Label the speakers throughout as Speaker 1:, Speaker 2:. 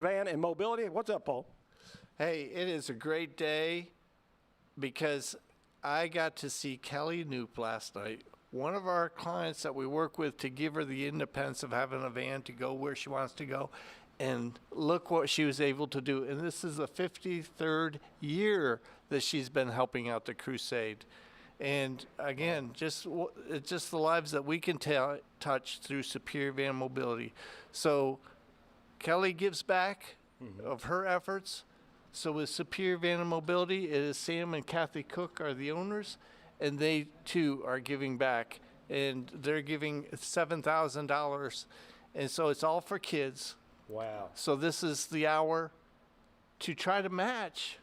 Speaker 1: Van and mobility. What's up, Paul?
Speaker 2: Hey, it is a great day because I got to see Kelly Knoop last night. One of our clients that we work with to give her the independence of having a van to go where she wants to go. And look what she was able to do. And this is the 53rd year that she's been helping out the crusade. And again, just the lives that we can touch through Superior Van Mobility. So Kelly gives back of her efforts. So with Superior Van and Mobility, it is Sam and Kathy Cook are the owners, and they too are giving back. And they're giving $7,000. And so it's all for kids.
Speaker 1: Wow.
Speaker 2: So this is the hour to try to match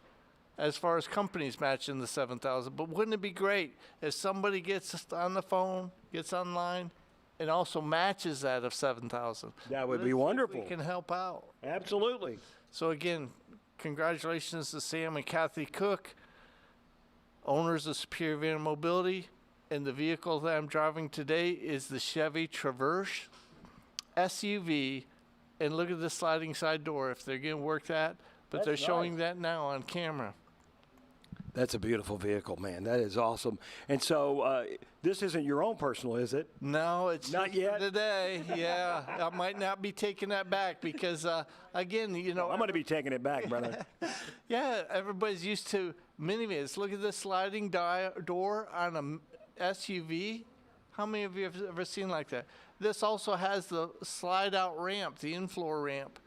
Speaker 2: as far as companies matching the $7,000. But wouldn't it be great if somebody gets on the phone, gets online, and also matches that of $7,000?
Speaker 1: That would be wonderful.
Speaker 2: We can help out.
Speaker 1: Absolutely.
Speaker 2: So again, congratulations to Sam and Kathy Cook, owners of Superior Van and Mobility. And the vehicle that I'm driving today is the Chevy Traverse SUV. And look at the sliding side door, if they're going to work that. But they're showing that now on camera.
Speaker 1: That's a beautiful vehicle, man. That is awesome. And so this isn't your own personal, is it?
Speaker 2: No, it's
Speaker 1: not yet
Speaker 2: today. Yeah, I might not be taking that back because, again, you know.
Speaker 1: I'm going to be taking it back, brother.
Speaker 2: Yeah, everybody's used to minivans. Look at this sliding door on a SUV. How many of you have ever seen like that? This also has the slide-out ramp, the in-floor ramp.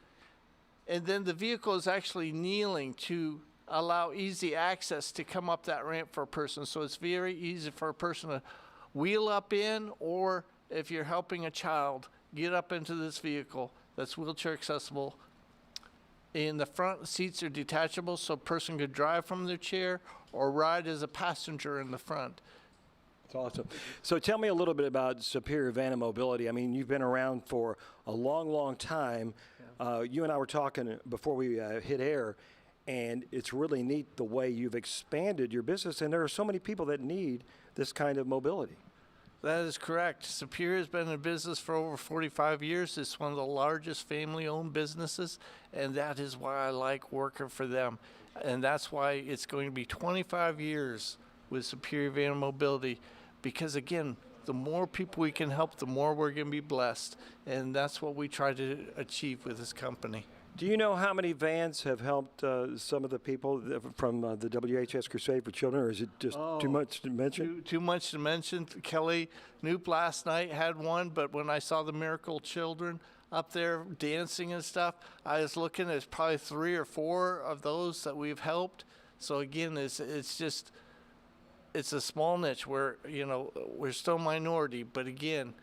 Speaker 2: And then the vehicle is actually kneeling to allow easy access to come up that ramp for a person. So it's very easy for a person to wheel up in, or if you're helping a child, get up into this vehicle that's wheelchair accessible. And the front seats are detachable, so a person could drive from their chair or ride as a passenger in the front.
Speaker 1: That's awesome. So tell me a little bit about Superior Van and Mobility. I mean, you've been around for a long, long time. Yeah. You and I were talking before we hit air, and it's really neat the way you've expanded your business, and there are so many people that need this kind of mobility.
Speaker 2: That is correct. Superior has been in business for over 45 years. It's one of the largest family-owned businesses, and that is why I like working for them. And that's why it's going to be 25 years with Superior Van and Mobility, because again, the more people we can help, the more we're going to be blessed. And that's what we try to achieve with this company.
Speaker 1: Do you know how many vans have helped some of the people from the WHAS Crusade for Children, or is it just too much to mention?
Speaker 2: Too much to mention. Kelly Knoop last night had one, but when I saw the Miracle Children up there dancing and stuff, I was looking at probably 3 or 4 of those that we've helped. So again, it's a small niche where, you know, we're still minority, but again,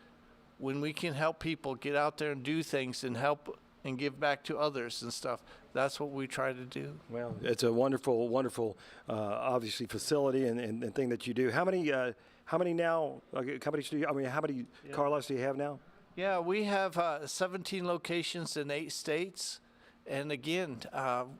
Speaker 2: when we can help people get out there and do things and help and give back to others and stuff, that's what we try to do.
Speaker 1: Well, it's a wonderful, wonderful, obviously facility and thing that you do. How many now companies do you? I mean, how many car lots do you have now?
Speaker 2: Yeah, we have 17 locations in 8 states. And again,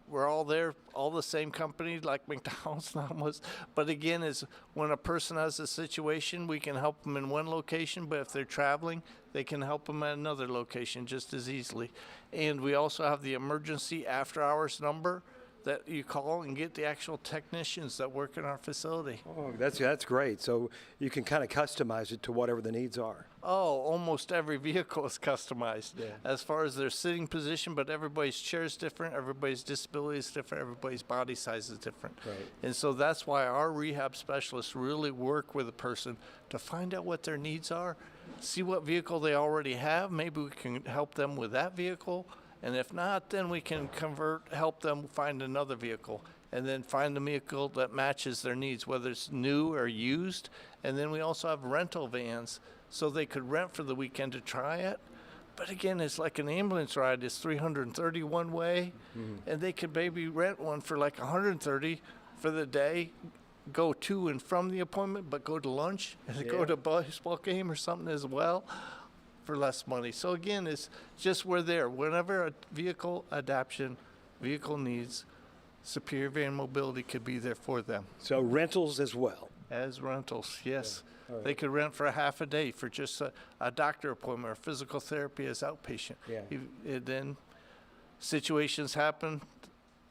Speaker 2: we're all there, all the same company like McDonald's almost. But again, is when a person has a situation, we can help them in one location. But if they're traveling, they can help them at another location just as easily. And we also have the emergency after-hours number that you call and get the actual technicians that work in our facility.
Speaker 1: Oh, that's great. So you can kind of customize it to whatever the needs are.
Speaker 2: Oh, almost every vehicle is customized as far as their sitting position, but everybody's chair is different, everybody's disability is different, everybody's body size is different.
Speaker 1: Right.
Speaker 2: And so that's why our rehab specialists really work with a person to find out what their needs are, see what vehicle they already have. Maybe we can help them with that vehicle. And if not, then we can help them find another vehicle, and then find the vehicle that matches their needs, whether it's new or used. And then we also have rental vans, so they could rent for the weekend to try it. But again, it's like an ambulance ride. It's 331 way, and they could maybe rent one for like 130 for the day, go to and from the appointment, but go to lunch and go to a baseball game or something as well, for less money. So again, it's just we're there. Whenever a vehicle adaptation, vehicle needs, Superior Van Mobility could be there for them.
Speaker 1: So rentals as well?
Speaker 2: As rentals, yes.
Speaker 1: Yeah. Right.
Speaker 2: They could rent for a half a day for just a doctor appointment or physical therapy as outpatient.
Speaker 1: Yeah.
Speaker 2: Then situations happen.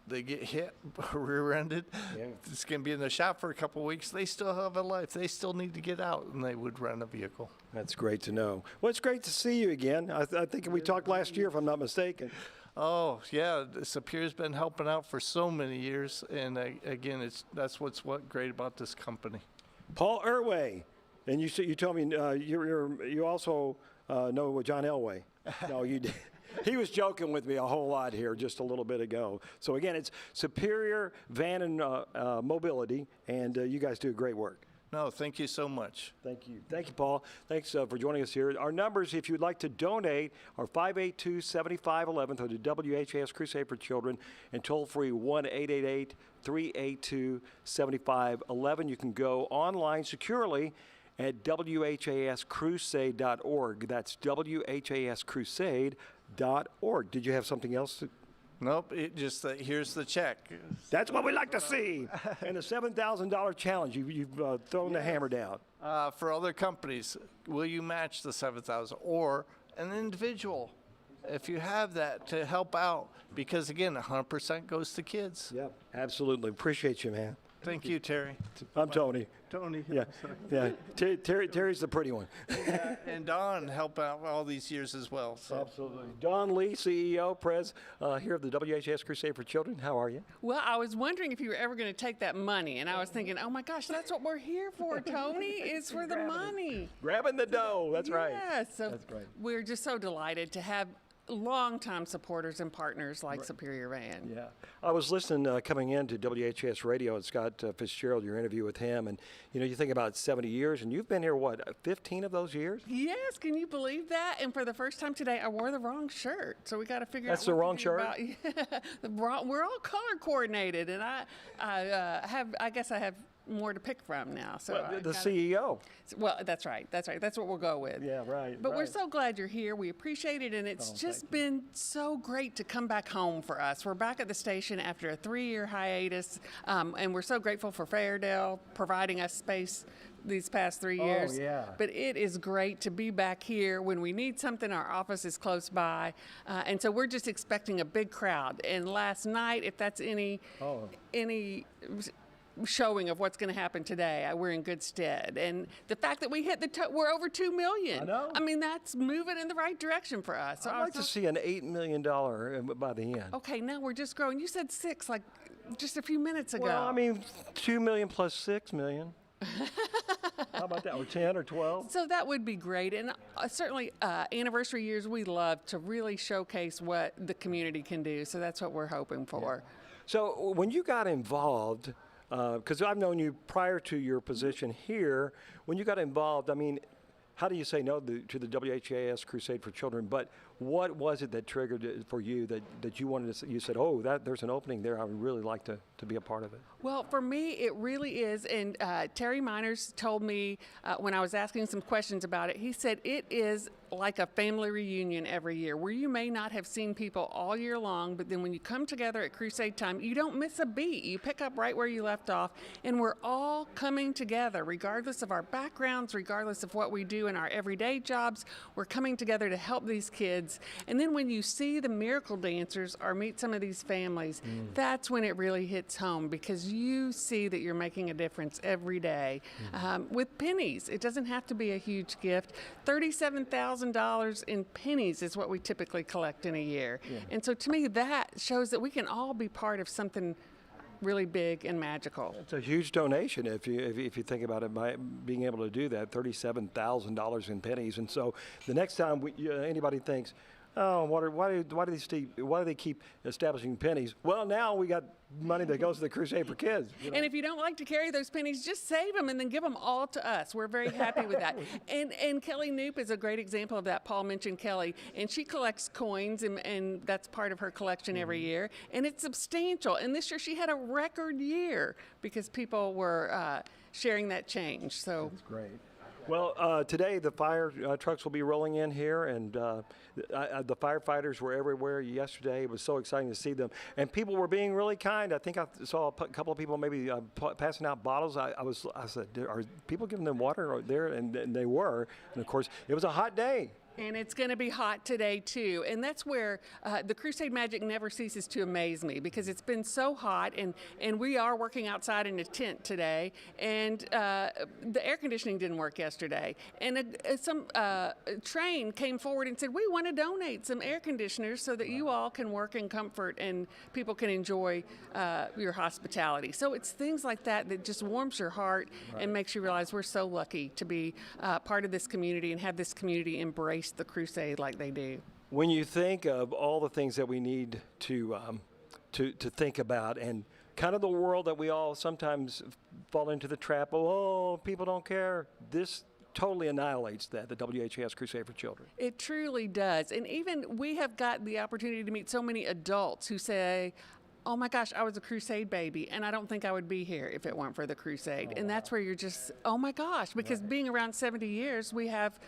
Speaker 2: They get hit, rear-ended.
Speaker 1: Yeah.
Speaker 2: It's going to be in the shop for a couple of weeks. They still have a life. They still need to get out, and they would rent a vehicle.
Speaker 1: That's great to know. Well, it's great to see you again. I think we talked last year, if I'm not mistaken.
Speaker 2: Oh, yeah. Superior's been helping out for so many years, and again, that's what's great about this company.
Speaker 1: Paul Irway, and you told me you also know John Elway. No, you did. He was joking with me a whole lot here just a little bit ago. So again, it's Superior Van and Mobility, and you guys do great work.
Speaker 2: No, thank you so much.
Speaker 1: Thank you. Thank you, Paul. Thanks for joining us here. Our numbers, if you'd like to donate, are 582-7511 to the WHAS Crusade for Children and toll-free 1-888-382-7511. You can go online securely at WHAScrusade.org. That's WHAScrusade.org. Did you have something else to?
Speaker 2: Nope, it just here's the check.
Speaker 1: That's what we like to see. And the $7,000 challenge, you've thrown the hammer down.
Speaker 2: For other companies, will you match the $7,000 or an individual? If you have that to help out, because again, 100% goes to kids.
Speaker 1: Yeah, absolutely. Appreciate you, man.
Speaker 2: Thank you, Terry.
Speaker 1: I'm Tony.
Speaker 2: Tony.
Speaker 1: Yeah, yeah. Terry's the pretty one.
Speaker 2: And Don helped out all these years as well. So.
Speaker 1: Absolutely. Don Lee, CEO, Pres, here of the WHS Crusade for Children. How are you?
Speaker 3: Well, I was wondering if you were ever going to take that money, and I was thinking, oh my gosh, that's what we're here for, Tony, is for the money.
Speaker 1: Grabbing the dough. That's right.
Speaker 3: Yeah, so
Speaker 1: That's right.
Speaker 3: we're just so delighted to have longtime supporters and partners like Superior Van.
Speaker 1: Yeah. I was listening coming into WHS Radio and Scott Fitzgerald, your interview with him, and you think about 70 years, and you've been here, what, 15 of those years?
Speaker 3: Yes, can you believe that? And for the first time today, I wore the wrong shirt, so we got to figure
Speaker 1: That's
Speaker 3: out
Speaker 1: the
Speaker 3: what
Speaker 1: wrong
Speaker 3: to do
Speaker 1: shirt?
Speaker 3: about- Yeah, we're all color coordinated, and I guess I have more to pick from now. So
Speaker 1: Well,
Speaker 3: I
Speaker 1: the
Speaker 3: gotta-
Speaker 1: CEO.
Speaker 3: Well, that's right. That's what we'll go with.
Speaker 1: Yeah, right.
Speaker 3: But we're
Speaker 1: right.
Speaker 3: so glad you're here. We appreciate it, and it's
Speaker 1: Oh,
Speaker 3: just
Speaker 1: thank
Speaker 3: been so great to come back home for us. We're back at the station after a 3-year hiatus, and we're so grateful for Fairdale providing us space these past 3 years.
Speaker 1: yeah.
Speaker 3: But it is great to be back here. When we need something, our office is close by, and so we're just expecting a big crowd. And last night, if that's any showing of what's going to happen today, we're in good stead. And the fact that we hit we're over 2 million.
Speaker 1: I know.
Speaker 3: I mean, that's moving in the right direction for us. So
Speaker 1: I'd like to see an $8 million by the end.
Speaker 3: Okay, now we're just growing. You said 6 like just a few minutes ago.
Speaker 1: Well, I mean, 2 million plus 6 million. How about that? Or 10 or 12?
Speaker 3: So that would be great. And certainly anniversary years, we love to really showcase what the community can do. So that's what we're hoping for.
Speaker 1: So when you got involved, because I've known you prior to your position here, when you got involved, I mean, how do you say no to the WHAS Crusade for Children? But what was it that triggered it for you that you wanted to? You said, "Oh, there's an opening there. I would really like to be a part of it."
Speaker 3: Well, for me, it really is. And Terry Miners told me when I was asking some questions about it, he said it is like a family reunion every year where you may not have seen people all year long, but then when you come together at Crusade time, you don't miss a beat. You pick up right where you left off, and we're all coming together regardless of our backgrounds, regardless of what we do in our everyday jobs. We're coming together to help these kids. And then when you see the miracle dancers or meet some of these families, that's when it really hits home, because you see that you're making a difference every day. With pennies, it doesn't have to be a huge gift. $37,000 in pennies is what we typically collect in a year. And so to me, that shows that we can all be part of something really big and magical.
Speaker 1: It's a huge donation if you think about it, by being able to do that, $37,000 in pennies. And so the next time anybody thinks, oh, why do they keep establishing pennies? Well, now we got money that goes to the Crusade for Kids.
Speaker 3: And if you don't like to carry those pennies, just save them and then give them all to us. We're very happy with that. And Kelly Knoop is a great example of that. Paul mentioned Kelly, and she collects coins, and that's part of her collection every year. And it's substantial. And this year she had a record year because people were sharing that change. So
Speaker 1: That's great. Well, today the fire trucks will be rolling in here, and the firefighters were everywhere yesterday. It was so exciting to see them, and people were being really kind. I think I saw a couple of people maybe passing out bottles. I said, are people giving them water there? And they were. And of course, it was a hot day.
Speaker 3: And it's going to be hot today, too. And that's where the Crusade magic never ceases to amaze me, because it's been so hot, and we are working outside in a tent today, and the air conditioning didn't work yesterday. And some train came forward and said, we want to donate some air conditioners so that you all can work in comfort and people can enjoy your hospitality. So it's things like that that just warms your heart and makes you realize we're so lucky to be part of this community and have this community embrace the Crusade like they do.
Speaker 1: When you think of all the things that we need to think about, and kind of the world that we all sometimes fall into the trap of, oh, people don't care, this totally annihilates that, the WHAS Crusade for Children.
Speaker 3: It truly does. And even we have got the opportunity to meet so many adults who say, oh my gosh, I was a Crusade baby, and I don't think I would be here if it weren't for the Crusade. And that's where you're just, oh my gosh, because being around 70 years, we have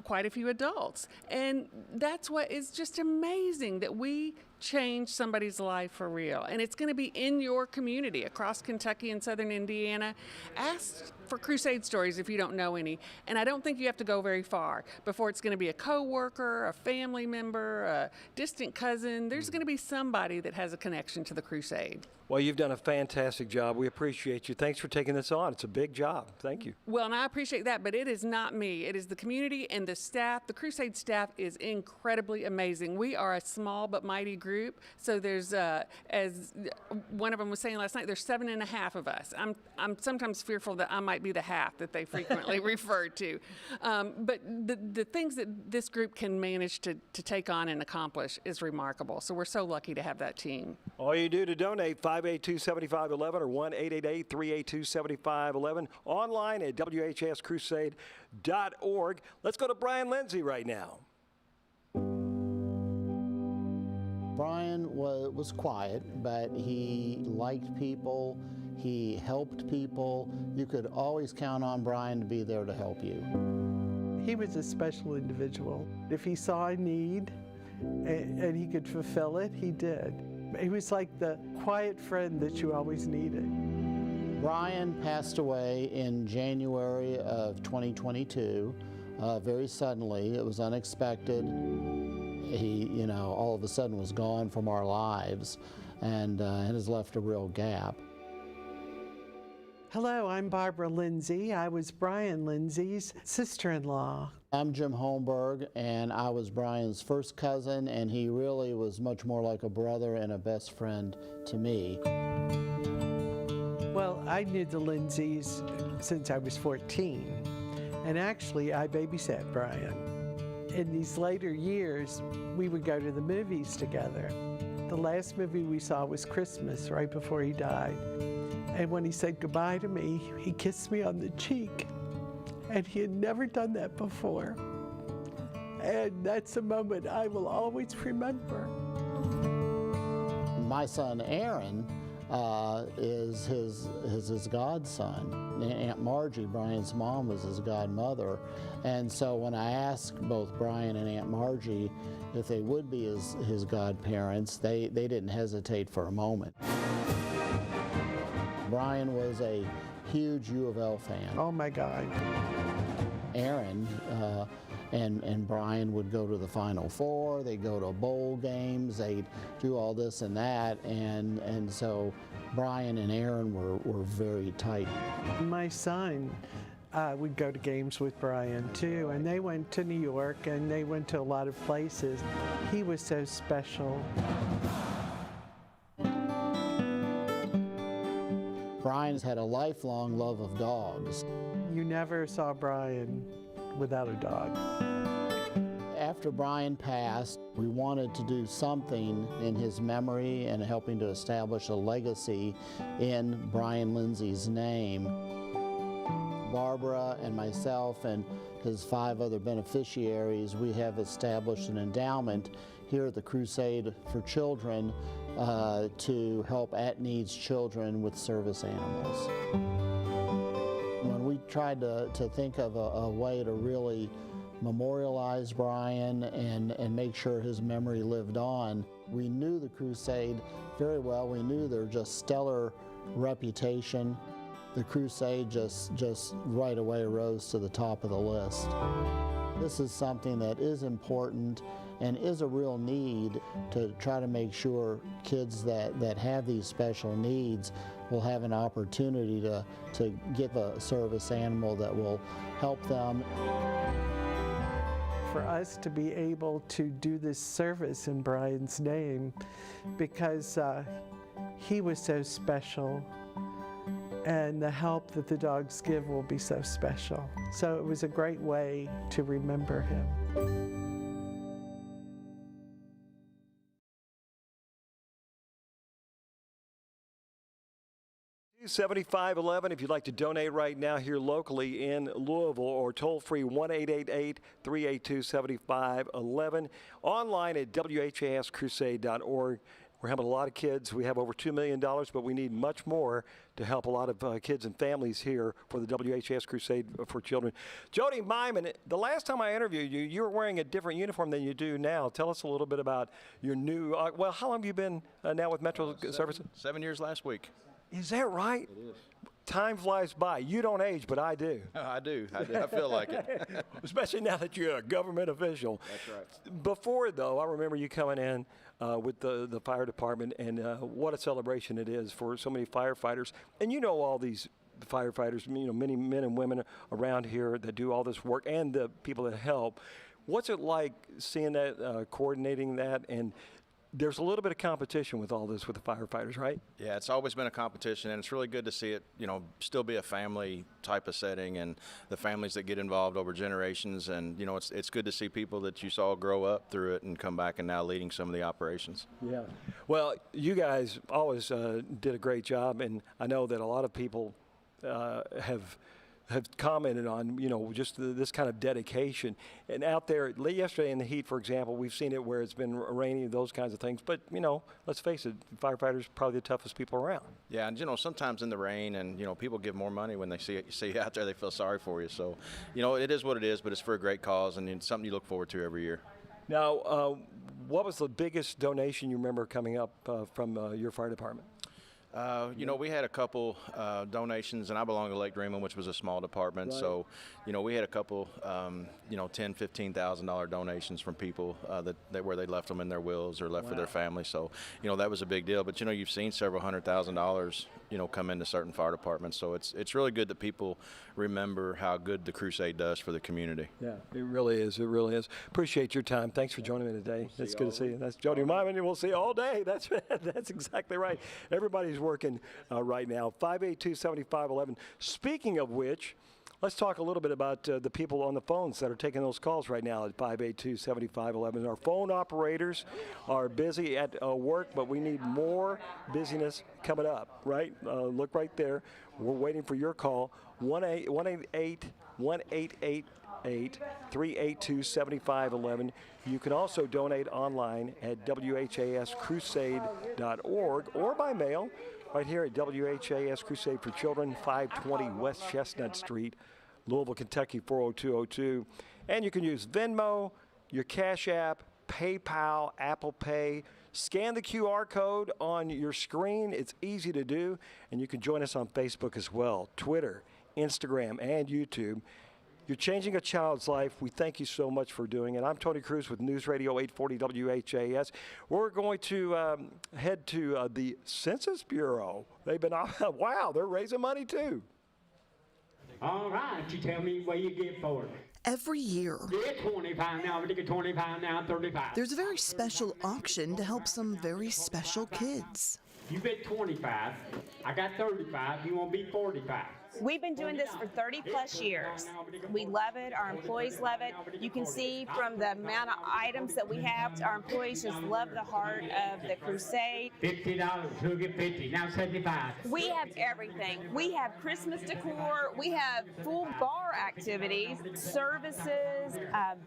Speaker 3: quite a few adults. And that's what is just amazing, that we change somebody's life for real. And it's going to be in your community across Kentucky and southern Indiana. Ask for Crusade stories if you don't know any. And I don't think you have to go very far before it's going to be a coworker, a family member, a distant cousin. There's going to be somebody that has a connection to the Crusade.
Speaker 1: Well, you've done a fantastic job. We appreciate you. Thanks for taking this on. It's a big job. Thank you.
Speaker 3: Well, and I appreciate that, but it is not me. It is the community and the staff. The Crusade staff is incredibly amazing. We are a small but mighty group. So there's, as one of them was saying last night, there's 7.5 of us. I'm sometimes fearful that I might be the half that they frequently refer to. But the things that this group can manage to take on and accomplish is remarkable. So we're so lucky to have that team.
Speaker 1: All you do to donate, 582-7511 or 1-888-382-7511. Online at WHSCrusade.org. Let's go to Brian Lindsay right now.
Speaker 4: Brian was quiet, but he liked people. He helped people. You could always count on Brian to be there to help you.
Speaker 5: He was a special individual. If he saw a need and he could fulfill it, he did. He was like the quiet friend that you always needed.
Speaker 4: Brian passed away in January of 2022, very suddenly. It was unexpected. He, all of a sudden was gone from our lives and has left a real gap.
Speaker 5: Hello, I'm Barbara Lindsay. I was Brian Lindsay's sister-in-law.
Speaker 4: I'm Jim Holmberg, and I was Brian's first cousin, and he really was much more like a brother and a best friend to me.
Speaker 5: Well, I knew the Lindsays since I was 14, and actually I babysat Brian. In these later years, we would go to the movies together. The last movie we saw was Christmas, right before he died. And when he said goodbye to me, he kissed me on the cheek. And he had never done that before. And that's a moment I will always remember.
Speaker 4: My son Aaron is his godson. Aunt Margie, Brian's mom, was his godmother. And so when I asked both Brian and Aunt Margie if they would be his godparents, they didn't hesitate for a moment. Brian was a huge UofL fan.
Speaker 5: Oh my God.
Speaker 4: Aaron and Brian would go to the Final Four, they'd go to bowl games, they'd do all this and that, and so Brian and Aaron were very tight.
Speaker 5: My son would go to games with Brian too, and they went to New York and they went to a lot of places. He was so special.
Speaker 4: Brian's had a lifelong love of dogs.
Speaker 5: You never saw Brian without a dog.
Speaker 4: After Brian passed, we wanted to do something in his memory and helping to establish a legacy in Brian Lindsay's name. Barbara and myself and his 5 other beneficiaries, we have established an endowment here at the Crusade for Children to help at-needs children with service animals. When we tried to think of a way to really memorialize Brian and make sure his memory lived on, we knew the Crusade very well. We knew their just stellar reputation. The Crusade just right away rose to the top of the list. This is something that is important and is a real need to try to make sure kids that have these special needs will have an opportunity to get a service animal that will help them.
Speaker 5: For us to be able to do this service in Brian's name, because he was so special, and the help that the dogs give will be so special. So it was a great way to remember him.
Speaker 1: 7511 if you'd like to donate right now here locally in Louisville, or toll free 1-888-382-7511, online at WHAScrusade.org. We're helping a lot of kids. We have over $2 million, but we need much more to help a lot of kids and families here for the WHAS Crusade for Children. Jody Myman, the last time I interviewed you, you were wearing a different uniform than you do now. Tell us a little bit about your new, well, how long have you been now with Metro Services?
Speaker 6: 7 years last week.
Speaker 1: Is that right?
Speaker 6: It is.
Speaker 1: Time flies by. You don't age, but I do.
Speaker 6: I do. I feel like it.
Speaker 1: Especially now that you're a government official.
Speaker 6: That's right.
Speaker 1: Before, though, I remember you coming in with the fire department, and what a celebration it is for so many firefighters. And you know all these firefighters, you know, many men and women around here that do all this work, and the people that help. What's it like seeing that, coordinating that, and there's a little bit of competition with all this with the firefighters, right?
Speaker 6: Yeah, it's always been a competition, and it's really good to see it, you know, still be a family type of setting, and the families that get involved over generations. And, you know, it's good to see people that you saw grow up through it and come back and now leading some of the operations.
Speaker 1: Yeah. Well, you guys always did a great job, and I know that a lot of people have commented on, you know, just this kind of dedication. And out there, yesterday in the heat, for example, we've seen it where it's been raining, those kinds of things. But, you know, let's face it, firefighters are probably the toughest people around.
Speaker 6: Yeah, and, you know, sometimes in the rain, and, you know, people give more money when they see you out there, they feel sorry for you. So, you know, it is what it is, but it's for a great cause, and it's something you look forward to every year.
Speaker 1: Now, what was the biggest donation you remember coming up from your fire department?
Speaker 6: You know, we had a couple donations, and I belong to Lake Greenwell, which was a small department.
Speaker 1: Right.
Speaker 6: So, you know, we had a couple, you know, $10,000, $15,000 donations from people that where they left them in their wills or left for their family. So, you know, that was a big deal. But, you know, you've seen several $100,000, you know, come into certain fire departments. So it's really good that people remember how good the Crusade does for the community.
Speaker 1: Yeah, it really is. It really is. Appreciate your time. Thanks for joining me today. It's good to see you. That's Jody Myman, and we'll see you all day. That's exactly right. Everybody's working right now. 582-7511. Speaking of which, let's talk a little bit about the people on the phones that are taking those calls right now at 582-7511. Our phone operators are busy at work, but we need more busyness coming up, right? Look right there. We're waiting for your call. 1-888-382-7511. You can also donate online at WHAScrusade.org or by mail right here at WHAS Crusade for Children, 520 West Chestnut Street, Louisville, Kentucky, 40202. And you can use Venmo, your Cash App, PayPal, Apple Pay. Scan the QR code on your screen. It's easy to do. And you can join us on Facebook as well, Twitter, Instagram, and YouTube. You're changing a child's life. We thank you so much for doing it. I'm Tony Cruz with News Radio 840 WHAS. We're going to head to the Census Bureau. They've been, wow, they're raising money too.
Speaker 7: All right, you tell me what you get for it.
Speaker 8: Every year,
Speaker 7: Get 25 now, we get 25 now, 35.
Speaker 8: there's a very special auction to help some very special kids.
Speaker 7: You bet 25, I got 35, you won't be 45.
Speaker 9: We've been doing this for 30 plus years. We love it, our employees love it. You can see from the amount of items that we have, our employees just love the heart of the Crusade.
Speaker 7: $50, who'll get 50, now 75.
Speaker 9: We have everything. We have Christmas decor, we have full bar activities, services,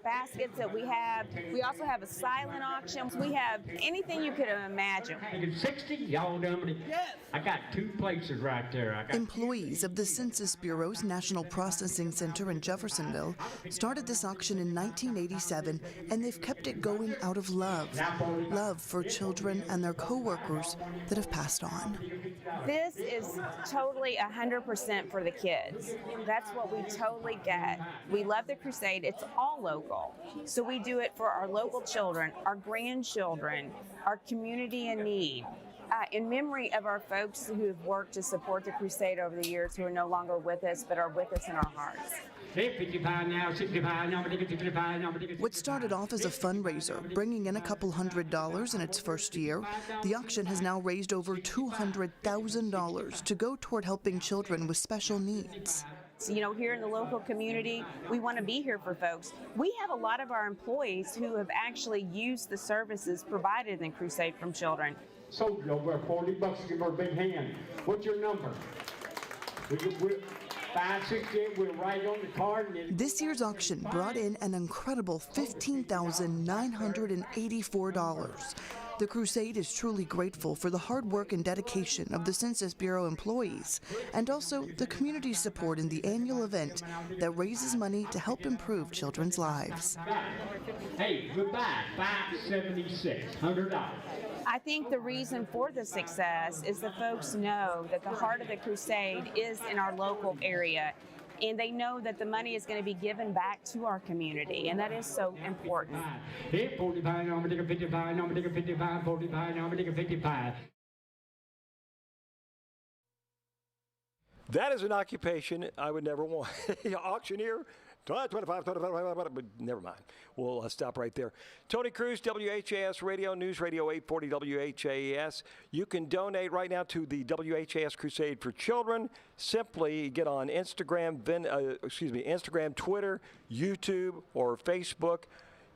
Speaker 9: baskets that we have. We also have a silent auction. We have anything you could imagine.
Speaker 7: I get 60, y'all done with it? Yes. I got 2 places right there. I got
Speaker 8: Employees of the Census Bureau's National Processing Center in Jeffersonville started this auction in 1987, and they've kept it going out of love. Love for children and their co-workers that have passed on.
Speaker 9: This is totally 100% for the kids. That's what we totally get. We love the crusade. It's all local. So we do it for our local children, our grandchildren, our community in need. In memory of our folks who have worked to support the crusade over the years, who are no longer with us, but are with us in our hearts.
Speaker 8: What started off as a fundraiser, bringing in a couple $100 in its first year, the auction has now raised over $200,000 to go toward helping children with special needs.
Speaker 9: So, here in the local community, we want to be here for folks. We have a lot of our employees who have actually used the services provided in the Crusade from Children.
Speaker 7: Sold you over $40, give her a big hand. What's your number? 568, we'll write on the card.
Speaker 8: This year's auction brought in an incredible $15,984. The Crusade is truly grateful for the hard work and dedication of the Census Bureau employees, and also the community support in the annual event that raises money to help improve children's lives.
Speaker 7: Hey, goodbye, $576, $100.
Speaker 9: I think the reason for the success is the folks know that the heart of the crusade is in our local area, and they know that the money is going to be given back to our community, and that is so important.
Speaker 7: Hey, 45, I'm going to take a 55, I'm going to take a 55, 45, I'm going to take a 55.
Speaker 1: That is an occupation I would never want. Auctioneer, 25, but never mind. We'll stop right there. Tony Cruz, WHAS Radio, News Radio 840 WHAS. You can donate right now to the WHAS Crusade for Children. Simply get on Instagram, Instagram, Twitter, YouTube, or Facebook.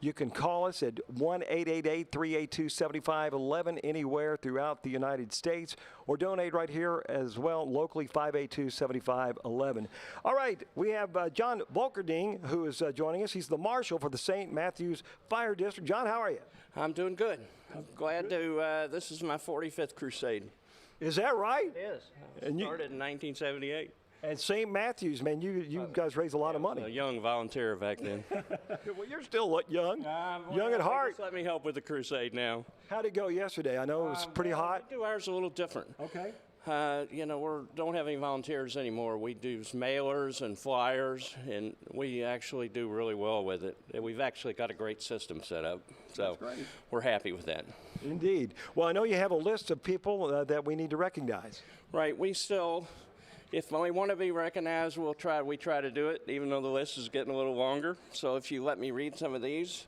Speaker 1: You can call us at 1-888-382-7511 anywhere throughout the United States, or donate right here as well, locally, 582-7511. All right, we have John Volkerding, who is joining us. He's the marshal for the St. Matthews Fire District. John, how are you?
Speaker 10: I'm doing good. I'm glad to, this is my 45th crusade.
Speaker 1: Is that right?
Speaker 10: It is. I started in 1978.
Speaker 1: And St. Matthews, man, you guys raised a lot of money.
Speaker 10: A young volunteer back then.
Speaker 1: Well, you're still young, young at heart.
Speaker 10: Just let me help with the crusade now.
Speaker 1: How'd it go yesterday? I know it was pretty hot.
Speaker 10: We do ours a little different.
Speaker 1: Okay.
Speaker 10: We don't have any volunteers anymore. We do mailers and flyers, and we actually do really well with it. We've actually got a great system set up, so we're happy with that. Indeed.
Speaker 1: Well, I know you have a list of people that we need to recognize.
Speaker 10: Right. We still... If we want to be recognized, we try to do it, even though the list is getting a little longer. So if you let me read some of these.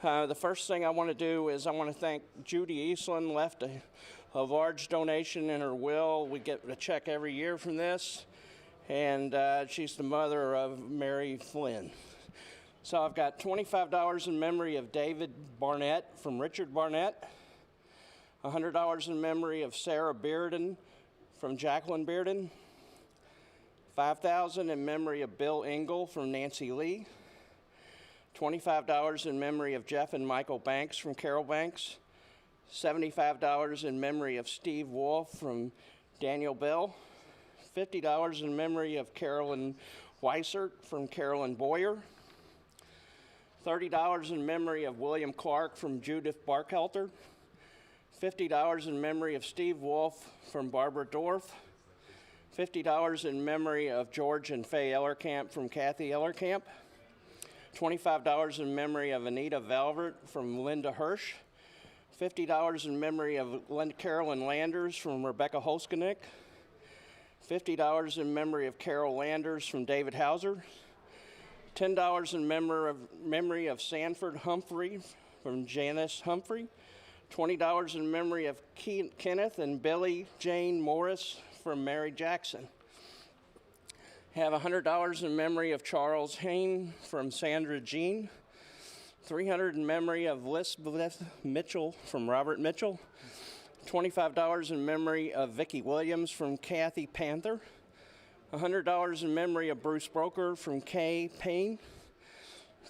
Speaker 10: The first thing I want to do is I want to thank Judy Eastland, left a large donation in her will. We get a check every year from this, and she's the mother of Mary Flynn. So I've got $25 in memory of David Barnett from Richard Barnett, $100 in memory of Sarah Bearden from Jacqueline Bearden, $5,000 in memory of Bill Engel from Nancy Lee, $25 in memory of Jeff and Michael Banks from Carol Banks, $75 in memory of Steve Wolf from Daniel Bell, $50 in memory of Carolyn Weissert from Carolyn Boyer, $30 in memory of William Clark from Judith Barkhelter, $50 in memory of Steve Wolf from Barbara Dorff, $50 in memory of George and Faye Ellerkamp from Kathy Ellerkamp, $25 in memory of Anita Valvert from Linda Hirsch, $50 in memory of Carolyn Landers from Rebecca Holskinick, $50 in memory of Carol Landers from David Hauser, $10 in memory of Sanford Humphrey from Janice Humphrey, $20 in memory of Kenneth and Billy Jane Morris from Mary Jackson. Have $100 in memory of Charles Hain from Sandra Jean, $300 in memory of Lisbeth Mitchell from Robert Mitchell, $25 in memory of Vicki Williams from Kathy Panther, $100 in memory of Bruce Broker from Kay Payne,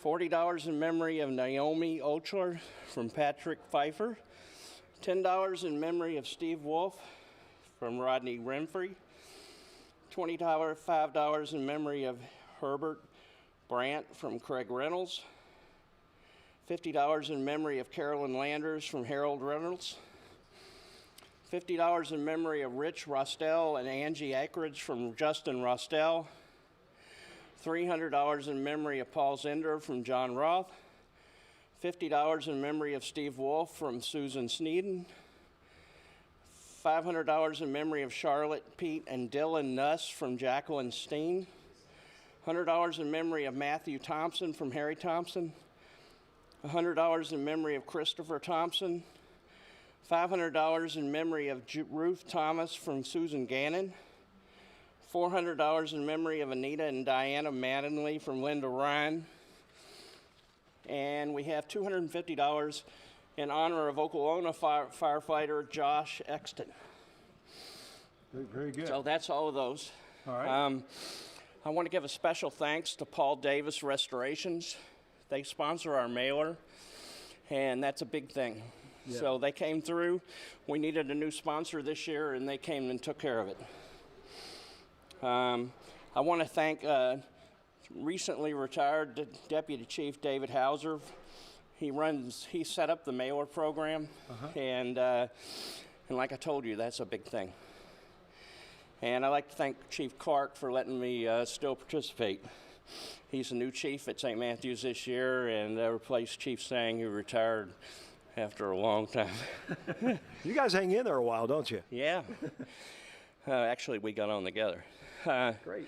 Speaker 10: $40 in memory of Naomi Ochler from Patrick Pfeiffer, $10 in memory of Steve Wolf from Rodney Renfrey, $25 in memory of Herbert Brandt from Craig Reynolds, $50 in memory of Carolyn Landers from Harold Reynolds, $50 in memory of Rich Rostel and Angie Ackridge from Justin Rostel, $300 in memory of Paul Zender from John Roth, $50 in memory of Steve Wolf from Susan Sneeden, $500 in memory of Charlotte, Pete, and Dylan Nuss from Jacqueline Steen, $100 in memory of Matthew Thompson from Harry Thompson, $100 in memory of Christopher Thompson, $500 in memory of Ruth Thomas from Susan Gannon, $400 in memory of Anita and Diana Mattingly from Linda Ryan, and we have $250 in honor of Okolona firefighter Josh Exton.
Speaker 1: Very good.
Speaker 10: So that's all of those.
Speaker 1: All right.
Speaker 10: I want to give a special thanks to Paul Davis Restorations. They sponsor our mailer, and that's a big thing. Yeah. So they came through. We needed a new sponsor this year, and they came and took care of it. I want to thank recently retired Deputy Chief David Hauser. He set up the mailer program, and like I told you, that's a big thing. And I'd like to thank Chief Clark for letting me still participate. He's the new chief at St. Matthews this year, and replaced Chief Sang, who retired after a long time.
Speaker 1: You guys hang in there a while, don't you?
Speaker 10: Yeah. Actually, we got on together.
Speaker 1: Great.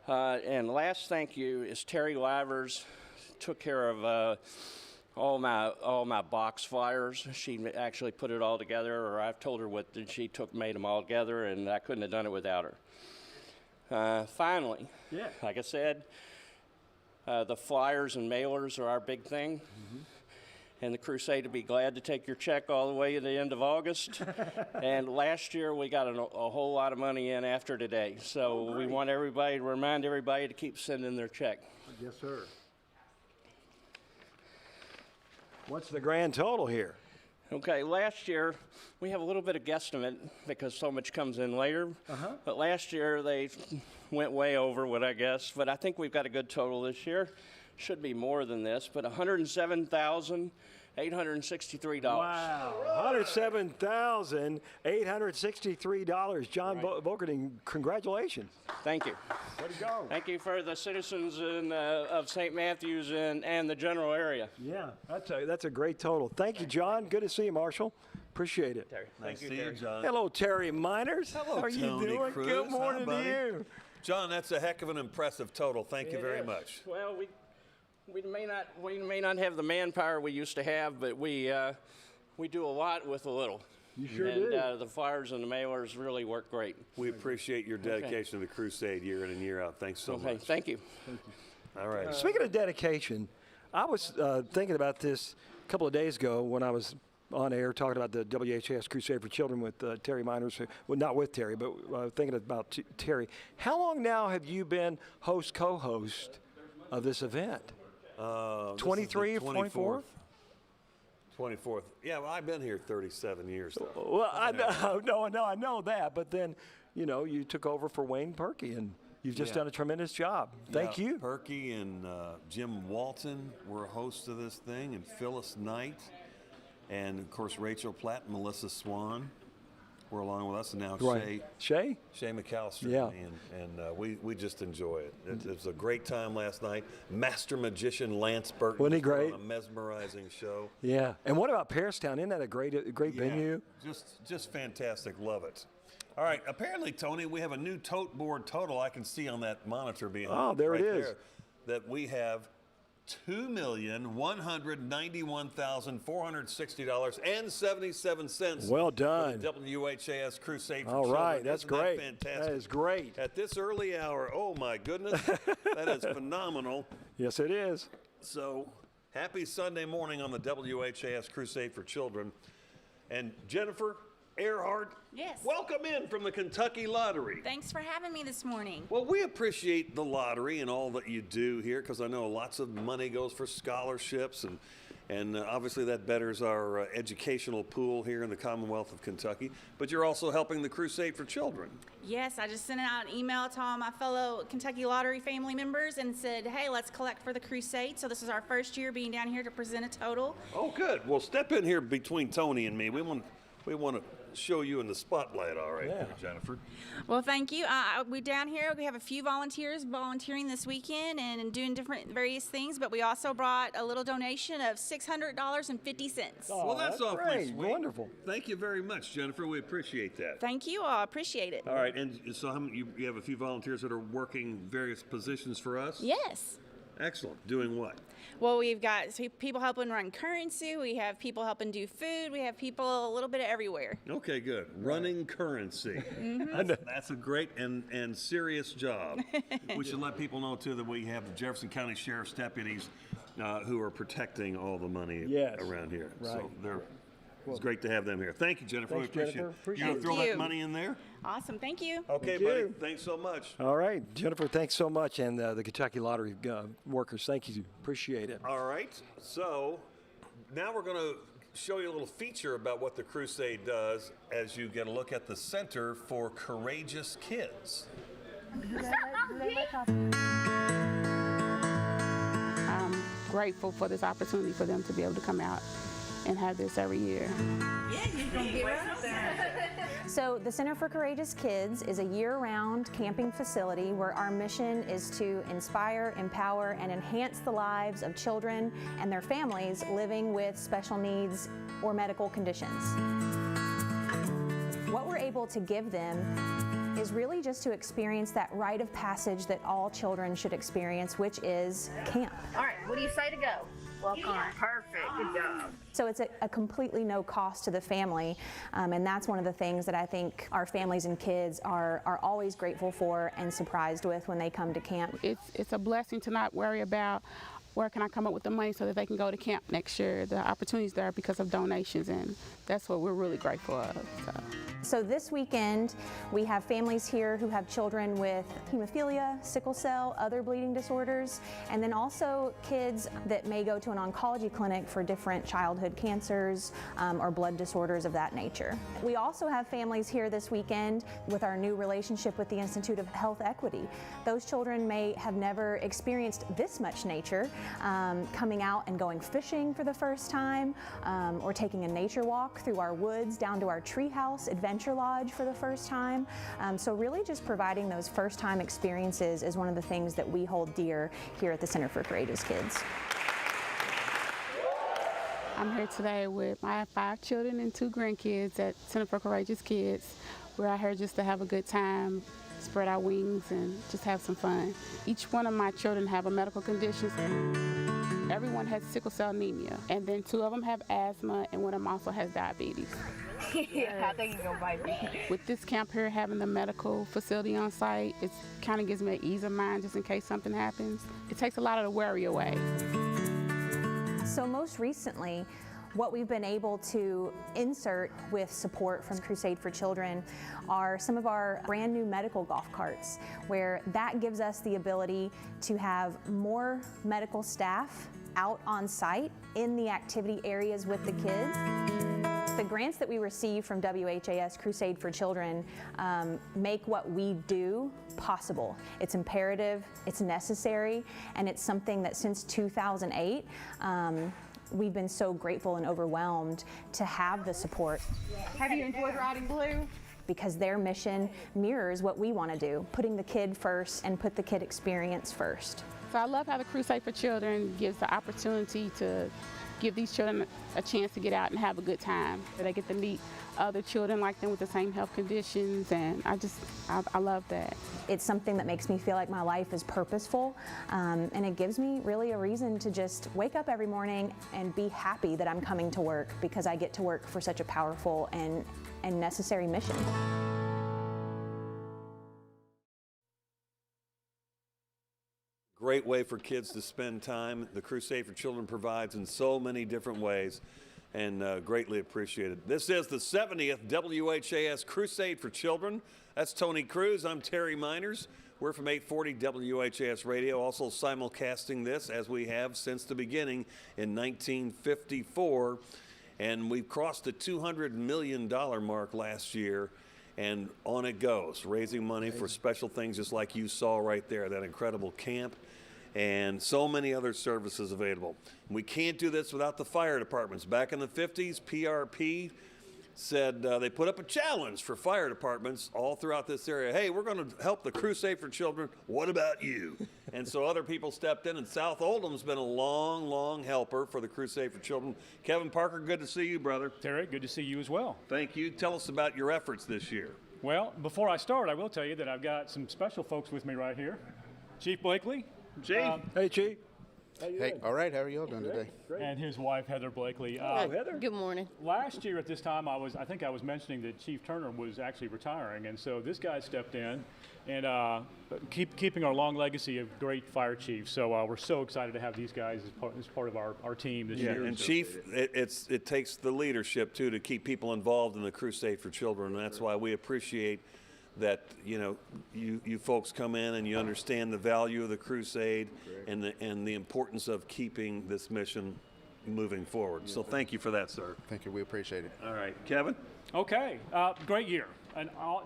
Speaker 10: And last thank you is Terry Livers. Took care of all my box flyers. She actually put it all together, or I've told her what she made them all together, and I couldn't have done it without her. Finally, like I said, the flyers and mailers are our big thing. And the Crusade will be glad to take your check all the way to the end of August. And last year we got a whole lot of money in after today. So we want everybody to remind everybody to keep sending their check.
Speaker 1: Yes, sir. What's the grand total here?
Speaker 10: Okay, last year we have a little bit of guesstimate because so much comes in later. But last year they went way over what I guess. But I think we've got a good total this year. Should be more than this, but $107,863.
Speaker 1: Wow, $107,863. John Volkerding, congratulations.
Speaker 10: Thank you.
Speaker 1: Way to go.
Speaker 10: Thank you for the citizens of St. Matthews and the general area.
Speaker 1: Yeah, that's a great total. Thank you, John. Good to see you, Marshall. Appreciate it.
Speaker 10: Terry.
Speaker 11: Nice
Speaker 10: Thank you,
Speaker 11: to see
Speaker 10: Terry.
Speaker 11: you, John.
Speaker 1: Hello, Terry Miners.
Speaker 11: Hello,
Speaker 1: How are you
Speaker 11: Tony
Speaker 1: doing?
Speaker 11: Cruz.
Speaker 1: Good morning
Speaker 11: Hi,
Speaker 1: to you.
Speaker 11: John, that's a heck of an impressive total. Thank you very much.
Speaker 10: Well, we may not have the manpower we used to have, but we do a lot with a little.
Speaker 1: You sure
Speaker 10: do.
Speaker 1: do.
Speaker 10: And the flyers and the mailers really work great.
Speaker 11: We appreciate your dedication to the Crusade year in and year out. Thanks so much.
Speaker 10: Thank you.
Speaker 11: All right.
Speaker 1: Speaking of dedication, I was thinking about this a couple of days ago when I was on air talking about the WHAS Crusade for Children with Terry Miners. Well, not with Terry, but thinking about Terry. How long now have you been co-host of this event? 23 or 24?
Speaker 11: 24th. Yeah, well, I've been here 37 years. Though.
Speaker 1: Well, I know that, but then, you took over for Wayne Perky, and you've just done a tremendous job. Thank you.
Speaker 11: Perky and Jim Walton were hosts of this thing, and Phyllis Knight, and of course Rachel Platt and Melissa Swan were along with us, and now Shay McAllister.
Speaker 1: Yeah.
Speaker 11: And we just enjoy it. It was a great time last night. Master magician Lance Burton.
Speaker 1: Wasn't he great?
Speaker 11: On a mesmerizing show.
Speaker 1: Yeah. And what about Pairstown? Isn't that a great venue?
Speaker 11: Just fantastic. Love it. All right. Apparently, Tony, we have a new tote board total I can see on that monitor behind.
Speaker 1: Oh, there it is.
Speaker 11: That we have $2,191,460.77.
Speaker 1: Well done.
Speaker 11: For the WHAS Crusade for
Speaker 1: All
Speaker 11: Children.
Speaker 1: right, that's
Speaker 11: Isn't
Speaker 1: great.
Speaker 11: That fantastic.
Speaker 1: That is great.
Speaker 11: At this early hour, oh my goodness, that is phenomenal.
Speaker 1: Yes, it is.
Speaker 11: So, happy Sunday morning on the WHAS Crusade for Children. And Jennifer Earhart,
Speaker 12: yes,
Speaker 11: welcome in from the Kentucky Lottery.
Speaker 12: Thanks for having me this morning.
Speaker 11: Well, we appreciate the lottery and all that you do here because I know lots of money goes for scholarships And obviously that betters our educational pool here in the Commonwealth of Kentucky. But you're also helping the Crusade for Children.
Speaker 12: Yes, I just sent out an email to all my fellow Kentucky Lottery family members and said, hey, let's collect for the Crusade. So this is our first year being down here to present a total.
Speaker 11: Oh, good. Well, step in here between Tony and me. We want to show you in the spotlight, all right, there, Jennifer.
Speaker 12: Well, thank you. We down here, we have a few volunteers volunteering this weekend and doing different various things, but we also brought a little donation of $600.50.
Speaker 11: Oh, well, that's awfully
Speaker 1: great.
Speaker 11: sweet.
Speaker 1: Wonderful.
Speaker 11: Thank you very much, Jennifer. We appreciate that.
Speaker 12: Thank you. I appreciate it.
Speaker 11: All right, and so how many, you have a few volunteers that are working various positions for us?
Speaker 12: Yes.
Speaker 11: Excellent. Doing what?
Speaker 12: Well, we've got people helping run currency. We have people helping do food. We have people a little bit of everywhere.
Speaker 11: Okay, good. Running currency. That's a great and serious job. We should let people know, too, that we have the Jefferson County Sheriff's deputies who are protecting all the money around here.
Speaker 1: Right.
Speaker 11: So it's great to have them here. Thank you, Jennifer.
Speaker 1: Thanks,
Speaker 11: we appreciate
Speaker 1: Jennifer.
Speaker 11: it.
Speaker 1: Appreciate
Speaker 11: You going to throw that money in there?
Speaker 12: Awesome. Thank you.
Speaker 11: Okay, buddy. Thanks so much.
Speaker 1: All right, Jennifer, thanks so much, and the Kentucky Lottery workers, thank you. Appreciate it.
Speaker 11: All right, so now we're going to show you a little feature about what the Crusade does as you get a look at the Center for Courageous Kids.
Speaker 13: I'm grateful for this opportunity for them to be able to come out and have this every year.
Speaker 14: So the Center for Courageous Kids is a year-round camping facility where our mission is to inspire, empower, and enhance the lives of children and their families living with special needs or medical conditions. What we're able to give them is really just to experience that rite of passage that all children should experience, which is camp.
Speaker 15: All right, what do you say to go? Walk on. Perfect. Good job.
Speaker 14: So it's a completely no cost to the family, and that's one of the things that I think our families and kids are always grateful for and surprised with when they come to camp.
Speaker 13: It's a blessing to not worry about where can I come up with the money so that they can go to camp next year. The opportunities there because of donations, and that's what we're really grateful of.
Speaker 14: So this weekend, we have families here who have children with hemophilia, sickle cell, other bleeding disorders, and then also kids that may go to an oncology clinic for different childhood cancers or blood disorders of that nature. We also have families here this weekend with our new relationship with the Institute of Health Equity. Those children may have never experienced this much nature, coming out and going fishing for the first time, or taking a nature walk through our woods down to our treehouse adventure lodge for the first time. So really just providing those first time experiences is one of the things that we hold dear here at the Center for Courageous Kids.
Speaker 13: I'm here today with my 5 children and 2 grandkids at Center for Courageous Kids. We're out here just to have a good time, spread our wings, and just have some fun. Each one of my children have a medical condition. Everyone has sickle cell anemia, and then 2 of them have asthma, and one of them also has diabetes.
Speaker 15: I think you're gonna bite me.
Speaker 13: With this camp here, having the medical facility on site, it kind of gives me an ease of mind just in case something happens. It takes a lot of the worry away.
Speaker 14: So most recently, what we've been able to insert with support from Crusade for Children are some of our brand new medical golf carts, where that gives us the ability to have more medical staff out on site in the activity areas with the kids. The grants that we receive from WHAS Crusade for Children make what we do possible. It's imperative, it's necessary, and it's something that since 2008, we've been so grateful and overwhelmed to have the support.
Speaker 15: Have you enjoyed riding Blue?
Speaker 14: Because their mission mirrors what we want to do, putting the kid first and put the kid experience first.
Speaker 13: So I love how the Crusade for Children gives the opportunity to give these children a chance to get out and have a good time. They get to meet other children like them with the same health conditions, and I love that.
Speaker 14: It's something that makes me feel like my life is purposeful, and it gives me really a reason to just wake up every morning and be happy that I'm coming to work, because I get to work for such a powerful and necessary mission.
Speaker 11: Great way for kids to spend time. The Crusade for Children provides in so many different ways, and greatly appreciated. This is the 70th WHAS Crusade for Children. That's Tony Cruz. I'm Terry Miners. We're from 840 WHAS Radio, also simulcasting this as we have since the beginning in 1954. And we've crossed the $200 million mark last year, and on it goes, raising money for special things just like you saw right there, that incredible camp, and so many other services available. We can't do this without the fire departments. Back in the 50s, PRP said they put up a challenge for fire departments all throughout this area. Hey, we're going to help the Crusade for Children. What about you? And so other people stepped in, and South Oldham's been a long, long helper for the Crusade for Children. Kevin Parker, good to see you, brother.
Speaker 16: Terry, good to see you as well.
Speaker 11: Thank you. Tell us about your efforts this year.
Speaker 16: Well, before I start, I will tell you that I've got some special folks with me right here. Chief Blakely.
Speaker 11: Chief.
Speaker 1: Hey, Chief.
Speaker 17: Hey, all right, how are you all doing today?
Speaker 16: And his wife, Heather Blakely.
Speaker 1: Heather.
Speaker 15: Good morning.
Speaker 16: Last year at this time, I think I was mentioning that Chief Turner was actually retiring, and so this guy stepped in and keeping our long legacy of great fire chiefs. So we're so excited to have these guys as part of our team this year.
Speaker 11: And Chief, it takes the leadership, too, to keep people involved in the Crusade for Children, and that's why we appreciate that you folks come in and you understand the value of the crusade and the importance of keeping this mission moving forward. So thank you for that, sir.
Speaker 17: Thank you. We appreciate it.
Speaker 11: All right, Kevin.
Speaker 16: Okay, great year.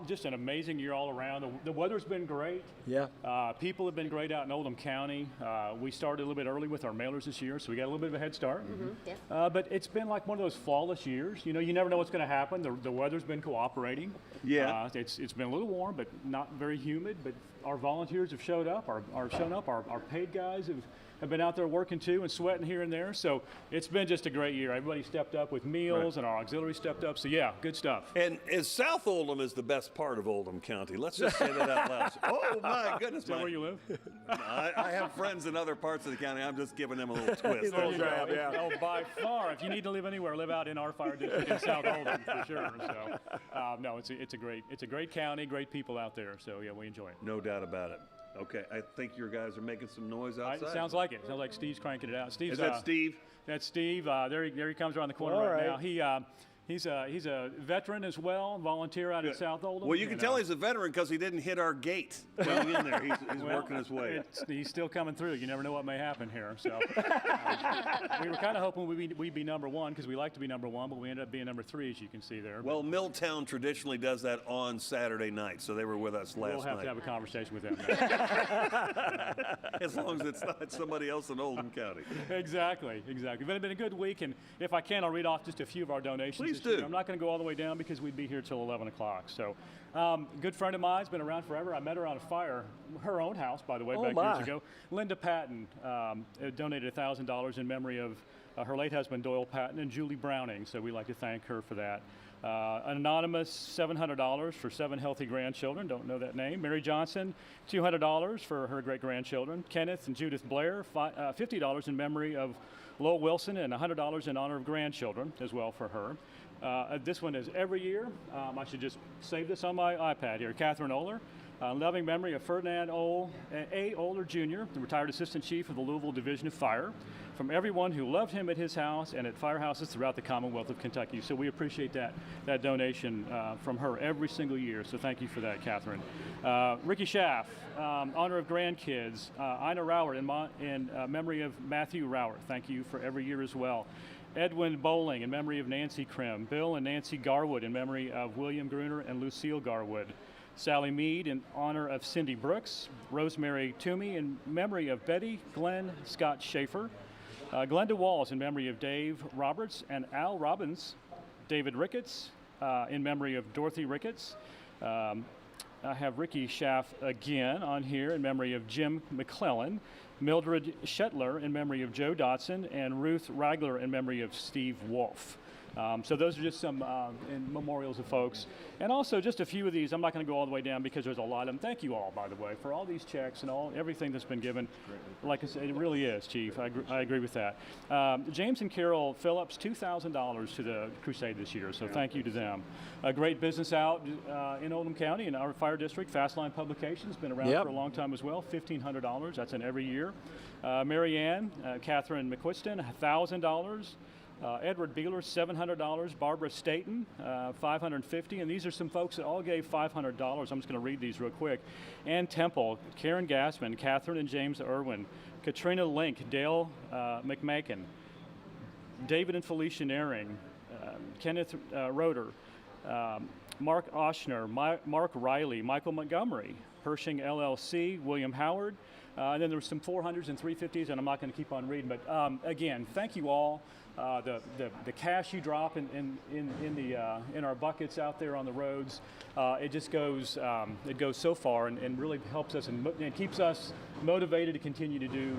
Speaker 16: Just an amazing year all around. The weather's been great.
Speaker 1: Yeah.
Speaker 16: People have been great out in Oldham County. We started a little bit early with our mailers this year, so we got a little bit of a head start.
Speaker 15: Yeah.
Speaker 16: But it's been like one of those flawless years. You never know what's going to happen. The weather's been cooperating.
Speaker 11: Yeah.
Speaker 16: It's been a little warm, but not very humid. But our volunteers have showed up. Our paid guys have been out there working too and sweating here and there. So it's been just a great year. Everybody stepped up with meals, and our auxiliary stepped up. So yeah, good stuff.
Speaker 11: And South Oldham is the best part of Oldham County. Let's just say that out loud. Oh my goodness!
Speaker 16: Is that where you live?
Speaker 11: I have friends in other parts of the county. I'm just giving them a little twist.
Speaker 16: Oh, by far. If you need to live anywhere, live out in our fire district in South Oldham for sure. So no, it's a great county, great people out there. So yeah, we enjoy it.
Speaker 11: No doubt about it. Okay, I think your guys are making some noise outside.
Speaker 16: It sounds like it. Sounds like Steve's cranking it out. Is
Speaker 11: that Steve?
Speaker 16: That's Steve. There he comes around the corner right now. He's a veteran as well, volunteer out in South Oldham.
Speaker 11: Well, you can tell he's a veteran because he didn't hit our gate coming in there. He's working his way.
Speaker 16: He's still coming through. You never know what may happen here. So we were kind of hoping we'd be number one because we like to be number one, but we ended up being number 3, as you can see there.
Speaker 11: Well, Milltown traditionally does that on Saturday night, so they were with us last night.
Speaker 16: We'll have to have a conversation with them.
Speaker 11: As long as it's not somebody else in Oldham County.
Speaker 16: Exactly. But it's been a good week, and if I can, I'll read off just a few of our donations.
Speaker 11: Please do.
Speaker 16: I'm not going to go all the way down because we'd be here till 11 o'clock. So, good friend of mine's been around forever. I met her on a fire, her own house, by the way, years ago. Linda Patton donated $1,000 in memory of her late husband, Doyle Patton, and Julie Browning. So we'd like to thank her for that. An anonymous $700 for 7 healthy grandchildren. Don't know that name. Mary Johnson, $200 for her great-grandchildren. Kenneth and Judith Blair, $50 in memory of Lowell Wilson, and $100 in honor of grandchildren as well for her. This one is every year. I should just save this on my iPad here. Catherine Oler, loving memory of Ferdinand A. Oler Jr., the retired assistant chief of the Louisville Division of Fire, from everyone who loved him at his house and at firehouses throughout the Commonwealth of Kentucky. So we appreciate that donation from her every single year. So thank you for that, Catherine. Ricky Schaff, honor of grandkids. Ina Rauer in memory of Matthew Rauer. Thank you for every year as well. Edwin Bowling in memory of Nancy Krim. Bill and Nancy Garwood in memory of William Gruner and Lucille Garwood. Sally Mead in honor of Cindy Brooks. Rosemary Toomey in memory of Betty Glenn Scott Schaefer. Glenda Walls in memory of Dave Roberts and Al Robbins. David Ricketts in memory of Dorothy Ricketts. I have Ricky Schaff again on here in memory of Jim McClellan. Mildred Shetler in memory of Joe Dotson, and Ruth Ragler in memory of Steve Wolf. So those are just some memorials of folks. And also just a few of these, I'm not going to go all the way down because there's a lot of them. Thank you all, by the way, for all these checks and everything that's been given. Like I said, it really is, Chief. I agree with that. James and Carol Phillips, $2,000 to the Crusade this year, so thank you to them. A great business out in Oldham County in our fire district, Fastline Publications, been around for a long time as well, $1,500. That's in every year. Mary Ann, Catherine McQuiston, $1,000. Edward Beeler, $700. Barbara Staten, $550. And these are some folks that all gave $500. I'm just going to read these real quick. Ann Temple, Karen Gassman, Catherine and James Irwin, Katrina Link, Dale McMakin, David and Felicia Naring, Kenneth Roeder, Mark Oshner, Mark Riley, Michael Montgomery, Pershing LLC, William Howard, and then there were some 400s and 350s, and I'm not going to keep on reading. But again, thank you all. The cash you drop in our buckets out there on the roads, it just goes so far and really helps us and keeps us motivated to continue to do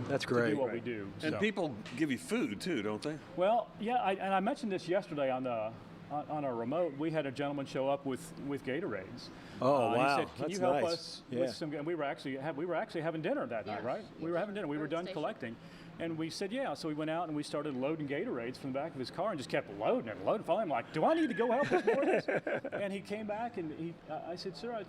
Speaker 16: what we do.
Speaker 11: And
Speaker 16: so.
Speaker 11: people give you food too, don't they?
Speaker 16: Well, yeah, and I mentioned this yesterday on our remote. We had a gentleman show up with Gatorades.
Speaker 1: Oh, wow.
Speaker 16: He said, "Can you help us with some?" And we were actually having dinner that night, right? We were having dinner. We were done collecting, and we said, "Yeah." So we went out and we started loading Gatorades from the back of his car and just kept loading and loading. Finally, I'm like, "Do I need to go help us more?" And he came back and I said, "Sir,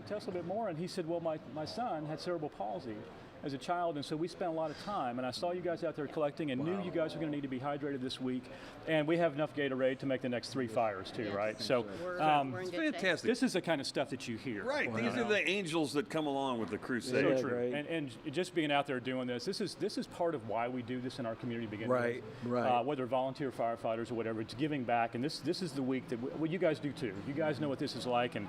Speaker 16: tell us a little bit more." And he said, "Well, my son had cerebral palsy as a child, and so we spent a lot of time, and I saw you guys out there collecting and knew you guys were going to need to be hydrated this week, and we have enough Gatorade to make the next 3 fires too, right?" So
Speaker 11: it's fantastic.
Speaker 16: This is the kind of stuff that you hear.
Speaker 11: Right, these are the angels that come along with the crusade.
Speaker 16: So true. And just being out there doing this is part of why we do this in our community to begin with.
Speaker 1: Right.
Speaker 16: Whether volunteer firefighters or whatever, it's giving back, and this is the week that you guys do too. You guys know what this is like, and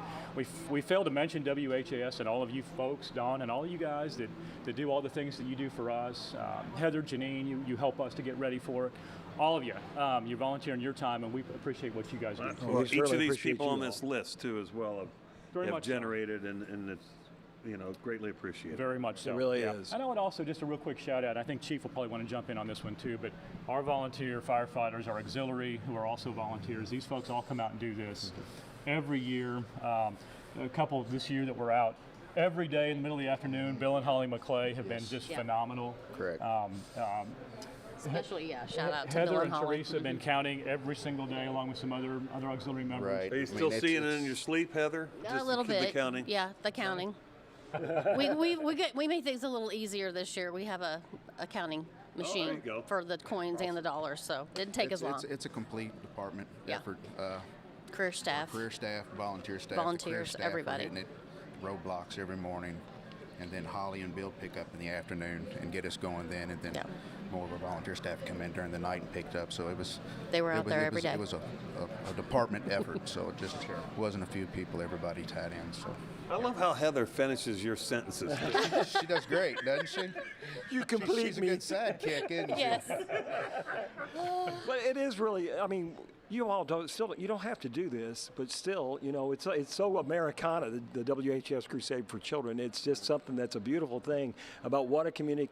Speaker 16: we failed to mention WHAS and all of you folks, Don, and all of you guys that do all the things that you do for us. Heather, Janine, you help us to get ready for it. All of you, you're volunteering your time, and we appreciate what you guys do.
Speaker 11: Well, each of these people on this list too, as well, have generated, and it's greatly appreciated.
Speaker 16: Very much so.
Speaker 1: It really is.
Speaker 16: I know, and also just a real quick shout out. I think Chief will probably want to jump in on this one too. But our volunteer firefighters, our auxiliary, who are also volunteers, these folks all come out and do this every year. A couple this year that were out every day in the middle of the afternoon. Bill and Holly McClay have been just phenomenal.
Speaker 17: Correct.
Speaker 18: Especially, shout out to
Speaker 16: Heather
Speaker 18: Bill
Speaker 16: and
Speaker 18: Holly.
Speaker 16: Teresa have been counting every single day along with some other auxiliary members.
Speaker 17: Right.
Speaker 11: Are you still seeing it in your sleep, Heather?
Speaker 18: A little bit.
Speaker 11: The counting?
Speaker 18: Yeah, the counting. we made things a little easier this year. We have a counting machine for the coins and the dollars, so it didn't take as long.
Speaker 17: It's a complete department effort.
Speaker 18: Career staff,
Speaker 17: volunteer staff,
Speaker 18: volunteers,
Speaker 17: staff
Speaker 18: everybody.
Speaker 17: Hitting it roadblocks every morning, and then Holly and Bill pick up in the afternoon and get us going then, and then more of our volunteer staff come in during the night and picked up. So
Speaker 18: they were out there every day.
Speaker 17: It was a department effort, so it just wasn't a few people. Everybody tied in. So
Speaker 11: I love how Heather finishes your sentences.
Speaker 17: She does great, doesn't she?
Speaker 1: You complete
Speaker 17: She's
Speaker 1: me.
Speaker 17: a good sidekick, isn't she?
Speaker 18: Yes.
Speaker 1: But it is really, I mean, you all don't have to do this, but still, it's so Americana, the WHS Crusade for Children. It's just something that's a beautiful thing about what a community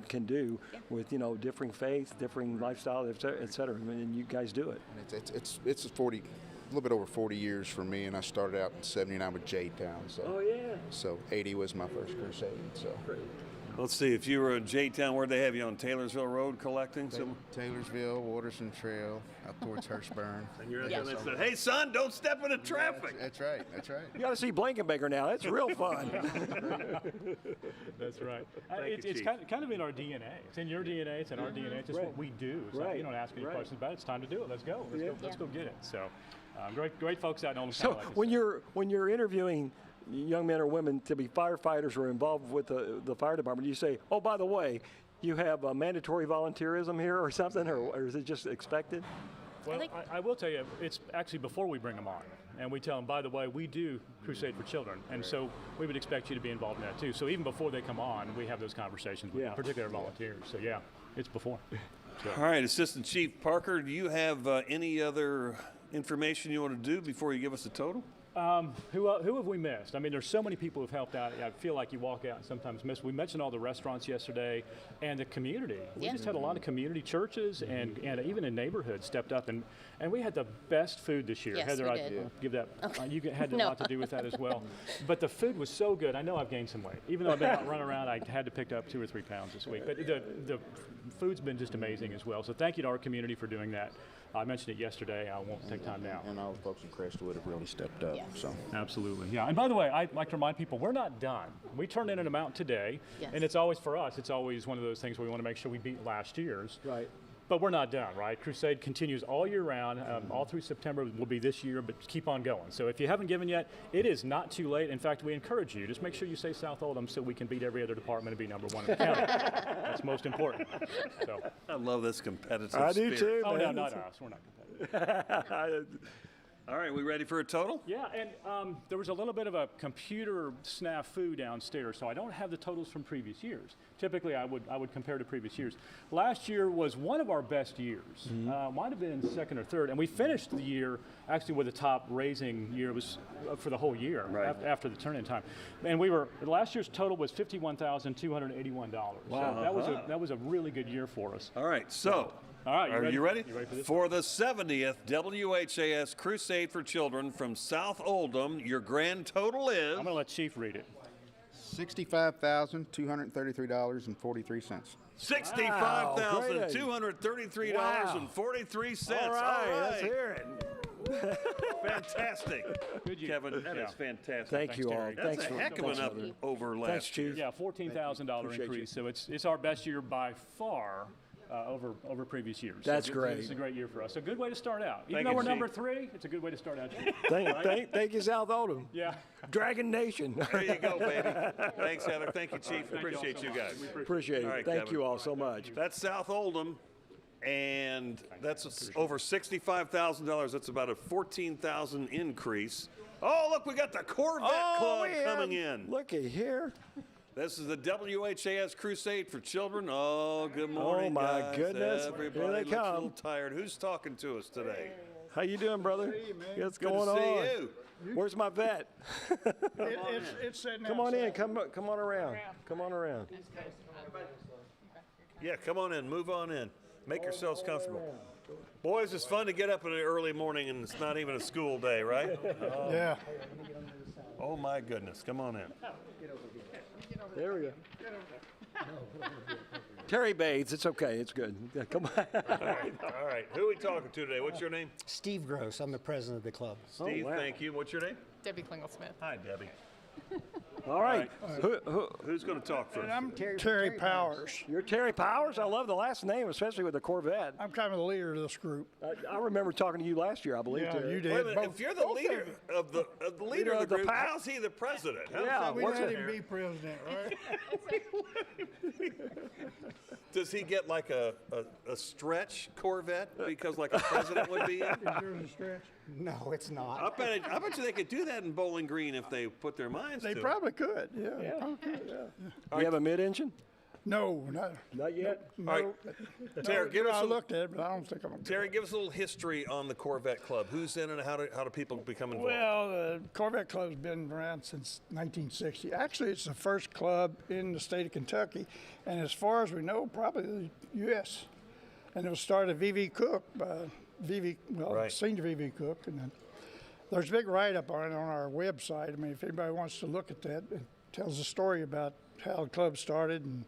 Speaker 1: can do with, differing faiths, differing lifestyle, et cetera. And you guys do it.
Speaker 17: It's 40, a little bit over 40 years for me, and I started out in '79 with J-Town. So, So 80 was my first crusade. So.
Speaker 11: Let's see, if you were in J-Town, where'd they have you, on Taylorsville Road collecting?
Speaker 17: Taylorsville, Waterson Trail, up towards Hurstburn.
Speaker 11: And you're there and they said, "Hey, son, don't step into traffic."
Speaker 17: That's right.
Speaker 1: You got to see Blankenbaker now. That's real fun.
Speaker 16: That's right.
Speaker 11: Thank you,
Speaker 16: it's
Speaker 11: Chief.
Speaker 16: kind of in our DNA. It's in your DNA. It's in our DNA. It's just what we do. It's like, you don't ask any questions about it. It's time to do it. Let's go. Let's go get it. So, great folks out in Oldham.
Speaker 1: So when you're interviewing young men or women to be firefighters or involved with the fire department, you say, "Oh, by the way, you have mandatory volunteerism here," or something, or is it just expected?
Speaker 16: Well, I will tell you, it's actually before we bring them on. And we tell them, by the way, we do Crusade for Children. And so we would expect you to be involved in that too. So even before they come on, we have those conversations with particular volunteers. So it's before. So.
Speaker 11: All right, Assistant Chief Parker, do you have any other information you want to do before you give us a total?
Speaker 16: Who have we missed? I mean, there's so many people who've helped out. I feel like you walk out and sometimes miss. We mentioned all the restaurants yesterday and the community. We just had a lot of community churches and even in neighborhoods stepped up, and we had the best food this year.
Speaker 18: Yes,
Speaker 16: Heather,
Speaker 18: we did.
Speaker 16: Give that.
Speaker 18: Okay.
Speaker 16: You had a
Speaker 18: No.
Speaker 16: lot to do with that as well. But the food was so good. I know I've gained some weight. Even though I've been out running around, I had to pick up 2 or 3 pounds this week. But the food's been just amazing as well. So thank you to our community for doing that. I mentioned it yesterday. I won't take time now.
Speaker 17: And all the folks in Crestwood have really stepped up. So
Speaker 16: Absolutely, yeah. And by the way, I'd like to remind people, we're not done. We turned in an amount today,
Speaker 18: Yes.
Speaker 16: and it's always for us. It's always one of those things where we want to make sure we beat last year's.
Speaker 1: Right.
Speaker 16: But we're not done, right? Crusade continues all year round. All through September will be this year, but keep on going. So if you haven't given yet, it is not too late. In fact, we encourage you. Just make sure you say South Oldham so we can beat every other department and be number one in the county. That's most important. So.
Speaker 11: I love this competitive
Speaker 1: I
Speaker 11: spirit.
Speaker 1: do too,
Speaker 16: Oh,
Speaker 1: man.
Speaker 16: no, not us. We're not competitive.
Speaker 11: All right, we ready for a total?
Speaker 16: Yeah, and there was a little bit of a computer snafu downstairs, so I don't have the totals from previous years. Typically, I would compare to previous years. Last year was one of our best years. Might have been second or third, and we finished the year actually with a top raising year. It was for the whole year after the turn-in time, and last year's total was $51,281.
Speaker 11: Wow.
Speaker 16: So that was a really good year for us.
Speaker 11: All right, so.
Speaker 16: All right,
Speaker 11: Are you ready?
Speaker 16: You ready for this?
Speaker 11: For the 70th WHAS Crusade for Children from South Oldham, your grand total is?
Speaker 16: I'm going to let Chief read it.
Speaker 17: $65,233.43.
Speaker 11: $65,233.43.
Speaker 1: All right, let's hear it.
Speaker 11: Fantastic. Kevin, that is fantastic.
Speaker 1: Thank you all.
Speaker 11: That's a heck of an over last year.
Speaker 16: Yeah, $14,000 increase. So it's our best year by far. Over previous years.
Speaker 1: That's
Speaker 16: so
Speaker 1: great.
Speaker 16: It's a great year for us. A good way to start out. Even though we're number 3, it's a good way to start out.
Speaker 1: Thank you, South Oldham.
Speaker 16: Yeah.
Speaker 1: Dragon Nation.
Speaker 11: There you go, baby. Thanks, Heather. Thank you, Chief. Appreciate you guys.
Speaker 1: Appreciate it.
Speaker 11: All right,
Speaker 1: Thank
Speaker 11: Kevin.
Speaker 1: you all so much.
Speaker 11: That's South Oldham, and that's over $65,000. That's about a $14,000 increase. Oh, look, we got the Corvette Club coming in.
Speaker 1: Looky here.
Speaker 11: This is the WHAS Crusade for Children. Oh, good morning,
Speaker 1: Oh, my
Speaker 11: guys.
Speaker 1: goodness.
Speaker 11: Everybody
Speaker 1: Here they
Speaker 11: looks a
Speaker 1: come.
Speaker 11: little tired. Who's talking to us today?
Speaker 1: How you doing, brother? What's
Speaker 11: Good
Speaker 1: going
Speaker 11: to see
Speaker 1: on?
Speaker 11: you.
Speaker 1: Where's my vet?
Speaker 19: It's sitting
Speaker 1: Come on in.
Speaker 19: outside.
Speaker 1: Come on around. Come on around.
Speaker 11: Yeah, come on in. Move on in. Make yourselves comfortable. Boys, it's fun to get up in the early morning, and it's not even a school day, right?
Speaker 19: Yeah.
Speaker 11: Oh, my goodness. Come on in.
Speaker 1: There we go. Terry Bates, it's okay. It's good. Yeah, come on.
Speaker 11: All right. Who are we talking to today? What's your name?
Speaker 20: Steve Gross. I'm the president of the club.
Speaker 11: Steve, thank you. What's your name?
Speaker 21: Debbie Klingel-Smith.
Speaker 11: Hi, Debbie.
Speaker 1: All right.
Speaker 11: Who's going to talk first?
Speaker 19: I'm Terry Powers.
Speaker 1: You're Terry Powers? I love the last name, especially with the Corvette.
Speaker 19: I'm kind of the leader of this group.
Speaker 1: I remember talking to you last year, I believe.
Speaker 19: Yeah,
Speaker 1: Terry.
Speaker 19: you did.
Speaker 11: Wait a minute, if you're the leader of the leader of the group, how's he the president?
Speaker 19: We let him be president, right?
Speaker 11: Does he get like a stretch Corvette because like a president would be?
Speaker 19: Is yours a stretch?
Speaker 20: No, it's not.
Speaker 11: I bet you they could do that in Bowling Green if they put their minds
Speaker 19: They
Speaker 11: to
Speaker 19: probably could, yeah.
Speaker 1: Do you have a mid-engine?
Speaker 19: No,
Speaker 1: Not yet?
Speaker 19: no.
Speaker 11: All right. Terry, give us
Speaker 19: I looked at it, but I don't think I'm going to.
Speaker 11: Terry, give us a little history on the Corvette Club. Who's in it, and how do people become involved?
Speaker 19: Well, the Corvette Club's been around since 1960. Actually, it's the first club in the state of Kentucky, and as far as we know, probably the U.S. And it was started V.V. Cook by Senior V.V. Cook, and then there's a big write-up on it on our website. I mean, if anybody wants to look at that, it tells a story about how the club started and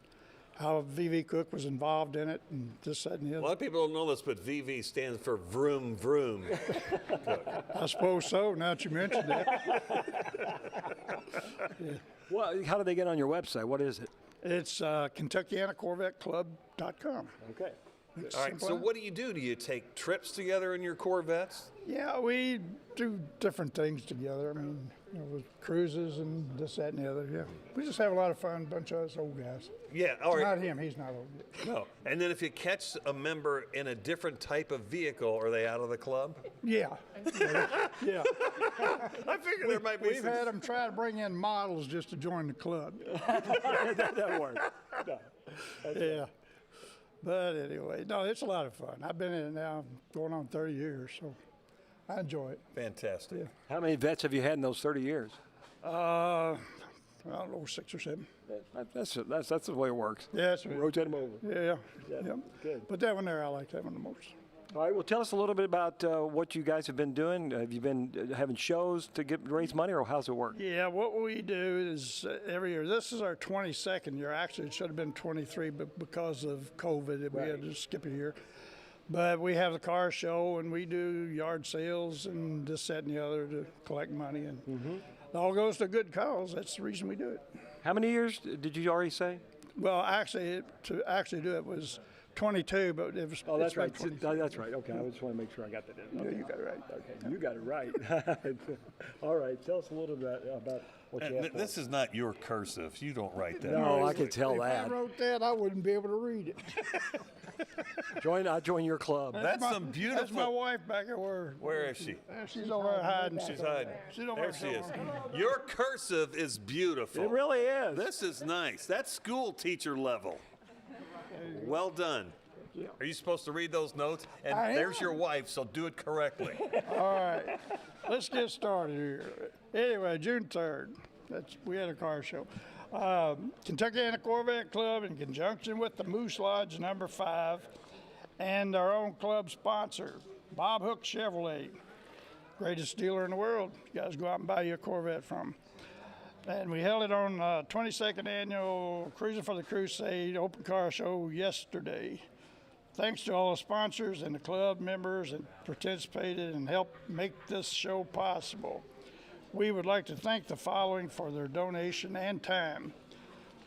Speaker 19: how V.V. Cook was involved in it and this, that, and the
Speaker 11: A
Speaker 19: other.
Speaker 11: lot of people don't know this, but VV stands for Vroom Vroom.
Speaker 19: I suppose so, now that you mentioned that.
Speaker 1: Well, how do they get on your website? What is it?
Speaker 19: It's KentuckianaCorvetteClub.com.
Speaker 1: Okay.
Speaker 19: It's
Speaker 11: All right,
Speaker 19: simple
Speaker 11: so
Speaker 19: enough.
Speaker 11: what do you do? Do you take trips together in your Corvettes?
Speaker 19: Yeah, we do different things together. I mean, with cruises and this, that, and the other. Yeah, we just have a lot of fun. Bunch of us old guys.
Speaker 11: Yeah, all right.
Speaker 19: Not him. He's not old yet.
Speaker 11: No. And then if you catch a member in a different type of vehicle, are they out of the club?
Speaker 19: Yeah. Yeah.
Speaker 11: I figured there might be
Speaker 19: We've had them try to bring in models just to join the club.
Speaker 1: That works. No.
Speaker 19: Yeah. But anyway, no, it's a lot of fun. I've been in it now going on 30 years, so I enjoy it.
Speaker 11: Fantastic.
Speaker 19: Yeah.
Speaker 1: How many vets have you had in those 30 years?
Speaker 19: I don't know, 6 or 7.
Speaker 1: That's the way it works.
Speaker 19: Yeah, that's right.
Speaker 1: Rotate them over.
Speaker 19: Yeah.
Speaker 1: Yeah. Good.
Speaker 19: But that one there, I like that one the most.
Speaker 1: All right. Well, tell us a little bit about what you guys have been doing. Have you been having shows to raise money, or how's it work?
Speaker 19: Yeah, what we do is every year. This is our 22nd year. Actually, it should have been 23, but because of COVID, we had to skip a year. But we have the car show, and we do yard sales and this, that, and the other to collect money, and it all goes to a good cause. That's the reason we do it.
Speaker 1: How many years did you already say?
Speaker 19: Well, actually, to actually do it was 22, but it was.
Speaker 1: Oh, that's
Speaker 19: it's been
Speaker 1: right.
Speaker 19: 22.
Speaker 1: That's right. Okay, I just want to make sure I got that in.
Speaker 19: Yeah,
Speaker 1: Okay.
Speaker 19: you got it right.
Speaker 1: Okay, you got it right. All right, tell us a little bit about what you have.
Speaker 11: This is not your cursive. You don't write that.
Speaker 1: No, I can tell
Speaker 19: If
Speaker 1: that.
Speaker 19: I wrote that, I wouldn't be able to read it.
Speaker 1: I join your club.
Speaker 11: That's some beautiful.
Speaker 19: That's my wife back at work.
Speaker 11: Where is she?
Speaker 19: She's over there hiding.
Speaker 11: She's hiding.
Speaker 19: She's over
Speaker 11: There she
Speaker 19: there
Speaker 11: is.
Speaker 19: somewhere.
Speaker 11: Your cursive is beautiful.
Speaker 1: It really is.
Speaker 11: This is nice. That's school teacher level. Well done. Are you supposed to read those notes? And
Speaker 19: I
Speaker 11: there's
Speaker 19: am.
Speaker 11: your wife, so do it correctly.
Speaker 19: All right, let's get started here. Anyway, June 3rd, we had a car show. Kentuckiana Corvette Club, in conjunction with the Moose Lodge number 5, and our own club sponsor, Bob Hook Chevrolet, greatest dealer in the world. You guys go out and buy you a Corvette from. And we held it on 22nd annual Cruising for the Crusade open car show yesterday. Thanks to all the sponsors and the club members that participated and helped make this show possible. We would like to thank the following for their donation and time.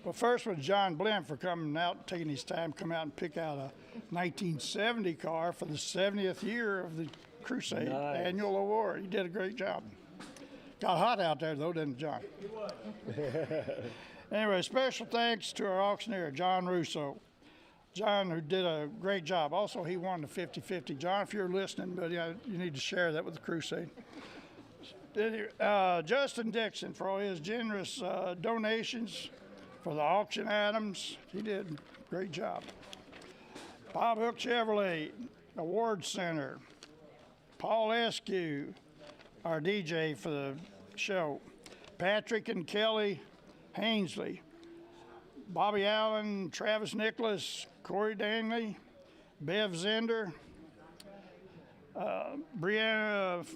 Speaker 19: Well, first was John Blim for coming out, taking his time, come out and pick out a 1970 car for the 70th year of the Crusade annual award. He did a great job. Got hot out there, though, didn't it, John? Anyway, special thanks to our auctioneer, John Russo. John, who did a great job. Also, he won the 50-50. John, if you're listening, buddy, you need to share that with the Crusade. Justin Dixon for all his generous donations for the auction items. He did a great job. Bob Hook Chevrolet Award Center. Paul Eskew, our DJ for the show. Patrick and Kelly Hainsley. Bobby Allen, Travis Nicholas, Corey Danley, Bev Zender, Brianna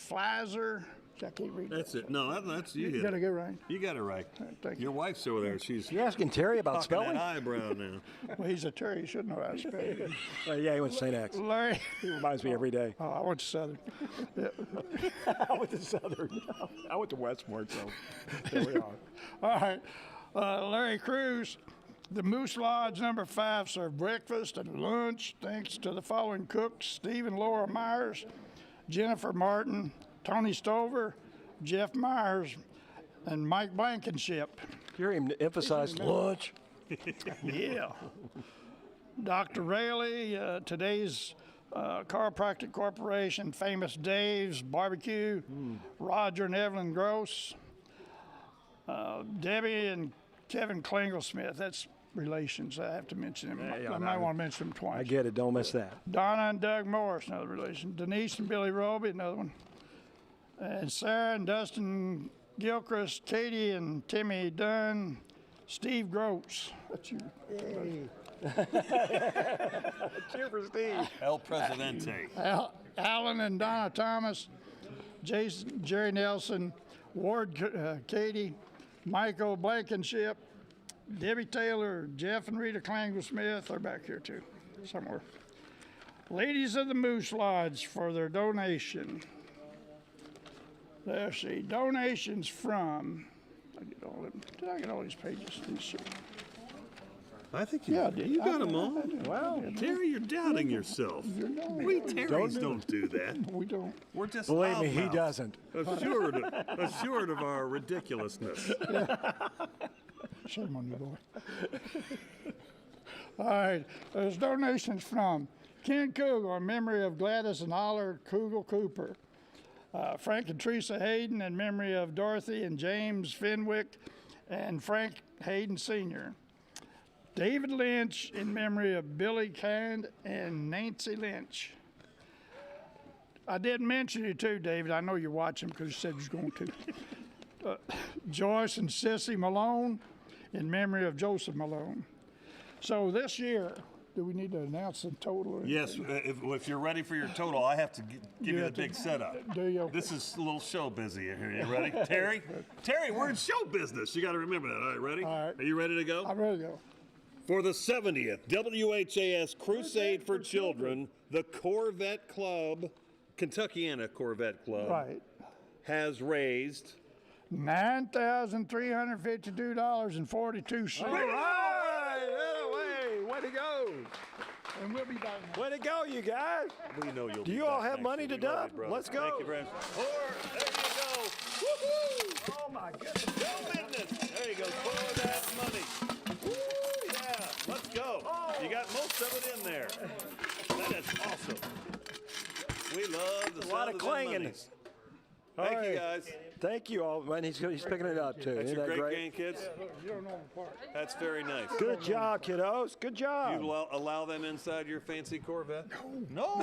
Speaker 19: Flazer. I can't read
Speaker 11: That's it. No, that's you.
Speaker 19: You got to get right.
Speaker 11: You got it right.
Speaker 19: Thank you.
Speaker 11: Your wife's over there.
Speaker 1: You're asking Terry about
Speaker 11: cocking
Speaker 1: spelling?
Speaker 11: that eyebrow now.
Speaker 19: Well, he's a Terry. He should know how to spell it.
Speaker 1: Yeah, he went to St. X.
Speaker 19: Larry.
Speaker 1: He reminds me every day.
Speaker 19: Oh, I went to Southern. Yeah.
Speaker 1: I went to Southern. I went to Westport, so there we are.
Speaker 19: All right. Larry Cruz, the Moose Lodge number 5 served breakfast and lunch thanks to the following cooks: Steve and Laura Myers, Jennifer Martin, Tony Stover, Jeff Myers, and Mike Blankenship.
Speaker 1: Hear him emphasize lunch.
Speaker 19: Yeah. Dr. Rayleigh, today's Chiropractic Corporation, Famous Dave's Barbecue, Roger and Evelyn Gross, Debbie and Kevin Klingelsmith. That's relations. I have to mention him. I might want to mention him twice.
Speaker 1: I get it. Don't miss that.
Speaker 19: Donna and Doug Morris, another relation. Denise and Billy Roby, another one. And Sarah and Dustin Gilchrist, Katie and Timmy Dunn, Steve Groats. That's you.
Speaker 1: Cheer for Steve.
Speaker 11: El Presidente.
Speaker 19: Alan and Donna Thomas, Jason, Jerry Nelson, Ward Katie, Michael Blankenship, Debbie Taylor, Jeff and Rita Klangel-Smith are back here too, somewhere. Ladies of the Moose Lodge for their donation. Let's see, donations from, did I get all these pages? Let's see.
Speaker 11: I think you got them all. Wow. Terry, you're doubting yourself. We Terrys don't do that.
Speaker 19: We don't.
Speaker 11: We're just
Speaker 1: Believe me, he
Speaker 11: loudmouths,
Speaker 1: doesn't.
Speaker 11: assured of our ridiculousness.
Speaker 19: Shame on you, boy. All right, there's donations from Ken Kugel in memory of Gladys and Oliver Kugel Cooper. Frank and Teresa Hayden in memory of Dorothy and James Fenwick and Frank Hayden Sr. David Lynch in memory of Billy Kind and Nancy Lynch. I did mention you too, David. I know you're watching because you said you was going to. Joyce and Sissy Malone in memory of Joseph Malone. So this year, do we need to announce the total?
Speaker 11: Yes, if you're ready for your total, I have to give you the big setup.
Speaker 19: Do you?
Speaker 11: This is a little show busy here. You ready? Terry, we're in show business. You got to remember that. All right, ready?
Speaker 19: All right.
Speaker 11: Are you ready to go?
Speaker 19: I'm ready to go.
Speaker 11: For the 70th WHAS Crusade for Children, the Corvette Club, Kentuckiana Corvette Club,
Speaker 19: Right.
Speaker 11: has raised
Speaker 19: $9,352.42.
Speaker 1: All right. Way to go.
Speaker 19: And we'll be back.
Speaker 1: Way to go, you guys.
Speaker 11: We know you'll
Speaker 1: Do
Speaker 11: be
Speaker 1: you all
Speaker 11: back
Speaker 1: have
Speaker 11: next
Speaker 1: money
Speaker 11: year.
Speaker 1: to
Speaker 11: We love
Speaker 1: dump?
Speaker 11: you, brother.
Speaker 1: Let's go.
Speaker 11: Thank you, friends. There you go. Woo-hoo!
Speaker 19: Oh my goodness.
Speaker 11: Go business. There you go. Pour that money. Woo, yeah. Let's go. You got most of it in there. That is awesome. We love the
Speaker 1: A lot
Speaker 11: sound
Speaker 1: of
Speaker 11: of
Speaker 1: clanging.
Speaker 11: them monies. Thank you, guys.
Speaker 1: Thank you all, man. He's picking it up too.
Speaker 11: That's
Speaker 1: Isn't
Speaker 11: your
Speaker 1: that
Speaker 11: great
Speaker 1: great?
Speaker 11: game, kids.
Speaker 19: You don't know them apart.
Speaker 11: That's very nice.
Speaker 1: Good job, kiddos. Good job.
Speaker 11: You allow them inside your fancy Corvette? No.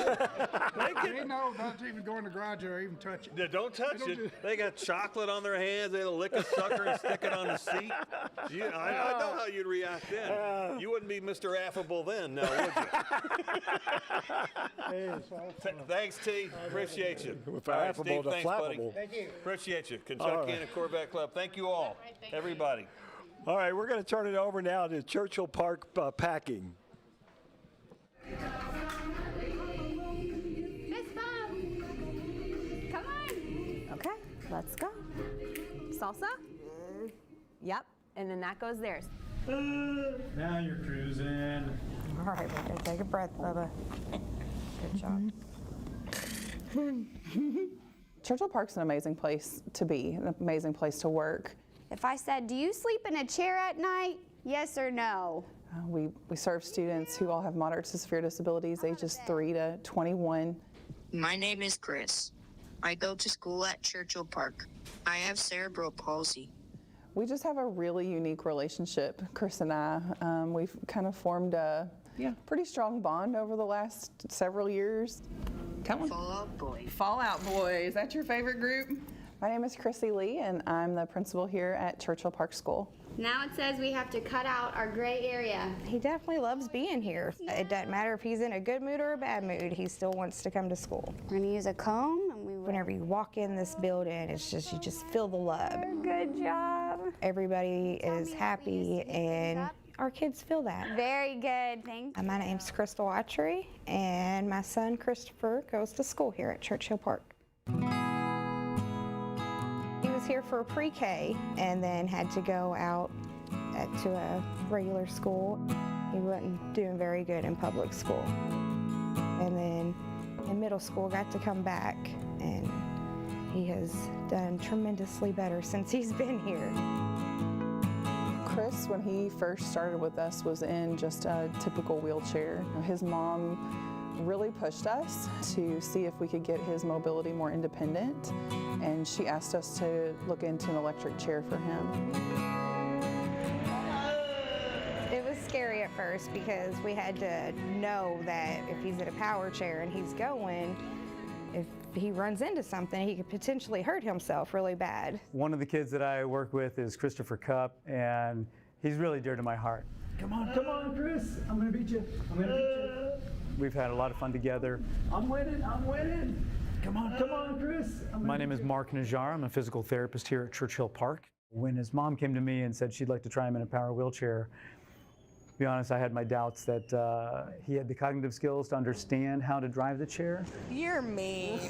Speaker 19: They know not to even go in the garage or even touch it.
Speaker 11: Yeah, don't touch it. They got chocolate on their hands. They'll lick a sucker and stick it on the seat. I know how you'd react then. You wouldn't be Mr. Affable then, now would you? Thanks, T. Appreciate you.
Speaker 1: With
Speaker 11: All right,
Speaker 1: affable
Speaker 11: Steve,
Speaker 1: to
Speaker 11: thanks, buddy.
Speaker 1: flappable.
Speaker 19: Thank you.
Speaker 11: Appreciate you. Kentuckiana Corvette Club. Thank you all. Everybody.
Speaker 1: All right, we're going to turn it over now to Churchill Park Packing.
Speaker 21: Miss Bob, come on.
Speaker 14: Okay, let's go. Salsa? Yep, and then that goes theirs.
Speaker 16: Now you're cruising.
Speaker 14: All right, we're gonna take a breath, Bubba. Good job.
Speaker 22: Churchill Park's an amazing place to be, an amazing place to work.
Speaker 21: If I said, do you sleep in a chair at night? Yes or no?
Speaker 22: We serve students who all have moderate to severe disabilities, ages 3 to 21.
Speaker 23: My name is Chris. I go to school at Churchill Park. I have cerebral palsy.
Speaker 22: We just have a really unique relationship, Chris and I. We've kind of formed a pretty strong bond over the last several years. Come on.
Speaker 23: Fallout Boy.
Speaker 22: Fallout Boy, is that your favorite group? My name is Chrissy Lee, and I'm the principal here at Churchill Park School.
Speaker 21: Now it says we have to cut out our gray area.
Speaker 24: He definitely loves being here. It doesn't matter if he's in a good mood or a bad mood, he still wants to come to school.
Speaker 21: We're gonna use a comb, and
Speaker 24: Whenever you walk in this building, it's just, you just feel the love.
Speaker 21: Good job.
Speaker 24: Everybody is happy, and our kids feel that.
Speaker 21: Very good, thank you.
Speaker 24: My name's Crystal Autry, and my son Christopher goes to school here at Churchill Park. He was here for pre-K and then had to go out to a regular school. He wasn't doing very good in public school. And then in middle school got to come back, and he has done tremendously better since he's been here.
Speaker 22: Chris, when he first started with us, was in just a typical wheelchair. His mom really pushed us to see if we could get his mobility more independent, and she asked us to look into an electric chair for him.
Speaker 24: It was scary at first because we had to know that if he's in a power chair and he's going, if he runs into something, he could potentially hurt himself really bad.
Speaker 25: One of the kids that I work with is Christopher Cupp, and he's really dear to my heart. Come on, Chris. I'm gonna beat you. We've had a lot of fun together. I'm winning. Come on, Chris. My name is Mark Najjar. I'm a physical therapist here at Churchill Park. When his mom came to me and said she'd like to try him in a power wheelchair, to be honest, I had my doubts that he had the cognitive skills to understand how to drive the chair.
Speaker 24: You're mean.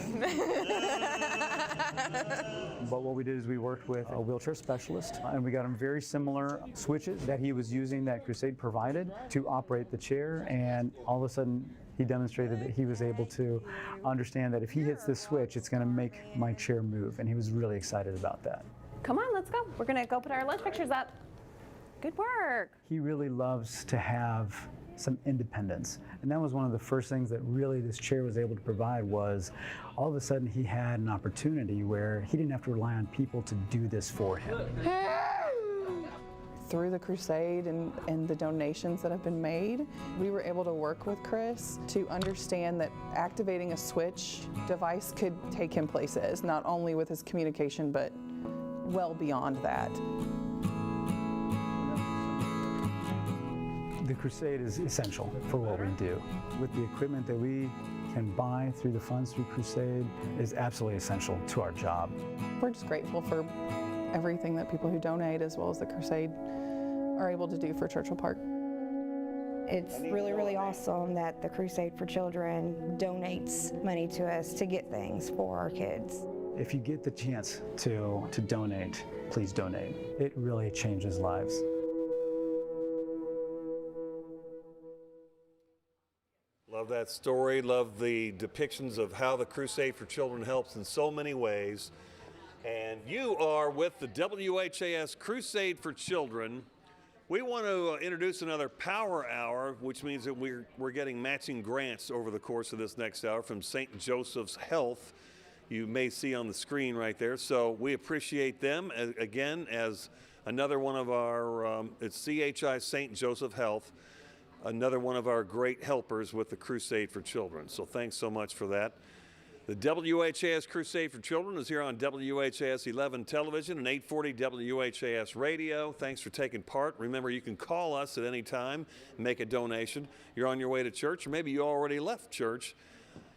Speaker 25: But what we did is we worked with a wheelchair specialist, and we got him very similar switches that he was using that Crusade provided to operate the chair, and all of a sudden he demonstrated that he was able to understand that if he hits this switch, it's going to make my chair move, and he was really excited about that.
Speaker 14: Come on, let's go. We're gonna go put our lunch pictures up. Good work.
Speaker 25: He really loves to have some independence, and that was one of the first things that really this chair was able to provide. Was all of a sudden he had an opportunity where he didn't have to rely on people to do this for him.
Speaker 22: Through the Crusade and the donations that have been made, we were able to work with Chris to understand that activating a switch device could take him places, not only with his communication, but well beyond that.
Speaker 25: The Crusade is essential for what we do. With the equipment that we can buy through the funds through Crusade is absolutely essential to our job.
Speaker 22: We're just grateful for everything that people who donate, as well as the Crusade, are able to do for Churchill Park.
Speaker 24: It's really, really awesome that the Crusade for Children donates money to us to get things for our kids.
Speaker 25: If you get the chance to donate, please donate. It really changes lives.
Speaker 11: Love that story. Love the depictions of how the Crusade for Children helps in so many ways. And you are with the WHAS Crusade for Children. We want to introduce another Power Hour, which means that we're getting matching grants over the course of this next hour from St. Joseph's Health. You may see on the screen right there. So we appreciate them, again, as another one of our, it's CHI St. Joseph Health, another one of our great helpers with the Crusade for Children. So thanks so much for that. The WHAS Crusade for Children is here on WHAS 11 television and 840 WHAS radio. Thanks for taking part. Remember, you can call us at any time and make a donation. You're on your way to church, or maybe you already left church,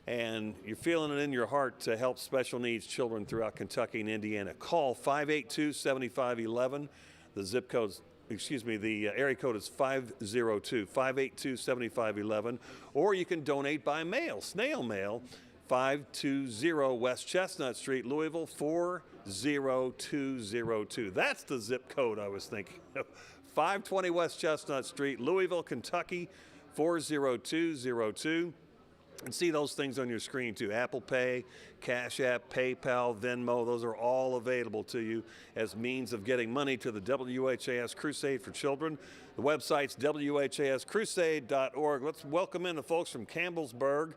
Speaker 11: and you're feeling it in your heart to help special needs children throughout Kentucky and Indiana. Call 582-7511. The zip code's, the area code is 502-582-7511. Or you can donate by mail, snail mail, 520 West Chestnut Street, Louisville, 40202. That's the zip code I was thinking of. 520 West Chestnut Street, Louisville, Kentucky, 40202. And see those things on your screen too. Apple Pay, Cash App, PayPal, Venmo, those are all available to you as means of getting money to the WHAS Crusade for Children. The website's whascrusade.org. Let's welcome in the folks from Campbellsburg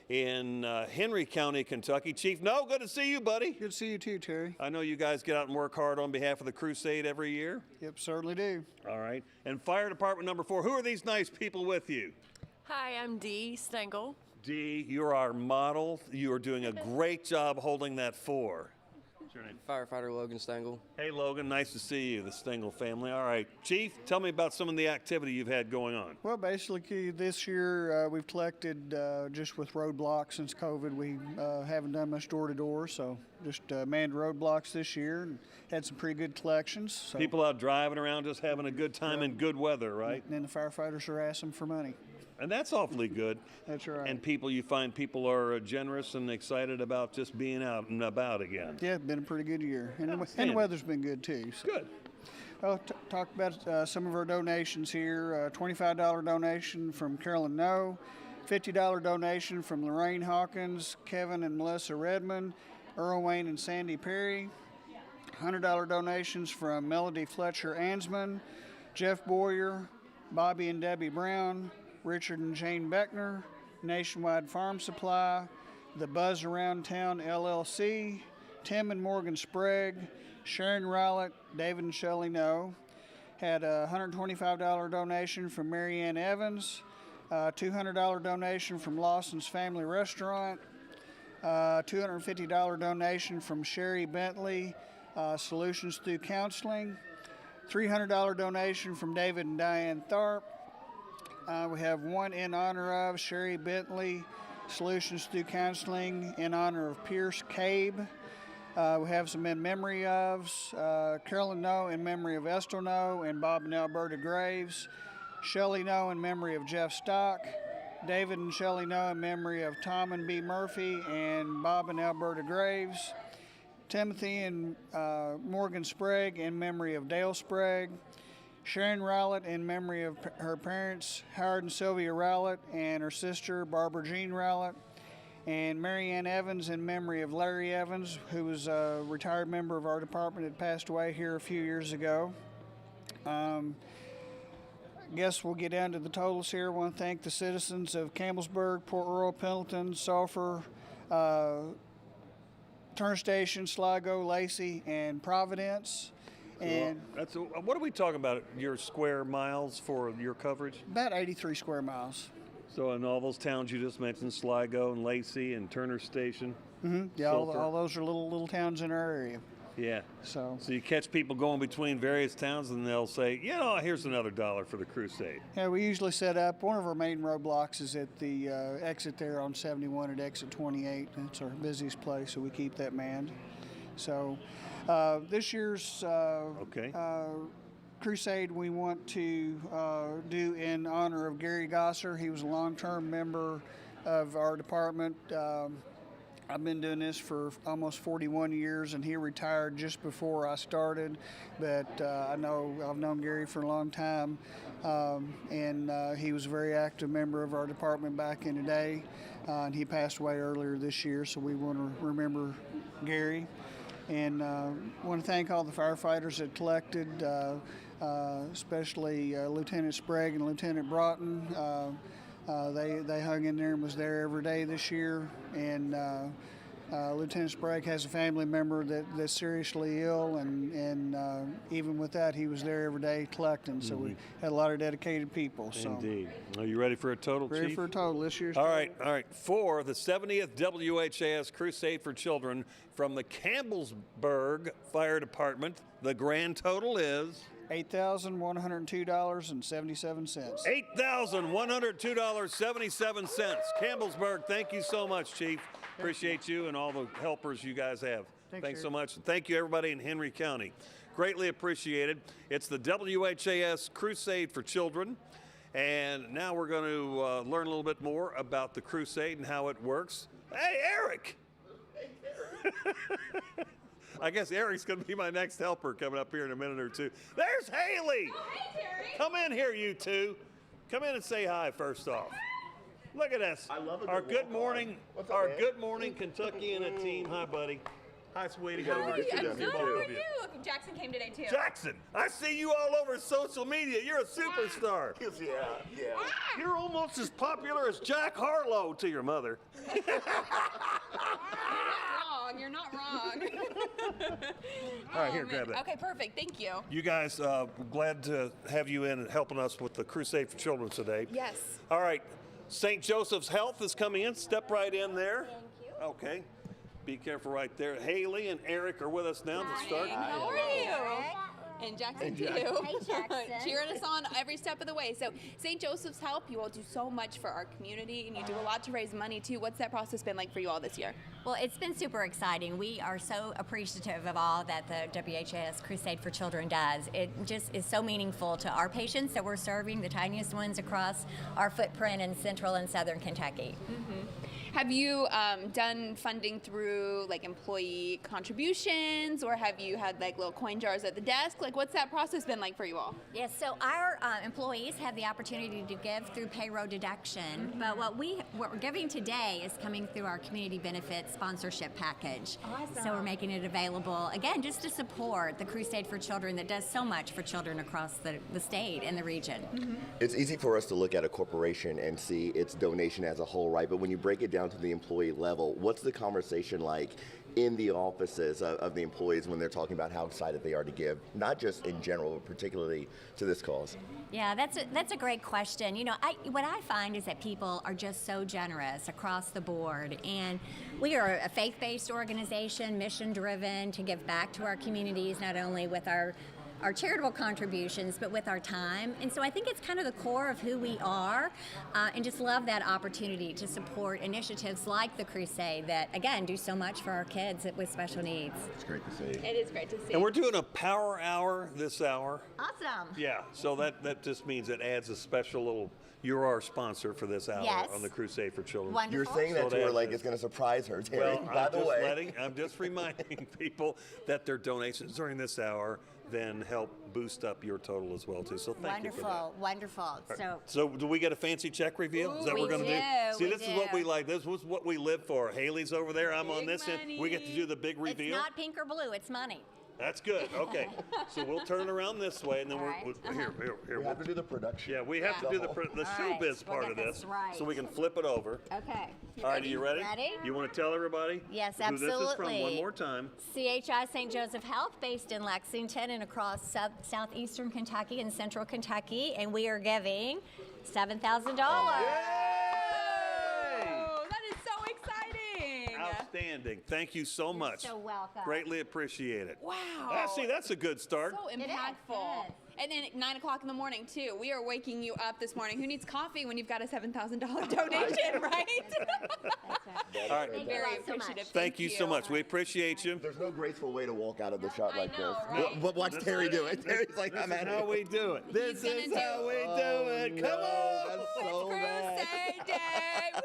Speaker 11: in Henry County, Kentucky. Chief No, good to see you, buddy.
Speaker 2: Good to see you too, Terry.
Speaker 11: I know you guys get out and work hard on behalf of the Crusade every year.
Speaker 2: Yep, certainly do.
Speaker 11: All right. And Fire Department number 4, who are these nice people with you?
Speaker 3: Hi, I'm Dee Stengel.
Speaker 11: Dee, you're our model. You are doing a great job holding that 4. What's your name?
Speaker 4: Firefighter Logan Stengel.
Speaker 11: Hey, Logan, nice to see you, the Stengel family. All right, Chief, tell me about some of the activity you've had going on.
Speaker 2: Well, basically this year we've collected just with roadblocks since COVID. We haven't done much door-to-door, so just manned roadblocks this year and had some pretty good collections. So.
Speaker 11: People out driving around just having a good time in good weather, right?
Speaker 2: And then the firefighters are asking for money.
Speaker 11: And that's awfully good.
Speaker 2: That's right.
Speaker 11: And you find people are generous and excited about just being out and about again.
Speaker 2: Yeah, it's been a pretty good year. And the weather's been good too. So.
Speaker 11: Good.
Speaker 2: Well, talk about some of our donations here. $25 donation from Carolyn No, $50 donation from Lorraine Hawkins, Kevin and Melissa Redmond, Earl Wayne and Sandy Perry, $100 donations from Melody Fletcher Ansman, Jeff Boyer, Bobby and Debbie Brown, Richard and Jane Beckner, Nationwide Farm Supply, The Buzz Around Town LLC, Tim and Morgan Sprague, Sharon Rowlett, David and Shelley No. Had a $125 donation from Marianne Evans, $200 donation from Lawson's Family Restaurant, $250 donation from Sherry Bentley, Solutions Through Counseling, $300 donation from David and Diane Tharp. We have one in honor of Sherry Bentley, Solutions Through Counseling, in honor of Pierce Cabe. We have some in memory of Carolyn No in memory of Esther No and Bob and Alberta Graves, Shelley No in memory of Jeff Stock, David and Shelley No in memory of Tom and B. Murphy and Bob and Alberta Graves, Timothy and Morgan Sprague in memory of Dale Sprague, Sharon Rowlett in memory of her parents, Howard and Sylvia Rowlett, and her sister, Barbara Jean Rowlett, and Marianne Evans in memory of Larry Evans, who was a retired member of our department, had passed away here a few years ago. I guess we'll get down to the totals here. I want to thank the citizens of Campbellsburg, Port Royal, Pendleton, Sulphur, Turner Station, Sligo, Lacey, and Providence. And
Speaker 11: what are we talking about? Your square miles for your coverage?
Speaker 2: About 83 square miles.
Speaker 11: So in all those towns you just mentioned, Sligo and Lacey and Turner Station.
Speaker 2: Mm-hmm. Yeah, all those are little towns in our area.
Speaker 11: Yeah.
Speaker 2: So
Speaker 11: you catch people going between various towns, and they'll say, here's another $1 for the Crusade.
Speaker 2: Yeah, we usually set up, one of our main roadblocks is at the exit there on 71 at exit 28. That's our busiest place, so we keep that manned. So this year's Crusade we want to do in honor of Gary Gosser. He was a long-term member of our department. I've been doing this for almost 41 years, and he retired just before I started. But I've known Gary for a long time, and he was a very active member of our department back in the day. And he passed away earlier this year, so we want to remember Gary. And want to thank all the firefighters that collected, especially Lieutenant Sprague and Lieutenant Broughton. They hung in there and was there every day this year. And Lieutenant Sprague has a family member that's seriously ill, and even with that, he was there every day collecting. So we had a lot of dedicated people. So.
Speaker 11: Indeed. Are you ready for a total,
Speaker 2: Ready
Speaker 11: Chief?
Speaker 2: for a total this year's.
Speaker 11: All right. For the 70th WHAS Crusade for Children from the Campbellsburg Fire Department, the grand total is
Speaker 2: $8,102.77.
Speaker 11: $8,102.77. Campbellsburg, thank you so much, Chief. Appreciate you and all the helpers you guys have. Thanks so much. And thank you, everybody in Henry County. Greatly appreciated. It's the WHAS Crusade for Children. And now we're going to learn a little bit more about the crusade and how it works. Hey, Eric! I guess Eric's going to be my next helper coming up here in a minute or two. There's Haley!
Speaker 12: Oh, hey, Terry.
Speaker 11: Come in here, you two. Come in and say hi first off. Look at us.
Speaker 4: I love it.
Speaker 11: Our good morning Kentuckiana team. Hi, buddy. Hi, sweetie.
Speaker 12: How are you?
Speaker 11: Good to see both of you.
Speaker 12: Jackson came today, too.
Speaker 11: Jackson, I see you all over social media. You're a superstar.
Speaker 4: Yeah.
Speaker 11: You're almost as popular as Jack Harlow to your mother.
Speaker 12: You're not wrong.
Speaker 11: All right, here, grab that.
Speaker 12: Okay, perfect. Thank you.
Speaker 11: You guys, glad to have you in and helping us with the Crusade for Children today.
Speaker 12: Yes.
Speaker 11: All right, St. Joseph's Health is coming in. Step right in there.
Speaker 12: Thank you.
Speaker 11: Okay. Be careful right there. Haley and Eric are with us now to start.
Speaker 12: How are you?
Speaker 5: And Jackson too.
Speaker 12: Hey, Jackson.
Speaker 5: Cheering us on every step of the way. So St. Joseph's Help, you all do so much for our community, and you do a lot to raise money too. What's that process been like for you all this year?
Speaker 6: Well, it's been super exciting. We are so appreciative of all that the WHAS Crusade for Children does. It just is so meaningful to our patients that we're serving, the tiniest ones across our footprint in central and southern Kentucky.
Speaker 5: Mm-hmm. Have you done funding through like employee contributions, or have you had like little coin jars at the desk? Like, what's that process been like for you all?
Speaker 6: Yes, so our employees have the opportunity to give through payroll deduction, but what we're giving today is coming through our community benefits sponsorship package.
Speaker 12: Awesome.
Speaker 6: So we're making it available, again, just to support the Crusade for Children that does so much for children across the state and the region.
Speaker 12: Mm-hmm.
Speaker 4: It's easy for us to look at a corporation and see its donation as a whole, right? But when you break it down to the employee level, what's the conversation like in the offices of the employees when they're talking about how excited they are to give, not just in general, but particularly to this cause?
Speaker 6: Yeah, that's a great question. You know, what I find is that people are just so generous across the board, and we are a faith-based organization, mission-driven, to give back to our communities, not only with our charitable contributions, but with our time. And so I think it's kind of the core of who we are, and just love that opportunity to support initiatives like the Crusade that, again, do so much for our kids with special needs.
Speaker 4: It's great to see.
Speaker 5: It is great to see.
Speaker 11: And we're doing a power hour this hour.
Speaker 6: Awesome.
Speaker 11: Yeah, so that just means it adds a special little, you're our sponsor for this hour
Speaker 6: Yes.
Speaker 11: on the Crusade for Children.
Speaker 6: Wonderful.
Speaker 4: You're saying that to her like it's going to surprise her, Terry.
Speaker 11: Well,
Speaker 4: By the way.
Speaker 11: I'm just reminding people that their donations during this hour then help boost up your total as well too. So thank you for that.
Speaker 6: Wonderful.
Speaker 11: So do we get a fancy check reveal? Is that what we're going to do? See, this is what we like. This was what we live for. Haley's over there. I'm on this end. We get to do the big reveal.
Speaker 6: It's not pink or blue. It's money.
Speaker 11: That's good. Okay. So we'll turn around this way, and then
Speaker 6: Right.
Speaker 11: here.
Speaker 4: We have to do the production.
Speaker 11: Yeah, we have to do the
Speaker 6: All
Speaker 11: showbiz
Speaker 6: right.
Speaker 11: part
Speaker 6: We'll
Speaker 11: of
Speaker 6: get
Speaker 11: this,
Speaker 6: this right.
Speaker 11: so we can flip it over.
Speaker 6: Okay.
Speaker 11: All right, are you ready?
Speaker 6: Ready?
Speaker 11: You want to tell everybody
Speaker 6: Yes,
Speaker 11: who this is from
Speaker 6: absolutely.
Speaker 11: one more time?
Speaker 6: CHI St. Joseph Health, based in Lexington and across southeastern Kentucky and central Kentucky, and we are giving $7,000.
Speaker 5: Oh, that is so exciting.
Speaker 11: Outstanding. Thank you so much.
Speaker 6: so welcome.
Speaker 11: Greatly appreciate it.
Speaker 5: Wow.
Speaker 11: See, that's a good start.
Speaker 5: So impactful. And then at 9 o'clock in the morning, too. We are waking you up this morning. Who needs coffee when you've got a $7,000 donation, right?
Speaker 11: All right.
Speaker 5: Very appreciative.
Speaker 11: Thank you so much. We appreciate you.
Speaker 4: There's no graceful way to walk out of the shot like
Speaker 5: know,
Speaker 4: this.
Speaker 5: right?
Speaker 4: But watch Terry do it. Terry's like, I'm
Speaker 11: This
Speaker 4: at
Speaker 11: is how we do it. This
Speaker 5: gonna
Speaker 11: is
Speaker 5: do
Speaker 11: how we do it. Come on.
Speaker 4: That's so bad.
Speaker 5: Crusade Day. Woo!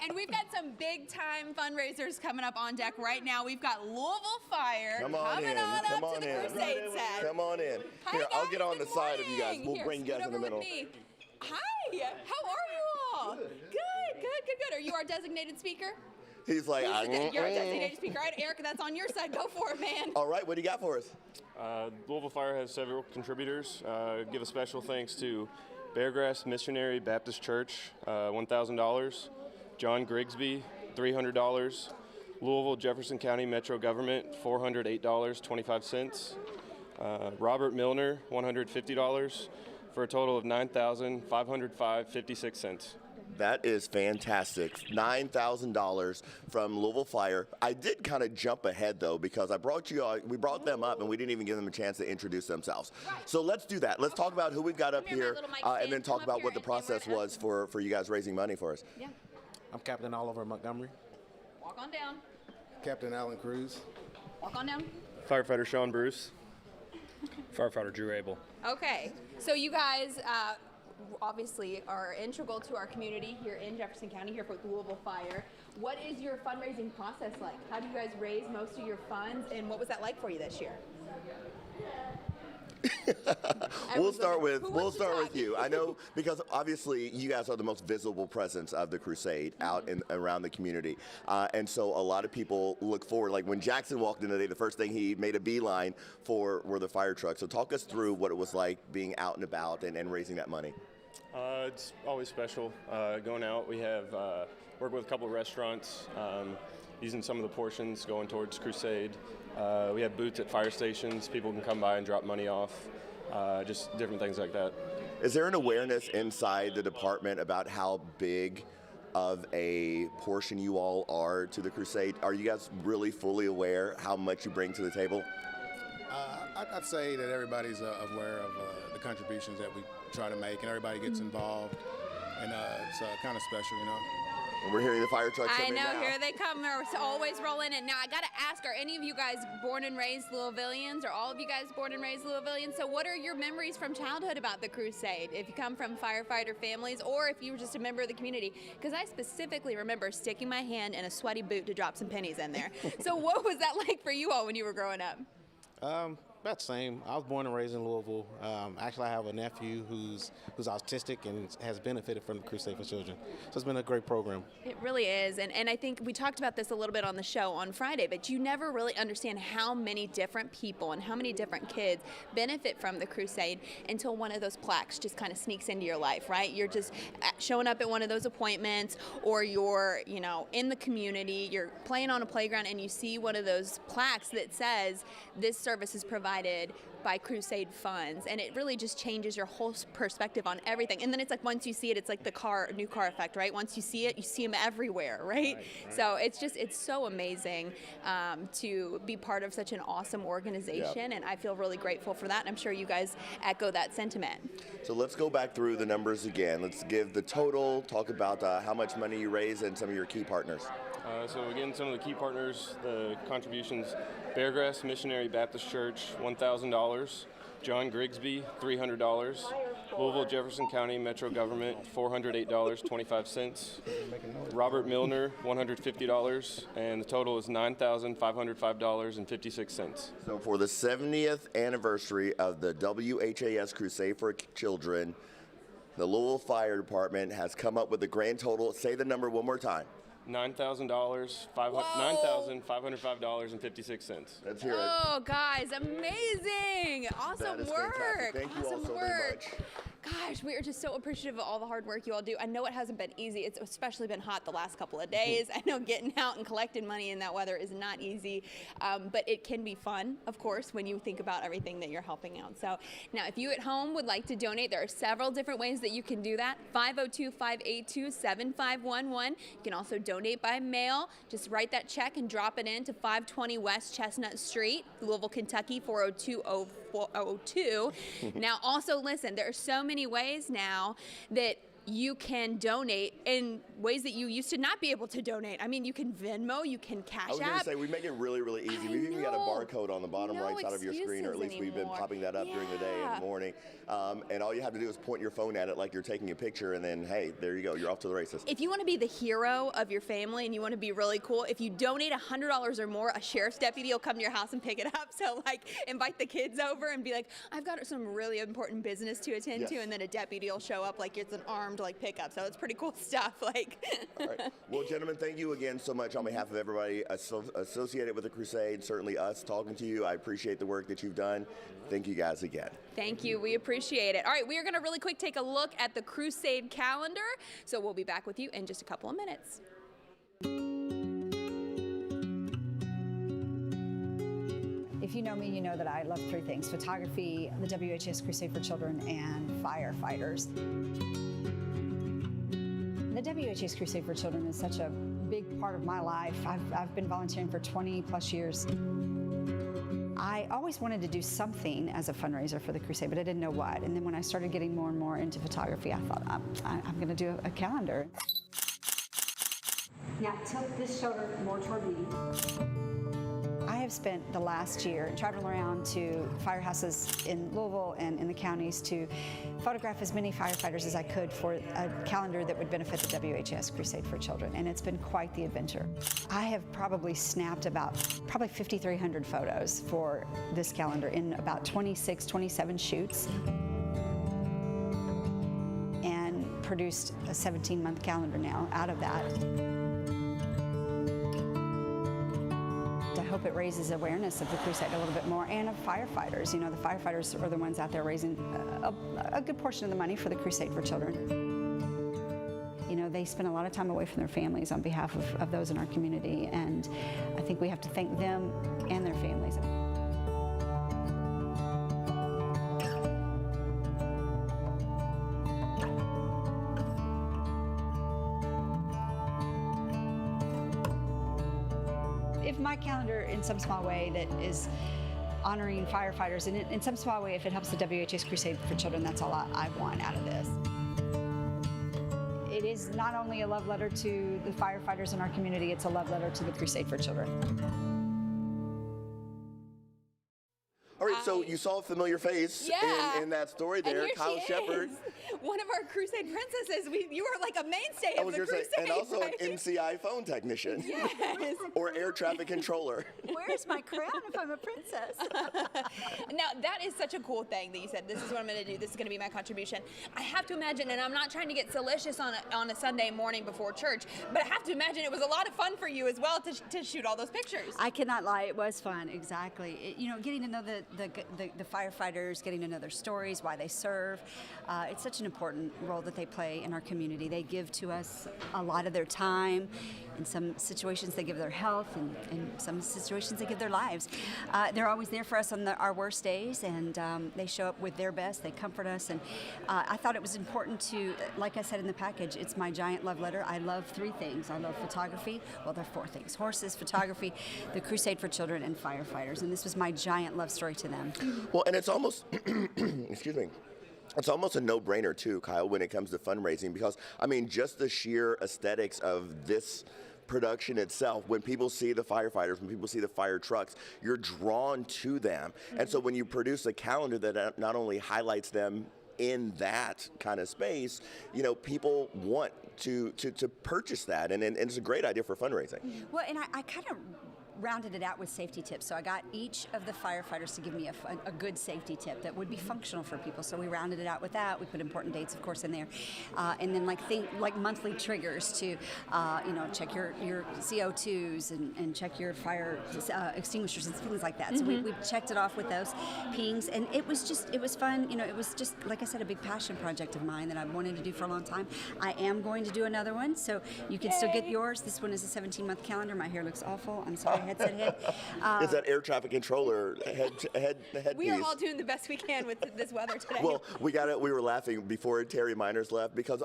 Speaker 5: And we've got some big-time fundraisers coming up on deck right now. We've got Louisville Fire coming on up to the Crusade set.
Speaker 4: Come on in.
Speaker 5: Hi,
Speaker 4: Here, I'll
Speaker 5: guys,
Speaker 4: get on the
Speaker 5: good
Speaker 4: side of you guys.
Speaker 5: morning.
Speaker 4: We'll
Speaker 5: Here,
Speaker 4: bring you guys in the
Speaker 5: scoot over
Speaker 4: middle.
Speaker 5: with me. Hi, how are you all? Good. Are you our designated speaker?
Speaker 4: He's like,
Speaker 5: You're a designated speaker. All right, Eric, that's on your side. Go for it, man.
Speaker 4: All right, what do you got for us?
Speaker 7: Louisville Fire has several contributors. Give a special thanks to Beargrass Missionary Baptist Church, $1,000. John Grigsby, $300. Louisville Jefferson County Metro Government, $408.25. Robert Milner, $150, for a total of $9,505.56.
Speaker 4: That is fantastic. $9,000 from Louisville Fire. I did kind of jump ahead though, because we brought them up and we didn't even give them a chance to introduce themselves. So let's do that. Let's talk about who we've got up here, and then talk about what the process was for you guys raising money for us.
Speaker 5: Yeah.
Speaker 8: I'm Captain Oliver Montgomery.
Speaker 5: Walk on down.
Speaker 8: Captain Alan Cruz.
Speaker 5: Walk on down.
Speaker 7: Firefighter Sean Bruce. Firefighter Drew Abel.
Speaker 5: Okay, so you guys obviously are integral to our community here in Jefferson County, here for Louisville Fire. What is your fundraising process like? How do you guys raise most of your funds, and what was that like for you this year?
Speaker 4: We'll start with you. I know, because obviously you guys are the most visible presence of the Crusade out and around the community, and so a lot of people look forward. Like when Jackson walked in today, the first thing he made a beeline for were the fire trucks. So talk us through what it was like being out and about and raising that money.
Speaker 7: It's always special going out. We have worked with a couple of restaurants, using some of the portions going towards Crusade. We have booths at fire stations. People can come by and drop money off, just different things like that.
Speaker 4: Is there an awareness inside the department about how big of a portion you all are to the Crusade? Are you guys really fully aware how much you bring to the table?
Speaker 8: I'd say that everybody's aware of the contributions that we try to make, and everybody gets involved, and it's kind of special, you know.
Speaker 4: And we're hearing the fire trucks
Speaker 5: I
Speaker 4: come
Speaker 5: know,
Speaker 4: in now.
Speaker 5: here they come. They're always rolling in. Now, I got to ask, are any of you guys born and raised Louisvillians? Are all of you guys born and raised Louisvillians? So what are your memories from childhood about the Crusade? If you come from firefighter families, or if you were just a member of the community? Because I specifically remember sticking my hand in a sweaty boot to drop some pennies in there. So what was that like for you all when you were growing up?
Speaker 8: About the same. I was born and raised in Louisville. Actually, I have a nephew who's autistic and has benefited from the Crusade for Children. So it's been a great program.
Speaker 5: It really is. And I think we talked about this a little bit on the show on Friday, but you never really understand how many different people and how many different kids benefit from the Crusade until one of those plaques just kind of sneaks into your life, right? You're just showing up at one of those appointments, or you're, in the community, you're playing on a playground and you see one of those plaques that says this service is provided by Crusade funds, and it really just changes your whole perspective on everything. And then it's like, once you see it, it's like the new car effect, right? Once you see it, you see them everywhere, right? So it's so amazing to be part of such an awesome organization, and I feel really grateful for that, and I'm sure you guys echo that sentiment.
Speaker 4: So let's go back through the numbers again. Let's give the total, talk about how much money you raise and some of your key partners.
Speaker 7: So again, some of the key partners, the contributions: Beargrass Missionary Baptist Church, $1,000. John Grigsby, $300. Louisville Jefferson County Metro Government, $408.25. Robert Milner, $150, and the total is $9,505.56.
Speaker 4: So for the 70th anniversary of the WHAS Crusade for Children, the Louisville Fire Department has come up with a grand total. Say the number one more time.
Speaker 7: $9,505.56.
Speaker 4: Let's hear it.
Speaker 5: Oh, guys, amazing. Awesome work.
Speaker 4: Fantastic. Thank you all so very much.
Speaker 5: Gosh, we are just so appreciative of all the hard work you all do. I know it hasn't been easy. It's especially been hot the last couple of days. I know getting out and collecting money in that weather is not easy, but it can be fun, of course, when you think about everything that you're helping out. So now, if you at home would like to donate, there are several different ways that you can do that. 502-582-7511. You can also donate by mail. Just write that check and drop it in to 520 West Chestnut Street, Louisville, Kentucky, 40202. Now, also listen, there are so many ways now that you can donate in ways that you used to not be able to donate. I mean, you can Venmo, you can Cash App.
Speaker 4: I was going to say, we make it really, really easy. We've even got a barcode on the bottom
Speaker 5: No
Speaker 4: right side of your screen, or at least we've been
Speaker 5: excuses
Speaker 4: popping that up during the day and the morning. And all you have to do is point your phone at it like you're taking a picture, and then, hey, there you go. You're off to the races.
Speaker 5: If you want to be the hero of your family and you want to be really cool, if you donate $100 or more, a sheriff's deputy will come to your house and pick it up. So, like, invite the kids over and be like, I've got some really important business to attend to, and then a deputy will show up like it's an armed, like, pickup. So it's pretty cool stuff. Like.
Speaker 4: All right. Well, gentlemen, thank you again so much on behalf of everybody associated with the Crusade, certainly us talking to you. I appreciate the work that you've done. Thank you guys again.
Speaker 5: Thank you. We appreciate it. All right, we are going to really quick take a look at the Crusade calendar. So we'll be back with you in just a couple of minutes.
Speaker 9: If you know me, you know that I love three things: photography, the WHAS Crusade for Children, and firefighters. The WHAS Crusade for Children is such a big part of my life. I've been volunteering for 20 plus years. I always wanted to do something as a fundraiser for the Crusade, but I didn't know what. And then when I started getting more and more into photography, I thought, I'm going to do a calendar. Now, tilt this shoulder more toward me. I have spent the last year traveling around to firehouses in Louisville and in the counties to photograph as many firefighters as I could for a calendar that would benefit the WHAS Crusade for Children, and it's been quite the adventure. I have probably snapped probably 5,300 photos for this calendar in about 26, 27 shoots, and produced a 17-month calendar now out of that. I hope it raises awareness of the Crusade a little bit more, and of firefighters. You know, the firefighters are the ones out there raising a good portion of the money for the Crusade for Children. You know, they spend a lot of time away from their families on behalf of those in our community, and I think we have to thank them and their families. If my calendar in some small way that is honoring firefighters, and in some small way if it helps the WHAS Crusade for Children, that's all I want out of this. It is not only a love letter to the firefighters in our community, it's a love letter to the Crusade for Children.
Speaker 4: All right, so you saw a familiar face in that story there, Kyle Shepard.
Speaker 5: One of our Crusade princesses. You were like a mainstay of the Crusade.
Speaker 4: And also
Speaker 5: right?
Speaker 4: an MCI phone technician.
Speaker 5: Yes.
Speaker 4: Or air traffic controller.
Speaker 9: Where's my crown if I'm a princess?
Speaker 5: Now, that is such a cool thing that you said, this is what I'm going to do, this is going to be my contribution. I have to imagine, and I'm not trying to get salacious on a Sunday morning before church, but I have to imagine it was a lot of fun for you as well to shoot all those pictures.
Speaker 9: I cannot lie, it was fun, exactly. You know, getting to know the firefighters, getting to know their stories, why they serve. It's such an important role that they play in our community. They give to us a lot of their time. In some situations, they give their health, and in some situations, they give their lives. They're always there for us on our worst days, and they show up with their best. They comfort us, and I thought it was important to, like I said in the package, it's my giant love letter. I love three things. I love photography. Well, there are four things: horses, photography, the Crusade for Children, and firefighters. And this was my giant love story to them.
Speaker 4: Well, and it's almost, excuse me, it's almost a no-brainer too, Kyle, when it comes to fundraising, because, I mean, just the sheer aesthetics of this production itself, when people see the firefighters, when people see the fire trucks, you're drawn to them. And so when you produce a calendar that not only highlights them in that kind of space, you know, people want to purchase that, and it's a great idea for fundraising.
Speaker 9: Well, and I kind of rounded it out with safety tips. So I got each of the firefighters to give me a good safety tip that would be functional for people. So we rounded it out with that. We put important dates, of course, in there. And then like monthly triggers to, check your CO2s and check your fire extinguishers and things like that. So we checked it off with those pings. And it was fun. You know, it was just, like I said, a big passion project of mine that I've wanted to do for a long time. I am going to do another one. So you can still get yours. This one is a 17-month calendar. My hair looks awful. I'm sorry, headset hit.
Speaker 4: It's that air traffic controller headpiece.
Speaker 5: We are all doing the best we can with this weather today.
Speaker 4: Well, we were laughing before Terry Miners left because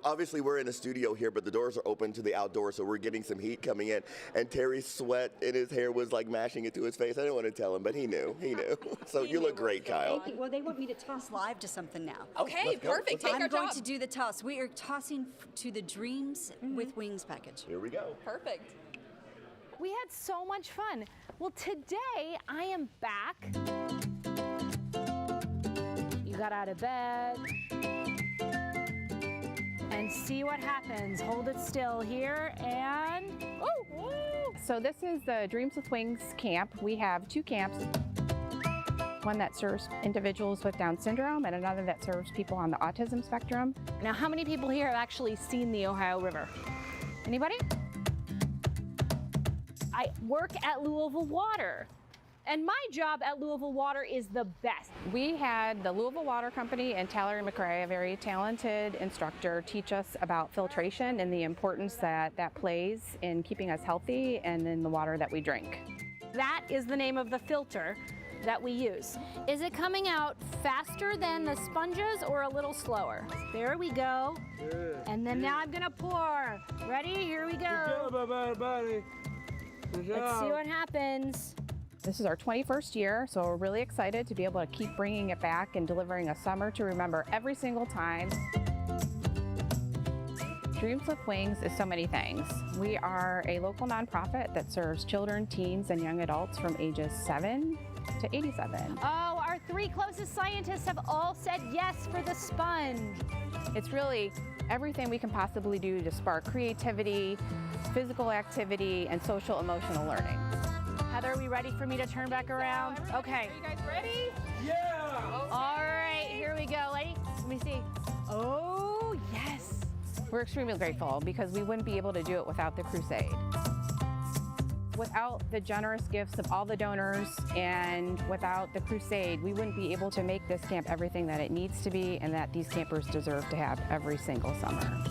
Speaker 4: obviously we're in a studio here, but the doors are open to the outdoors, so we're getting some heat coming in. And Terry's sweat in his hair was like mashing it to his face. I didn't want to tell him, but he knew. So you look great, Kyle.
Speaker 9: Well, they want me to toss live to something now.
Speaker 5: Okay, perfect. Take our
Speaker 9: I'm going
Speaker 5: job.
Speaker 9: to do the toss. We are tossing to the Dreams with Wings package.
Speaker 4: Here we go.
Speaker 5: Perfect.
Speaker 10: We had so much fun. Well, today I am back. You got out of bed. And see what happens. Hold it still here and, ooh!
Speaker 13: So this is the Dreams with Wings camp. We have 2 camps. One that serves individuals with Down syndrome and another that serves people on the autism spectrum.
Speaker 10: Now, how many people here have actually seen the Ohio River? Anybody? I work at Louisville Water, and my job at Louisville Water is the best.
Speaker 13: We had the Louisville Water Company and Tallying McRae, a very talented instructor, teach us about filtration and the importance that plays in keeping us healthy and in the water that we drink.
Speaker 10: That is the name of the filter that we use. Is it coming out faster than the sponges or a little slower? There we go.
Speaker 15: Good.
Speaker 10: And then now I'm gonna pour. Ready? Here we go.
Speaker 15: Good job, everybody. Good job.
Speaker 10: Let's see what happens.
Speaker 13: This is our 21st year, so we're really excited to be able to keep bringing it back and delivering a summer to remember every single time. Dreams with Wings is so many things. We are a local nonprofit that serves children, teens, and young adults from ages 7 to 87.
Speaker 10: Oh, our 3 closest scientists have all said yes for the sponge.
Speaker 13: It's really everything we can possibly do to spark creativity, physical activity, and social emotional learning.
Speaker 10: Heather, are we ready for me to turn back around? Okay.
Speaker 12: Are you guys ready?
Speaker 15: Yeah!
Speaker 12: Okay.
Speaker 10: All right, here we go. Ready? Let me see. Oh, yes.
Speaker 13: We're extremely grateful because we wouldn't be able to do it without the crusade. Without the generous gifts of all the donors and without the crusade, we wouldn't be able to make this camp everything that it needs to be and that these campers deserve to have every single summer.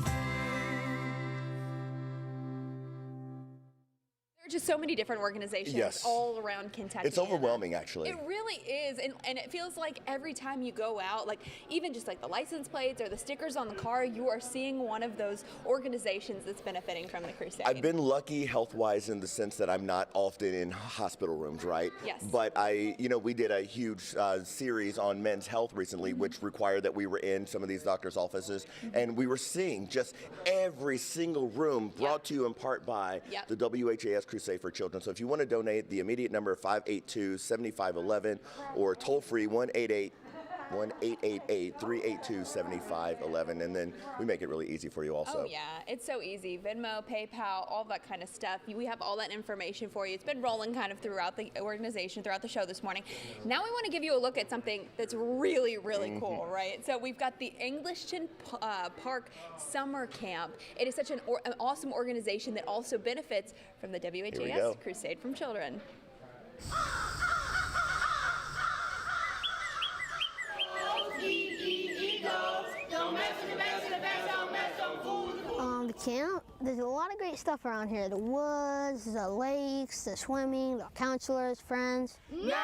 Speaker 5: There are just so many different organizations all around Kentucky.
Speaker 4: It's overwhelming, actually.
Speaker 5: It really is, and it feels like every time you go out, like even just like the license plates or the stickers on the car, you are seeing one of those organizations that's benefiting from the crusade.
Speaker 4: I've been lucky health-wise in the sense that I'm not often in hospital rooms, right?
Speaker 5: Yes.
Speaker 4: But we did a huge series on men's health recently, which required that we were in some of these doctors' offices, and we were seeing just every single room brought to you in part by the WHAS Crusade for Children. So if you want to donate, the immediate number 582-7511 or toll-free 1-888-382-7511, and then we make it really easy for you also.
Speaker 5: Oh yeah, it's so easy. Venmo, PayPal, all that kind of stuff. We have all that information for you. It's been rolling kind of throughout the organization, throughout the show this morning. Now we want to give you a look at something that's really, really cool, right? So we've got the Englishton Park Summer Camp. It is such an awesome organization that also benefits from the WHAS Crusade from Children.
Speaker 17: The camp, there's a lot of great stuff around here. The woods, the lakes, the swimming, the counselors, friends.
Speaker 18: Never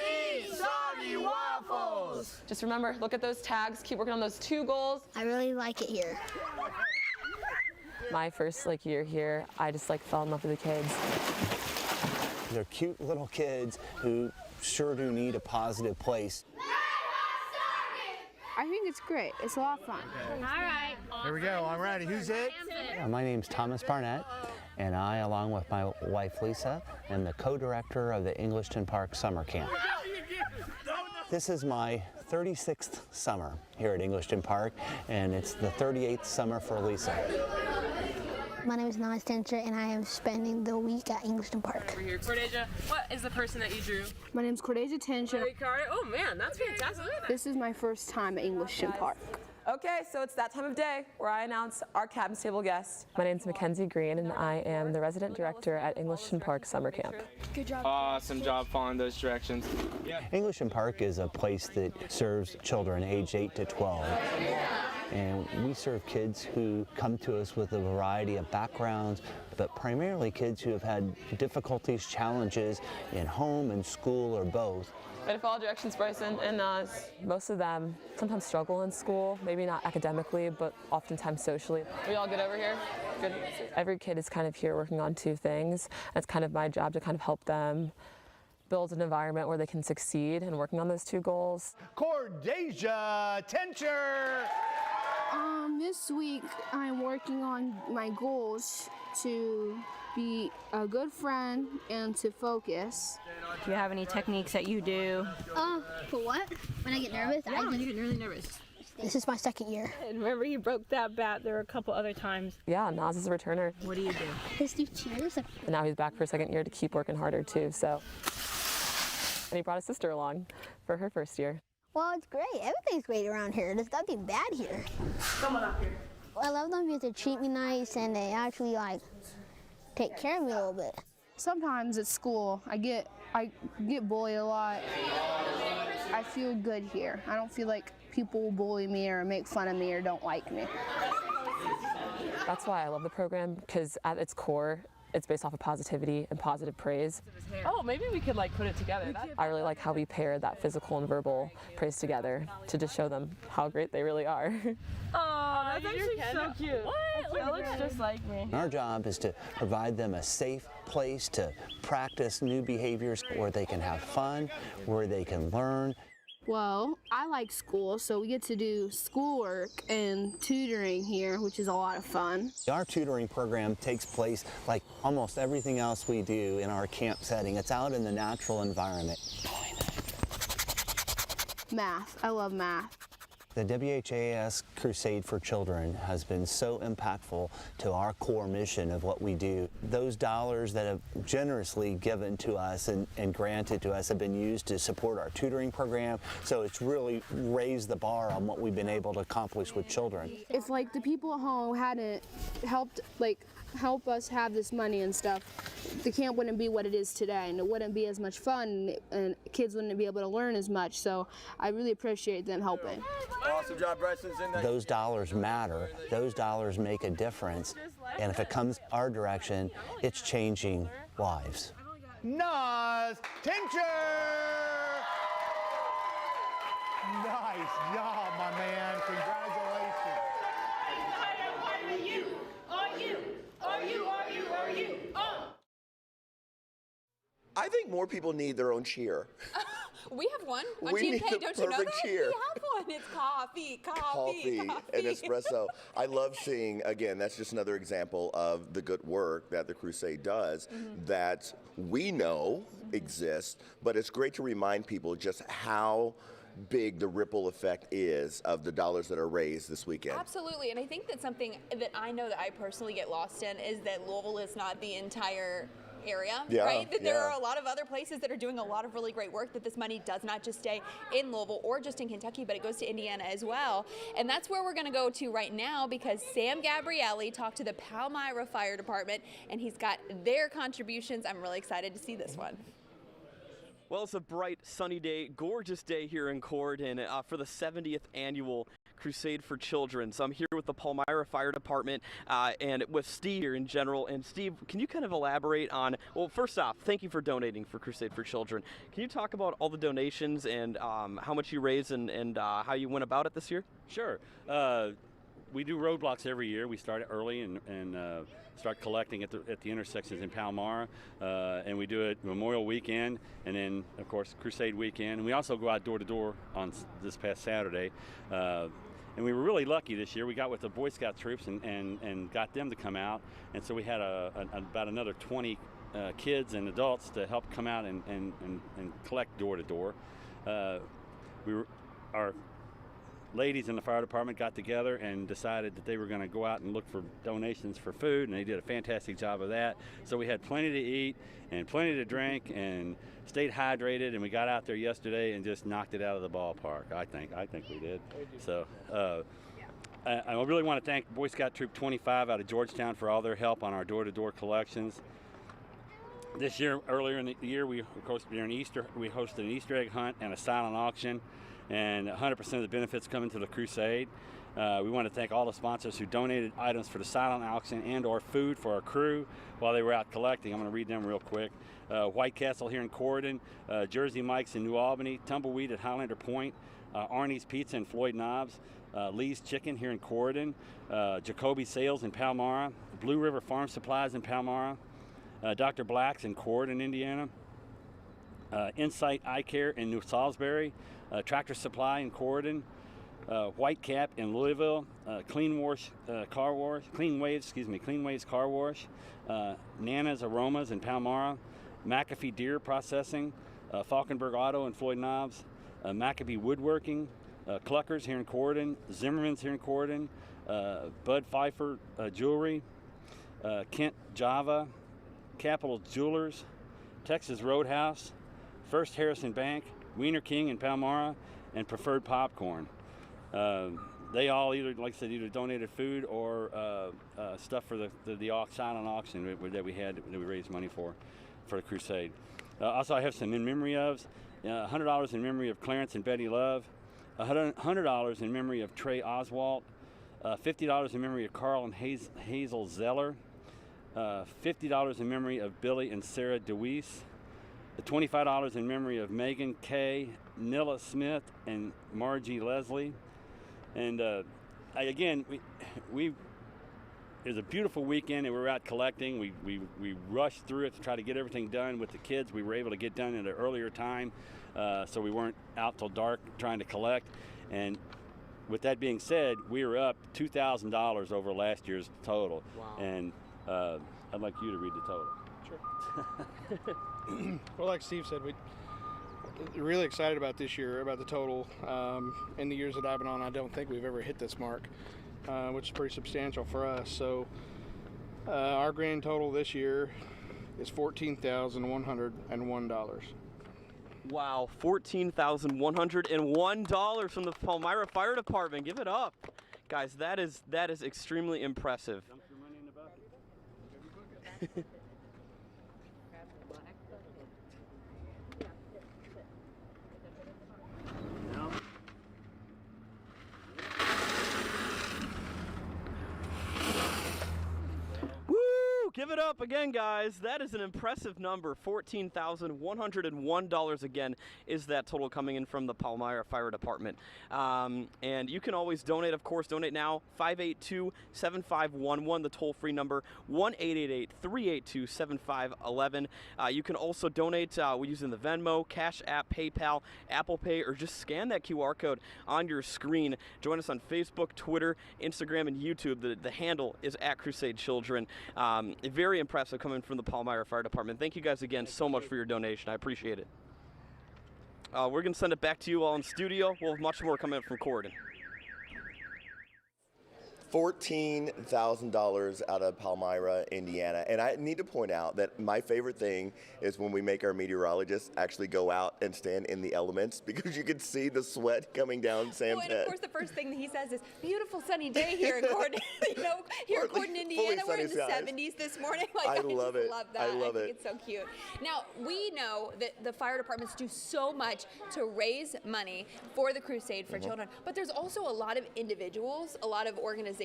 Speaker 18: eat soggy waffles!
Speaker 26: Just remember, look at those tags, keep working on those 2 goals.
Speaker 17: I really like it here.
Speaker 26: My first year here, I just fell in love with the kids.
Speaker 27: They're cute little kids who sure do need a positive place.
Speaker 21: I think it's great. It's a lot of fun.
Speaker 10: All right.
Speaker 27: Here we go. I'm ready. Who's it? My name's Thomas Barnett, and I, along with my wife Lisa, am the co-director of the Englishton Park Summer Camp. This is my 36th summer here at Englishton Park, and it's the 38th summer for Lisa.
Speaker 21: My name is Naz Tencher, and I am spending the week at Englishton Park.
Speaker 26: We're here. Cordeja, what is the person that you drew?
Speaker 21: My name is Cordeja Tencher.
Speaker 26: Oh man, that's fantastic. Look at that.
Speaker 21: This is my first time at Englishton Park.
Speaker 26: Okay, so it's that time of day where I announce our cabins table guests. My name's Mackenzie Green, and I am the resident director at Englishton Park Summer Camp.
Speaker 21: Good job.
Speaker 26: Awesome job following those directions.
Speaker 27: Englishton Park is a place that serves children aged 8 to 12. And we serve kids who come to us with a variety of backgrounds, but primarily kids who have had difficulties, challenges in home and school or both.
Speaker 26: I follow directions, Bryson, and most of them sometimes struggle in school, maybe not academically, but oftentimes socially. We all good over here? Good. Every kid is kind of here working on two things. It's kind of my job to kind of help them build an environment where they can succeed in working on those two goals.
Speaker 18: Cordesia Tencher.
Speaker 1: This week I'm working on my goals to be a good friend and to focus.
Speaker 10: Do you have any techniques that you do?
Speaker 21: For what? When I get nervous?
Speaker 10: Yeah, when you get really nervous.
Speaker 21: This is my second year.
Speaker 10: And remember you broke that bat, there were a couple other times.
Speaker 26: Yeah, Nas is a returner.
Speaker 10: What do you do?
Speaker 21: Just do cheers.
Speaker 26: And now he's back for a second year to keep working harder too, so. And he brought his sister along for her first year.
Speaker 21: Well, it's great. Everything's great around here. There's nothing bad here.
Speaker 10: Come on up here.
Speaker 21: I love them because they treat me nice and they actually take care of me a little bit.
Speaker 1: Sometimes at school, I get bullied a lot. I feel good here. I don't feel like people will bully me or make fun of me or don't like me.
Speaker 26: That's why I love the program, because at its core, it's based off of positivity and positive praise. Oh, maybe we could put it together. I really like how we pair that physical and verbal praise together to just show them how great they really are.
Speaker 10: Oh, that's actually so cute. What? That looks just like me.
Speaker 27: Our job is to provide them a safe place to practice new behaviors where they can have fun, where they can learn.
Speaker 1: Well, I like school, so we get to do schoolwork and tutoring here, which is a lot of fun.
Speaker 27: Our tutoring program takes place like almost everything else we do in our camp setting. It's out in the natural environment.
Speaker 1: Math. I love math.
Speaker 27: The WHAS Crusade for Children has been so impactful to our core mission of what we do. Those dollars that have generously given to us and granted to us have been used to support our tutoring program, so it's really raised the bar on what we've been able to accomplish with children.
Speaker 1: If the people at home hadn't help us have this money and stuff, the camp wouldn't be what it is today, and it wouldn't be as much fun, and kids wouldn't be able to learn as much, so I really appreciate them helping.
Speaker 18: Awesome job, Bryson.
Speaker 27: Those dollars matter. Those dollars make a difference, and if it comes our direction, it's changing lives.
Speaker 18: Nas Tencher. Nice job, my man. Congratulations.
Speaker 4: I think more people need their own cheer.
Speaker 5: We have one on
Speaker 4: We need
Speaker 5: GMK,
Speaker 4: the
Speaker 5: don't you know that?
Speaker 4: perfect cheer.
Speaker 5: We have one. It's coffee
Speaker 4: And espresso. I love seeing, again, that's just another example of the good work that the Crusade does that we know exists, but it's great to remind people just how big the ripple effect is of the dollars that are raised this weekend.
Speaker 5: Absolutely, and I think that something that I know that I personally get lost in is that Louisville is not the entire area, right? That there are a lot of other places that are doing a lot of really great work, that this money does not just stay in Louisville or just in Kentucky, but it goes to Indiana as well. And that's where we're going to go to right now, because Sam Gabrielli talked to the Palmyra Fire Department, and he's got their contributions. I'm really excited to see this one.
Speaker 14: Well, it's a bright, sunny day, gorgeous day here in Cord, and for the 70th annual Crusade for Children. So I'm here with the Palmyra Fire Department and with Steve here in general. And Steve, can you kind of elaborate on, well, first off, thank you for donating for Crusade for Children. Can you talk about all the donations and how much you raised and how you went about it this year?
Speaker 16: Sure. We do roadblocks every year. We start early and start collecting at the intersections in Palmyra, and we do it Memorial Weekend, and then of course Crusade Weekend, and we also go out door to door on this past Saturday. And we were really lucky this year. We got with the Boy Scout troops and got them to come out, and so we had about another 20 kids and adults to help come out and collect door to door. Our ladies in the fire department got together and decided that they were going to go out and look for donations for food, and they did a fantastic job of that. So we had plenty to eat and plenty to drink and stayed hydrated, and we got out there yesterday and just knocked it out of the ballpark. I think we did. So I really want to thank Boy Scout Troop 25 out of Georgetown for all their help on our door-to-door collections. This year, earlier in the year, during Easter, we hosted an Easter egg hunt and a silent auction, and 100% of the benefits coming to the Crusade. We want to thank all the sponsors who donated items for the silent auction and or food for our crew while they were out collecting. I'm going to read them real quick. White Castle here in Corydon, Jersey Mike's in New Albany, Tumbleweed at Highlander Point, Arnie's Pizza in Floyd Knobs, Lee's Chicken here in Corydon, Jacoby Sales in Palmyra, Blue River Farm Supplies in Palmyra, Dr. Black's in Corydon, Indiana, Insight Eye Care in New Salisbury, Tractor Supply in Corydon, White Cap in Louisville, Clean Waves Car Wash, Nana's Aromas in Palmyra, McAfee Deer Processing, Falkenberg Auto in Floyd Knobs, McAfee Woodworking, Cluckers here in Corydon, Zimmerman's here in Corydon, Bud Pfeiffer Jewelry, Kent Java, Capital Jewelers, Texas Roadhouse, First Harrison Bank, Wiener King in Palmyra, and Preferred Popcorn. They all either, like I said, either donated food or stuff for the silent auction that we raised money for the crusade. Also, I have some in memory ofs. $100 in memory of Clarence and Betty Love, $100 in memory of Trey Oswalt, $50 in memory of Carl and Hazel Zeller, $50 in memory of Billy and Sarah DeWeese, $25 in memory of Megan Kay, Nilla Smith, and Margie Leslie. And again, it was a beautiful weekend, and we were out collecting. We rushed through it to try to get everything done with the kids. We were able to get done at an earlier time, so we weren't out till dark trying to collect. And with that being said, we were up $2,000 over last year's total.
Speaker 3: Wow.
Speaker 16: And I'd like you to read the total.
Speaker 3: Sure. Well, like Steve said, we're really excited about this year, about the total. In the years that I've been on, I don't think we've ever hit this mark, which is pretty substantial for us. So our grand total this year is $14,101.
Speaker 14: Wow, $14,101 from the Palmyra Fire Department. Give it up. Guys, that is extremely impressive.
Speaker 16: Dump your money in the bucket.
Speaker 14: Give it up again, guys. That is an impressive number. $14,101 again is that total coming in from the Palmyra Fire Department. And you can always donate, of course. Donate now, 582-7511, the toll-free number, 1-888-382-7511. You can also donate using the Venmo, Cash App, PayPal, Apple Pay, or just scan that QR code on your screen. Join us on Facebook, Twitter, Instagram, and YouTube. The handle is @CrusadeChildren. Very impressive coming from the Palmyra Fire Department. Thank you guys again so much for your donation. I appreciate it. We're going to send it back to you all in studio. We'll have much more coming up from Corydon.
Speaker 4: $14,000 out of Palmyra, Indiana. And I need to point out that my favorite thing is when we make our meteorologists actually go out and stand in the elements, because you can see the sweat coming down Sam's head.
Speaker 5: And of course, the first thing that he says is, beautiful sunny day here in Corydon. Here in Corydon, Indiana, we're in the 70s this morning.
Speaker 4: I love it.
Speaker 5: Love that.
Speaker 4: I love
Speaker 5: think
Speaker 4: it.
Speaker 5: It's so cute. Now, we know that the fire departments do so much to raise money for the Crusade for Children, but there's also a lot of individuals, a lot of organizations,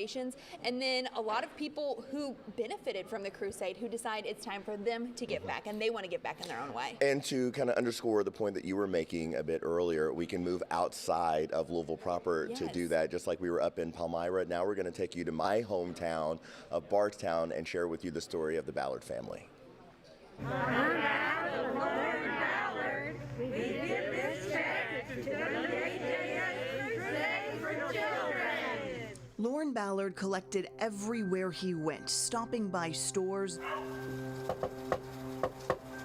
Speaker 5: and then a lot of people who benefited from the Crusade who decide it's time for them to give back, and they want to give back in their own way.
Speaker 4: And to kind of underscore the point that you were making a bit earlier, we can move outside of Louisville proper to do that, just like we were up in Palmyra. Now we're going to take you to my hometown of Bardstown and share with you the story of the Ballard family.
Speaker 15: Ballard, we give this check to the Crusade for Children.
Speaker 19: Lauren Ballard collected everywhere he went, stopping by stores,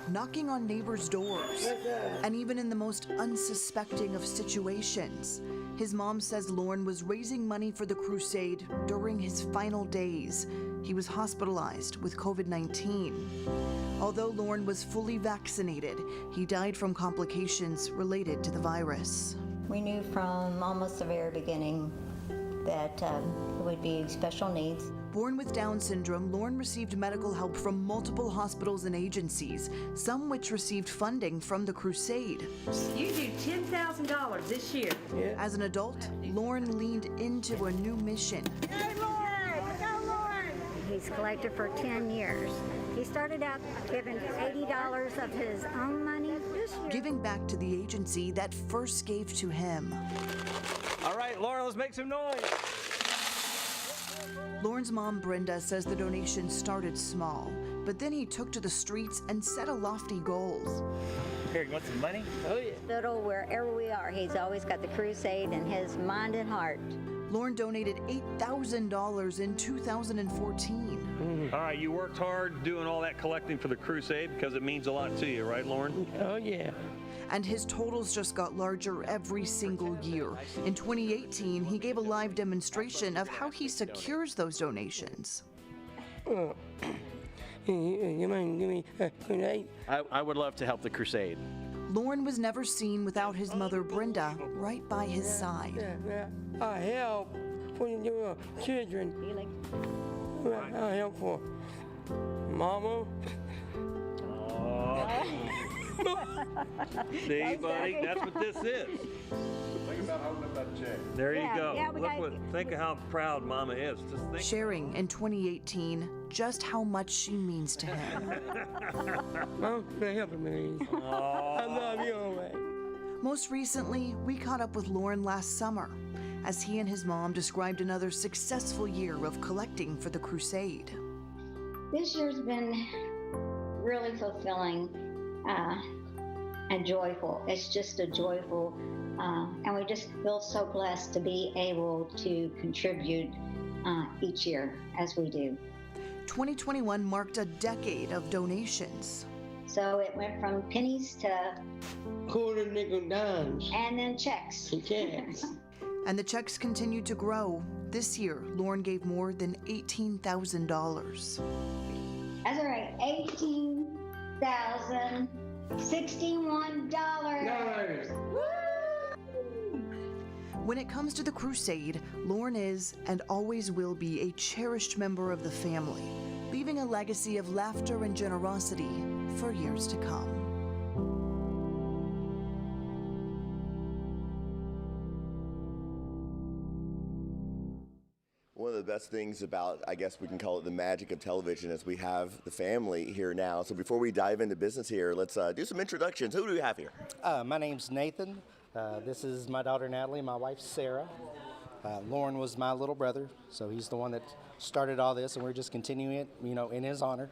Speaker 19: knocking on neighbors' doors, and even in the most unsuspecting of situations. His mom says Lauren was raising money for the Crusade during his final days. He was hospitalized with COVID-19. Although Lauren was fully vaccinated, he died from complications related to the virus.
Speaker 20: We knew from almost the very beginning that it would be special needs.
Speaker 19: Born with Down syndrome, Lauren received medical help from multiple hospitals and agencies, some which received funding from the Crusade.
Speaker 15: You do $10,000 this year.
Speaker 19: As an adult, Lauren leaned into a new mission.
Speaker 2: He's collected for 10 years. He started out giving $80 of his own money.
Speaker 19: Giving back to the agency that first gave to him.
Speaker 6: All right, Lauren, let's make some noise.
Speaker 19: Lauren's mom, Brenda, says the donation started small, but then he took to the streets and set a lofty goals.
Speaker 6: Here, you want some money? Oh, yeah.
Speaker 2: Little, wherever we are, he's always got the crusade in his mind and heart.
Speaker 19: Lauren donated $8,000 in 2014.
Speaker 6: All right, you worked hard doing all that collecting for the crusade because it means a lot to you, right, Lauren? Oh, yeah.
Speaker 19: And his totals just got larger every single year. In 2018, he gave a live demonstration of how he secures those donations.
Speaker 6: I would love to help the crusade.
Speaker 19: Lauren was never seen without his mother, Brenda, right by his side.
Speaker 20: I help for your children. I help for Mama.
Speaker 6: See, buddy, that's what this is.
Speaker 11: Think about holding up that check.
Speaker 6: There you go. Think of how proud Mama is. Just think.
Speaker 19: Sharing in 2018 just how much she means to him.
Speaker 20: Mom, for helping me. I love you always.
Speaker 19: Most recently, we caught up with Lauren last summer as he and his mom described another successful year of collecting for the crusade.
Speaker 22: This year's been really fulfilling and joyful. It's just a joyful, and we just feel so blessed to be able to contribute each year as we do.
Speaker 19: 2021 marked a decade of donations.
Speaker 22: So it went from pennies to
Speaker 20: quarter, nickel, dimes,
Speaker 22: and then checks.
Speaker 20: Checks.
Speaker 19: And the checks continued to grow. This year, Lauren gave more than $18,000.
Speaker 22: That's all right, $18,061.
Speaker 19: When it comes to the crusade, Lauren is and always will be a cherished member of the family, leaving a legacy of laughter and generosity for years to come.
Speaker 4: One of the best things about, I guess we can call it the magic of television, is we have the family here now. So before we dive into business here, let's do some introductions. Who do we have here?
Speaker 23: My name's Nathan. This is my daughter Natalie, my wife Sarah. Lauren was my little brother, so he's the one that started all this, and we're just continuing it, in his honor.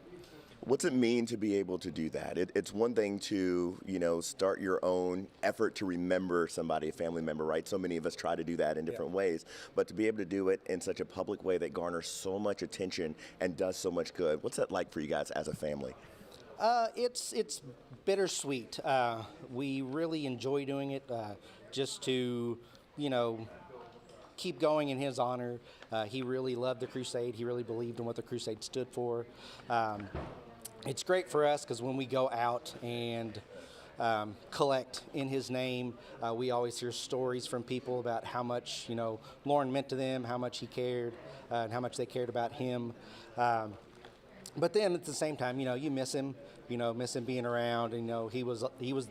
Speaker 4: What's it mean to be able to do that? It's one thing to, start your own effort to remember somebody, a family member, right? So many of us try to do that in different ways, but to be able to do it in such a public way that garners so much attention and does so much good. What's that like for you guys as a family?
Speaker 23: It's bittersweet. We really enjoy doing it just to, keep going in his honor. He really loved the crusade. He really believed in what the crusade stood for. It's great for us because when we go out and collect in his name, we always hear stories from people about how much, Lauren meant to them, how much he cared, and how much they cared about him. But then at the same time, you miss him, miss him being around. And, he was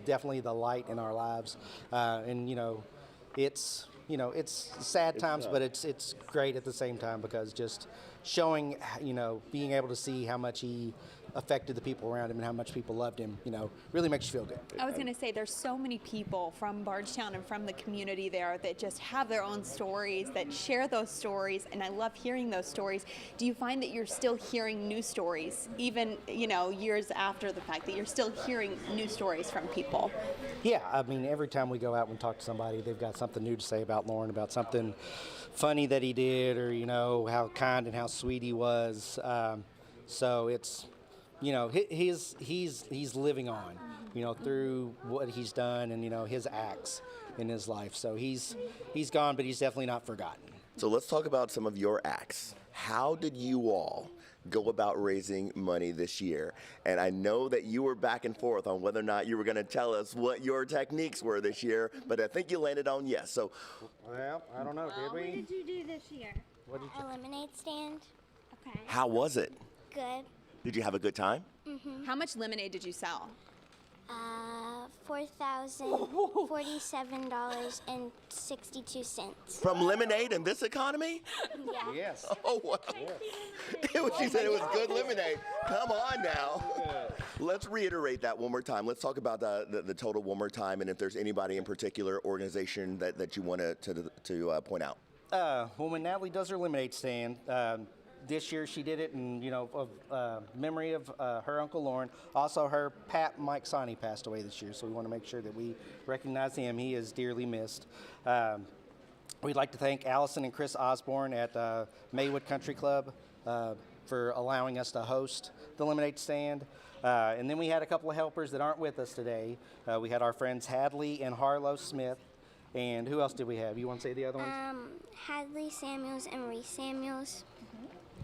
Speaker 23: definitely the light in our lives. And, it's sad times, but it's great at the same time because just showing, being able to see how much he affected the people around him and how much people loved him, really makes you feel good.
Speaker 5: I was going to say, there's so many people from Bardstown and from the community there that just have their own stories, that share those stories, and I love hearing those stories. Do you find that you're still hearing new stories, even, years after the fact, that you're still hearing new stories from people?
Speaker 23: Yeah, I mean, every time we go out and talk to somebody, they've got something new to say about Lauren, about something funny that he did, or, how kind and how sweet he was. So it's, he's living on, through what he's done and, his acts in his life. So he's gone, but he's definitely not forgotten.
Speaker 4: So let's talk about some of your acts. How did you all go about raising money this year? And I know that you were back and forth on whether or not you were going to tell us what your techniques were this year, but I think you landed on yes. So,
Speaker 23: well, I don't know, did we?
Speaker 24: What did you do this year?
Speaker 23: What did you?
Speaker 24: A lemonade stand.
Speaker 22: Okay.
Speaker 4: How was it?
Speaker 22: Good.
Speaker 4: Did you have a good time?
Speaker 22: Mm-hmm.
Speaker 5: How much lemonade did you sell?
Speaker 22: $4,047.62.
Speaker 4: From lemonade in this economy?
Speaker 22: Yeah.
Speaker 23: Yes.
Speaker 4: Oh, wow. She said it was good lemonade. Come on now. Let's reiterate that one more time. Let's talk about the total one more time, and if there's anybody in particular organization that you want to point out.
Speaker 23: Well, when Natalie does her lemonade stand, this year she did it in memory of her Uncle Lauren. Also, her Pat Mike Sonny passed away this year, so we want to make sure that we recognize him. He is dearly missed. We'd like to thank Allison and Chris Osborne at Maywood Country Club for allowing us to host the lemonade stand. And then we had a couple of helpers that aren't with us today. We had our friends Hadley and Harlow Smith. And who else did we have? You want to say the other ones?
Speaker 22: Hadley Samuels and Marie Samuels.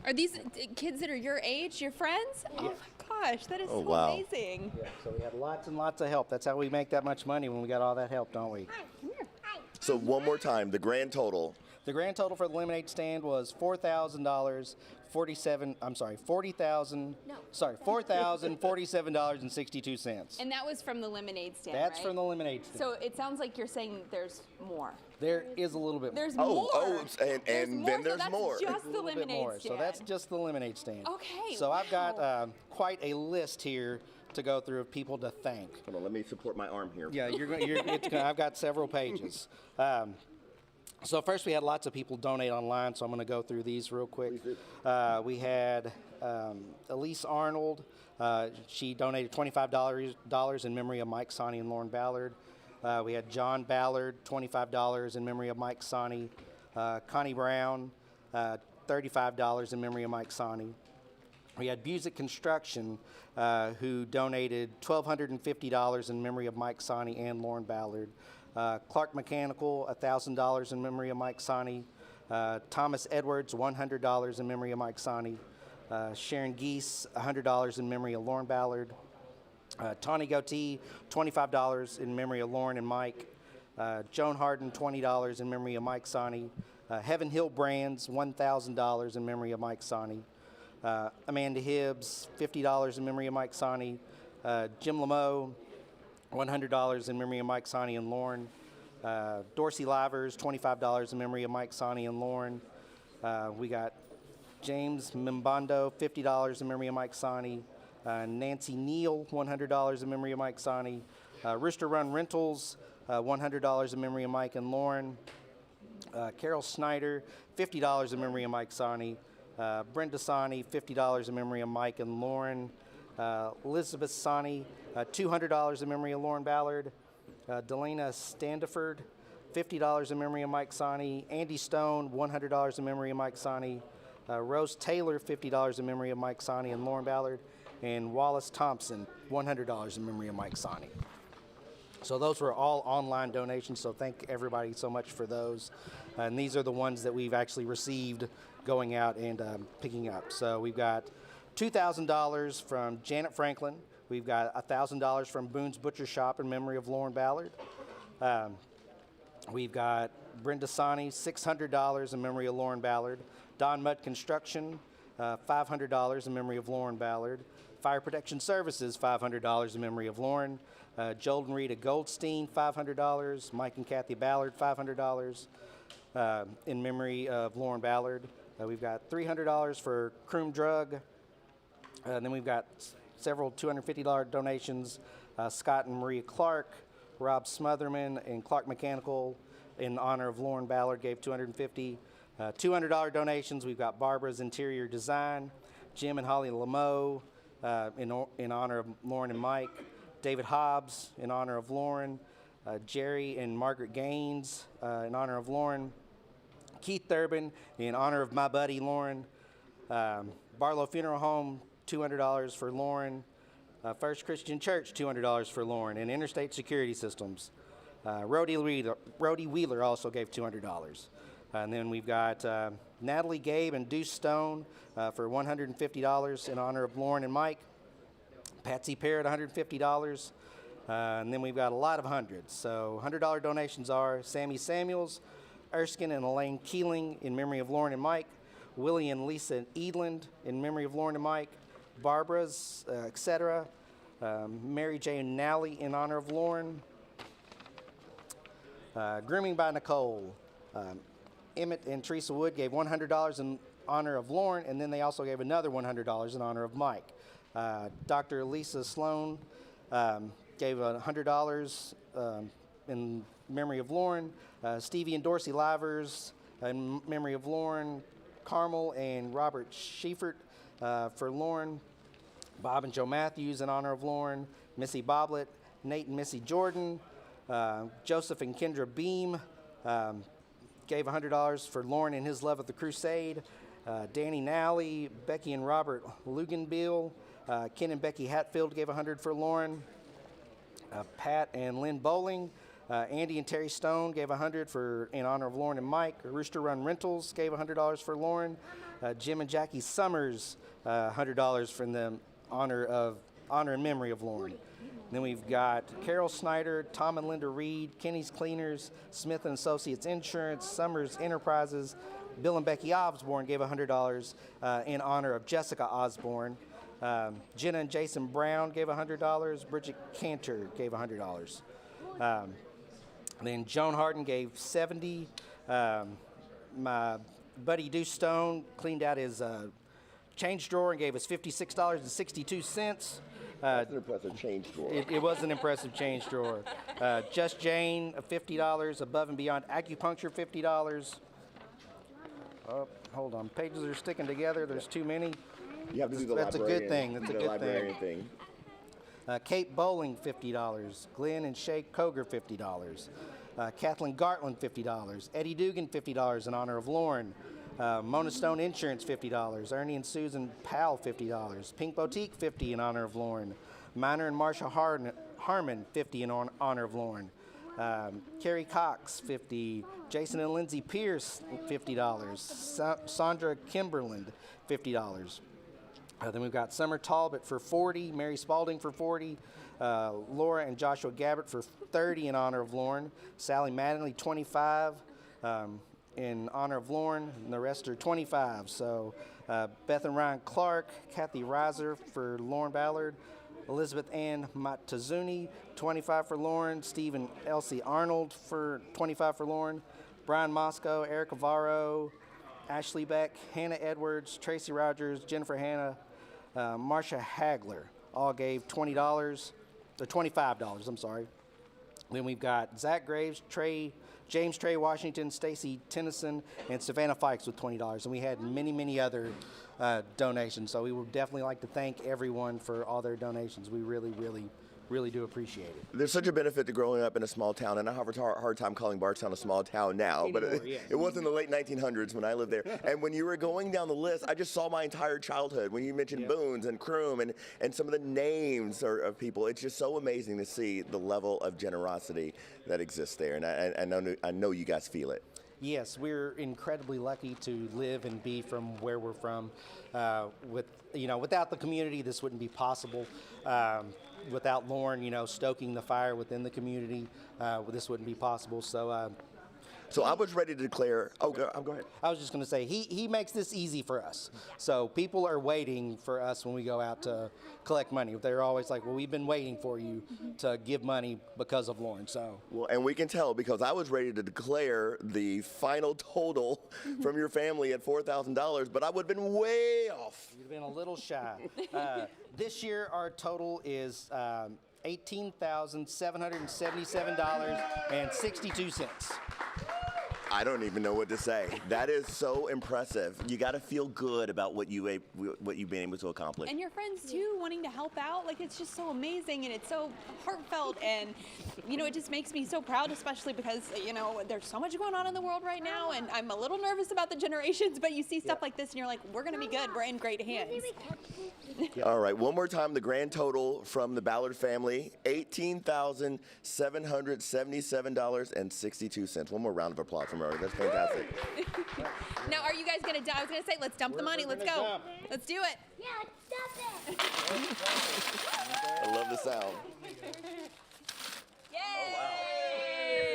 Speaker 5: Are these kids that are your age, your friends?
Speaker 22: Yeah.
Speaker 5: Oh my gosh, that is so
Speaker 23: wow.
Speaker 5: amazing.
Speaker 23: Yeah, so we had lots and lots of help. That's how we make that much money, when we got all that help, don't we?
Speaker 4: So one more time, the grand total.
Speaker 23: The grand total for the lemonade stand was $4,047.62.
Speaker 5: And that was from the lemonade stand,
Speaker 23: That's
Speaker 5: right?
Speaker 23: from the lemonade stand.
Speaker 5: So it sounds like you're saying there's more.
Speaker 23: There is a little bit more.
Speaker 5: There's more.
Speaker 4: And then there's
Speaker 5: so that's
Speaker 4: more.
Speaker 5: Just the lemonade
Speaker 23: more.
Speaker 5: stand.
Speaker 23: So that's just the lemonade stand.
Speaker 5: Okay.
Speaker 23: So I've got quite a list here to go through of people to thank.
Speaker 4: Hold on, let me support my arm here.
Speaker 23: Yeah, I've got several pages. So first we had lots of people donate online, so I'm going to go through these real quick. We had Elise Arnold. She donated $25 in memory of Mike Sonny and Lauren Ballard. We had John Ballard, $25 in memory of Mike Sonny. Connie Brown, $35 in memory of Mike Sonny. We had Busick Construction, who donated $1,250 in memory of Mike Sonny and Lauren Ballard. Clark Mechanical, $1,000 in memory of Mike Sonny. Thomas Edwards, $100 in memory of Mike Sonny. Sharon Geese, $100 in memory of Lauren Ballard. Tawny Goatee, $25 in memory of Lauren and Mike. Joan Harden, $20 in memory of Mike Sonny. Heaven Hill Brands, $1,000 in memory of Mike Sonny. Amanda Hibbs, $50 in memory of Mike Sonny. Jim Lameau, $100 in memory of Mike Sonny and Lauren. Dorsey Livers, $25 in memory of Mike Sonny and Lauren. We got James Mbando, $50 in memory of Mike Sonny. Nancy Neal, $100 in memory of Mike Sonny. Rooster Run Rentals, $100 in memory of Mike and Lauren. Carol Snyder, $50 in memory of Mike Sonny. Brenda Sonny, $50 in memory of Mike and Lauren. Elizabeth Sonny, $200 in memory of Lauren Ballard. Delana Standiford, $50 in memory of Mike Sonny. Andy Stone, $100 in memory of Mike Sonny. Rose Taylor, $50 in memory of Mike Sonny and Lauren Ballard. And Wallace Thompson, $100 in memory of Mike Sonny. So those were all online donations, so thank everybody so much for those. And these are the ones that we've actually received going out and picking up. So we've got $2,000 from Janet Franklin. We've got $1,000 from Boone's Butcher Shop in memory of Lauren Ballard. We've got Brenda Sonny, $600 in memory of Lauren Ballard. Don Mudd Construction, $500 in memory of Lauren Ballard. Fire Protection Services, $500 in memory of Lauren. Joel and Rita Goldstein, $500. Mike and Kathy Ballard, $500 in memory of Lauren Ballard. We've got $300 for Croom Drug. Then we've got several $250 donations. Scott and Maria Clark, Rob Smotherman, and Clark Mechanical in honor of Lauren Ballard gave $250. $200 donations. We've got Barbara's Interior Design, Jim and Holly Lameau in honor of Lauren and Mike, David Hobbs in honor of Lauren, Jerry and Margaret Gaines in honor of Lauren, Keith Thurbin in honor of my buddy Lauren, Barlow Funeral Home, $200 for Lauren, First Christian Church, $200 for Lauren, and Interstate Security Systems. Rhodey Wheeler also gave $200. And then we've got Natalie Gabe and Deuce Stone for $150 in honor of Lauren and Mike. Patsy Parrott, $150. And then we've got a lot of hundreds. So $100 donations are Sammy Samuels, Erskine and Elaine Keeling in memory of Lauren and Mike. Willie and Lisa Edland in memory of Lauren and Mike, Barbara's, etc. Mary Jane Nally in honor of Lauren. Grooming by Nicole. Emmett and Teresa Wood gave $100 in honor of Lauren, and then they also gave another $100 in honor of Mike. Dr. Lisa Sloan gave $100 in memory of Lauren. Stevie and Dorsey Livers in memory of Lauren. Carmel and Robert Schiefert for Lauren. Bob and Joe Matthews in honor of Lauren. Missy Boblet, Nate and Missy Jordan. Joseph and Kendra Beam gave $100 for Lauren and his love of the crusade. Danny Nally, Becky and Robert Luganbill, Ken and Becky Hatfield gave $100 for Lauren. Pat and Lynn Bowling, Andy and Terry Stone gave $100 in honor of Lauren and Mike. Rooster Run Rentals gave $100 for Lauren. Jim and Jackie Summers, $100 for the honor and memory of Lauren. Then we've got Carol Snyder, Tom and Linda Reed, Kenny's Cleaners, Smith and Associates Insurance, Summers Enterprises. Bill and Becky Osborne gave $100 in honor of Jessica Osborne. Jenna and Jason Brown gave $100. Bridget Cantor gave $100. Then Joan Harden gave $70. My buddy Deuce Stone cleaned out his change drawer and gave us $56.62.
Speaker 4: That's an impressive change drawer.
Speaker 23: It was an impressive change drawer. Just Jane, $50. Above and Beyond Acupuncture, $50. Oh, hold on. Pages are sticking together. There's too many.
Speaker 4: You have to do the
Speaker 23: That's a good
Speaker 4: librarian-
Speaker 23: thing. That's a
Speaker 4: the
Speaker 23: good
Speaker 4: librarian
Speaker 23: thing. Kate Bowling, $50. Glenn and Shay Koger, $50. Kathleen Gartland, $50. Eddie Dugan, $50 in honor of Lauren. Mona Stone Insurance, $50. Ernie and Susan Powell, $50. Pink Boutique, $50 in honor of Lauren. Minor and Marsha Harmon, $50 in honor of Lauren. Carrie Cox, $50. Jason and Lindsay Pierce, $50. Sandra Kimberland, $50. Then we've got Summer Talbot for $40. Mary Spalding for $40. Laura and Joshua Gabbert for $30 in honor of Lauren. Sally Mattingly, $25. In honor of Lauren, and the rest are $25. So Beth and Ryan Clark, Kathy Reiser for Lauren Ballard, Elizabeth Ann Matazuni, $25 for Lauren, Steve and Elsie Arnold for $25 for Lauren, Brian Moscow, Erica Varro, Ashley Beck, Hannah Edwards, Tracy Rogers, Jennifer Hanna, Marcia Hagler, all gave $25, I'm sorry. Then we've got Zach Graves, James Trey Washington, Stacy Tennyson, and Savannah Fikes with $20. And we had many, many other donations. So we would definitely like to thank everyone for all their donations. We really, really, really do appreciate it.
Speaker 4: There's such a benefit to growing up in a small town, and I have a hard time calling Bardstown a small town now, but it was in the late 1900s when I lived there. And when you were going down the list, I just saw my entire childhood. When you mentioned Boone's and Croom and some of the names of people, it's just so amazing to see the level of generosity that exists there, and I know you guys feel it.
Speaker 23: Yes, we're incredibly lucky to live and be from where we're from. Without the community, this wouldn't be possible. Without Lauren, stoking the fire within the community, this wouldn't be possible. So
Speaker 4: I was ready to declare. Oh, go ahead.
Speaker 23: I was just going to say he makes this easy for us. So people are waiting for us when we go out to collect money. They're always like, "Well, we've been waiting for you to give money because of Lauren." So
Speaker 4: and we can tell because I was ready to declare the final total from your family at $4,000, but I would have been way off.
Speaker 23: You'd have been a little shy. This year, our total is $18,777.62.
Speaker 4: I don't even know what to say. That is so impressive. You got to feel good about what you've been able to accomplish.
Speaker 5: And your friends too, wanting to help out. Like, it's just so amazing and it's so heartfelt, and it just makes me so proud, especially because there's so much going on in the world right now, and I'm a little nervous about the generations. But you see stuff like this, and you're like, we're gonna be good. We're in great hands.
Speaker 4: All right, one more time. The grand total from the Ballard family: $18,777.62. One more round of applause from her. That's fantastic.
Speaker 5: Now, are you guys gonna? I was gonna say, let's dump the money. Let's go.
Speaker 15: Dump.
Speaker 5: Let's do it.
Speaker 15: Yeah, dump it.
Speaker 4: I love the sound.
Speaker 5: Yay!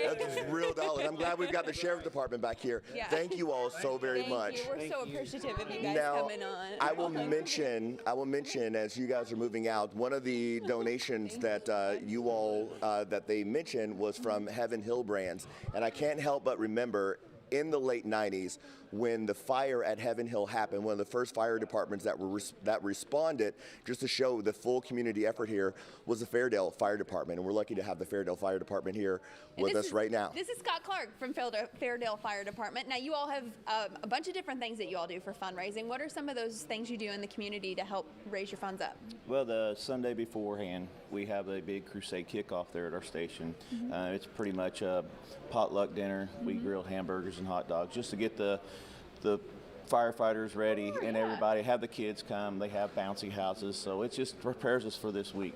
Speaker 4: Oh, wow. Real dollars. I'm glad we've got the sheriff department back here.
Speaker 5: Yeah.
Speaker 4: Thank you all so very much.
Speaker 5: We're so appreciative of you guys
Speaker 4: Now,
Speaker 5: coming on.
Speaker 4: I will mention as you guys are moving out, one of the donations that you all that they mentioned was from Heaven Hill Brands, and I can't help but remember in the late 90s when the fire at Heaven Hill happened, one of the first fire departments that responded, just to show the full community effort here, was the Fairdale Fire Department, and we're lucky to have the Fairdale Fire Department here with us right now.
Speaker 5: This is Scott Clark from Fairdale Fire Department. Now, you all have a bunch of different things that you all do for fundraising. What are some of those things you do in the community to help raise your funds up?
Speaker 7: Well, the Sunday beforehand, we have a big crusade kickoff there at our station. It's pretty much a potluck dinner. We grill hamburgers and hot dogs just to get the firefighters ready and everybody, have the kids come. They have bouncy houses, so it just prepares us for this week.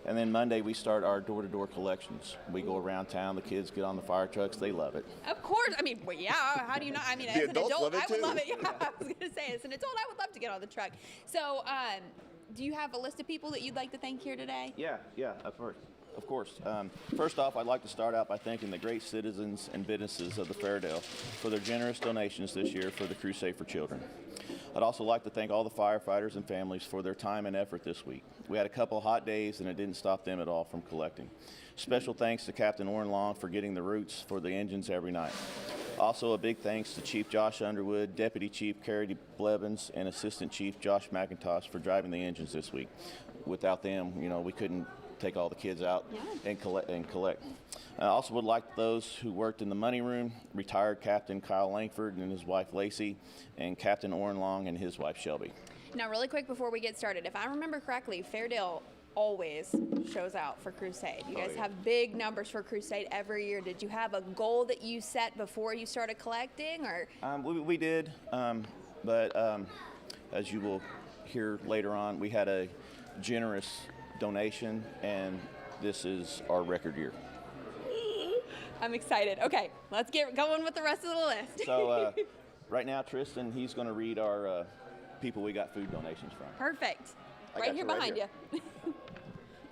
Speaker 7: And then Monday we start our door-to-door collections. We go around town, the kids get on the fire trucks, they love it.
Speaker 5: Of course. I mean, well, yeah, how do you not? I mean, as an adult, I would love it. Yeah, I was going to say, as an adult, I would love to get on the truck. So, do you have a list of people that you'd like to thank here today?
Speaker 7: Yeah, of course. First off, I'd like to start out by thanking the great citizens and businesses of the Fairdale for their generous donations this year for the Crusade for Children. I'd also like to thank all the firefighters and families for their time and effort this week. We had a couple of hot days and it didn't stop them at all from collecting. Special thanks to Captain Orrin Long for getting the routes for the engines every night. Also a big thanks to Chief Josh Underwood, Deputy Chief Carrie Blevins, and Assistant Chief Josh McIntosh for driving the engines this week. Without them, we couldn't take all the kids out and collect. I also would like those who worked in the money room, retired Captain Kyle Langford and his wife Lacey, and Captain Orrin Long and his wife Shelby.
Speaker 5: Now, really quick before we get started, if I remember correctly, Fairdale always shows out for Crusade. You guys have big numbers for Crusade every year. Did you have a goal that you set before you started collecting, or?
Speaker 7: We did, but as you will hear later on, we had a generous donation, and this is our record year.
Speaker 5: I'm excited. Okay, let's get going with the rest of the list.
Speaker 7: So right now, Tristan, he's going to read our people we got food donations from.
Speaker 5: Perfect. Right here behind you.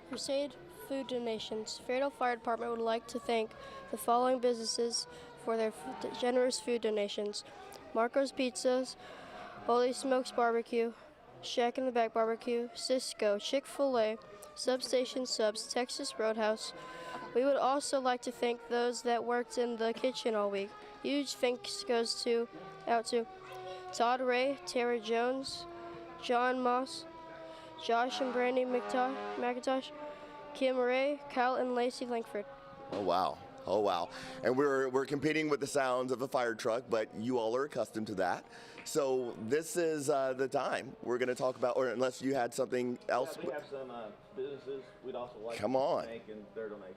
Speaker 8: Crusade food donations. Fairdale Fire Department would like to thank the following businesses for their generous food donations: Marco's Pizzas, Holy Smokes Barbecue, Shack in the Back Barbecue, Cisco, Chick-fil-A, Substation Subs, Texas Roadhouse. We would also like to thank those that worked in the kitchen all week. Huge thanks goes out to Todd Ray, Tara Jones, John Moss, Josh and Brandy McIntosh, Kim Ray, Kyle and Lacey Langford.
Speaker 4: Oh wow. And we're competing with the sounds of a fire truck, but you all are accustomed to that. So this is the time we're going to talk about, or unless you had something else.
Speaker 7: Yeah, we have some businesses we'd also like
Speaker 4: to
Speaker 7: thank and their donations.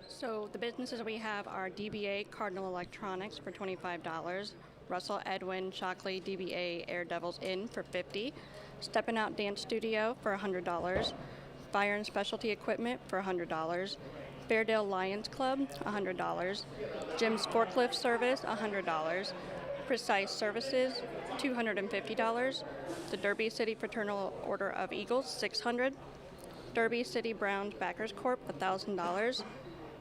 Speaker 9: So the businesses we have are DBA Cardinal Electronics for $25, Russell Edwin Shockley DBA Air Devils Inn for $50, Steppin' Out Dance Studio for $100, Fire and Specialty Equipment for $100, Fairdale Lions Club $100, Jim's Forklift Service $100, Precise Services $250, the Derby City Fraternal Order of Eagles $600, Derby City Browns Backers Corp $1,000,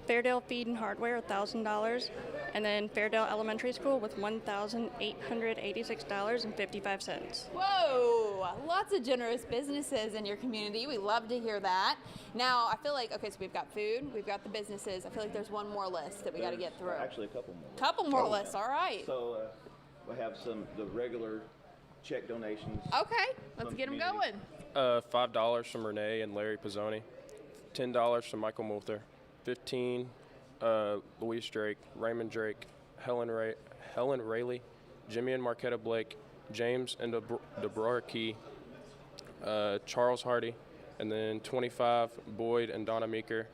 Speaker 9: Fairdale Feed and Hardware $1,000, and then Fairdale Elementary School with $1,886.55.
Speaker 5: Whoa! Lots of generous businesses in your community. We love to hear that. Now, I feel like, okay, so we've got food, we've got the businesses. I feel like there's one more list that we got to get through.
Speaker 7: Actually, a couple more.
Speaker 5: Couple more lists, all right.
Speaker 7: So we have the regular check donations.
Speaker 5: Okay, let's get them going.
Speaker 12: $5 from Renee and Larry Pizzoni, $10 from Michael Moulter, $15, Louise Drake, Raymond Drake, Helen Rayleigh, Jimmy and Marquetta Blake, James and Deborah Key, Charles Hardy, and then $25, Boyd and Donna Meeker,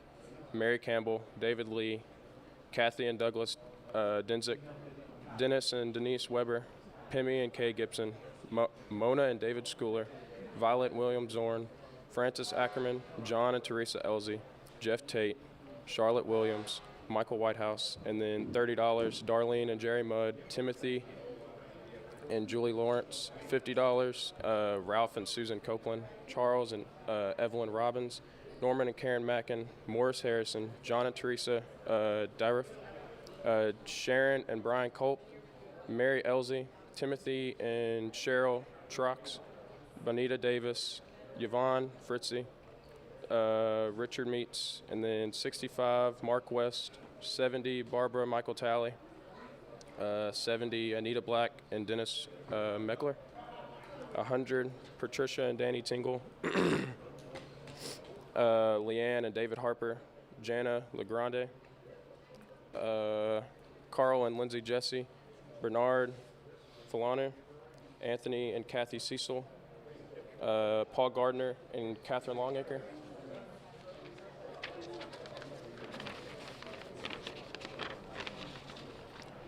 Speaker 12: Mary Campbell, David Lee, Kathy and Douglas Denzik, Dennis and Denise Weber, Pimmy and Kay Gibson, Mona and David Schooler, Violet William Zorn, Francis Ackerman, John and Teresa Elsie, Jeff Tate, Charlotte Williams, Michael Whitehouse, and then $30, Darlene and Jerry Mudd, Timothy and Julie Lawrence, $50, Ralph and Susan Copeland, Charles and Evelyn Robbins, Norman and Karen Mackin, Morris Harrison, John and Teresa Dyriff, Sharon and Brian Culp, Mary Elsie, Timothy and Cheryl Trox, Bonita Davis, Yvonne Fritzy, Richard Meets, and then 65, Mark West, 70, Barbara Michael Talley, 70, Anita Black and Dennis Meckler, 100, Patricia and Danny Tingle, Leanne and David Harper, Jana LeGrande, Carl and Lindsay Jesse, Bernard Filano, Anthony and Kathy Cecil, Paul Gardner and Catherine Longacre,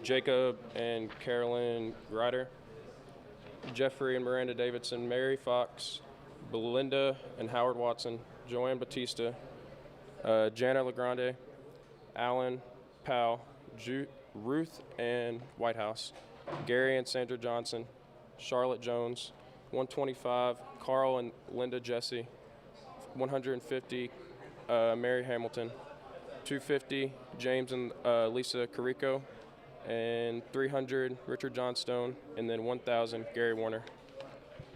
Speaker 12: Jacob and Carolyn Ryder, Jeffrey and Miranda Davidson, Mary Fox, Belinda and Howard Watson, Joanne Batista, Jana LeGrande, Alan Powell, Ruth and Whitehouse, Gary and Sandra Johnson, Charlotte Jones, 125, Carl and Linda Jesse, 150, Mary Hamilton, 250, James and Lisa Carico, and 300, Richard Johnstone, and then 1,000, Gary Warner.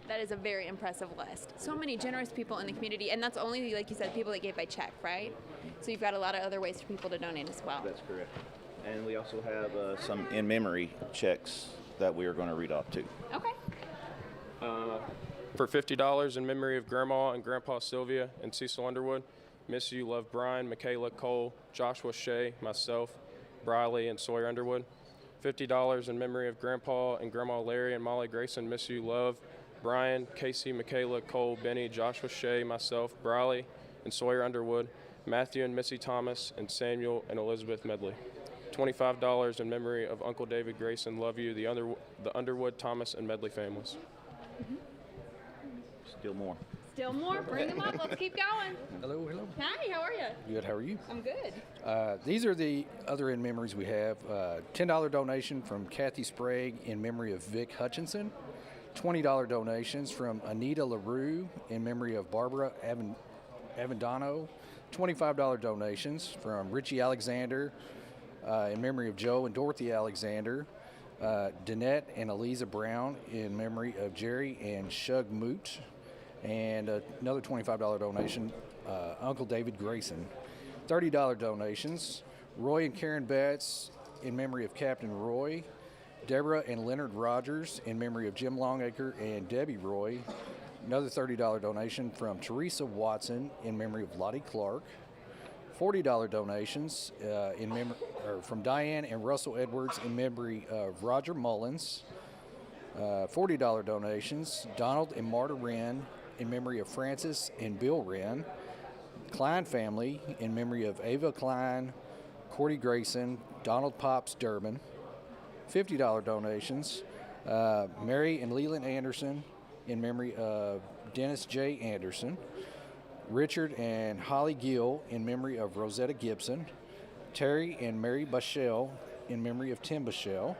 Speaker 5: That is a very impressive list. So many generous people in the community, and that's only, like you said, people that gave by check, right? So you've got a lot of other ways for people to donate as well.
Speaker 7: That's correct. And we also have some in-memory checks that we are going to read off too.
Speaker 5: Okay.
Speaker 12: For $50 in memory of Grandma and Grandpa Sylvia and Cecil Underwood, Miss You Love Brian, Michaela Cole, Joshua Shea, myself, Briley and Sawyer Underwood. $50 in memory of Grandpa and Grandma Larry and Molly Grayson, Miss You Love Brian, Casey, Michaela, Cole, Benny, Joshua Shea, myself, Briley and Sawyer Underwood, Matthew and Missy Thomas, and Samuel and Elizabeth Medley. $25 in memory of Uncle David Grayson, love you, the Underwood, Thomas, and Medley families.
Speaker 7: Still more.
Speaker 5: Still more. Bring them up. Let's keep going.
Speaker 10: Hello, hello.
Speaker 5: Hi, how are you?
Speaker 10: Good, how are you?
Speaker 5: I'm good.
Speaker 10: These are the other in memories we have. $10 donation from Kathy Sprague in memory of Vic Hutchinson. $20 donations from Anita LaRue in memory of Barbara Avendano. $25 donations from Richie Alexander in memory of Joe and Dorothy Alexander. Danette and Eliza Brown in memory of Jerry and Shug Moot. And another $25 donation, Uncle David Grayson. $30 donations, Roy and Karen Betts in memory of Captain Roy. Deborah and Leonard Rogers in memory of Jim Longacre and Debbie Roy. Another $30 donation from Teresa Watson in memory of Lottie Clark. $40 donations from Diane and Russell Edwards in memory of Roger Mullins. $40 donations, Donald and Marta Wren in memory of Francis and Bill Wren. Klein family in memory of Ava Klein, Cordy Grayson, Donald Pops Durbin. $50 donations, Mary and Leland Anderson in memory of Dennis J. Anderson. Richard and Holly Gill in memory of Rosetta Gibson. Terry and Mary Bashell in memory of Tim Bashell.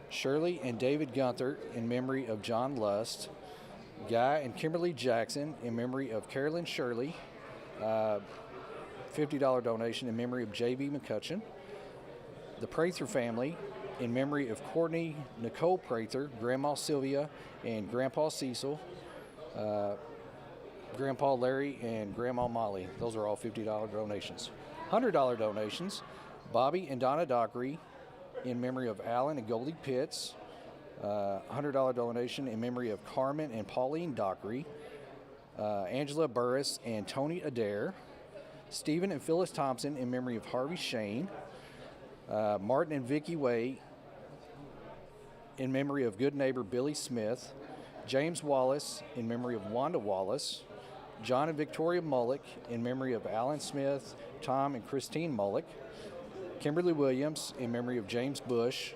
Speaker 10: Shirley and David Gunther in memory of John Lust. Guy and Kimberly Jackson in memory of Carolyn Shirley. $50 donation in memory of J.B. McCutcheon. The Prather family in memory of Courtney Nicole Prather, Grandma Sylvia, and Grandpa Cecil. Grandpa Larry and Grandma Molly. Those are all $50 donations. $100 donations, Bobby and Donna Dockery in memory of Alan and Goldie Pitts. $100 donation in memory of Carmen and Pauline Dockery. Angela Burris and Tony Adair. Stephen and Phyllis Thompson in memory of Harvey Shane. Martin and Vicki Way in memory of good neighbor Billy Smith. James Wallace in memory of Wanda Wallace. John and Victoria Mullick in memory of Alan Smith, Tom and Christine Mullick. Kimberly Williams in memory of James Bush.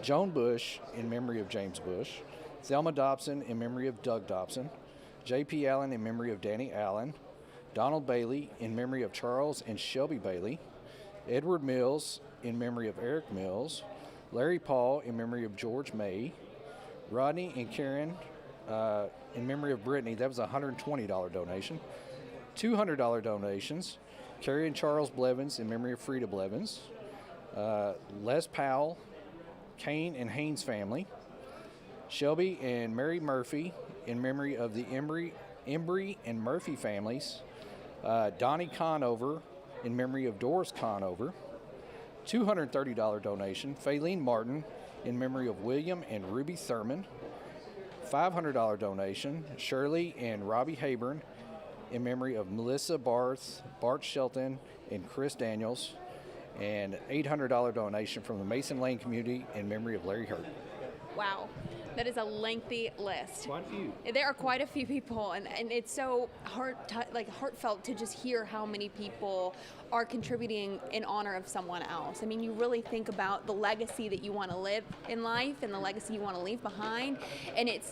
Speaker 10: Joan Bush in memory of James Bush. Thelma Dobson in memory of Doug Dobson. J.P. Allen in memory of Danny Allen. Donald Bailey in memory of Charles and Shelby Bailey. Edward Mills in memory of Eric Mills. Larry Paul in memory of George May. Rodney and Karen in memory of Brittany. That was a $120 donation. $200 donations. Carrie and Charles Blevins in memory of Frida Blevins. Les Powell, Kane and Haynes family. Shelby and Mary Murphy in memory of the Embry and Murphy families. Donnie Conover in memory of Doris Conover. $230 donation. Faylene Martin in memory of William and Ruby Thurman. $500 donation. Shirley and Robbie Hayburn in memory of Melissa Barth, Bart Shelton, and Chris Daniels. And $800 donation from the Mason Lane community in memory of Larry Hurt.
Speaker 5: Wow. That is a lengthy list.
Speaker 10: Quite a few.
Speaker 5: There are quite a few people, and it's so heartfelt to just hear how many people are contributing in honor of someone else. I mean, you really think about the legacy that you want to live in life and the legacy you want to leave behind, and it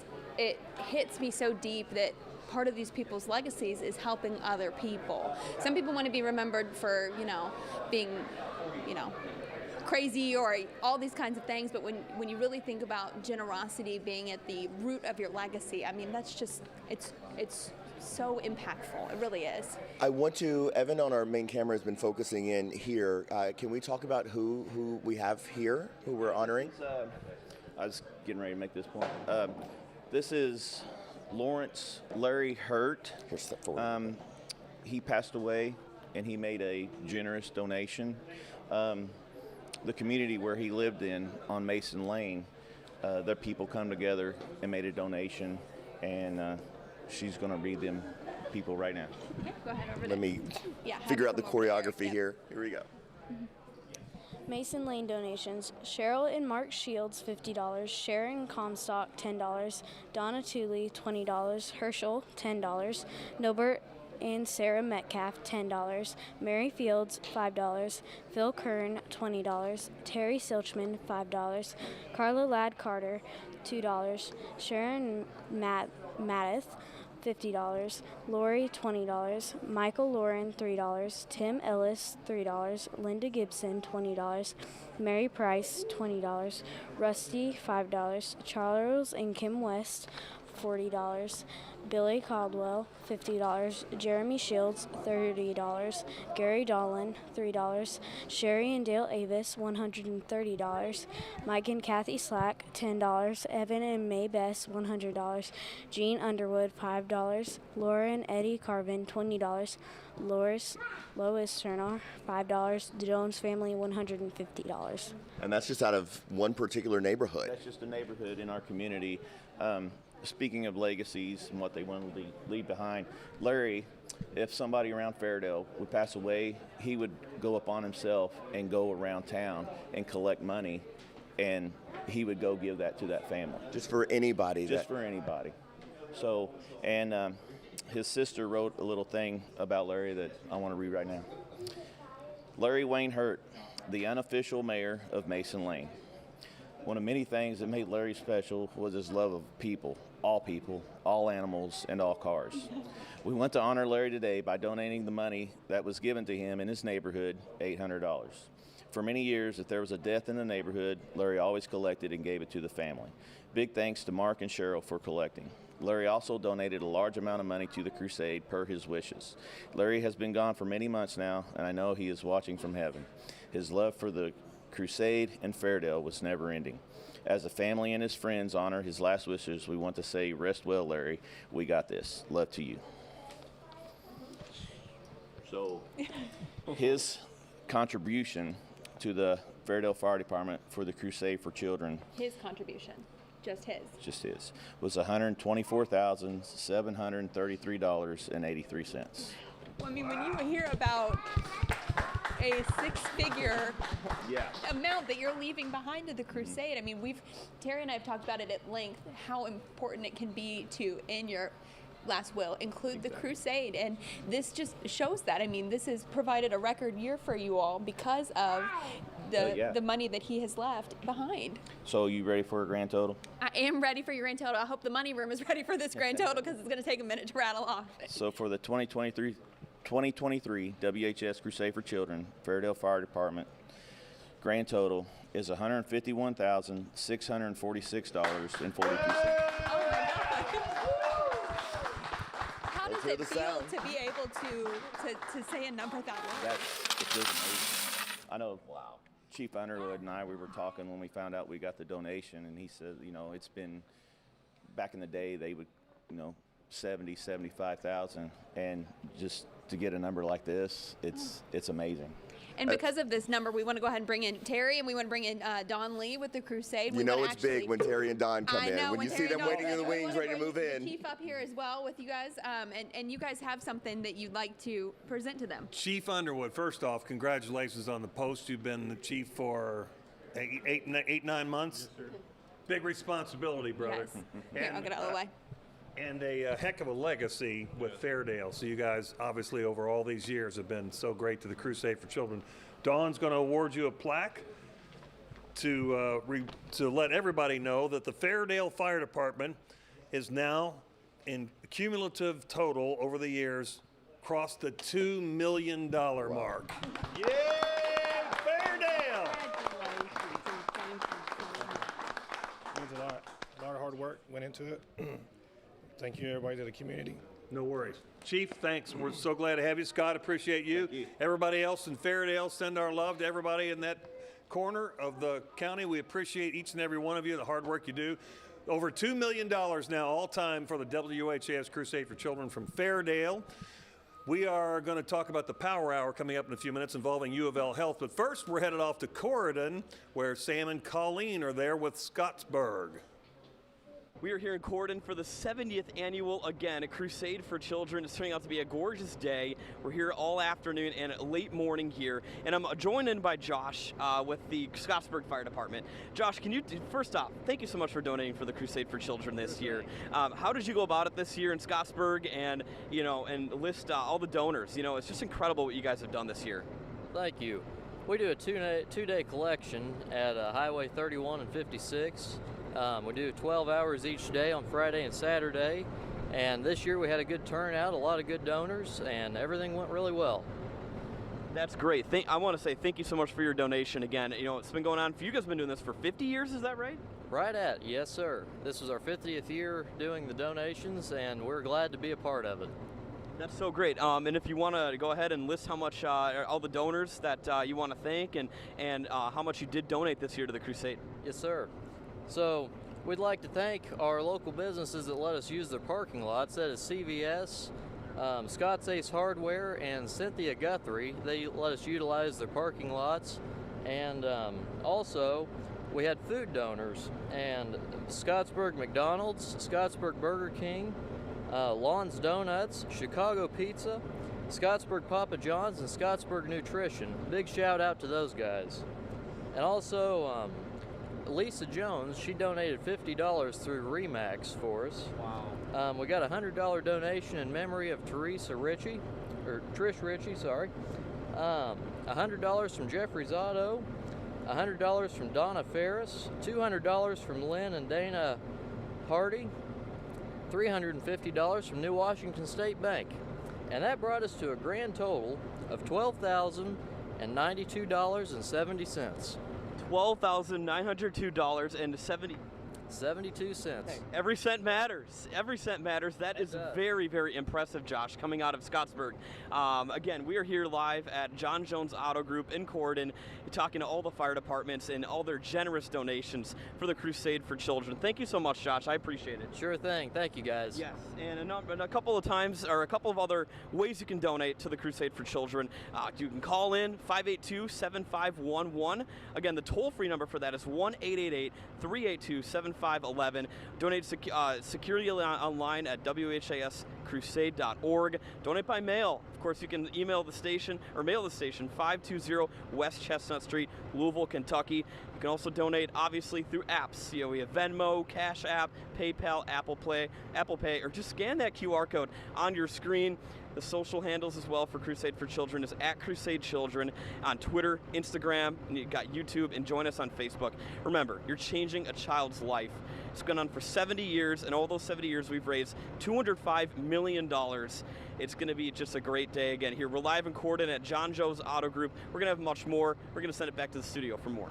Speaker 5: hits me so deep that part of these people's legacies is helping other people. Some people want to be remembered for, being, crazy or all these kinds of things, but when you really think about generosity being at the root of your legacy, I mean, that's just, it's so impactful. It really is.
Speaker 4: I want to, Evan on our main camera has been focusing in here. Can we talk about who we have here, who we're honoring?
Speaker 7: I was getting ready to make this point. This is Lawrence Larry Hurt.
Speaker 4: Here, step forward.
Speaker 7: He passed away and he made a generous donation. The community where he lived in on Mason Lane, their people come together and made a donation, and she's going to read them people right now.
Speaker 5: Okay, go ahead over there.
Speaker 4: Let me figure out the choreography here. Here we go.
Speaker 8: Mason Lane donations. Cheryl and Mark Shields, $50. Sharon Comstock, $10. Donna Tooley, $20. Herschel, $10. Nobert and Sarah Metcalf, $10. Mary Fields, $5. Phil Kern, $20. Terry Silchman, $5. Carla Ladd Carter, $2. Sharon Maddith, $50. Lori, $20. Michael Lauren, $3. Tim Ellis, $3. Linda Gibson, $20. Mary Price, $20. Rusty, $5. Charles and Kim West, $40. Billy Caldwell, $50. Jeremy Shields, $30. Gary Dolan, $3. Sherry and Dale Avis, $130. Mike and Kathy Slack, $10. Evan and May Bess, $100. Jean Underwood, $5. Laura and Eddie Carvin, $20. Lois Turner, $5. The Jones family, $150.
Speaker 4: And that's just out of one particular neighborhood.
Speaker 7: That's just a neighborhood in our community. Speaking of legacies and what they want to leave behind, Larry, if somebody around Fairdale would pass away, he would go upon himself and go around town and collect money, and he would go give that to that family.
Speaker 4: Just for anybody.
Speaker 7: Just for anybody. So, and his sister wrote a little thing about Larry that I want to read right now. Larry Wayne Hurt, the unofficial mayor of Mason Lane. One of many things that made Larry special was his love of people, all animals, and all cars. We want to honor Larry today by donating the money that was given to him in his neighborhood, $800. For many years, if there was a death in the neighborhood, Larry always collected and gave it to the family. Big thanks to Mark and Cheryl for collecting. Larry also donated a large amount of money to the crusade per his wishes. Larry has been gone for many months now, and I know he is watching from heaven. His love for the crusade and Fairdale was never ending. As the family and his friends honor his last wishes, we want to say, rest well, Larry. We got this. Love to you. So his contribution to the Fairdale Fire Department for the Crusade for Children.
Speaker 5: His contribution, just his.
Speaker 7: Just his. Was $124,733.83.
Speaker 5: Well, I mean, when you hear about a six-figure amount that you're leaving behind to the crusade, I mean, Terry and I have talked about it at length, how important it can be to, in your last will, include the crusade, and this just shows that. I mean, this has provided a record year for you all because of the money that he has left behind.
Speaker 7: So you ready for a grand total?
Speaker 5: I am ready for your grand total. I hope the money room is ready for this grand total because it's going to take a minute to rattle off.
Speaker 7: So for the 2023 WHAS Crusade for Children, Fairdale Fire Department, grand total is $151,646.42.
Speaker 5: does it feel to be able to say a number that low?
Speaker 7: It feels amazing. I know. Wow. Chief Underwood and I, we were talking when we found out we got the donation, and he said, you know, it's been back in the day they would, you know, 70, 75,000, and just to get a number like this, it's amazing.
Speaker 5: And because of this number, we want to go ahead and bring in Terry, and we want to bring in Don Lee with the Crusade.
Speaker 4: You know it's big when Terry and Don come in. When you see them waiting in the wings, ready to move in.
Speaker 5: Chief up here as well with you guys, and you guys have something that you'd like to present to them.
Speaker 11: Chief Underwood, first off, congratulations on the post. You've been the chief for 9 months. Big responsibility, brother.
Speaker 5: Yes. Here, I'll get out of the way.
Speaker 11: And a heck of a legacy with Fairdale. So you guys, obviously, over all these years have been so great to the Crusade for Children. Dawn's going to award you a plaque to let everybody know that the Fairdale Fire Department is now, in cumulative total over the years, crossed the $2 million mark. Yeah, Fairdale!
Speaker 3: Means a lot. A lot of hard work went into it. Thank you, everybody, to the community.
Speaker 11: No worries. Chief, thanks. We're so glad to have you. Scott, appreciate you.
Speaker 7: Thank you.
Speaker 11: Everybody else in Fairdale, send our love to everybody in that corner of the county. We appreciate each and every one of you, the hard work you do. Over $2 million now all time for the WHAS Crusade for Children from Fairdale. We are going to talk about the Power Hour coming up in a few minutes involving UofL Health. But first, we're headed off to Corydon, where Sam and Colleen are there with Scottsburg.
Speaker 14: We are here in Corydon for the 70th annual, again, a Crusade for Children. It's turning out to be a gorgeous day. We're here all afternoon and late morning here. And I'm joined in by Josh with the Scottsburg Fire Department. Josh, can you, first off, thank you so much for donating for the Crusade for Children this year. How did you go about it this year in Scottsburg and, and list all the donors? It's just incredible what you guys have done this year.
Speaker 1: Thank you. We do a two-day collection at Highway 31 and 56. We do 12 hours each day on Friday and Saturday, and this year we had a good turnout, a lot of good donors, and everything went really well.
Speaker 14: That's great. I want to say thank you so much for your donation again. It's been going on, you guys have been doing this for 50 years, is that right?
Speaker 1: Right at, yes sir. This is our 50th year doing the donations, and we're glad to be a part of it.
Speaker 14: That's so great. And if you want to go ahead and list how much, all the donors that you want to thank and how much you did donate this year to the Crusade.
Speaker 1: Yes sir. So we'd like to thank our local businesses that let us use their parking lots. That is CVS, Scott's Ace Hardware, and Cynthia Guthrie. They let us utilize their parking lots. And also, we had food donors. And Scottsburg McDonald's, Scottsburg Burger King, Lon's Donuts, Chicago Pizza, Scottsburg Papa John's, and Scottsburg Nutrition. Big shout out to those guys. And also, Lisa Jones, she donated $50 through Remax for us. Wow. We got a $100 donation in memory of Trish Ritchie, sorry. $100 from Jeffrey's Auto, $100 from Donna Ferris, $200 from Lynn and Dana Hardy, $350 from New Washington State Bank. And that brought us to a grand total of $12,092.70.
Speaker 14: $12,902.72.
Speaker 1: 72 cents.
Speaker 14: Hey, every cent matters. Every cent matters. That is very, very impressive, Josh, coming out of Scottsburg. Again, we are here live at John Jones Auto Group in Corydon, talking to all the fire departments and all their generous donations for the Crusade for Children. Thank you so much, Josh. I appreciate it.
Speaker 1: Sure thing. Thank you, guys.
Speaker 14: Yes, and a couple of times, or a couple of other ways you can donate to the Crusade for Children. You can call in 582-7511. Again, the toll-free number for that is 1-888-382-7511. Donate securely online at WHAScrusade.org. Donate by mail. Of course, you can email the station or mail the station 520 West Chestnut Street, Louisville, Kentucky. You can also donate, obviously, through apps. We have Venmo, Cash App, PayPal, Apple Pay, or just scan that QR code on your screen. The social handles as well for Crusade for Children is at Crusade Children on Twitter, Instagram, and you've got YouTube, and join us on Facebook. Remember, you're changing a child's life. It's gone on for 70 years, and all those 70 years we've raised $205 million. It's going to be just a great day again here. We're live in Corydon at John Jones Auto Group. We're going to have much more. We're going to send it back to the studio for more.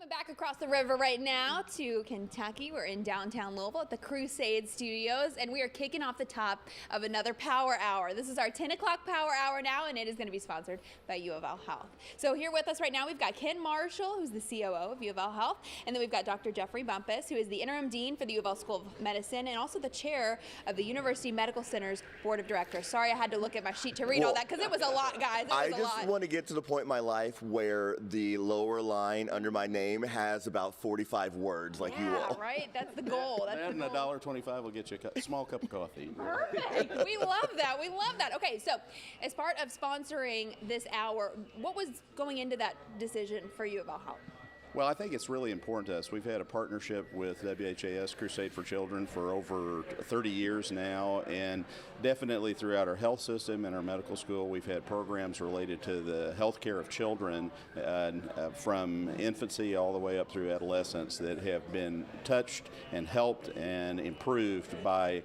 Speaker 5: Back back across the river right now to Kentucky. We're in downtown Louisville at the Crusade Studios, and we are kicking off the top of another Power Hour. This is our 10 o'clock Power Hour now, and it is going to be sponsored by UofL Health. So here with us right now, we've got Ken Marshall, who's the COO of UofL Health, and then we've got Dr. Jeffrey Bumpus, who is the interim dean for the UofL School of Medicine, and also the chair of the University Medical Center's Board of Directors. Sorry, I had to look at my sheet to read all that, because it was a lot, guys. It was
Speaker 4: I just want to get to the point in my life where the lower line under my name has about 45 words, like you all.
Speaker 5: Right? That's the goal. That's
Speaker 7: And $1.25 will get you a small cup of coffee.
Speaker 5: Perfect. We love that. We love that. Okay, so as part of sponsoring this hour, what was going into that decision for you about Health?
Speaker 7: Well, I think it's really important to us. We've had a partnership with WHAS Crusade for Children for over 30 years now, and definitely throughout our health system and our medical school, we've had programs related to the health care of children from infancy all the way up through adolescence that have been touched and helped and improved by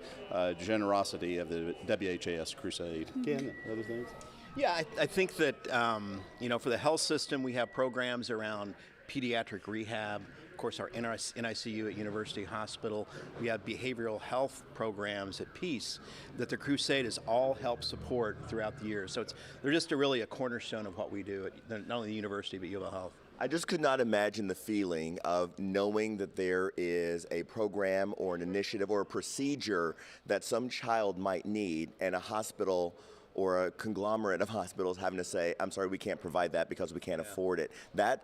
Speaker 7: generosity of the WHAS Crusade. Ken, other things?
Speaker 13: Yeah, I think that, for the health system, we have programs around pediatric rehab, of course our NICU at University Hospital. We have behavioral health programs at Peace that the Crusade has all helped support throughout the year. So they're just really a cornerstone of what we do at not only the university but UofL Health.
Speaker 4: I just could not imagine the feeling of knowing that there is a program or an initiative or a procedure that some child might need, and a hospital or a conglomerate of hospitals having to say, I'm sorry, we can't provide that because we can't afford it. I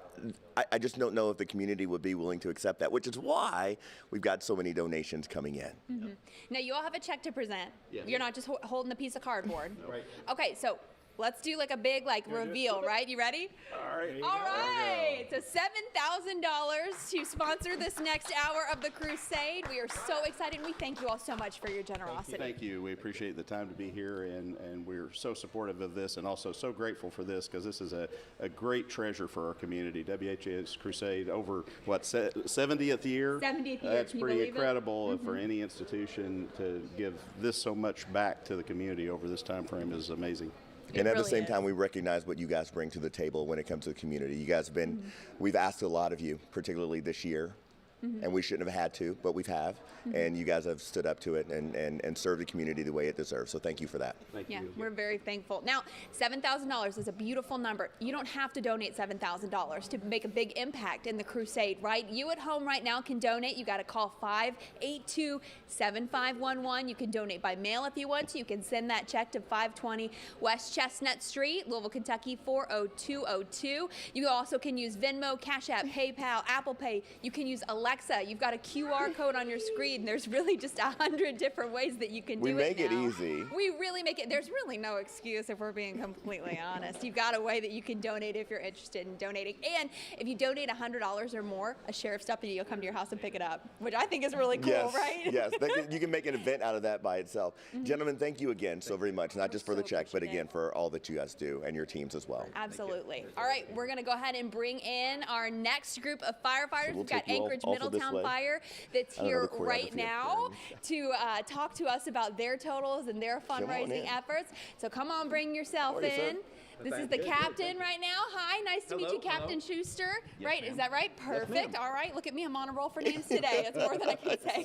Speaker 4: just don't know if the community would be willing to accept that, which is why we've got so many donations coming in.
Speaker 5: Mm-hmm. Now, you all have a check to present.
Speaker 4: Yeah.
Speaker 5: You're not just holding a piece of cardboard.
Speaker 7: No. Right.
Speaker 5: Okay, so let's do like a big reveal, right? You ready?
Speaker 7: All right.
Speaker 5: All right. So $7,000 to sponsor this next hour of the Crusade. We are so excited. We thank you all so much for your generosity.
Speaker 7: Thank you. We appreciate the time to be here, and we're so supportive of this and also so grateful for this, because this is a great treasure for our community. WHAS Crusade, over, 70th year?
Speaker 5: 70th year.
Speaker 7: That's
Speaker 5: Can you
Speaker 7: pretty
Speaker 5: believe
Speaker 7: incredible
Speaker 5: it?
Speaker 7: for any institution to give this so much back to the community over this time frame is amazing.
Speaker 4: And at the same time, we recognize what you guys bring to the table when it comes to the community. You guys have been, we've asked a lot of you, particularly this year, and we shouldn't have had to, but we have. And you guys have stood up to it and served the community the way it deserves. So thank you for that.
Speaker 7: Thank
Speaker 5: you. We're very thankful. Now, $7,000 is a beautiful number. You don't have to donate $7,000 to make a big impact in the Crusade, right? You at home right now can donate. You got to call 582-7511. You can donate by mail if you want to. You can send that check to 520 West Chestnut Street, Louisville, Kentucky 40202. You also can use Venmo, Cash App, PayPal, Apple Pay. You can use Alexa. You've got a QR code on your screen. There's really just 100 different ways that you can do it.
Speaker 4: We make it
Speaker 5: now.
Speaker 4: easy.
Speaker 5: We really make it. There's really no excuse if we're being completely honest. You've got a way that you can donate if you're interested in donating. And if you donate $100 or more, a sheriff's deputy will come to your house and pick it up, which I think is really cool,
Speaker 4: Yes,
Speaker 5: right?
Speaker 4: yes, you can make an event out of that by itself. Gentlemen, thank you again so very much, not just for the check, but again for all that you guys do and your teams as well.
Speaker 5: Absolutely. All right, we're going to go ahead and bring in our next group of firefighters.
Speaker 4: So
Speaker 5: We've got
Speaker 4: take you all
Speaker 5: Anchorage
Speaker 4: off of this
Speaker 5: Middletown
Speaker 4: way.
Speaker 5: Fire that's
Speaker 4: I don't know
Speaker 5: here
Speaker 4: the choreography
Speaker 5: right
Speaker 4: up
Speaker 5: now to talk to us about their totals and their
Speaker 4: on
Speaker 5: fundraising
Speaker 4: in.
Speaker 5: efforts. So come on, bring yourself
Speaker 4: Morning,
Speaker 5: in.
Speaker 4: sir.
Speaker 5: This is the captain right now. Hi, nice to meet you, Captain Schuster. Right, is that right? Perfect. All right, look at me. I'm on a roll for names today. That's more than I can say.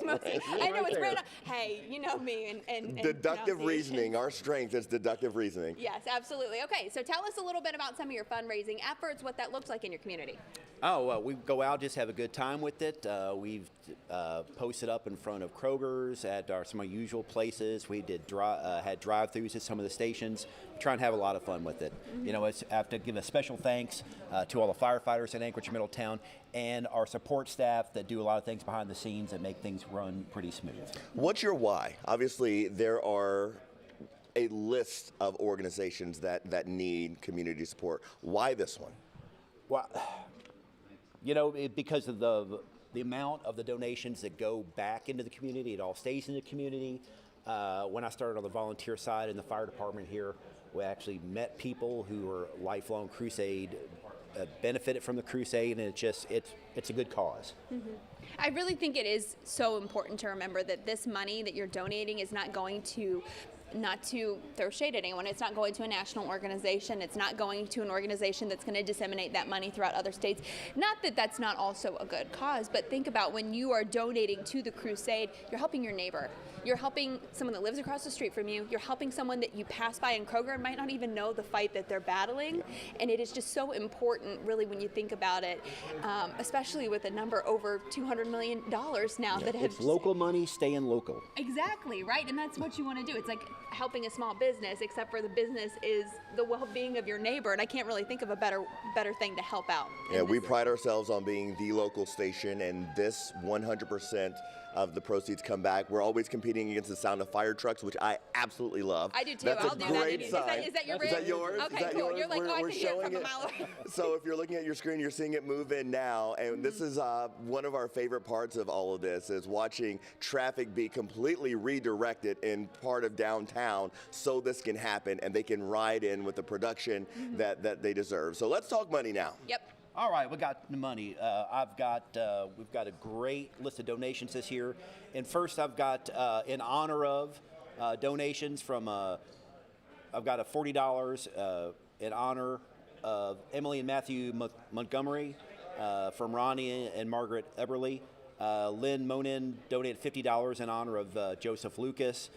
Speaker 5: I know it's random. Hey, you know me and
Speaker 4: Deductive reasoning. Our strength is deductive reasoning.
Speaker 5: Yes, absolutely. Okay, so tell us a little bit about some of your fundraising efforts, what that looks like in your community.
Speaker 17: Oh, well, we go out, just have a good time with it. We've posted up in front of Kroger's at some of our usual places. We did had drive-throughs at some of the stations. We try and have a lot of fun with it. You know, I have to give a special thanks to all the firefighters in Anchorage Middletown and our support staff that do a lot of things behind the scenes that make things run pretty smooth.
Speaker 4: What's your why? Obviously, there are a list of organizations that need community support. Why this one?
Speaker 17: Well, you know, because of the amount of the donations that go back into the community, it all stays in the community. When I started on the volunteer side in the fire department here, we actually met people who were lifelong Crusade, benefited from the Crusade, and it's a good cause.
Speaker 5: I really think it is so important to remember that this money that you're donating is not going to not to throw shade at anyone. It's not going to a national organization. It's not going to an organization that's going to disseminate that money throughout other states. Not that that's not also a good cause, but think about when you are donating to the crusade, you're helping your neighbor. You're helping someone that lives across the street from you. You're helping someone that you pass by in Kroger and might not even know the fight that they're battling. And it is just so important, really, when you think about it, especially with a number over $200 million now that have...
Speaker 17: It's local money, staying local.
Speaker 5: Exactly, right? And that's what you want to do. It's like helping a small business, except for the business is the well-being of your neighbor. And I can't really think of a better thing to help out.
Speaker 4: Yeah, we pride ourselves on being the local station, and this 100% of the proceeds come back. We're always competing against the sound of fire trucks, which I absolutely love.
Speaker 5: I do too.
Speaker 4: That's
Speaker 5: I'll
Speaker 4: a
Speaker 5: do
Speaker 4: great
Speaker 5: that.
Speaker 4: sign.
Speaker 5: Is that your
Speaker 4: Is that yours?
Speaker 5: Okay,
Speaker 4: Is that
Speaker 5: cool.
Speaker 4: yours?
Speaker 5: You're like,
Speaker 4: we're
Speaker 5: I can hear it from a mile away.
Speaker 4: So if you're looking at your screen, you're seeing it move in now, and this is one of our favorite parts of all of this is watching traffic be completely redirected in part of downtown so this can happen and they can ride in with the production that they deserve. So let's talk money now.
Speaker 5: Yep.
Speaker 17: All right, we got the money. We've got a great list of donations this year. And first I've got in honor of donations from, I've got a $40 in honor of Emily and Matthew Montgomery from Ronnie and Margaret Eberly. Lynn Monin donated $50 in honor of Joseph Lucas.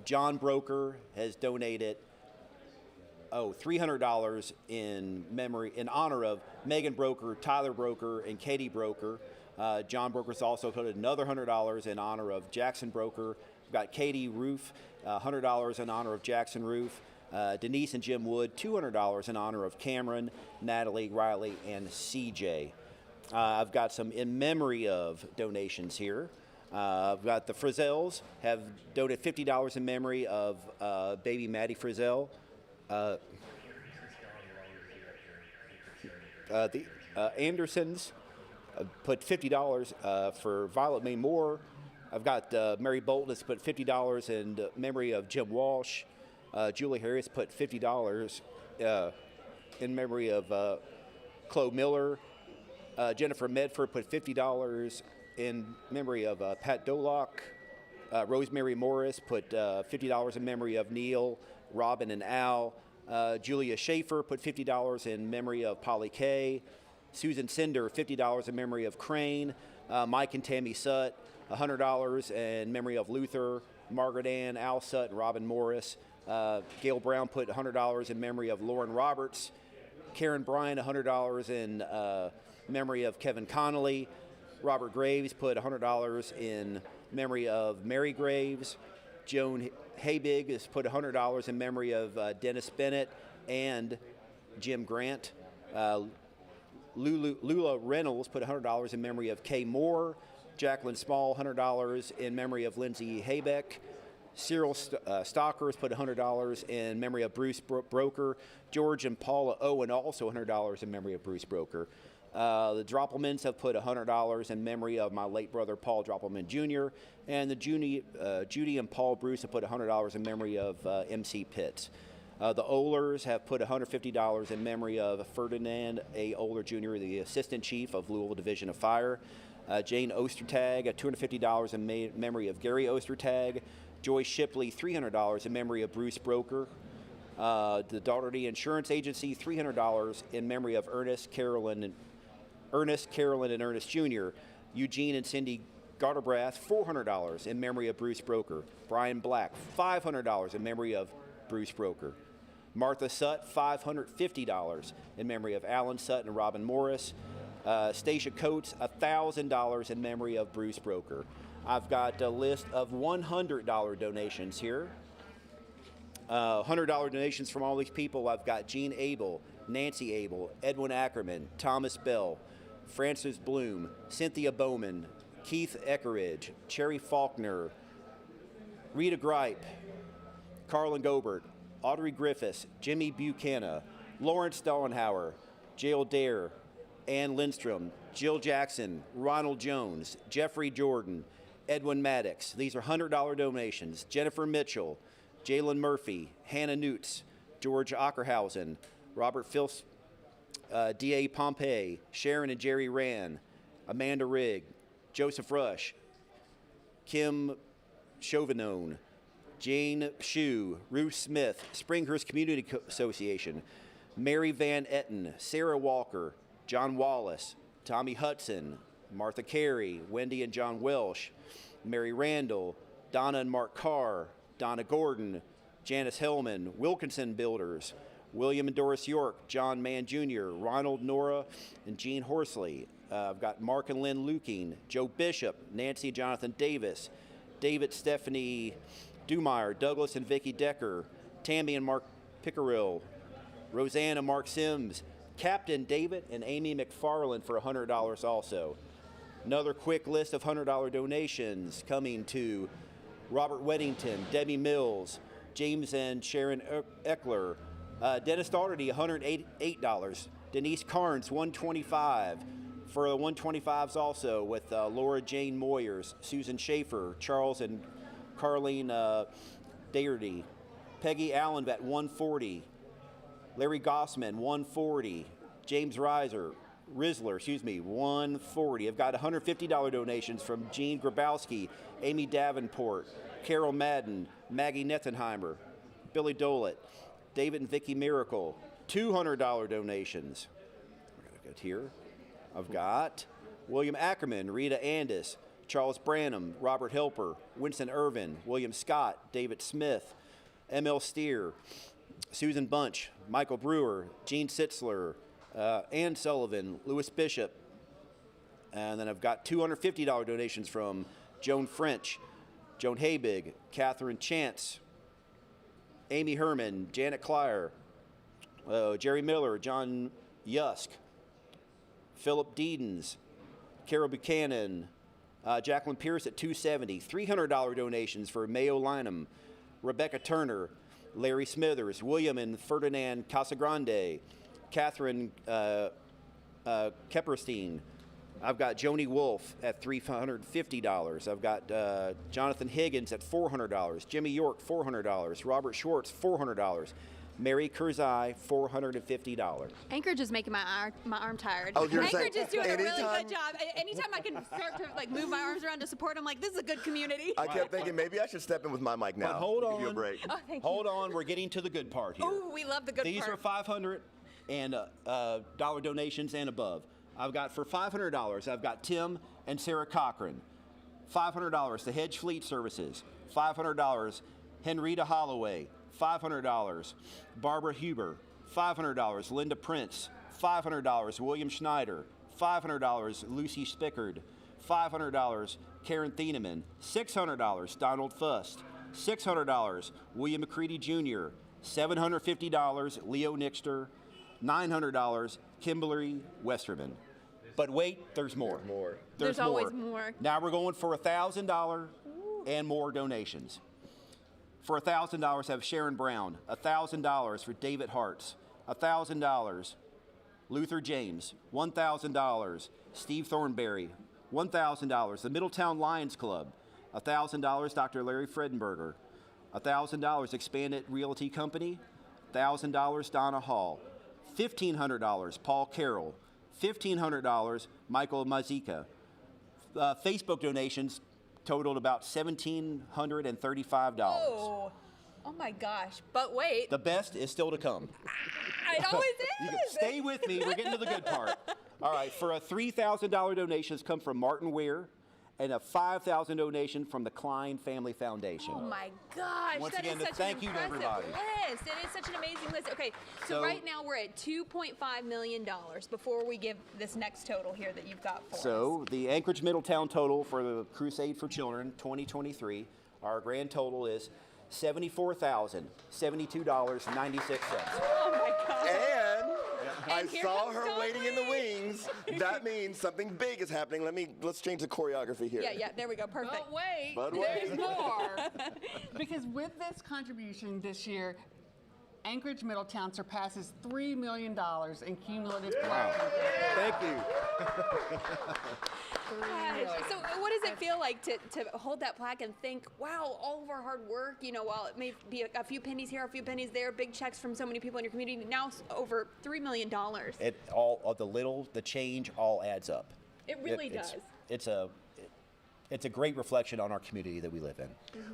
Speaker 17: John Broker has donated $300 in honor of Megan Broker, Tyler Broker, and Katie Broker. John Broker's also put another $100 in honor of Jackson Broker. We've got Katie Roof, $100 in honor of Jackson Roof. Denise and Jim Wood, $200 in honor of Cameron, Natalie, Riley, and CJ. I've got some in memory of donations here. I've got the Frizzels have donated $50 in memory of baby Maddie Frizzell. The Andersons put $50 for Violet May Moore. I've got Mary Bolton has put $50 in memory of Jim Walsh. Julie Harris put $50 in memory of Chloe Miller. Jennifer Medford put $50 in memory of Pat Dolock. Rosemary Morris put $50 in memory of Neil, Robin, and Al. Julia Schaefer put $50 in memory of Polly Kay. Susan Cinder, $50 in memory of Crane. Mike and Tammy Sutt, $100 in memory of Luther, Margaret Ann, Al Sutt, and Robin Morris. Gail Brown put $100 in memory of Lauren Roberts. Karen Bryan, $100 in memory of Kevin Connolly. Robert Graves put $100 in memory of Mary Graves. Joan Habig has put $100 in memory of Dennis Bennett and Jim Grant. Lula Reynolds put $100 in memory of Kay Moore. Jacqueline Small, $100 in memory of Lindsay Haybeck. Cyril Stockers put $100 in memory of Bruce Broker. George and Paula Owen also $100 in memory of Bruce Broker. The Droppelmans have put $100 in memory of my late brother Paul Droppelman Jr. And the Judy and Paul Bruce have put $100 in memory of MC Pitts. The Ohlers have put $150 in memory of Ferdinand A. Ohler Jr., the Assistant Chief of Louisville Division of Fire. Jane Ostertag, $250 in memory of Gary Ostertag. Joyce Shipley, $300 in memory of Bruce Broker. The Daugherty Insurance Agency, $300 in memory of Ernest, Carolyn, and Ernest Jr. Eugene and Cindy Garterbrath, $400 in memory of Bruce Broker. Brian Black, $500 in memory of Bruce Broker. Martha Sutt, $550 in memory of Alan Sutt and Robin Morris. Stacia Coates, $1,000 in memory of Bruce Broker. I've got a list of $100 donations here. $100 donations from all these people. I've got Jean Abel, Nancy Abel, Edwin Ackerman, Thomas Bell, Francis Bloom, Cynthia Bowman, Keith Eckeridge, Cherry Faulkner, Rita Gripe, Carlin Gobert, Audrey Griffiths, Jimmy Buchanan, Lawrence Dollenhauer, Jael Dare, Ann Lindstrom, Jill Jackson, Ronald Jones, Jeffrey Jordan, Edwin Maddox. These are $100 donations. Jennifer Mitchell, Jalen Murphy, Hannah Newts, George Ockerhausen, Robert Phils, D.A. Pompey, Sharon and Jerry Rand, Amanda Rigg, Joseph Rush, Kim Chauvinone, Jane Shue, Ruth Smith, Springhurst Community Association, Mary Van Etten, Sarah Walker, John Wallace, Tommy Hudson, Martha Carey, Wendy and John Welsh, Mary Randall, Donna and Mark Carr, Donna Gordon, Janice Hellman, Wilkinson Builders, William and Doris York, John Mann Jr., Ronald, Nora, and Jean Horsley. I've got Mark and Lynn Luking, Joe Bishop, Nancy and Jonathan Davis, David, Stephanie Dumeyer, Douglas and Vicki Decker, Tammy and Mark Pickerill, Roseanne and Mark Sims, Captain David and Amy McFarland for $100 also. Another quick list of $100 donations coming to Robert Weddington, Debbie Mills, James and Sharon Eckler, Dennis Daugherty, $108, Denise Carnes, $125. For the 125s also with Laura Jane Moyers, Susan Schaefer, Charles and Carlene Daugherty, Peggy Allen at $140, Larry Gossman, $140, James Rizzler, $140. I've got $150 donations from Jean Grabowski, Amy Davenport, Carol Madden, Maggie Nethenheimer, Billy Dolet, David and Vicki Miracle, $200 donations. We're going to go here. I've got William Ackerman, Rita Andis, Charles Branham, Robert Helper, Winston Irvin, William Scott, David Smith, M.L. Steer, Susan Bunch, Michael Brewer, Gene Sitzler, Ann Sullivan, Louis Bishop. And then I've got $250 donations from Joan French, Joan Habig, Catherine Chance, Amy Herman, Janet Clyer, Jerry Miller, John Yusk, Philip Deedens, Carol Buchanan, Jacqueline Pierce at $270, $300 donations for Mayo Lynham, Rebecca Turner, Larry Smithers, William and Ferdinand Casagrande, Catherine Kepperstein. I've got Joni Wolf at $350. I've got Jonathan Higgins at $400, Jimmy York $400, Robert Schwartz $400, Mary Kurzai, $450.
Speaker 5: Anchorage is making my arm tired.
Speaker 4: Oh, you're
Speaker 5: Anchorage
Speaker 4: saying
Speaker 5: is doing a really
Speaker 4: anytime-
Speaker 5: good job. Anytime I can start to like move my arms around to support, I'm like, this is a good community.
Speaker 4: I kept thinking maybe I should step in with my mic now.
Speaker 17: But hold
Speaker 4: Give you a
Speaker 17: on.
Speaker 4: break.
Speaker 5: Oh, thank
Speaker 17: Hold on, we're getting to the good part here.
Speaker 5: Oh, we love the good
Speaker 17: These
Speaker 5: part.
Speaker 17: are $500 and dollar donations and above. I've got for $500, I've got Tim and Sarah Cochran. $500 to Hedge Fleet Services. $500 Henrietta Holloway. $500 Barbara Huber. $500 Linda Prince. $500 William Schneider. $500 Lucy Spickard. $500 Karen Thieneman. $600 Donald Fust. $600 William McCready Jr. $750 Leo Nixter. $900 Kimberly Westerman. But wait, there's more.
Speaker 5: There's always more.
Speaker 17: Now we're going for $1,000 and more donations. For $1,000, I have Sharon Brown. $1,000 for David Hartz. $1,000 Luther James. $1,000 Steve Thornberry. $1,000 the Middletown Lions Club. $1,000 Dr. Larry Fredenberger. $1,000 Expanded Realty Company. $1,000 Donna Hall. $1,500 Paul Carroll. $1,500 Michael Mazika. Facebook donations totaled about $1,735.
Speaker 5: Oh my gosh. But wait.
Speaker 17: The best is still to come.
Speaker 5: It always
Speaker 17: You
Speaker 5: is.
Speaker 17: can stay with me. We're getting to the good part. All right. For a $3,000 donations come from Martin Weir, and a $5,000 donation from the Klein Family Foundation.
Speaker 5: Oh my gosh,
Speaker 17: Once
Speaker 5: that
Speaker 17: again,
Speaker 5: is such
Speaker 17: thank
Speaker 5: an
Speaker 17: you to
Speaker 5: impressive
Speaker 17: everybody.
Speaker 5: list. It is such an amazing list. Okay, so
Speaker 17: So-
Speaker 5: right now we're at $2.5 million before we give this next total here that you've got for us.
Speaker 17: So the Anchorage Middletown total for the Crusade for Children 2023, our grand total is $74,072.96.
Speaker 5: Oh my gosh.
Speaker 4: And I
Speaker 5: here
Speaker 4: saw
Speaker 5: comes
Speaker 4: her
Speaker 5: Don
Speaker 4: waiting in the
Speaker 5: Lee.
Speaker 4: wings. That means something big is happening. Let's change the choreography here.
Speaker 5: Yeah, there we go, perfect.
Speaker 16: But wait,
Speaker 4: But
Speaker 16: there's
Speaker 4: wait.
Speaker 16: more. Because with this contribution this year, Anchorage Middletown surpasses $3 million in cumulative collections.
Speaker 17: Thank you.
Speaker 5: Gosh. So what does it feel like to hold that plaque and think, wow, all of our hard work, while it may be a few pennies here, a few pennies there, big checks from so many people in your community, now it's over $3 million.
Speaker 17: It all of the change all adds up.
Speaker 5: It really does.
Speaker 13: it's a great reflection on our community that we live in.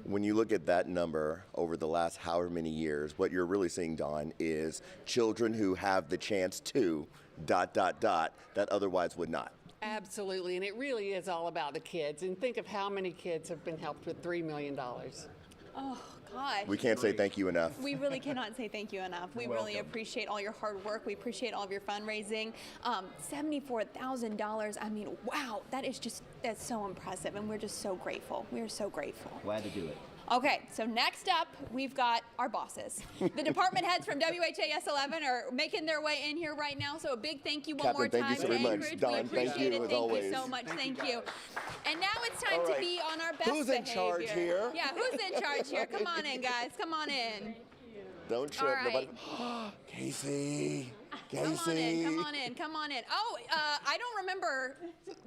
Speaker 4: When you look at that number over the last however many years, what you're really seeing, Dawn, is children who have the chance to ... that otherwise would not.
Speaker 16: Absolutely, and it really is all about the kids. And think of how many kids have been helped with $3 million.
Speaker 5: Oh, gosh.
Speaker 4: We can't say thank you enough.
Speaker 5: We really cannot say thank you enough. We really appreciate all your hard work. We appreciate all of your fundraising. $74,000. I mean, wow, that's so impressive, and we're just so grateful. We are so grateful.
Speaker 13: Glad to do it.
Speaker 5: Okay, so next up, we've got our bosses. The department heads from WHAS 11 are making their way in here right now, so a big thank you one more time to Anchorage. We appreciate it. Thank you so much. Thank you. And now it's time to be on our best
Speaker 4: Who's in charge here?
Speaker 5: Yeah, who's in charge here? Come on in, guys. Come on in.
Speaker 4: Don't trip.
Speaker 5: All right.
Speaker 4: Nobody. Casey.
Speaker 5: Come on in. Oh, I don't remember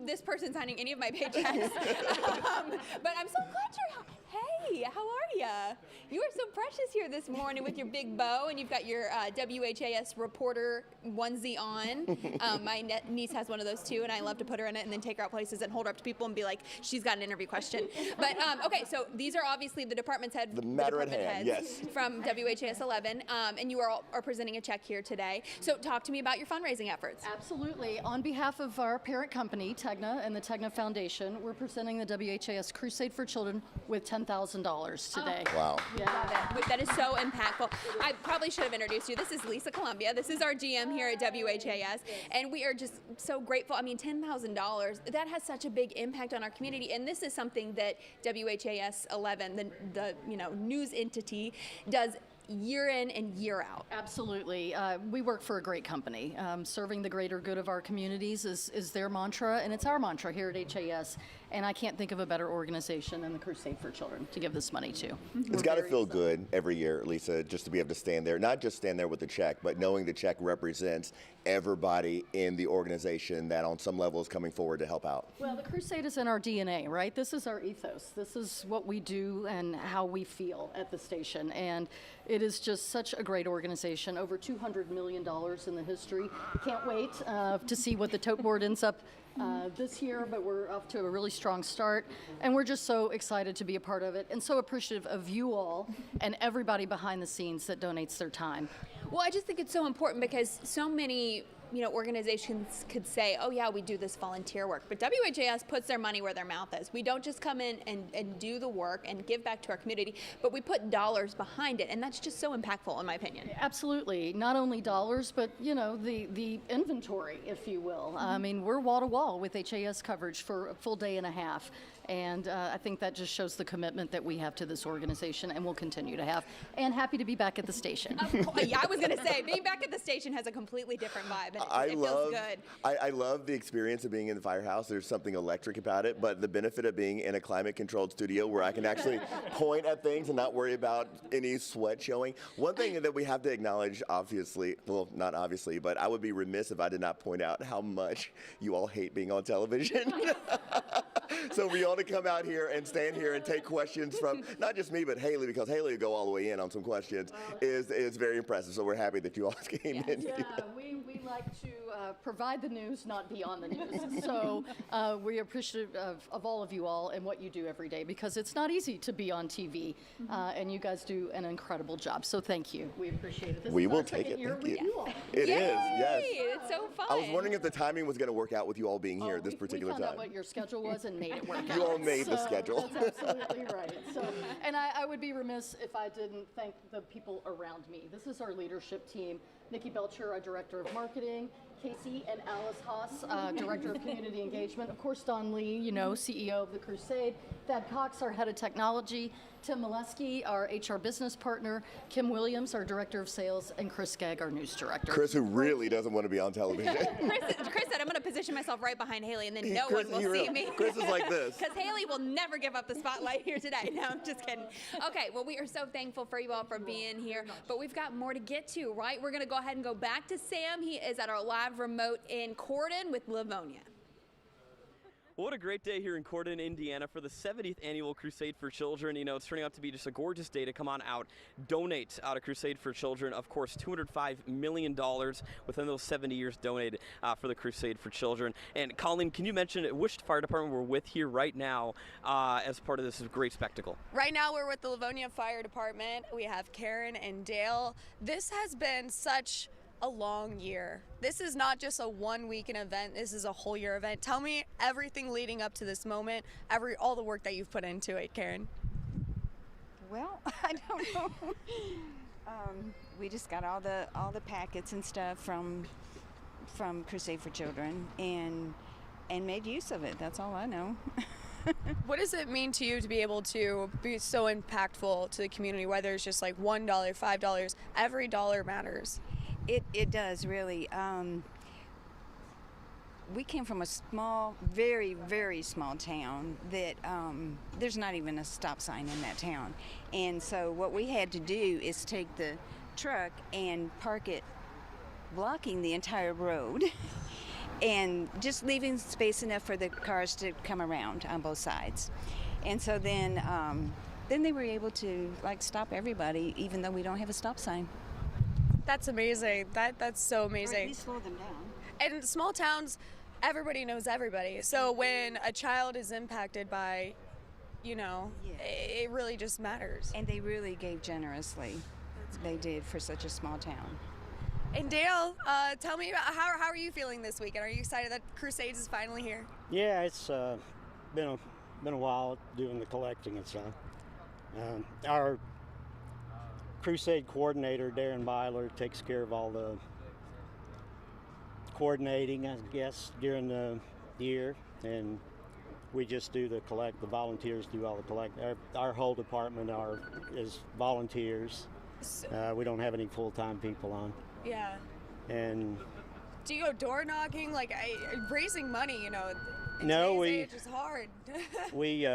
Speaker 5: this person signing any of my paychecks. But I'm so glad you're. Hey, how are ya? You are so precious here this morning with your big bow, and you've got your WHAS reporter onesie on. My niece has one of those too, and I love to put her in it and then take her out places and hold her up to people and be like, she's got an interview question. But okay, so these are obviously the department's head,
Speaker 4: the matter at
Speaker 5: heads
Speaker 4: hand, yes,
Speaker 5: from WHAS 11, and you are presenting a check here today. So talk to me about your fundraising efforts.
Speaker 2: Absolutely. On behalf of our parent company, Tegna, and the Tegna Foundation, we're presenting the WHAS Crusade for Children with $10,000 today.
Speaker 4: Wow.
Speaker 5: Yeah. That is so impactful. I probably should have introduced you. This is Lisa Columbia. This is our GM here at WHAS, and we are just so grateful. I mean, $10,000, that has such a big impact on our community, and this is something that WHAS 11, the news entity, does year in and year out.
Speaker 2: Absolutely. We work for a great company. Serving the greater good of our communities is their mantra, and it's our mantra here at HAS. And I can't think of a better organization than the Crusade for Children to give this money to.
Speaker 4: It's got to feel good every year, Lisa, just to be able to stand there, not just stand there with the check, but knowing the check represents everybody in the organization that on some level is coming forward to help out.
Speaker 2: Well, the Crusade is in our DNA, right? This is our ethos. This is what we do and how we feel at the station. And it is just such a great organization, over $200 million in the history. Can't wait to see what the tote board ends up this year, but we're off to a really strong start, and we're just so excited to be a part of it and so appreciative of you all and everybody behind the scenes that donates their time.
Speaker 5: Well, I just think it's so important because so many organizations could say, oh yeah, we do this volunteer work, but WHAS puts their money where their mouth is. We don't just come in and do the work and give back to our community, but we put dollars behind it, and that's just so impactful in my opinion.
Speaker 2: Absolutely. Not only dollars, but the inventory, if you will. I mean, we're wall to wall with HAS coverage for a full day and a half. And I think that just shows the commitment that we have to this organization and will continue to have. And happy to be back at the station.
Speaker 5: Yeah, I was going to say, being back at the station has a completely different vibe. And it feels good.
Speaker 4: I love the experience of being in the firehouse. There's something electric about it, but the benefit of being in a climate-controlled studio where I can actually point at things and not worry about any sweat showing. One thing that we have to acknowledge, obviously, well, not obviously, but I would be remiss if I did not point out how much you all hate being on television. So for y'all to come out here and stand here and take questions from not just me, but Haley, because Haley will go all the way in on some questions, is very impressive. So we're happy that you all came in.
Speaker 2: Yeah, we like to provide the news, not be on the news. So we appreciate of all of you all and what you do every day, because it's not easy to be on TV, and you guys do an incredible job. So thank you. We appreciate it.
Speaker 4: We will take it. Thank you. It is, yes.
Speaker 5: It's so fun.
Speaker 4: I was wondering if the timing was going to work out with you all being here at this particular
Speaker 2: time. We found
Speaker 4: time.
Speaker 2: out what your schedule was and made it work out.
Speaker 4: You all made the schedule.
Speaker 2: That's absolutely right. So, and I would be remiss if I didn't thank the people around me. This is our leadership team. Nikki Belcher, our Director of Marketing. Casey and Alice Haas, Director of Community Engagement. Of course, Don Lee, CEO of the Crusade. Thad Cox, our Head of Technology. Tim Molesky, our HR Business Partner. Kim Williams, our Director of Sales. And Chris Skagg, our News Director.
Speaker 4: Chris, who really doesn't want to be on television.
Speaker 5: Chris said, I'm going to position myself right behind Haley, and then no one will see me.
Speaker 4: Chris is like this.
Speaker 5: Because Haley will never give up the spotlight here today. No, I'm just kidding. Okay, well, we are so thankful for you all for being here, but we've got more to get to, right? We're going to go ahead and go back to Sam. He is at our live remote in Corden with Livonia.
Speaker 14: What a great day here in Corydon, Indiana for the 70th Annual Crusade for Children. You know, it's turning out to be just a gorgeous day to come on out, donate out of Crusade for Children. Of course, $205 million within those 70 years donated for the Crusade for Children. And Colleen, can you mention which fire department we're with here right now as part of this great spectacle?
Speaker 5: Right now we're with the Livonia Fire Department. We have Karen and Dale. This has been such a long year. This is not just a one-weekend event. This is a whole year event. Tell me everything leading up to this moment, all the work that you've put into it, Karen.
Speaker 6: Well, I don't know. We just got all the packets and stuff from Crusade for Children and made use of it. That's all I know.
Speaker 5: What does it mean to you to be able to be so impactful to the community, whether it's just like $1, $5, every dollar matters?
Speaker 6: It does, really. We came from a small, very, very small town that there's not even a stop sign in that town. And so what we had to do is take the truck and park it blocking the entire road and just leaving space enough for the cars to come around on both sides. And so then they were able to stop everybody, even though we don't have a stop sign.
Speaker 5: That's amazing. That's so amazing.
Speaker 6: Or at least slow them down.
Speaker 5: And in small towns, everybody knows everybody. So when a child is impacted by, it really just matters.
Speaker 6: And they really gave generously. They did for such a small town.
Speaker 5: And Dale, tell me about how are you feeling this weekend? Are you excited that Crusades is finally here?
Speaker 18: Yeah, it's been a while doing the collecting and stuff. Our Crusade coordinator, Darren Ballard, takes care of all the coordinating, I guess, during the year, and we just do the collect. The volunteers do all the collect. Our whole department is volunteers. We don't have any full-time people on.
Speaker 5: Yeah.
Speaker 18: And
Speaker 5: do you go door knocking? Raising money, in
Speaker 18: no,
Speaker 5: today's age is hard.
Speaker 18: we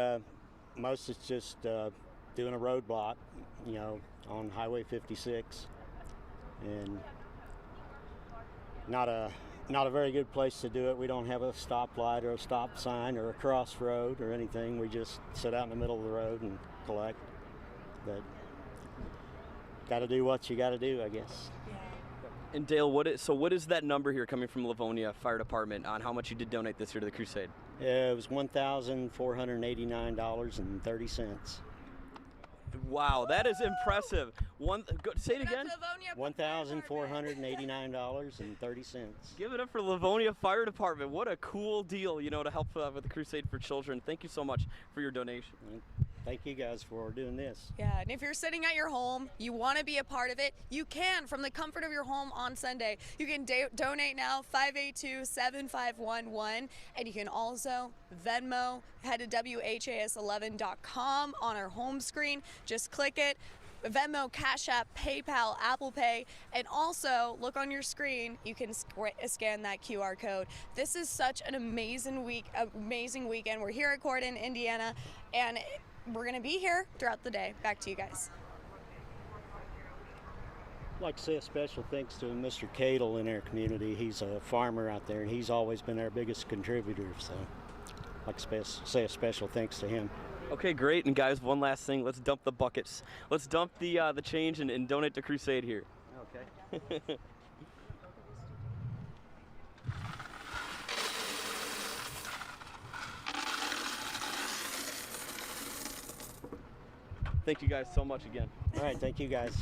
Speaker 18: most it's just doing a roadblock, on Highway 56, and not a very good place to do it. We don't have a stoplight or a stop sign or a crossroad or anything. We just sit out in the middle of the road and collect. But got to do what you got to do, I guess.
Speaker 14: And Dale, what is that number here coming from Livonia Fire Department on how much you did donate this year to the Crusade?
Speaker 18: It was $1,489.30.
Speaker 14: Wow, that is impressive. Say it again.
Speaker 18: $1,489.30.
Speaker 14: Give it up for Livonia Fire Department. What a cool deal, to help with the Crusade for Children. Thank you so much for your donation.
Speaker 18: Thank you guys for doing this.
Speaker 5: Yeah, and if you're sitting at your home, you want to be a part of it, you can from the comfort of your home on Sunday. You can donate now, 582-7511, and you can also Venmo. Head to WHAS11.com on our home screen. Just click it. Venmo, Cash App, PayPal, Apple Pay, and also look on your screen. You can scan that QR code. This is such an amazing weekend. We're here at Corydon, Indiana, and we're going to be here throughout the day. Back to you guys.
Speaker 18: I'd like to say a special thanks to Mr. Cadle in our community. He's a farmer out there, and he's always been our biggest contributor. So I'd like to say a special thanks to him.
Speaker 14: Okay, great. And guys, one last thing. Let's dump the buckets. Let's dump the change and donate to Crusade here. Okay. Thank you guys so much again.
Speaker 18: All right, thank you guys.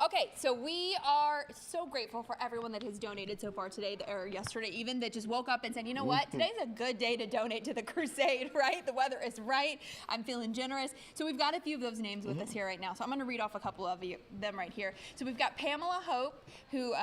Speaker 5: Okay, so we are so grateful for everyone that has donated so far today, or yesterday even, that just woke up and said, you know what, today's a good day to donate to the Crusade, right? The weather is right. I'm feeling generous. So we've got a few of those names with us here right now. So I'm going to read off a couple of them right here. So we've got Pamela Hope, who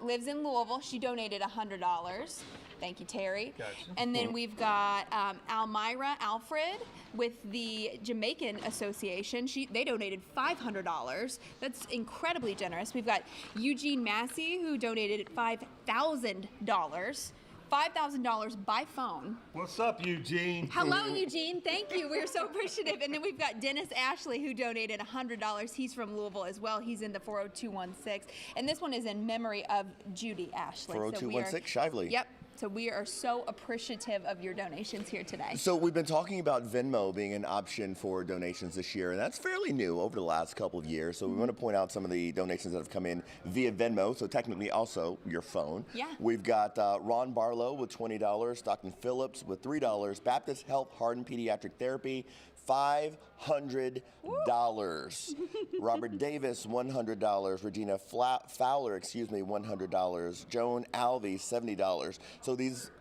Speaker 5: lives in Louisville. She donated $100. Thank you, Terry. Gotcha. And then we've got Almira Alfred with the Jamaican Association. They donated $500. That's incredibly generous. We've got Eugene Massey, who donated $5,000. $5,000 by phone.
Speaker 11: What's up, Eugene?
Speaker 5: Hello, Eugene. Thank you. We're so appreciative. And then we've got Dennis Ashley, who donated $100. He's from Louisville as well. He's in the 40216. And this one is in memory of Judy Ashley.
Speaker 4: 40216 Shively.
Speaker 5: Yep. So we are so appreciative of your donations here today.
Speaker 4: So we've been talking about Venmo being an option for donations this year, and that's fairly new over the last couple of years. So we want to point out some of the donations that have come in via Venmo, so technically also your phone.
Speaker 5: Yeah.
Speaker 4: We've got Ron Barlow with $20, Stockton Phillips with $3, Baptist Health Hardin Pediatric Therapy, $500. Robert Davis, $100. Regina Fowler, $100. Joan Alvey, $70. So these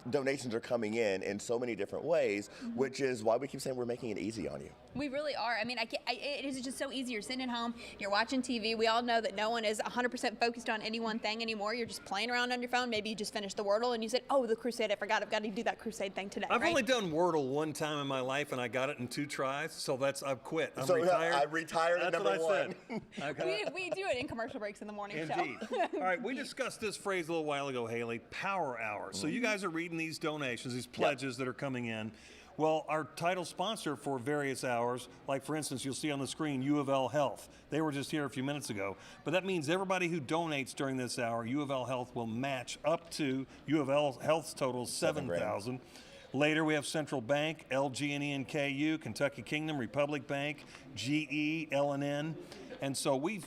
Speaker 4: donations are coming in so many different ways, which is why we keep saying we're making it easy on you.
Speaker 5: We really are. I mean, it is just so easy. You're sitting at home, you're watching TV. We all know that no one is 100% focused on any one thing anymore. You're just playing around on your phone. Maybe you just finished the Wordle and you said, oh, the Crusade, I forgot. I've got to do that Crusade thing today.
Speaker 11: I've only done Wordle one time in my life, and I got it in 2 tries, so I've quit. I'm
Speaker 4: so
Speaker 11: retired.
Speaker 4: I retired at number 1.
Speaker 5: We do it in commercial breaks in the morning
Speaker 11: Indeed.
Speaker 5: show.
Speaker 11: All right, we discussed this phrase a little while ago, Haley, power hour. So you guys are reading these donations, these pledges that are coming in. Well, our title sponsor for various hours, like for instance, you'll see on the screen, UofL Health. They were just here a few minutes ago. But that means everybody who donates during this hour, UofL Health will match up to UofL Health's total $7,000. Later, we have Central Bank, LG&E and KU, Kentucky Kingdom, Republic Bank, GE, L&N. And so we've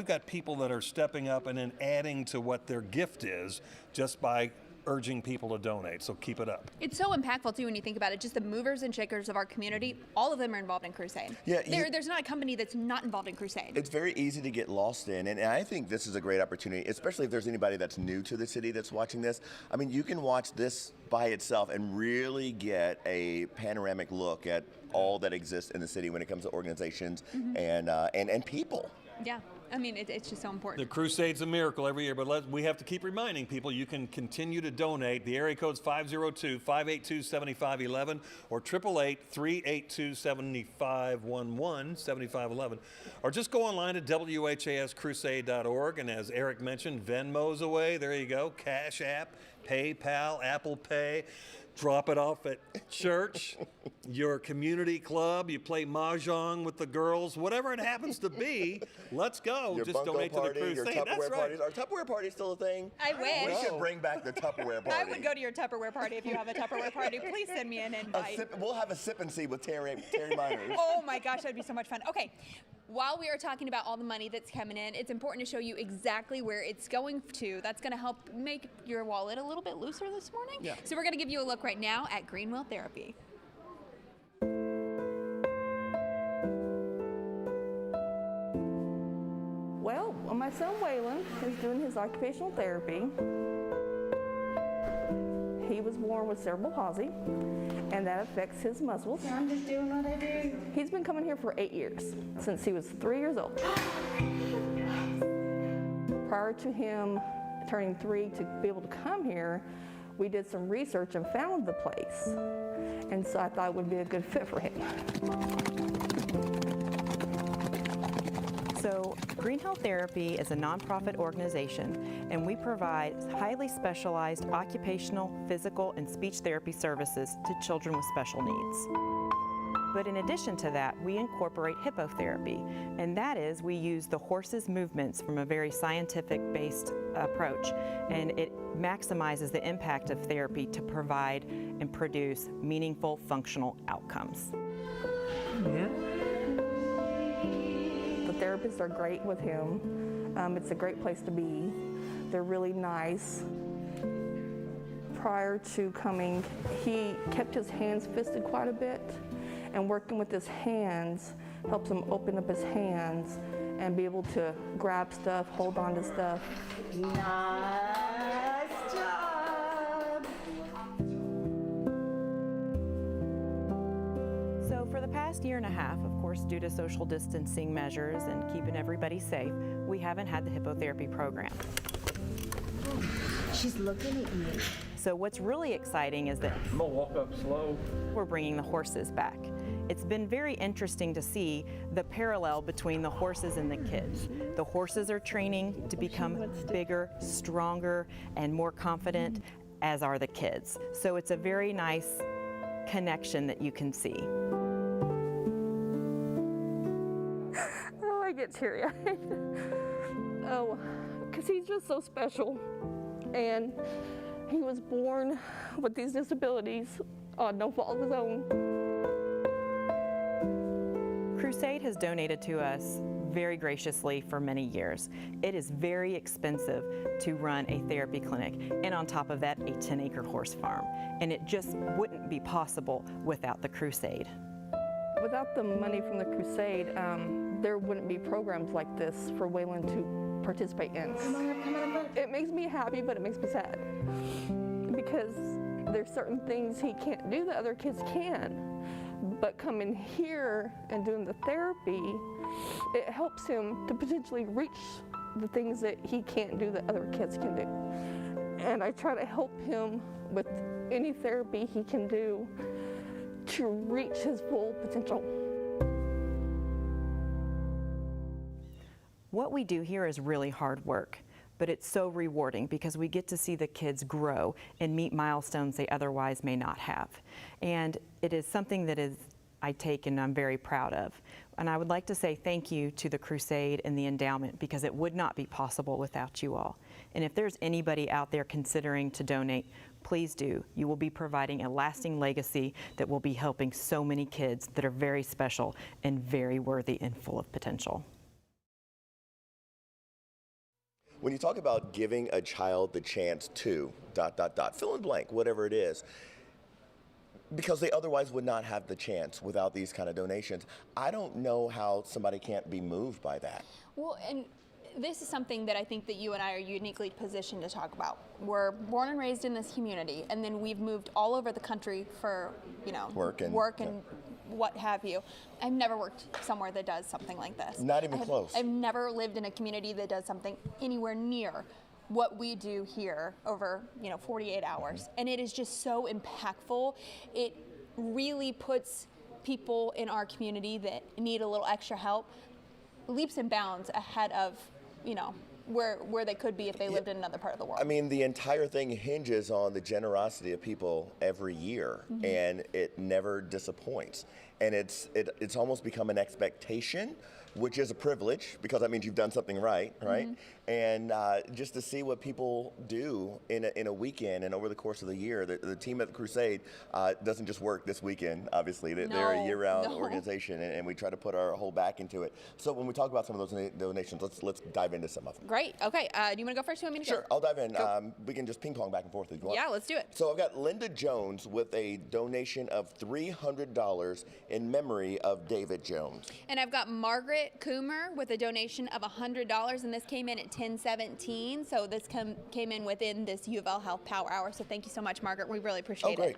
Speaker 11: got people that are stepping up and then adding to what their gift is just by urging people to donate, so keep it up.
Speaker 5: It's so impactful, too, when you think about it. Just the movers and shakers of our community, all of them are involved in Crusade.
Speaker 4: Yeah,
Speaker 5: there's not a company that's not involved in Crusade.
Speaker 4: It's very easy to get lost in, and I think this is a great opportunity, especially if there's anybody that's new to the city that's watching this. I mean, you can watch this by itself and really get a panoramic look at all that exists in the city when it comes to organizations and people.
Speaker 5: Yeah. I mean, it's just so important.
Speaker 11: The Crusade's a miracle every year, but we have to keep reminding people you can continue to donate. The area code's 502-582-7511 or 888-382-7511, or just go online at WHAScrusade.org. And as Eric mentioned, Venmo's away. There you go. Cash App, PayPal, Apple Pay. Drop it off at church, your community club, you play mahjong with the girls, whatever it happens to be, let's go.
Speaker 4: Your
Speaker 11: just donate
Speaker 4: party,
Speaker 11: to the Crusade.
Speaker 4: Your Tupperware
Speaker 11: That's right.
Speaker 4: parties. Are Tupperware parties still a thing?
Speaker 5: I wish.
Speaker 4: We should bring back the Tupperware party.
Speaker 5: I would go to your Tupperware party if you have a Tupperware party. Please send me an invite.
Speaker 4: We'll have a sip and see with Terry Miners.
Speaker 5: Oh my gosh, that'd be so much fun. Okay. While we are talking about all the money that's coming in, it's important to show you exactly where it's going to. That's going to help make your wallet a little bit looser this morning.
Speaker 4: Yeah.
Speaker 5: So we're going to give you a look right now at Greenwell Therapy.
Speaker 19: Well, my son Waylon is doing his occupational therapy. He was born with cerebral palsy, and that affects his muscles.
Speaker 22: I'm just doing what I do.
Speaker 19: He's been coming here for 8 years, since he was 3 years old. Prior to him turning 3 to be able to come here, we did some research and found the place. And so I thought it would be a good fit for him.
Speaker 20: So Greenwell Therapy is a nonprofit organization, and we provide highly specialized occupational, physical, and speech therapy services to children with special needs. But in addition to that, we incorporate hippotherapy, and that is we use the horse's movements from a very scientific-based approach, and it maximizes the impact of therapy to provide and produce meaningful functional outcomes.
Speaker 19: Yeah. The therapists are great with him. It's a great place to be. They're really nice. Prior to coming, he kept his hands fisted quite a bit, and working with his hands helps him open up his hands and be able to grab stuff, hold on to stuff.
Speaker 22: Nice job.
Speaker 20: So for the past year and a half, of course, due to social distancing measures and keeping everybody safe, we haven't had the hippotherapy program.
Speaker 22: She's looking at you.
Speaker 20: So what's really exciting is that
Speaker 21: I'm gonna walk up slow.
Speaker 20: We're bringing the horses back. It's been very interesting to see the parallel between the horses and the kids. The horses are training to become bigger, stronger, and more confident. as are the kids. So it's a very nice connection that you can see.
Speaker 19: Oh, I get teary-eyed. Oh, because he's just so special. And he was born with these disabilities on no fault of his own.
Speaker 20: Crusade has donated to us very graciously for many years. It is very expensive to run a therapy clinic, and on top of that, a 10-acre horse farm. And it just wouldn't be possible without the Crusade.
Speaker 19: Without the money from the Crusade, there wouldn't be programs like this for Waylon to participate in. It makes me happy, but it makes me sad, because there's certain things he can't do that other kids can. But coming here and doing the therapy, it helps him to potentially reach the things that he can't do that other kids can do. And I try to help him with any therapy he can do to reach his full potential.
Speaker 20: What we do here is really hard work, but it's so rewarding because we get to see the kids grow and meet milestones they otherwise may not have. And it is something that I take and I'm very proud of. And I would like to say thank you to the Crusade and the endowment, because it would not be possible without you all. And if there's anybody out there considering to donate, please do. You will be providing a lasting legacy that will be helping so many kids that are very special and very worthy and full of potential.
Speaker 4: When you talk about giving a child the chance to ... fill in blank, whatever it is, because they otherwise would not have the chance without these kind of donations, I don't know how somebody can't be moved by that.
Speaker 5: Well, and this is something that I think that you and I are uniquely positioned to talk about. We're born and raised in this community, and then we've moved all over the country for, you know, work and what have you. I've never worked somewhere that does something like this.
Speaker 4: Not even close.
Speaker 5: I've never lived in a community that does something anywhere near what we do here over, 48 hours. And it is just so impactful. It really puts people in our community that need a little extra help leaps and bounds ahead of, where they could be if they lived in another part of the world.
Speaker 4: I mean, the entire thing hinges on the generosity of people every year, and it never disappoints. And it's almost become an expectation, which is a privilege, because that means you've done something right? And just to see what people do in a weekend and over the course of the year, the team at the Crusade doesn't just work this weekend, obviously. They're a year-round organization, and we try to put our whole back into it. So when we talk about some of those donations, let's dive into some of them.
Speaker 5: Great. Okay. Do you want to go first? You want me to go?
Speaker 4: Sure. I'll dive in. We can just ping pong back and forth if you want.
Speaker 5: Yeah, let's do it.
Speaker 4: So I've got Linda Jones with a donation of $300 in memory of David Jones.
Speaker 5: And I've got Margaret Coomer with a donation of $100, and this came in at 10:17. So this came in within this UofL Health Power Hour. So thank you so much, Margaret. We really appreciate it.
Speaker 4: Great.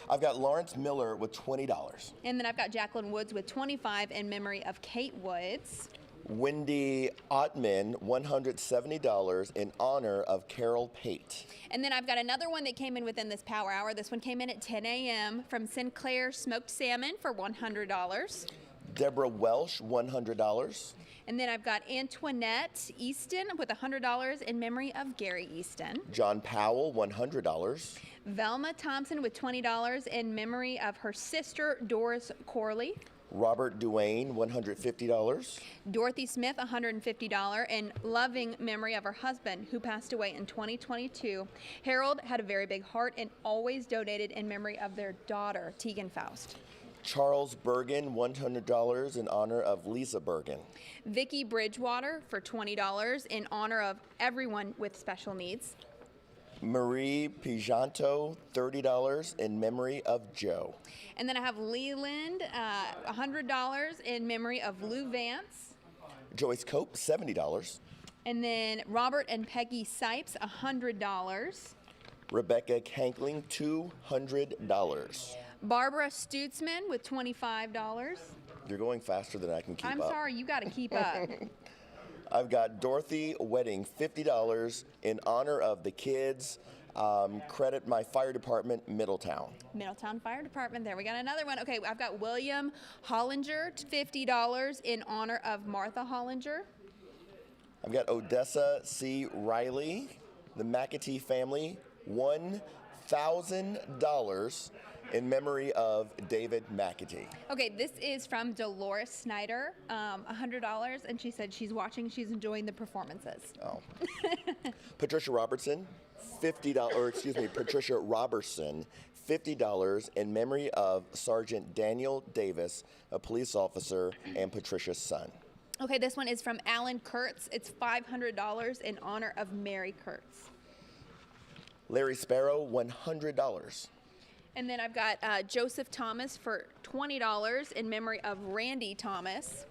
Speaker 4: I've got Lawrence Miller with $20.
Speaker 5: And then I've got Jacqueline Woods with $25 in memory of Kate Woods.
Speaker 4: Wendy Ottman, $170 in honor of Carol Pate.
Speaker 5: And then I've got another one that came in within this power hour. This one came in at 10 a.m. from Sinclair Smoked Salmon for $100.
Speaker 4: Deborah Welsh, $100.
Speaker 5: And then I've got Antoinette Easton with $100 in memory of Gary Easton.
Speaker 4: John Powell, $100.
Speaker 5: Velma Thompson with $20 in memory of her sister, Doris Corley.
Speaker 4: Robert Duane, $150.
Speaker 5: Dorothy Smith, $150 in loving memory of her husband, who passed away in 2022. Harold had a very big heart and always donated in memory of their daughter, Tegan Faust.
Speaker 4: Charles Bergen, $100 in honor of Lisa Bergen.
Speaker 5: Vicki Bridgewater for $20 in honor of everyone with special needs.
Speaker 4: Marie Pijanto, $30 in memory of Joe.
Speaker 5: And then I have Leland, $100 in memory of Lou Vance.
Speaker 4: Joyce Cope, $70.
Speaker 5: And then Robert and Peggy Sipes, $100.
Speaker 4: Rebecca Kankling, $200.
Speaker 5: Barbara Stutzman with $25.
Speaker 4: You're going faster than I can keep up.
Speaker 5: I'm sorry, you got to keep up.
Speaker 4: I've got Dorothy Wedding, $50 in honor of the kids. Credit my fire department, Middletown.
Speaker 5: Middletown Fire Department. There, we got another one. Okay, I've got William Hollinger, $50 in honor of Martha Hollinger.
Speaker 4: I've got Odessa C. Riley, the McAtee family, $1,000 in memory of David McAtee.
Speaker 5: Okay, this is from Dolores Snyder, $100, and she said she's watching, she's enjoying the performances.
Speaker 4: Oh. Patricia Robertson, Patricia Robertson, $50 in memory of Sergeant Daniel Davis, a police officer, and Patricia's son.
Speaker 5: Okay, this one is from Alan Kurtz. It's $500 in honor of Mary Kurtz.
Speaker 4: Larry Sparrow, $100.
Speaker 5: And then I've got Joseph Thomas for $20 in memory of Randy Thomas.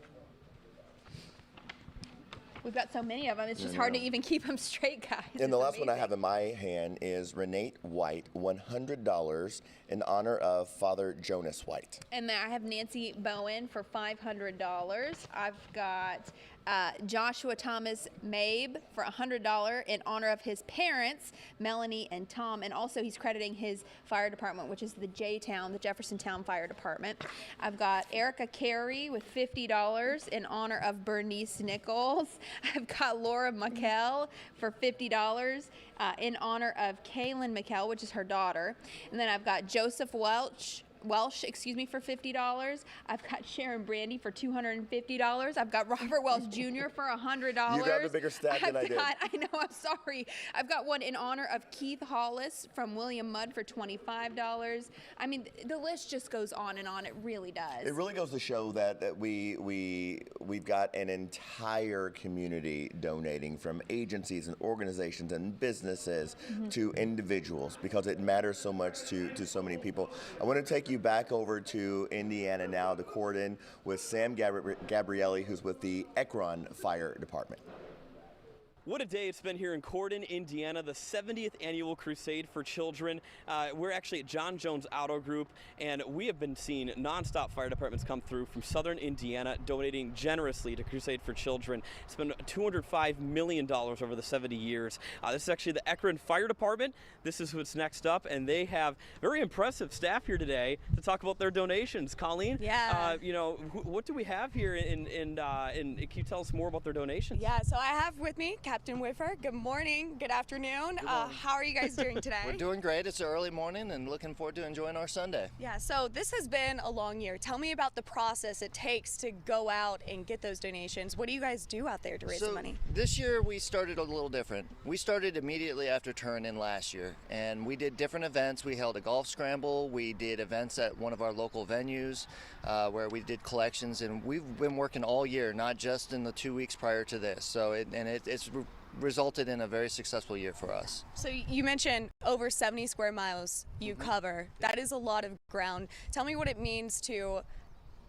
Speaker 5: We've got so many of them, it's just hard to even keep them straight, guys.
Speaker 4: And the last one I have in my hand is Renee White, $100 in honor of Father Jonas White.
Speaker 5: And then I have Nancy Bowen for $500. I've got Joshua Thomas Mabe for $100 in honor of his parents, Melanie and Tom. And also he's crediting his fire department, which is the J-Town, the Jeffersontown Fire Department. I've got Erica Carey with $50 in honor of Bernice Nichols. I've got Laura McKell for $50 in honor of Kaylin McKell, which is her daughter. And then I've got Joseph Welsh, for $50. I've got Sharon Brandy for $250. I've got Robert Wells Jr. for $100.
Speaker 4: You got a bigger stack than I did.
Speaker 5: I know, I'm sorry. I've got one in honor of Keith Hollis from William Mudd for $25. I mean, the list just goes on and on. It really does.
Speaker 4: It really goes to show that we've got an entire community donating, from agencies and organizations and businesses to individuals, because it matters so much to so many people. I want to take you back over to Indiana now to Corden with Sam Gabrielli, who's with the Ekron Fire Department.
Speaker 14: What a day it's been here in Corden, Indiana, the 70th Annual Crusade for Children. We're actually at John Jones Auto Group, and we have been seeing nonstop fire departments come through from southern Indiana, donating generously to Crusade for Children. It's been $205 million over the 70 years. This is actually the Ekron Fire Department. This is what's next up, and they have very impressive staff here today to talk about their donations. Colleen, what do we have here, and can you tell us more about their donations?
Speaker 15: Yeah, so I have with me Captain Whiffer. Good morning, good afternoon. How are you guys doing today?
Speaker 21: We're doing great. It's an early morning and looking forward to enjoying our Sunday.
Speaker 15: Yeah, so this has been a long year. Tell me about the process it takes to go out and get those donations. What do you guys do out there to raise the money?
Speaker 21: This year we started a little different. We started immediately after turn-in last year, and we did different events. We held a golf scramble. We did events at one of our local venues where we did collections, and we've been working all year, not just in the 2 weeks prior to this. So it's resulted in a very successful year for us.
Speaker 15: So you mentioned over 70 square miles you cover. That is a lot of ground. Tell me what it means to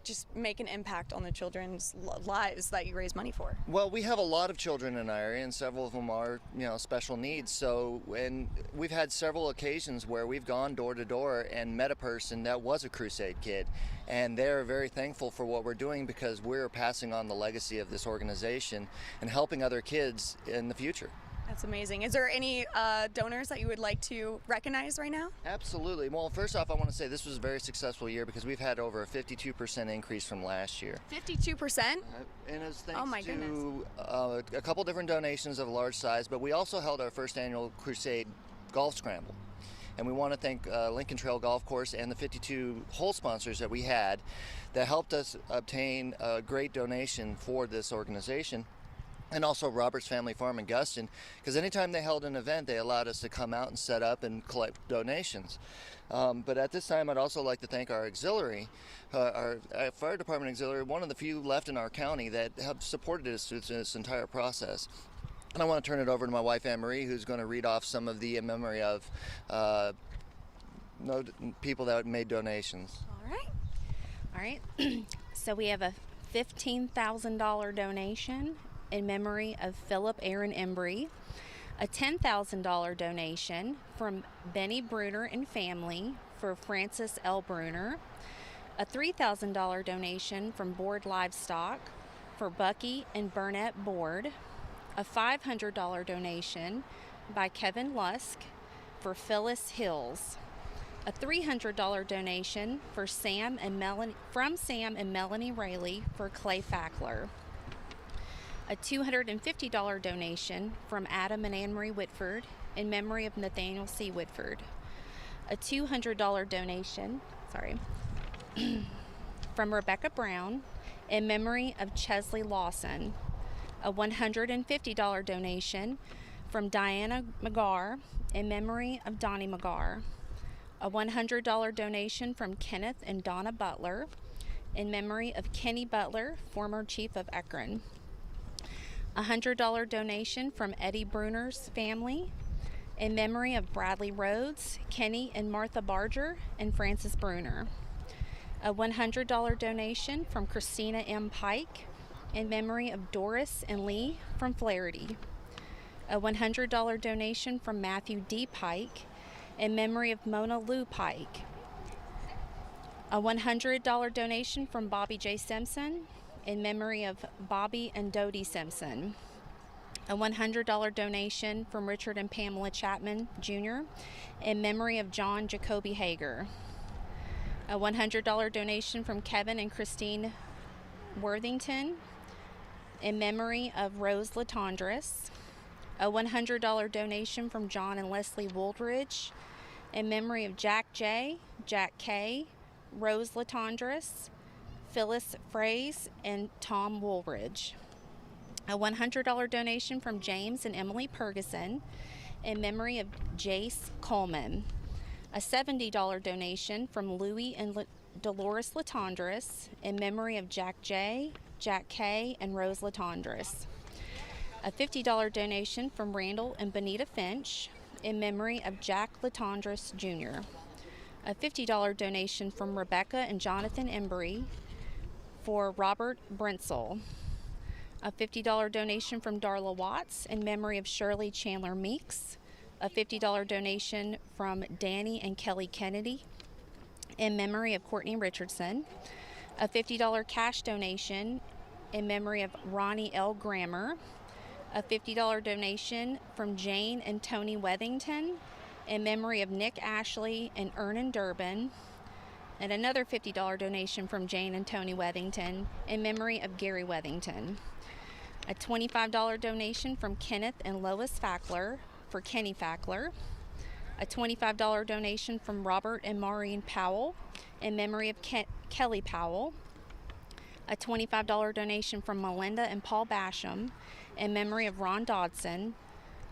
Speaker 15: just make an impact on the children's lives that you raise money for.
Speaker 21: Well, we have a lot of children in our area, and several of them are, special needs. So, and we've had several occasions where we've gone door to door and met a person that was a Crusade kid, and they're very thankful for what we're doing, because we're passing on the legacy of this organization and helping other kids in the future.
Speaker 15: That's amazing. Is there any donors that you would like to recognize right now?
Speaker 21: Absolutely. Well, first off, I want to say this was a very successful year because we've had over a 52% increase from last year.
Speaker 15: 52%?
Speaker 21: And it's thanks to a couple different donations of a large size, but we also held our first annual Crusade Golf Scramble. And we want to thank Lincoln Trail Golf Course and the 52 hole sponsors that we had that helped us obtain a great donation for this organization. And also Robert's Family Farm in Guston, because anytime they held an event, they allowed us to come out and set up and collect donations. But at this time, I'd also like to thank our auxiliary, our fire department auxiliary, one of the few left in our county that have supported us through this entire process. And I want to turn it over to my wife, Anne-Marie, who's going to read off some of the in memory of people that made donations.
Speaker 23: All right. So we have a $15,000 donation in memory of Philip Aaron Embry, a $10,000 donation from Benny Bruner and family for Francis L. Bruner, a $3,000 donation from Board Livestock for Bucky and Burnett Board, a $500 donation by Kevin Lusk for Phyllis Hills, a $300 donation for Sam and Melanie Rayleigh for Clay Fackler, a $250 donation from Adam and Anne Marie Whitford in memory of Nathaniel C. Whitford, a $200 donation, from Rebecca Brown in memory of Chesley Lawson, a $150 donation from Diana McGar in memory of Donnie McGar, a $100 donation from Kenneth and Donna Butler in memory of Kenny Butler, former chief of Ekron, a $100 donation from Eddie Bruner's family in memory of Bradley Rhodes, Kenny and Martha Barger, and Francis Bruner, a $100 donation from Christina M. Pike in memory of Doris and Lee from Flaherty, a $100 donation from Matthew D. Pike in memory of Mona Lou Pike, a $100 donation from Bobby J. Simpson in memory of Bobby and Dodie Simpson, a $100 donation from Richard and Pamela Chapman, Jr. in memory of John Jacoby Hager, a $100 donation from Kevin and Christine Worthington in memory of Rose Latondras, a $100 donation from John and Leslie Wooldridge in memory of Jack J., Jack K., Rose Latondras, Phyllis Fraze, and Tom Woolridge, a $100 donation from James and Emily Ferguson in memory of Jace Coleman, a $70 donation from Louis and Dolores Latondras in memory of Jack J., Jack K., and Rose Latondras, a $50 donation from Randall and Benita Finch in memory of Jack Latondras, Jr., a $50 donation from Rebecca and Jonathan Embry for Robert Brentzel, a $50 donation from Darla Watts in memory of Shirley Chandler Meeks, a $50 donation from Danny and Kelly Kennedy in memory of Courtney Richardson, a $50 cash donation in memory of Ronnie L. Grammer, a $50 donation from Jane and Tony Wethington in memory of Nick Ashley and Ernan Durbin, and another $50 donation from Jane and Tony Wethington in memory of Gary Wethington, a $25 donation from Kenneth and Lois Fackler for Kenny Fackler, a $25 donation from Robert and Maureen Powell in memory of Kelly Powell, a $25 donation from Melinda and Paul Basham in memory of Ron Dodson,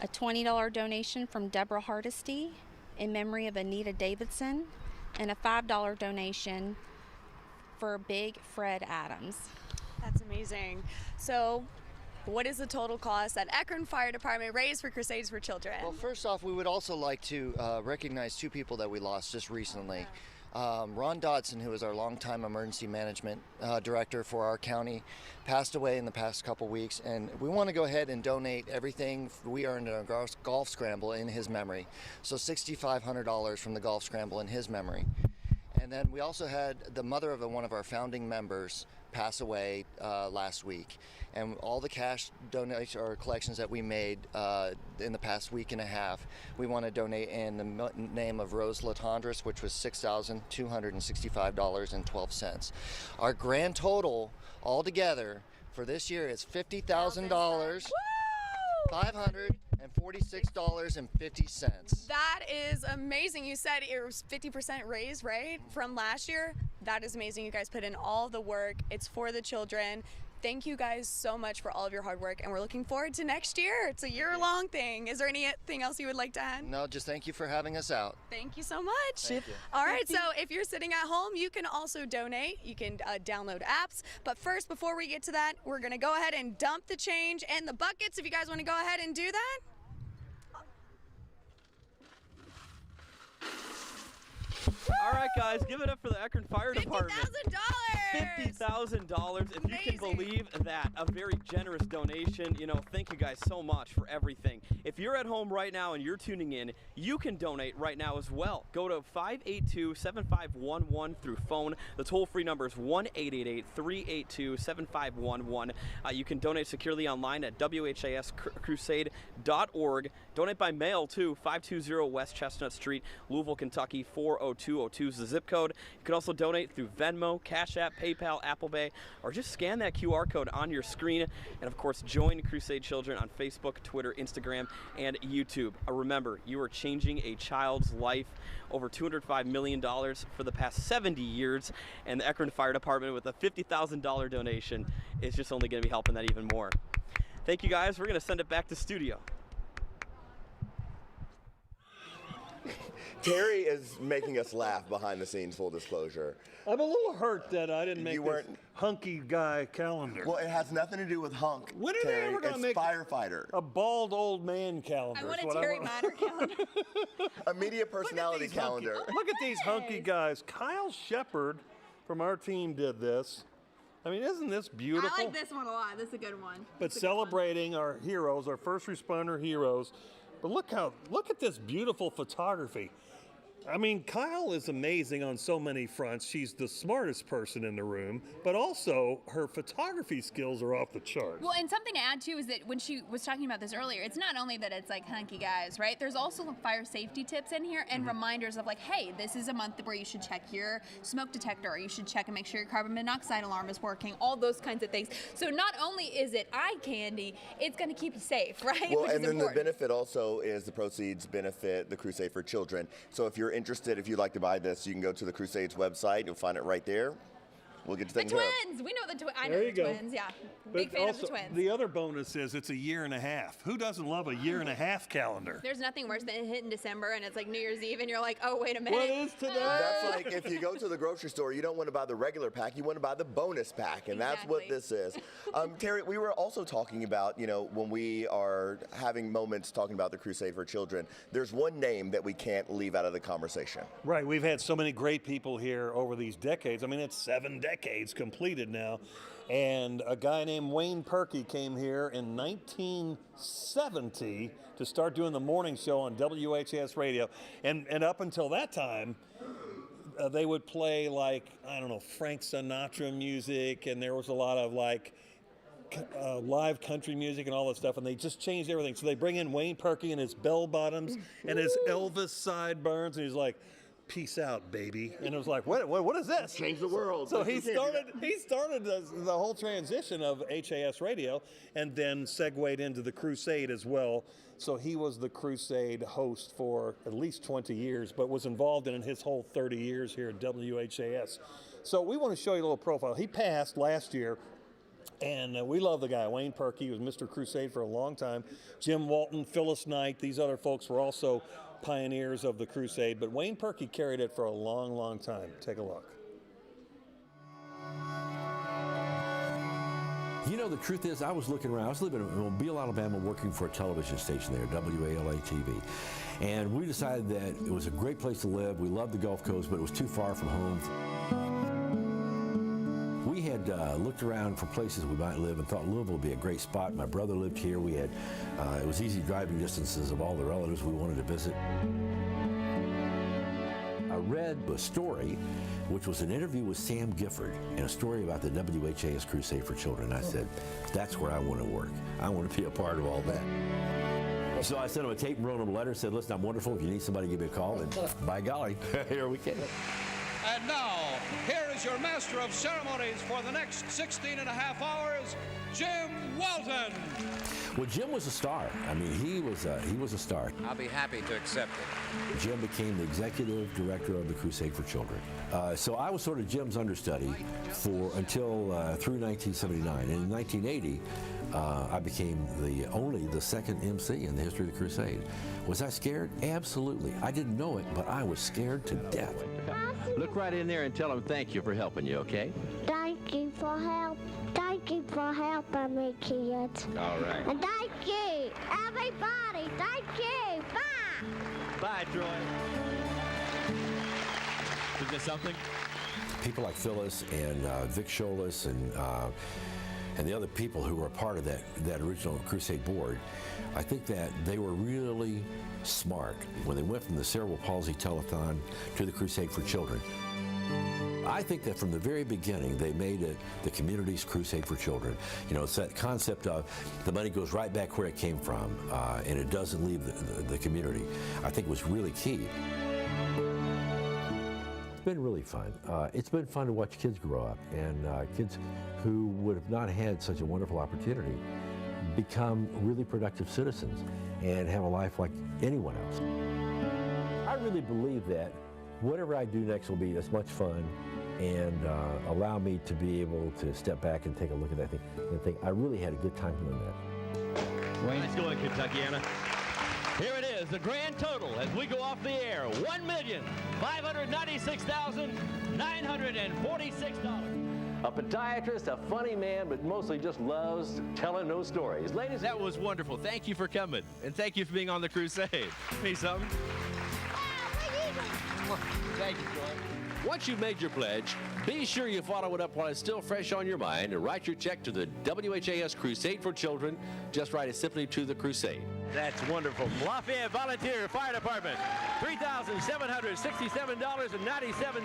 Speaker 23: a $20 donation from Deborah Hardesty in memory of Anita Davidson, and a $5 donation for Big Fred Adams.
Speaker 15: That's amazing. So, what is the total cost that Ekron Fire Department raised for Crusades for Children?
Speaker 21: Well, first off, we would also like to recognize two people that we lost just recently. Ron Dodson, who was our longtime emergency management director for our county, passed away in the past couple weeks, and we want to go ahead and donate everything we earned in our golf scramble in his memory. So $6,500 from the golf scramble in his memory. And then we also had the mother of one of our founding members pass away last week. And all the cash donations or collections that we made in the past week and a half, we want to donate in the name of Rose Latondras, which was $6,265.12. Our grand total altogether for this year is $50,000. $546.50.
Speaker 15: That is amazing. You said it was 50% raise, right, from last year? That is amazing. You guys put in all the work. It's for the children. Thank you guys so much for all of your hard work, and we're looking forward to next year. It's a year-long thing. Is there anything else you would like to add?
Speaker 21: No, just thank you for having us out.
Speaker 15: Thank you so much.
Speaker 21: Thank you.
Speaker 15: All right, so if you're sitting at home, you can also donate. You can download apps. But first, before we get to that, we're going to go ahead and dump the change and the buckets. If you guys want to go ahead and do that.
Speaker 14: All right, guys, give it up for the Ekron Fire Department.
Speaker 15: $50,000!
Speaker 14: $50,000. If you can believe that, a very generous donation. You know, thank you guys so much for everything. If you're at home right now and you're tuning in, you can donate right now as well. Go to 582-7511 through phone. The toll-free number is 1-888-382-7511. You can donate securely online at WHAScrusade.org. Donate by mail, too, 520 West Chestnut Street, Louisville, Kentucky, 40202. use the zip code. You can also donate through Venmo, Cash App, PayPal, Apple Pay, or just scan that QR code on your screen. And of course, join Crusade Children on Facebook, Twitter, Instagram, and YouTube. Remember, you are changing a child's life. Over $205 million for the past 70 years, and the Akron Fire Department with a $50,000 donation is just only going to be helping that even more. Thank you guys. We're going to send it back to studio.
Speaker 4: Terry is making us laugh behind the scenes, full disclosure.
Speaker 11: I'm a little hurt that I didn't make this hunky guy calendar.
Speaker 4: Well, it has nothing to do with hunk,
Speaker 11: When are
Speaker 4: Terry.
Speaker 11: they ever going to
Speaker 4: It's
Speaker 11: make
Speaker 4: firefighter.
Speaker 11: a bald old man calendar?
Speaker 15: I want
Speaker 11: is
Speaker 15: a
Speaker 11: what
Speaker 15: Terry Miner calendar.
Speaker 4: A media personality calendar.
Speaker 11: Look at these hunky guys. Kyle Shepard from our team did this. I mean, isn't this beautiful?
Speaker 5: I like this one a lot. This is a good one.
Speaker 11: But celebrating our heroes, our first responder heroes. But look at this beautiful photography. I mean, Kyle is amazing on so many fronts. She's the smartest person in the room, but also her photography skills are off the charts.
Speaker 5: Well, and something to add too is that when she was talking about this earlier, it's not only that it's like hunky guys, right? There's also fire safety tips in here and reminders of like, hey, this is a month where you should check your smoke detector, or you should check and make sure your carbon monoxide alarm is working, all those kinds of things. So not only is it eye candy, it's going to keep you safe, right?
Speaker 4: Well,
Speaker 5: Which
Speaker 4: and
Speaker 5: is
Speaker 4: then
Speaker 5: important.
Speaker 4: the benefit also is the proceeds benefit the Crusade for Children. So if you're interested, if you'd like to buy this, you can go to the Crusade's website. You'll find it right there. We'll get to
Speaker 5: The
Speaker 4: taken care of.
Speaker 5: twins! We know the twins. I know
Speaker 11: There
Speaker 5: the
Speaker 11: you go.
Speaker 5: twins, yeah. Big fan of the twins.
Speaker 11: The other bonus is it's a year and a half. Who doesn't love a year and a half calendar?
Speaker 5: There's nothing worse than hitting December and it's like New Year's Eve and you're like, oh, wait a minute.
Speaker 11: What is today?
Speaker 4: That's like if you go to the grocery store, you don't want to buy the regular pack, you want to buy the bonus pack, and that's what this is. Terry, we were also talking about, when we are having moments talking about the Crusade for Children, there's one name that we can't leave out of the conversation.
Speaker 11: Right, we've had so many great people here over these decades. I mean, it's 7 decades completed now. And a guy named Wayne Perky came here in 1970 to start doing the morning show on WHAS radio. And up until that time, they would play Frank Sinatra music, and there was a lot of live country music and all that stuff, and they just changed everything. So they bring in Wayne Perky and his bell bottoms and his Elvis sideburns, and he's like, "Peace out, baby." And it was like, what is this?
Speaker 4: Change the world.
Speaker 11: So he started the whole transition of HAS radio, and then segued into the Crusade as well. So he was the Crusade host for at least 20 years, but was involved in his whole 30 years here at WHAS. So we want to show you a little profile. He passed last year. And we love the guy, Wayne Perky. He was Mr. Crusade for a long time. Jim Walton, Phyllis Knight, these other folks were also pioneers of the Crusade. But Wayne Perky carried it for a long, long time. Take a look.
Speaker 9: The truth is, I was looking around. I was living in Mobile, Alabama, working for a television station there, WALA TV. And we decided that it was a great place to live. We loved the Gulf Coast, but it was too far from home. We had looked around for places we might live and thought Louisville would be a great spot. My brother lived here. We had, it was easy driving distances of all the relatives we wanted to visit. I read a story, which was an interview with Sam Gifford, and a story about the WHAS Crusade for Children. I said, that's where I want to work. I want to be a part of all that. So I sent him a tape and wrote him a letter, said, listen, I'm wonderful. If you need somebody, give me a call. And by golly, here we came.
Speaker 10: And now, here is your master of ceremonies for the next 16 and a half hours, Jim Walton.
Speaker 9: Well, Jim was a star. I mean, he was a star.
Speaker 12: I'll be happy to accept it.
Speaker 9: Jim became the executive director of the Crusade for Children. So I was sort of Jim's understudy until through 1979. And in 1980, I became the second MC in the history of the Crusade. Was I scared? Absolutely. I didn't know it, but I was scared to death.
Speaker 12: Look right in there and tell them thank you for helping you, okay?
Speaker 24: Thank you for help. Thank you for helping me, kids.
Speaker 12: All right.
Speaker 24: And thank you, everybody. Thank you. Bye.
Speaker 12: Bye, Troy. Is there something?
Speaker 9: People like Phyllis and Vic Scholas and the other people who were a part of that original Crusade board, I think that they were really smart when they went from the cerebral palsy telethon to the Crusade for Children. I think that from the very beginning, they made it the community's Crusade for Children. It's that concept of the money goes right back where it came from, and it doesn't leave the community. I think it was really key. been really fun. It's been fun to watch kids grow up, and kids who would have not had such a wonderful opportunity become really productive citizens and have a life like anyone else. I really believe that whatever I do next will be as much fun and allow me to be able to step back and take a look at that thing and think, I really had a good time doing that.
Speaker 12: Nice going, Kentuckiana. Here it is, the grand total as we go off the air, $1,596,946. A podiatrist, a funny man, but mostly just loves telling those stories. Ladies, that was wonderful. Thank you for coming, and thank you for being on the crusade. Me something. Thank you, Troy. Once you've made your pledge, be sure you follow it up while it's still fresh on your mind and write your check to the WHAS Crusade for Children. Just write it simply to the Crusade. That's wonderful. Lafayette Volunteer Fire Department, $3,767.97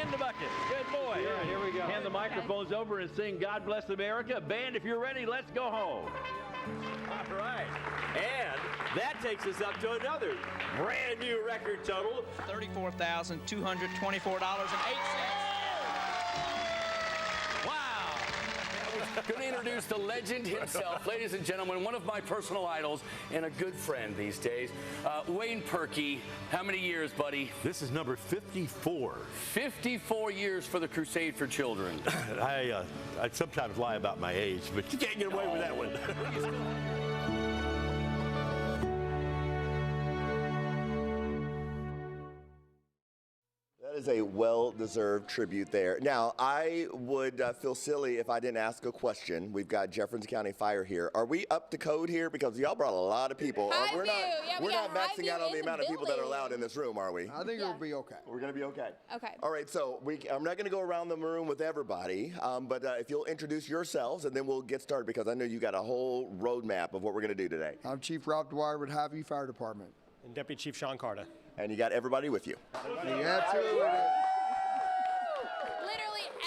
Speaker 12: in the bucket. Good boy. Yeah, here we go. Hand the microphones over and sing God Bless America. Band, if you're ready, let's go home. All right. And that takes us up to another brand new record total,
Speaker 1: $34,224.08. Going to introduce the legend himself, ladies and gentlemen, one of my personal idols and a good friend these days, Wayne Perky. How many years, buddy?
Speaker 3: This is number 54.
Speaker 1: 54 years for the Crusade for Children.
Speaker 3: I sometimes lie about my age, but you can't get away with that one.
Speaker 4: That is a well-deserved tribute there. Now, I would feel silly if I didn't ask a question. We've got Jefferson County Fire here. Are we up to code here? Because y'all brought a lot of people. We're not maxing out on the amount of people that are allowed in this room, are we?
Speaker 7: I think it'll be okay.
Speaker 4: We're going to be okay.
Speaker 5: Okay.
Speaker 4: All right, so I'm not going to go around the room with everybody, but if you'll introduce yourselves, and then we'll get started, because I know you got a whole roadmap of what we're going to do today.
Speaker 7: I'm Chief Rob Dwyer with Highview Fire Department.
Speaker 8: And Deputy Chief Sean Carter.
Speaker 4: And you got everybody with you.
Speaker 7: Absolutely.
Speaker 5: Literally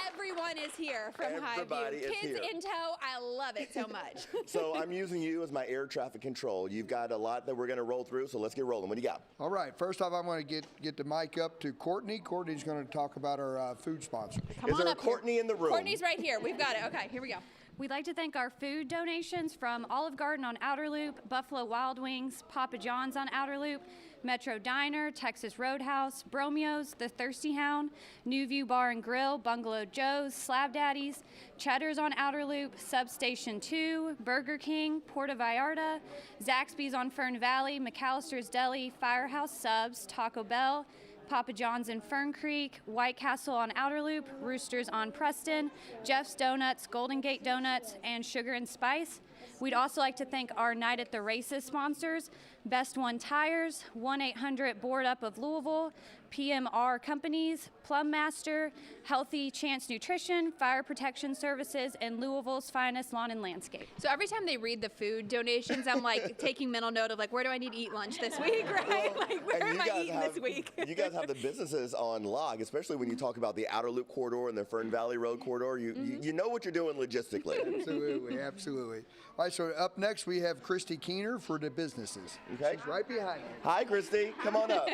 Speaker 5: everyone is here from
Speaker 4: Everybody
Speaker 5: Highview.
Speaker 4: is
Speaker 5: Kids
Speaker 4: here.
Speaker 5: in tow, I love it so much.
Speaker 4: So I'm using you as my air traffic control. You've got a lot that we're going to roll through, so let's get rolling. What do you got?
Speaker 7: All right. First off, I'm going to get the mic up to Courtney. Courtney's going to talk about our food sponsors.
Speaker 5: Come on up
Speaker 4: Courtney
Speaker 5: here.
Speaker 4: in the room?
Speaker 5: Courtney's right here. We've got it. Okay, here we go.
Speaker 25: We'd like to thank our food donations from Olive Garden on Outer Loop, Buffalo Wild Wings, Papa John's on Outer Loop, Metro Diner, Texas Roadhouse, Bromeo's, The Thirsty Hound, New View Bar and Grill, Bungalow Joe's, Slab Daddy's, Cheddar's on Outer Loop, Substation 2, Burger King, Puerto Vallarta, Zaxby's on Fern Valley, McAllister's Deli, Firehouse Subs, Taco Bell, Papa John's in Fern Creek, White Castle on Outer Loop, Roosters on Preston, Jeff's Donuts, Golden Gate Donuts, and Sugar and Spice. We'd also like to thank our Night at the Races sponsors, Best One Tires, 1-800-BOARD-UP of Louisville, PMR Companies, Plum Master, Healthy Chance Nutrition, Fire Protection Services, and Louisville's finest lawn and landscape.
Speaker 5: So every time they read the food donations, I'm like taking mental note of like, where do I need to eat lunch this week, right? Like, where am I eating this week?
Speaker 4: You guys have the businesses on log, especially when you talk about the Outer Loop corridor and the Fern Valley Road corridor. You know what you're doing logistically.
Speaker 7: Absolutely, absolutely. All right, so up next we have Christy Keener for the businesses.
Speaker 4: Okay.
Speaker 7: She's right behind you.
Speaker 4: Hi, Christy. Come on up.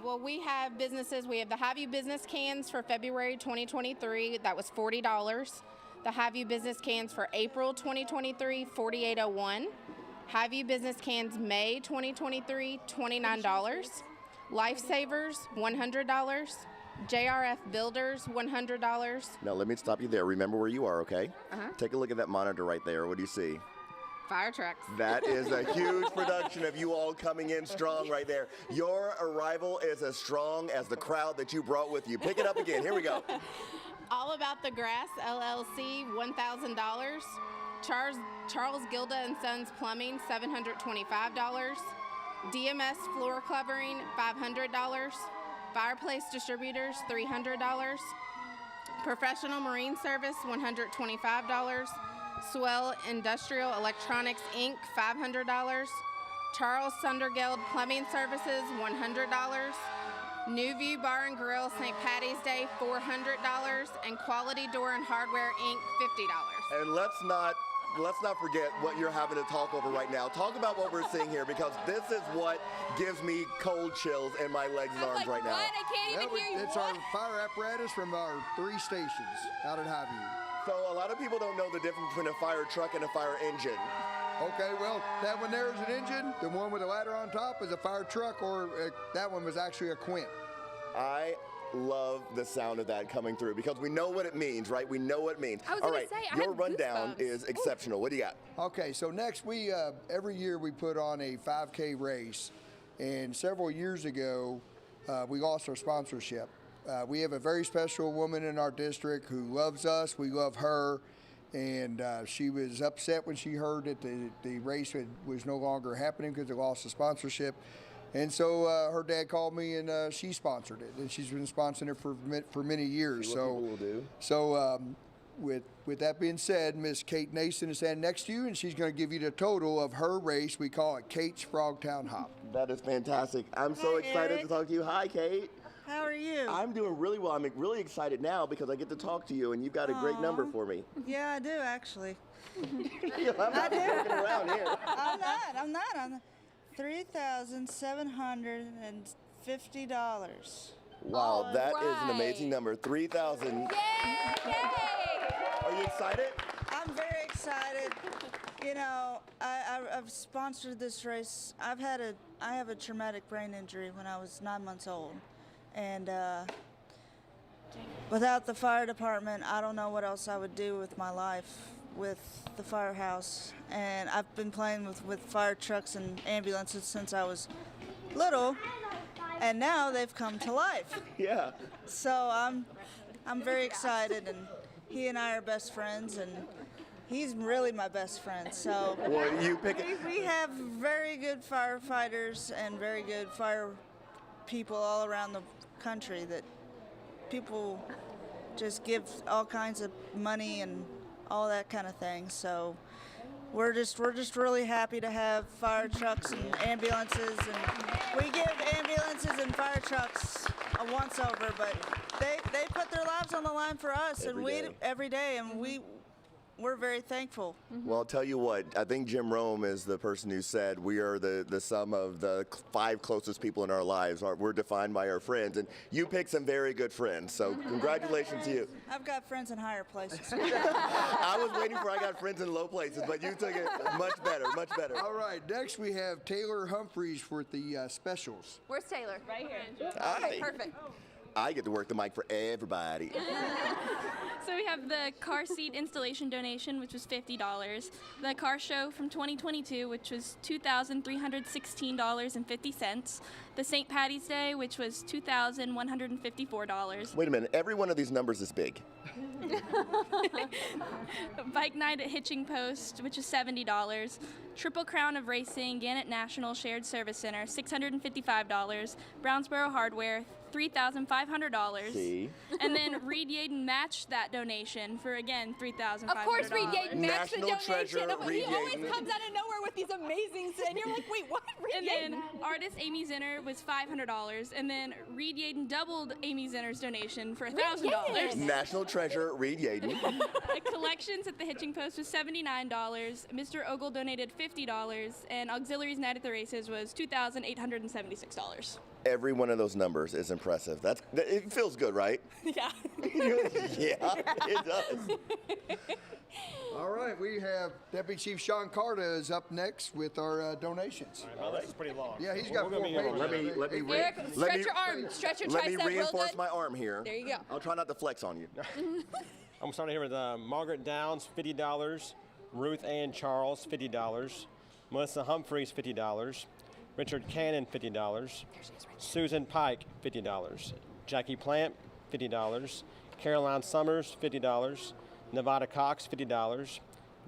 Speaker 26: Well, we have businesses. We have the Highview business cans for February 2023. That was $40. The Highview business cans for April 2023, $48.01. Highview business cans May 2023, $29. Lifesavers, $100. JRF Builders, $100.
Speaker 4: Now, let me stop you there. Remember where you are, okay? Take a look at that monitor right there. What do you see?
Speaker 26: Fire trucks.
Speaker 4: That is a huge production of you all coming in strong right there. Your arrival is as strong as the crowd that you brought with you. Pick it up again. Here we go.
Speaker 26: All About the Grass, LLC, $1,000. Charles Gilda and Sons Plumbing, $725. DMS Floor Covering, $500. Fireplace Distributors, $300. Professional Marine Service, $125. Swell Industrial Electronics, Inc., $500. Charles Sundergeld Plumbing Services, $100. New View Bar and Grill, St. Patty's Day, $400. And Quality Door and Hardware, Inc., $50.
Speaker 4: And let's not let's not forget what you're having to talk over right now. Talk about what we're seeing here, because this is what gives me cold chills in my legs and arms right now.
Speaker 5: What? I can't even hear you.
Speaker 7: It's our fire apparatus from our 3 stations out at Highview.
Speaker 4: So a lot of people don't know the difference between a fire truck and a fire engine.
Speaker 7: Okay, well, that one there is an engine. The one with the ladder on top is a fire truck, or that one was actually a quint.
Speaker 4: I love the sound of that coming through, because we know what it means, right? We know what it means.
Speaker 5: I was
Speaker 4: All
Speaker 5: gonna
Speaker 4: right,
Speaker 5: say, I
Speaker 4: your
Speaker 5: had
Speaker 4: rundown
Speaker 5: goosebumps.
Speaker 4: is exceptional. What do you got?
Speaker 7: Okay, so next we every year we put on a 5K race, and several years ago we lost our sponsorship. We have a very special woman in our district who loves us. We love her, and she was upset when she heard that the race was no longer happening because they lost the sponsorship. And so her dad called me, and she sponsored it, and she's been sponsoring it for many years.
Speaker 4: See what people will do.
Speaker 7: So with that being said, Miss Kate Nason is standing next to you, and she's going to give you the total of her race. We call it Kate's Frogtown Hop.
Speaker 4: That is fantastic. I'm so excited to talk to you. Hi, Kate.
Speaker 2: How are you?
Speaker 4: I'm doing really well. I'm really excited now because I get to talk to you, and you've got a great number for me.
Speaker 2: Yeah, I do actually.
Speaker 4: I'm not joking around here.
Speaker 2: I'm not. I'm $3,750.
Speaker 4: Wow, that is an amazing number. 3,000. Are you excited?
Speaker 2: I'm very excited. You know, I've sponsored this race. I have a traumatic brain injury when I was 9 months old, and without the fire department, I don't know what else I would do with my life with the firehouse. And I've been playing with fire trucks and ambulances since I was little, and now they've come to life.
Speaker 4: Yeah.
Speaker 2: So I'm very excited, and he and I are best friends, and he's really my best friend. So
Speaker 4: well, you pick
Speaker 2: we have very good firefighters and very good fire people all around the country that people just give all kinds of money and all that kind of thing. So we're just really happy to have fire trucks and ambulances, and we give ambulances and fire trucks a once over, but they put their lives on the line for us every day, and we're very thankful.
Speaker 4: Well, I'll tell you what, I think Jim Rome is the person who said we are the sum of the 5 closest people in our lives. We're defined by our friends, and you picked some very good friends, so congratulations to you.
Speaker 2: I've got friends in higher places.
Speaker 4: I was waiting for I got friends in low places, but you took it much better, much better.
Speaker 7: All right, next we have Taylor Humphreys for the specials.
Speaker 5: Where's Taylor? Right here.
Speaker 4: Hi.
Speaker 5: Okay, perfect.
Speaker 4: I get to work the mic for everybody.
Speaker 6: So we have the car seat installation donation, which was $50. The car show from 2022, which was $2,316.50. The St. Patty's Day, which was $2,154.
Speaker 4: Wait a minute, every one of these numbers is big.
Speaker 6: Bike night at Hitching Post, which is $70. Triple Crown of Racing, Gannett National Shared Service Center, $655. Brownsboro Hardware, $3,500.
Speaker 4: See?
Speaker 6: And then Reed Yaden matched that donation for, again, $3,500.
Speaker 5: Of course, Reed Yaden matched the
Speaker 4: National
Speaker 5: donation.
Speaker 4: treasure, Reed
Speaker 5: He always
Speaker 4: Yaden.
Speaker 5: comes out of nowhere with these amazing, and you're like, wait, what? Reed
Speaker 6: And
Speaker 5: Yaden?
Speaker 6: then artist Amy Zinner was $500, and then Reed Yaden doubled Amy Zinner's donation for $1,000.
Speaker 4: National treasure, Reed Yaden.
Speaker 6: Collections at the Hitching Post was $79. Mr. Ogle donated $50, and Auxiliaries Night at the Races was $2,876.
Speaker 4: Every one of those numbers is impressive. It feels good, right?
Speaker 6: Yeah.
Speaker 4: Yeah, it does.
Speaker 7: All right, we have Deputy Chief Sean Carter is up next with our donations.
Speaker 8: All right, this is pretty long.
Speaker 7: Yeah, he's got 4 pages.
Speaker 5: Eric, stretch your arm. Stretch your
Speaker 4: Let me
Speaker 5: tricep real
Speaker 4: reinforce
Speaker 5: good.
Speaker 4: my arm here.
Speaker 5: There you go.
Speaker 4: I'll try not to flex on you.
Speaker 8: I'm starting here with Margaret Downs, $50. Ruth Ann Charles, $50. Melissa Humphreys, $50. Richard Cannon, $50. Susan Pike, $50. Jackie Plant, $50. Caroline Summers, $50. Nevada Cox, $50.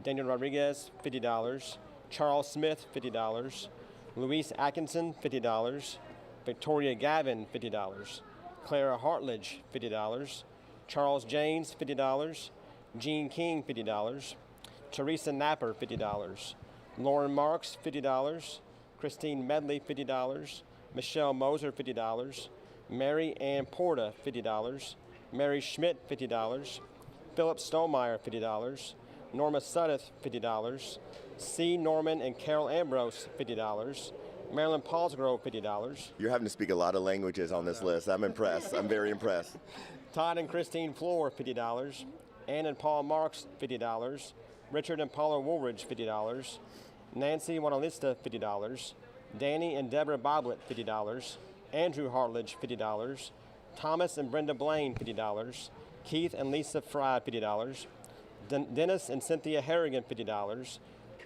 Speaker 8: Daniel Rodriguez, $50. Charles Smith, $50. Luis Atkinson, $50. Victoria Gavin, $50. Clara Hartledge, $50. Charles James, $50. Jean King, $50. Teresa Napper, $50. Lauren Marks, $50. Christine Medley, $50. Michelle Moser, $50. Mary Ann Porta, $50. Mary Schmidt, $50. Philip Stonemeyer, $50. Norma Suddeth, $50. C. Norman and Carol Ambrose, $50. Marilyn Paulsgrove, $50.
Speaker 4: You're having to speak a lot of languages on this list. I'm impressed. I'm very impressed.
Speaker 8: Todd and Christine Floor, $50. Ann and Paul Marks, $50. Richard and Paula Woolridge, $50. Nancy Wanalista, $50. Danny and Deborah Boblet, $50. Andrew Hartledge, $50. Thomas and Brenda Blaine, $50. Keith and Lisa Fry, $50. Dennis and Cynthia Harrigan, $50.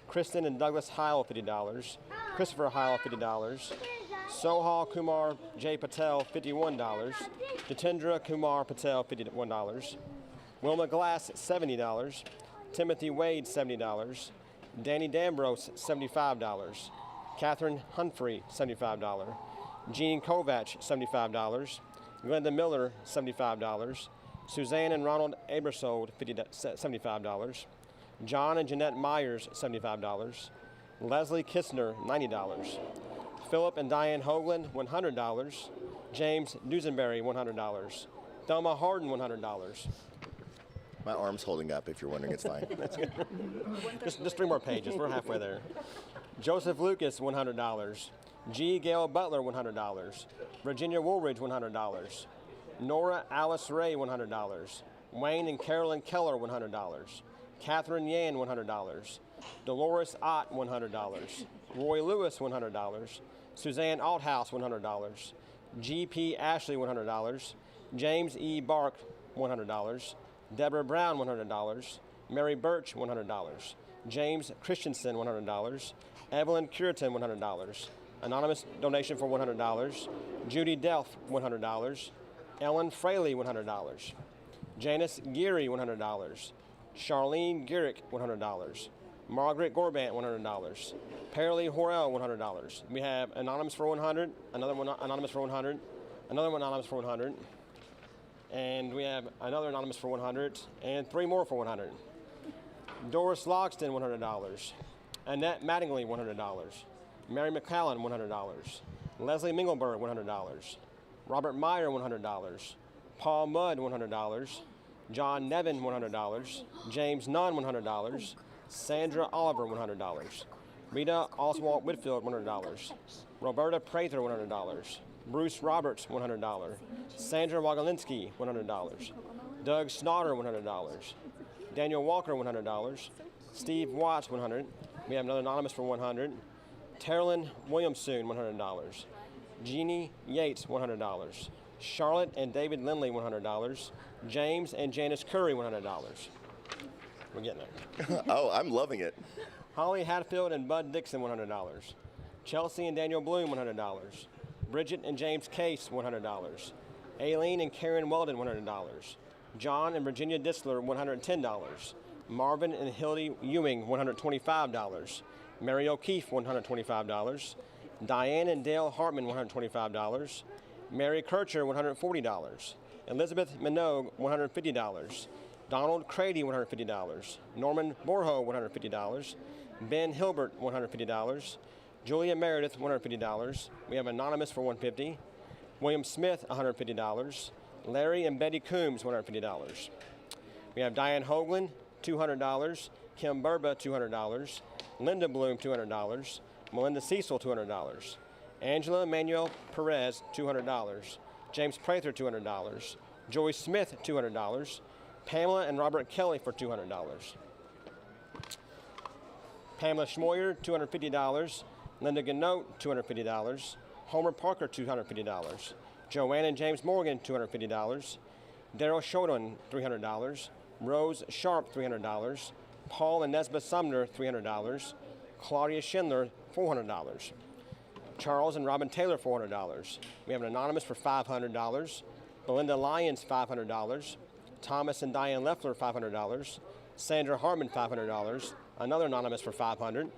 Speaker 8: Kristen and Douglas Heil, $50. Christopher Heil, $50. Sohal Kumar J. Patel, $51. Jitendra Kumar Patel, $51. Wilma Glass, $70. Timothy Wade, $70. Danny Dambrose, $75. Catherine Humphrey, $75. Jean Kovach, $75. Glenda Miller, $75. Suzanne and Ronald Abersold, $75. John and Jeanette Myers, $75. Leslie Kistner, $90. Philip and Diane Hoagland, $100. James Dusenberry, $100. Thelma Harden, $100.
Speaker 4: My arm's holding up, if you're wondering. It's fine.
Speaker 8: That's good. Just 3 more pages. We're halfway there. Joseph Lucas, $100. G. Gail Butler, $100. Virginia Woolridge, $100. Nora Alice Ray, $100. Wayne and Carolyn Keller, $100. Catherine Yan, $100. Dolores Ott, $100. Roy Lewis, $100. Suzanne Althouse, $100. G.P. Ashley, $100. James E. Bark, $100. Deborah Brown, $100. Mary Birch, $100. James Christensen, $100. Evelyn Curitan, $100. Anonymous donation for $100. Judy Delf, $100. Ellen Fraley, $100. Janice Geary, $100. Charlene Girick, $100. Margaret Gorbant, $100. Paralee Horrell, $100. We have anonymous for $100, another one anonymous for $100, another one anonymous for $100, and we have another anonymous for $100, and 3 more for $100. Doris Logston, $100. Annette Mattingly, $100. Mary McCallan, $100. Leslie Mingleberg, $100. Robert Meyer, $100. Paul Mudd, $100. John Nevin, $100. James Nunn, $100. Sandra Oliver, $100. Rita Oswald Whitfield, $100. Roberta Prather, $100. Bruce Roberts, $100. Sandra Wagalinsky, $100. Doug Snotter, $100. Daniel Walker, $100. Steve Watts, $100. We have another anonymous for $100. Terrelyn Williamson, $100. Jeannie Yates, $100. Charlotte and David Lindley, $100. James and Janice Curry, $100. We're getting there.
Speaker 4: Oh, I'm loving it.
Speaker 8: Holly Hatfield and Bud Dixon, $100. Chelsea and Daniel Bloom, $100. Bridget and James Case, $100. Aileen and Karen Weldon, $100. John and Virginia Disler, $110. Marvin and Hildy Ewing, $125. Mary O'Keefe, $125. Diane and Dale Hartman, $125. Mary Kircher, $140. Elizabeth Minogue, $150. Donald Crady, $150. Norman Borho, $150. Ben Hilbert, $150. Julia Meredith, $150. We have anonymous for $150. William Smith, $150. Larry and Betty Coombs, $150. We have Diane Hoagland, $200. Kim Burba, $200. Linda Bloom, $200. Melinda Cecil, $200. Angela Manuel Perez, $200. James Prather, $200. Joey Smith, $200. Pamela and Robert Kelly for $200. Pamela Schmoyer, $250. Linda Ganote, $250. Homer Parker, $250. Joanne and James Morgan, $250. Daryl Shodan, $300. Rose Sharp, $300. Paul and Nesba Sumner, $300. Claudia Schindler, $400. Charles and Robin Taylor, $400. We have an anonymous for $500. Belinda Lyons, $500. Thomas and Diane Leffler, $500. Sandra Hartman, $500. Another anonymous for $500.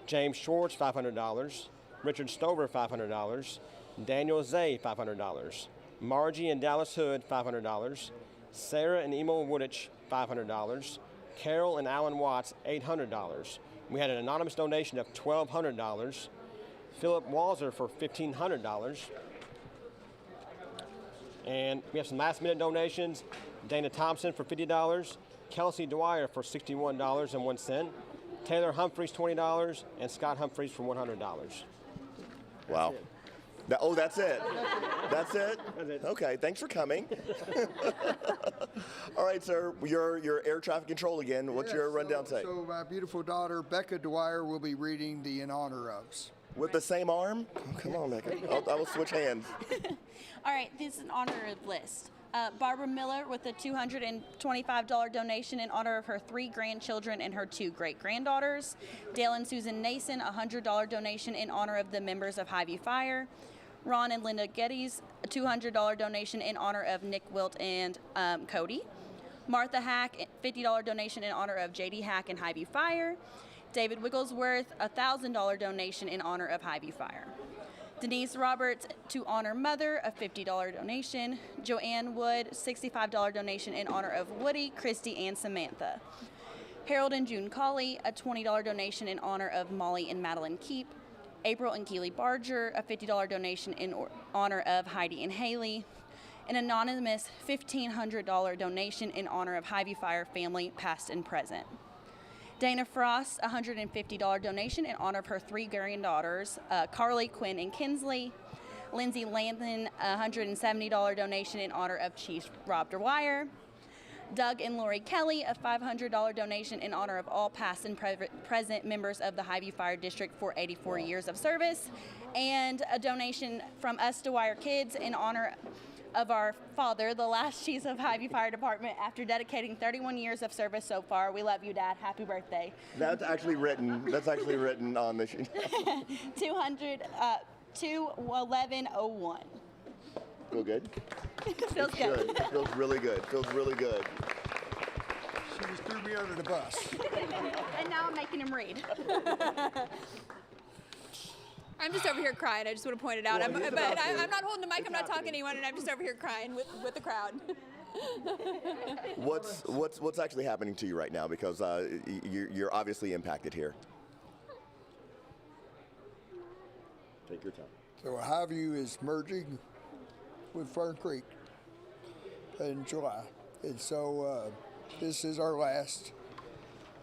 Speaker 8: James Schwartz, $500. Richard Stover, $500. Daniel Zay, $500. Margie and Dallas Hood, $500. Sarah and Emil Woodich, $500. Carol and Alan Watts, $800. We had an anonymous donation of $1,200. Philip Walzer for $1,500. And we have some last-minute donations. Dana Thompson for $50. Kelsey Dwyer for $61.01, Taylor Humphreys $20, and Scott Humphreys for $100.
Speaker 4: Wow. That's it. That's it? Okay, thanks for coming. All right, sir, your air traffic control again. What's your rundown say?
Speaker 7: So my beautiful daughter, Becca Dwyer, will be reading the in honor ofs.
Speaker 4: With the same arm? Oh, come on, Becca. I will switch hands.
Speaker 13: All right, this is an honor list. Barbara Miller with a $225 donation in honor of her 3 grandchildren and her 2 great-granddaughters. Dale and Susan Nason, a $100 donation in honor of the members of Highview Fire. Ron and Linda Geddes, a $200 donation in honor of Nick Wilt and Cody. Martha Hack, $50 donation in honor of J.D. Hack and Highview Fire. David Wigglesworth, a $1,000 donation in honor of Highview Fire. Denise Roberts, to honor Mother, a $50 donation. Joanne Wood, $65 donation in honor of Woody, Christy, and Samantha. Harold and June Colley, a $20 donation in honor of Molly and Madeline Keep. April and Keely Barger, a $50 donation in honor of Heidi and Haley. An anonymous $1,500 donation in honor of Highview Fire family, past and present. Dana Frost, a $150 donation in honor of her 3 granddaughters, Carly, Quinn, and Kinsley. Lindsay Lanthan, a $170 donation in honor of Chief Rob Dwyer. Doug and Lori Kelly, a $500 donation in honor of all past and present members of the Highview Fire District for 84 years of service. And a donation from us Dwyer kids in honor of our father, the last chief of Highview Fire Department, after dedicating 31 years of service so far. We love you, Dad. Happy birthday.
Speaker 4: That's actually written. That's actually written on the sheet.
Speaker 13: 21101.
Speaker 4: Feel good?
Speaker 13: Feels good.
Speaker 4: It feels really good. Feels really good.
Speaker 7: She just threw me under the bus.
Speaker 13: And now I'm making him read.
Speaker 15: I'm just over here crying. I just want to point it out.
Speaker 4: Well,
Speaker 15: I'm not holding the mic. I'm not talking to anyone, and I'm just over here crying with the crowd.
Speaker 4: What's actually happening to you right now? Because you're obviously impacted here. Take your time.
Speaker 7: So Highview is merging with Fern Creek in July. And so this is our last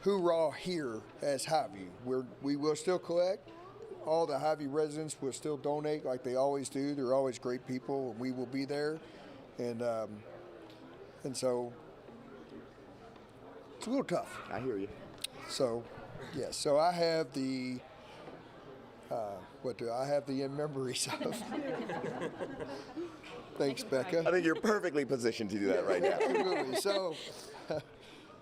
Speaker 7: hoorah here as Highview. We will still collect. All the Highview residents will still donate like they always do. They're always great people, and we will be there. And so it's a little tough.
Speaker 4: I hear you.
Speaker 7: So, yes. So I have the what do I have the in memories of? Thanks, Becca.
Speaker 4: I think you're perfectly positioned to do that right now.
Speaker 7: Absolutely. So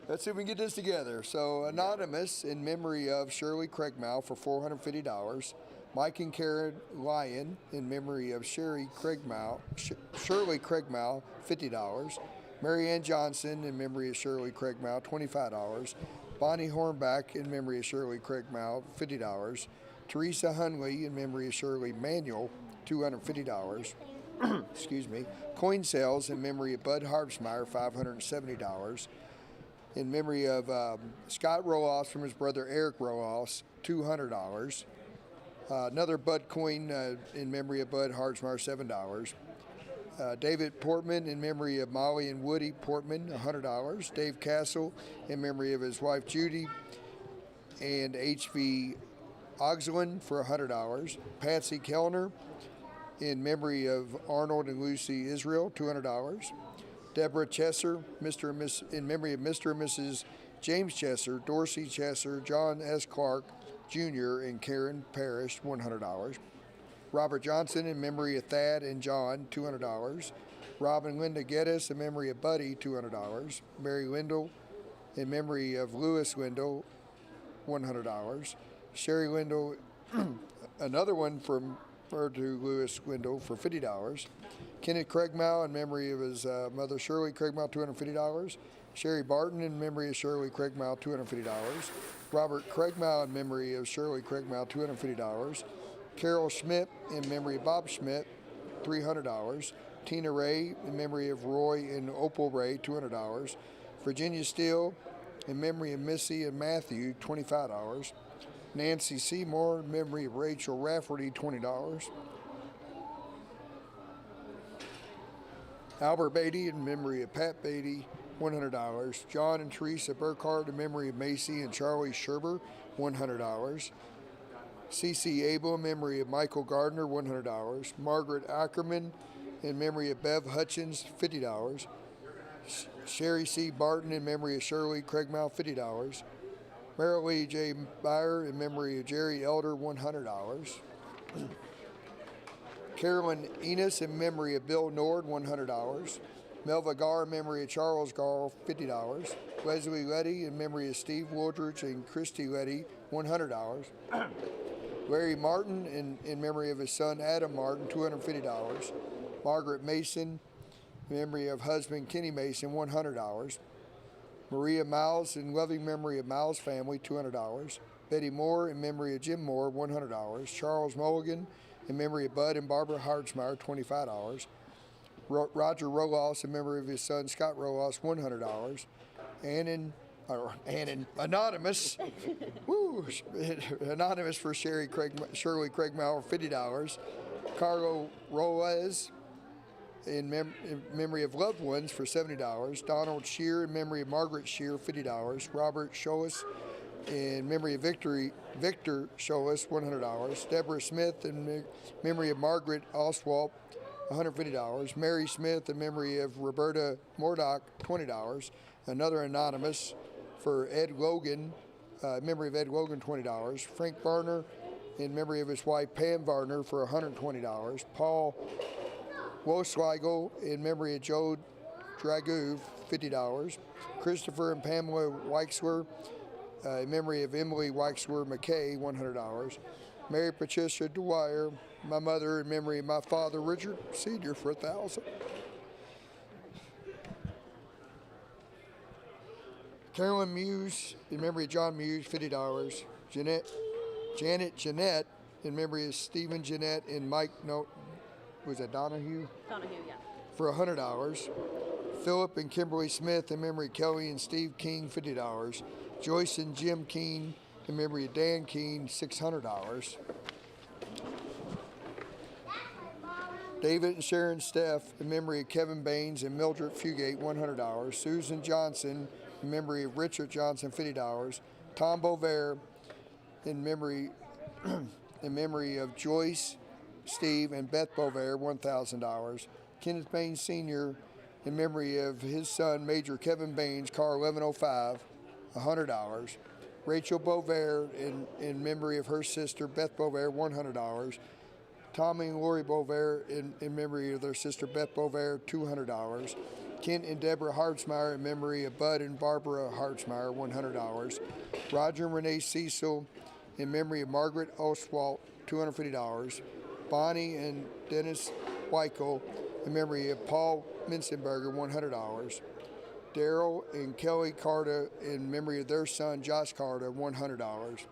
Speaker 7: let's see if we can get this together. So anonymous in memory of Shirley Craigmouth for $450. Mike and Karen Lyon in memory of Shirley Craigmouth, $50. Mary Ann Johnson in memory of Shirley Craigmouth, $25. Bonnie Hornback in memory of Shirley Craigmouth, $50. Teresa Hunley in memory of Shirley Manuel, $250. Excuse me. Coin sales in memory of Bud Harbsmeyer, $570. In memory of Scott Roloffs from his brother Eric Roloffs, $200. Another Bud coin in memory of Bud Harbsmeyer, $7. David Portman in memory of Molly and Woody Portman, $100. Dave Castle in memory of his wife Judy and H.V. Oxlin for $100. Patsy Kellner in memory of Arnold and Lucy Israel, $200. Deborah Chesser, in memory of Mr. and Mrs. James Chesser, Dorsey Chesser, John S. Clark Jr., and Karen Parrish, $100. Robert Johnson in memory of Thad and John, $200. Rob and Linda Geddes in memory of Buddy, $200. Mary Wendell in memory of Lewis Wendell, $100. Sherry Wendell, another one from her to Lewis Wendell for $50. Kenneth Craigmouth in memory of his mother Shirley Craigmouth, $250. Sherry Barton in memory of Shirley Craigmouth, $250. Robert Craigmouth in memory of Shirley Craigmouth, $250. Carol Schmidt in memory of Bob Schmidt, $300. Tina Ray in memory of Roy and Opal Ray, $200. Virginia Steele in memory of Missy and Matthew, $25. Nancy Seymour in memory of Rachel Rafferty, $20. Albert Beatty in memory of Pat Beatty, $100. John and Teresa Burkhart in memory of Macy and Charlie Sherber, $100. C.C. Abel in memory of Michael Gardner, $100. Margaret Ackerman in memory of Bev Hutchins, $50. Sherry C. Barton in memory of Shirley Craigmouth, $50. Marilee J. Byer in memory of Jerry Elder, $100. Carolyn Enos in memory of Bill Nord, $100. Melva Gar in memory of Charles Gar, $50. Leslie Letty in memory of Steve Wooldridge and Christy Letty, $100. Larry Martin in memory of his son Adam Martin, $250. Margaret Mason in memory of husband Kenny Mason, $100. Maria Miles in loving memory of Miles family, $200. Betty Moore in memory of Jim Moore, $100. Charles Mulligan in memory of Bud and Barbara Hartsmeyer, $25. Roger Rolos in memory of his son Scott Rolos, $100. Anonymous, woo, anonymous for Shirley Craigmauer, $50. Carlo Roles in memory of loved ones for $70. Donald Shear in memory of Margaret Shear, $50. Robert Scholas in memory of Victor Scholas, $100. Deborah Smith in memory of Margaret Oswald, $150. Mary Smith in memory of Roberta Mordock, $20. Another anonymous for Ed Logan, memory of Ed Logan, $20. Frank Varner in memory of his wife Pam Varner for $120. Paul Wosweigel in memory of Joe Dragoo, $50. Christopher and Pamela Weixler in memory of Emily Weixler McKay, $100. Mary Patricia Dwyer, my mother, in memory of my father Richard Sr. for $1,000. Carolyn Muse in memory of John Muse, $50. Janet Jeanette in memory of Stephen Jeanette and Mike, was that Donahue?
Speaker 16: Donahue, yeah.
Speaker 7: For $100. Philip and Kimberly Smith in memory of Kelly and Steve King, $50. Joyce and Jim Keene in memory of Dan Keene, $600. David and Sharon Steff in memory of Kevin Baines and Mildred Fugate, $100. Susan Johnson in memory of Richard Johnson, $50. Tom Bover in memory of Joyce, Steve, and Beth Bover, $1,000. Kenneth Baines Sr. in memory of his son, Major Kevin Baines, car 1105, $100. Rachel Bover in memory of her sister, Beth Bover, $100. Tommy and Lori Bover in memory of their sister, Beth Bover, $200. Kent and Deborah Hartsmeyer in memory of Bud and Barbara Hartsmeyer, $100. Roger and Renee Cecil in memory of Margaret Oswalt, $250. Bonnie and Dennis Weichel in memory of Paul Minzenberger, $100. Daryl and Kelly Carter in memory of their son, Josh Carter, $100.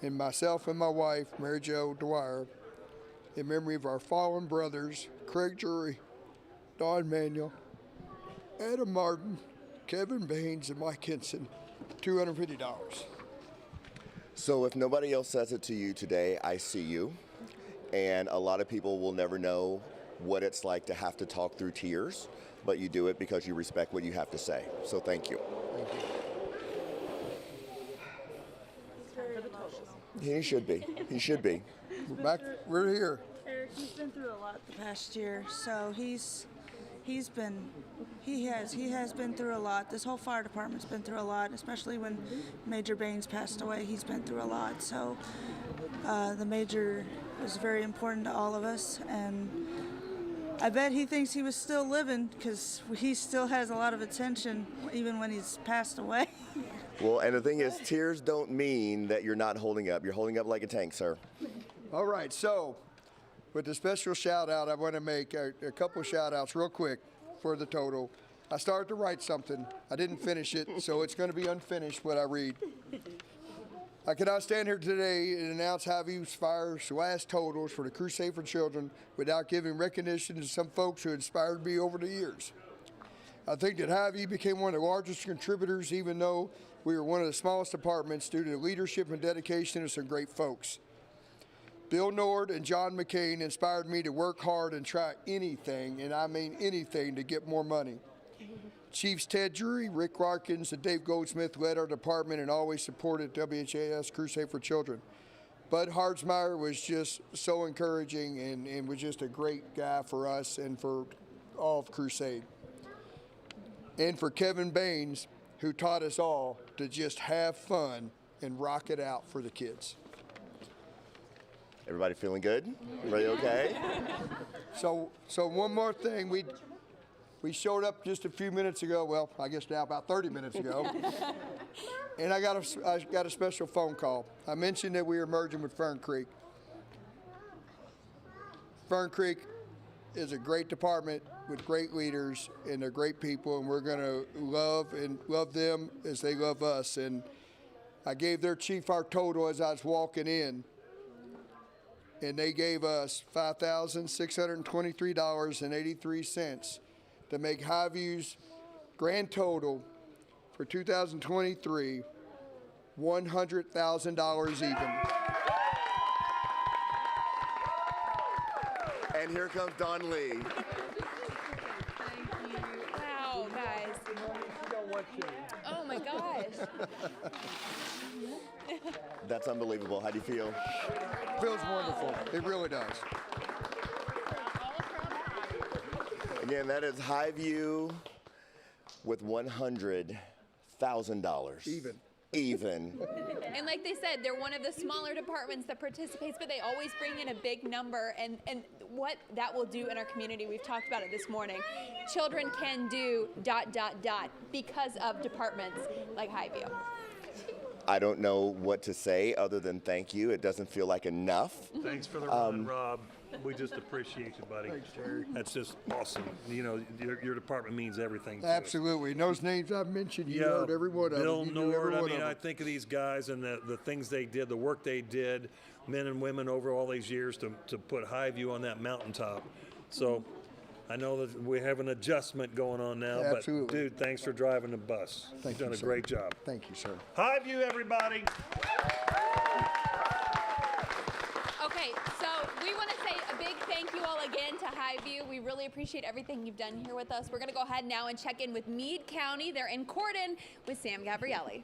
Speaker 7: And myself and my wife, Mary Jo Dwyer, in memory of our fallen brothers, Craig Jury, Don Manuel, Adam Martin, Kevin Baines, and Mike Henson, $250.
Speaker 4: So if nobody else says it to you today, I see you. And a lot of people will never know what it's like to have to talk through tears, but you do it because you respect what you have to say. So thank you.
Speaker 7: Thank
Speaker 4: you. He should be. He should be.
Speaker 7: We're here.
Speaker 2: Eric, he's been through a lot the past year, so he has been through a lot. This whole fire department's been through a lot, especially when Major Baines passed away. He's been through a lot. So the Major was very important to all of us, and I bet he thinks he was still living because he still has a lot of attention even when he's passed away.
Speaker 4: Well, and the thing is, tears don't mean that you're not holding up. You're holding up like a tank, sir.
Speaker 7: All right, so with the special shout out, I want to make a couple of shout outs real quick for the total. I started to write something. I didn't finish it, so it's going to be unfinished what I read. I cannot stand here today and announce Highview's Fire's last totals for the Crusade for Children without giving recognition to some folks who inspired me over the years. I think that Highview became one of the largest contributors, even though we were one of the smallest departments, due to the leadership and dedication of some great folks. Bill Nord and John McCain inspired me to work hard and try anything, and I mean anything, to get more money. Chiefs Ted Drury, Rick Larkins, and Dave Goldsmith led our department and always supported WHAS Crusade for Children. Bud Hardsmeyer was just so encouraging and was just a great guy for us and for all of Crusade. And for Kevin Baines, who taught us all to just have fun and rock it out for the kids.
Speaker 4: Everybody feeling good? Everybody okay?
Speaker 7: So one more thing, we showed up just a few minutes ago, well, I guess now about 30 minutes ago, and I got a special phone call. I mentioned that we were merging with Fern Creek. Fern Creek is a great department with great leaders, and they're great people, and we're going to love them as they love us. And I gave their chief our total as I was walking in, and they gave us $5,623.83 to make Highview's grand total for 2023 $100,000 even.
Speaker 4: And here comes Don Lee.
Speaker 5: Wow, guys. Oh my gosh.
Speaker 4: That's unbelievable. How do you feel?
Speaker 7: Feels wonderful. It really does.
Speaker 4: Again, that is Highview with $100,000. Even.
Speaker 5: And like they said, they're one of the smaller departments that participates, but they always bring in a big number. And what that will do in our community, we've talked about it this morning. Children can do ... because of departments like Highview.
Speaker 4: I don't know what to say other than thank you. It doesn't feel like enough.
Speaker 11: Thanks for the run, Rob. We just appreciate you, buddy.
Speaker 7: Thanks, Terry.
Speaker 11: That's just awesome. You know, your department means everything to us.
Speaker 7: Absolutely. And those names I've mentioned, you heard every one of them.
Speaker 11: Bill Nord, I think of these guys and the things they did, the work they did, men and women over all these years to put Highview on that mountaintop. So I know that we have an adjustment going on now,
Speaker 7: Absolutely.
Speaker 11: But dude, thanks for driving the bus.
Speaker 7: Thank
Speaker 11: You've done
Speaker 7: you,
Speaker 11: a
Speaker 7: sir.
Speaker 11: great job.
Speaker 7: Thank you, sir.
Speaker 11: Highview, everybody.
Speaker 5: Okay, so we want to say a big thank you all again to Highview. We really appreciate everything you've done here with us. We're going to go ahead now and check in with Meade County. They're in Corden with Sam Gabrielli.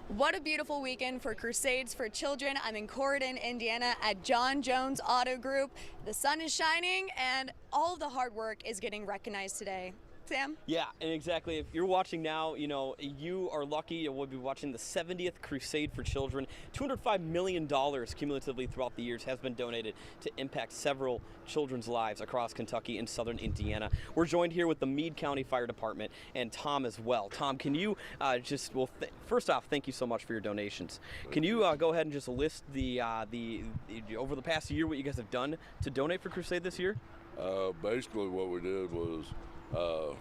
Speaker 15: What a beautiful weekend for Crusades for Children. I'm in Corridon, Indiana at John Jones Auto Group. The sun is shining and all the hard work is getting recognized today. Sam?
Speaker 14: Yeah, and exactly. If you're watching now, you know, you are lucky. You will be watching the 70th Crusade for Children. $205 million cumulatively throughout the years has been donated to impact several children's lives across Kentucky and southern Indiana. We're joined here with the Meade County Fire Department and Tom as well. Tom, can you first off, thank you so much for your donations. Can you go ahead and just list the over the past year what you guys have done to donate for Crusade this year?
Speaker 16: Basically what we did was a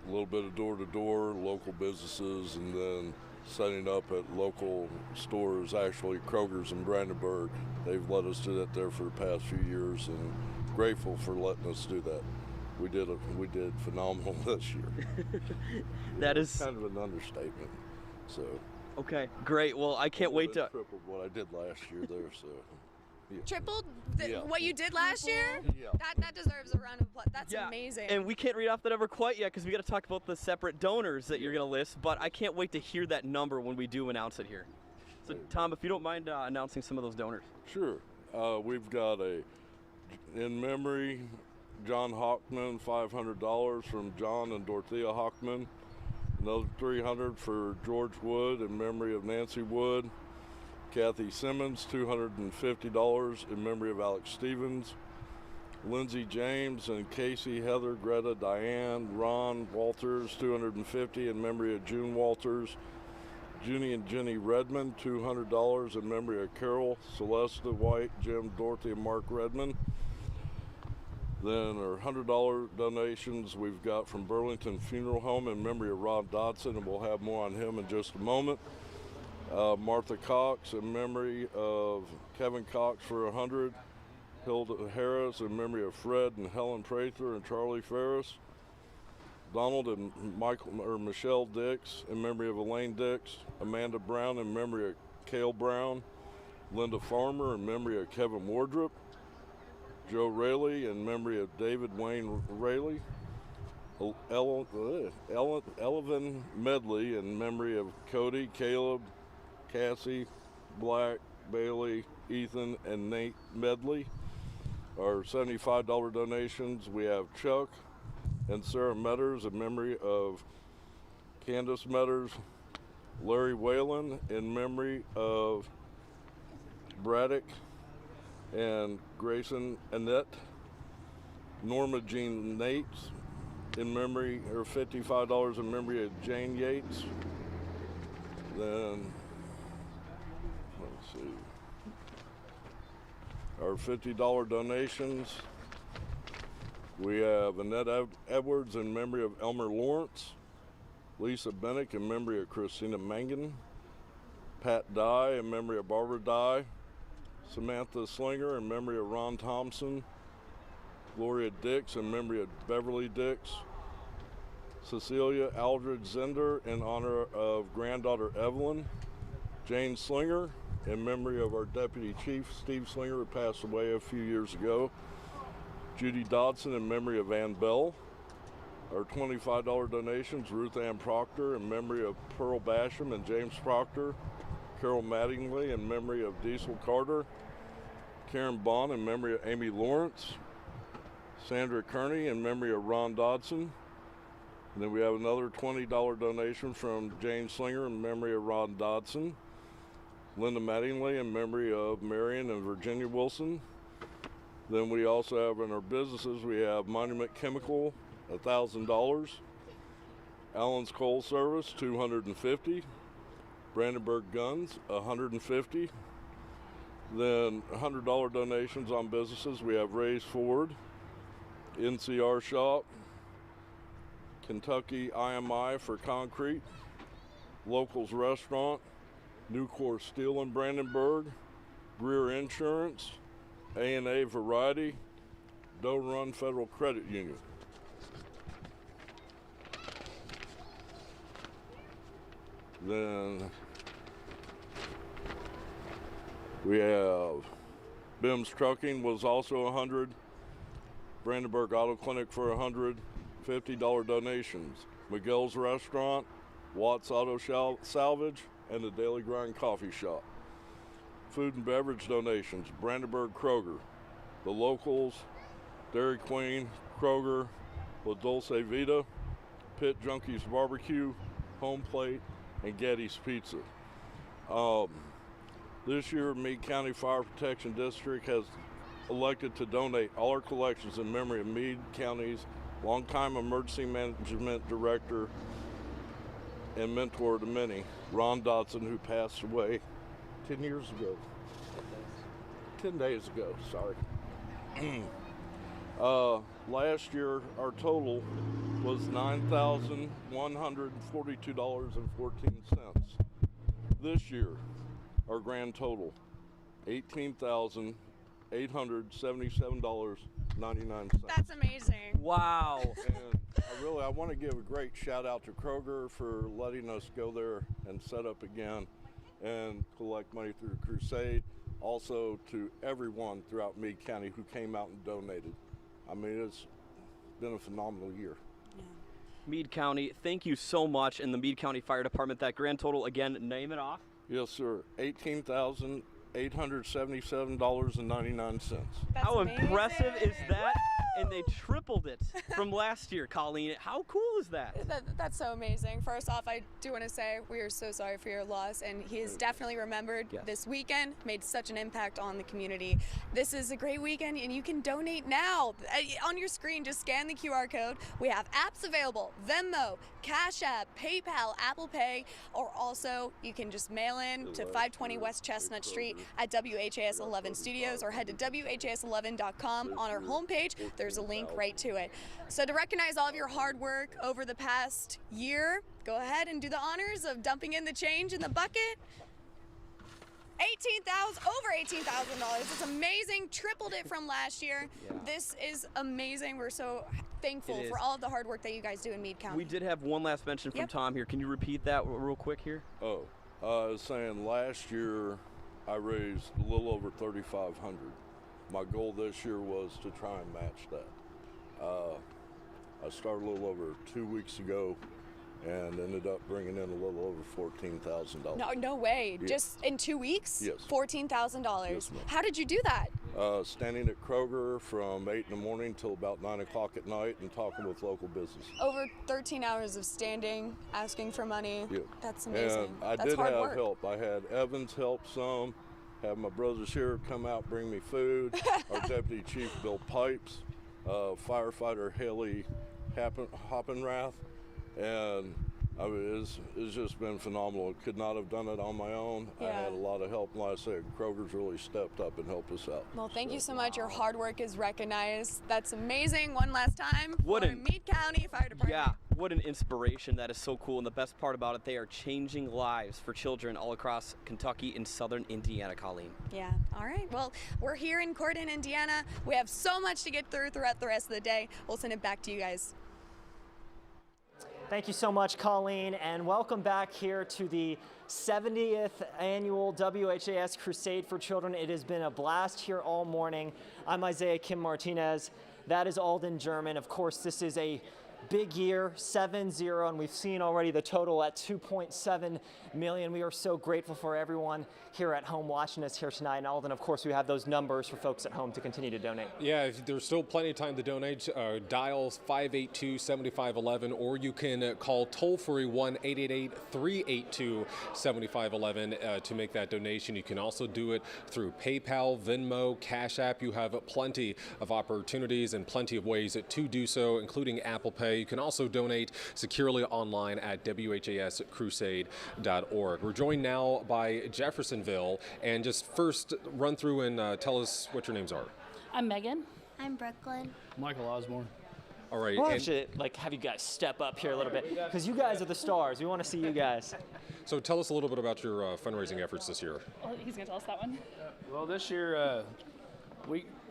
Speaker 16: little bit of door-to-door, local businesses, and then setting up at local stores, actually Kroger's in Brandenburg. They've let us do that there for the past few years, and grateful for letting us do that. We did phenomenal this year.
Speaker 14: That is
Speaker 16: kind of an understatement. So.
Speaker 14: Okay, great. Well, I can't wait to
Speaker 16: tripled what I did last year there. So. Yeah.
Speaker 15: Tripled what you did last year?
Speaker 16: Yeah.
Speaker 15: That deserves a round of applause. That's amazing.
Speaker 14: And we can't read off that number quite yet because we got to talk about the separate donors that you're going to list, but I can't wait to hear that number when we do announce it here. So, Tom, if you don't mind announcing some of those donors.
Speaker 16: Sure. We've got in memory, John Hockman, $500 from John and Dorothea Hockman. Another $300 for George Wood in memory of Nancy Wood. Kathy Simmons, $250 in memory of Alex Stevens. Lindsay James and Casey, Heather, Greta, Diane, Ron Walters, $250 in memory of June Walters. Junie and Jenny Redmond, $200 in memory of Carol, Celeste White, Jim, Dorothy, and Mark Redmond. Then our $100 donations we've got from Burlington Funeral Home in memory of Rob Dodson, and we'll have more on him in just a moment. Martha Cox in memory of Kevin Cox for $100. Hilda Harris in memory of Fred and Helen Prather and Charlie Ferris. Donald and Michelle Dix in memory of Elaine Dix. Amanda Brown in memory of Cale Brown. Linda Farmer in memory of Kevin Wardrop. Joe Rayleigh in memory of David Wayne Rayleigh. Elvin Medley in memory of Cody, Caleb, Cassie, Black, Bailey, Ethan, and Nate Medley. Our $75 donations, we have Chuck and Sarah Metters in memory of Candace Metters, Larry Whalen in memory of Braddock and Grayson Annette, Norma Jean Nates in memory, or $55 in memory of Jane Yates. Then, let's see, our $50 donations, we have Annette Edwards in memory of Elmer Lawrence, Lisa Bennett in memory of Christina Mangan, Pat Dye in memory of Barbara Dye, Samantha Slinger in memory of Ron Thompson, Gloria Dix in memory of Beverly Dix, Cecilia Aldridge Zender in honor of granddaughter Evelyn, Jane Slinger in memory of our Deputy Chief Steve Slinger, who passed away a few years ago, Judy Dodson in memory of Ann Bell. Our $25 donations, Ruth Ann Proctor in memory of Pearl Basham and James Proctor, Carol Mattingly in memory of Diesel Carter, Karen Bond in memory of Amy Lawrence, Sandra Kearney in memory of Ron Dodson. And then we have another $20 donation from Jane Slinger in memory of Ron Dodson, Linda Mattingly in memory of Marion and Virginia Wilson. Then we also have in our businesses, we have Monument Chemical, $1,000, Allen's Coal Service, $250, Brandenburg Guns, $150. Then $100 donations on businesses. We have Ray's Ford, NCR Shop, Kentucky IMI for concrete, Locals Restaurant, Nucor Steel in Brandenburg, Greer Insurance, A&A Variety, Doe Run Federal Credit Union. Then we have Bim's Trucking was also 100, Brandenburg Auto Clinic for 100, $50 donations, Miguel's Restaurant, Watts Auto Salvage, and the Daily Grind Coffee Shop. Food and beverage donations, Brandenburg Kroger, the Locals, Dairy Queen, Kroger, La Dulce Vita, Pit Junkies Barbecue, Home Plate, and Getty's Pizza. This year, Meade County Fire Protection District has elected to donate all our collections in memory of Meade County's longtime emergency management director and mentor to many, Ron Dodson, who passed away 10 years ago. 10 days ago, sorry. Last year, our total was $9,142.14. This year, our grand total, $18,877.99.
Speaker 15: That's amazing.
Speaker 14: Wow.
Speaker 16: And I want to give a great shout out to Kroger for letting us go there and set up again and collect money through the Crusade. Also to everyone throughout Meade County who came out and donated. I mean, it's been a phenomenal year.
Speaker 14: Meade County, thank you so much. And the Meade County Fire Department, that grand total, again, name it off.
Speaker 16: Yes, sir. $18,877.99.
Speaker 14: How impressive is that? And they tripled it from last year, Colleen. How cool is that?
Speaker 15: That's so amazing. First off, I do want to say we are so sorry for your loss, and he is definitely remembered this weekend, made such an impact on the community. This is a great weekend, and you can donate now. On your screen, just scan the QR code. We have apps available, Venmo, Cash App, PayPal, Apple Pay, or also you can just mail in to 520 West Chestnut Street at WHAS 11 Studios, or head to WHAS11.com. On our homepage, there's a link right to it. So to recognize all of your hard work over the past year, go ahead and do the honors of dumping in the change in the bucket. Over $18,000. It's amazing. Tripled it from last year. Yeah. This is amazing. We're so thankful for all of the hard work that you guys do in Meade County.
Speaker 14: We did have one last mention from Tom here. Can you repeat that real quick here?
Speaker 16: I was saying last year I raised a little over $3,500. My goal this year was to try and match that. I started a little over 2 weeks ago and ended up bringing in a little over $14,000.
Speaker 15: No way.
Speaker 16: Yeah.
Speaker 15: Just in 2 weeks?
Speaker 16: Yes.
Speaker 15: $14,000.
Speaker 16: Yes, ma'am.
Speaker 15: How did you do that?
Speaker 16: Standing at Kroger from 8 in the morning till about 9 o'clock at night and talking with local business.
Speaker 15: Over 13 hours of standing, asking for money.
Speaker 16: Yeah.
Speaker 15: That's amazing.
Speaker 16: And I
Speaker 15: That's
Speaker 16: did
Speaker 15: hard
Speaker 16: have
Speaker 15: work.
Speaker 16: help. I had Evans help some, have my brothers here come out, bring me food. Our deputy chief built pipes, firefighter Haley Hoppenrath, and it's just been phenomenal. Could not have done it on my own. I had a lot of help. Like I said, Kroger's really stepped up and helped us out.
Speaker 15: Well, thank you so much. Your hard work is recognized. That's amazing. One last time for Meade County Fire Department.
Speaker 14: Yeah, what an inspiration. That is so cool. And the best part about it, they are changing lives for children all across Kentucky and southern Indiana, Colleen.
Speaker 15: Yeah, all right. Well, we're here in Corydon, Indiana. We have so much to get through throughout the rest of the day. We'll send it back to you guys.
Speaker 17: Thank you so much, Colleen, and welcome back here to the 70th annual WHAS Crusade for Children. It has been a blast here all morning. I'm Isaiah Kim Martinez. That is Alden German. Of course, this is a big year, 7-0, and we've seen already the total at $2.7 million. We are so grateful for everyone here at home watching us here tonight. And Alden, of course, we have those numbers for folks at home to continue to donate.
Speaker 18: Yeah, there's still plenty of time to donate. Dial 582-7511, or you can call toll-free 1-888-382-7511 to make that donation. You can also do it through PayPal, Venmo, Cash App. You have plenty of opportunities and plenty of ways to do so, including Apple Pay. You can also donate securely online at WHAScrusade.org. We're joined now by Jeffersonville, and just first run through and tell us what your names are.
Speaker 19: I'm Megan.
Speaker 24: I'm Brooklyn.
Speaker 19: Michael Osborne.
Speaker 18: All right.
Speaker 17: We'll actually have you guys step up here a little bit, because you guys are the stars. We want to see you guys.
Speaker 18: So tell us a little bit about your fundraising efforts this year.
Speaker 19: Well, he's going to tell us that one.
Speaker 20: Well, this year,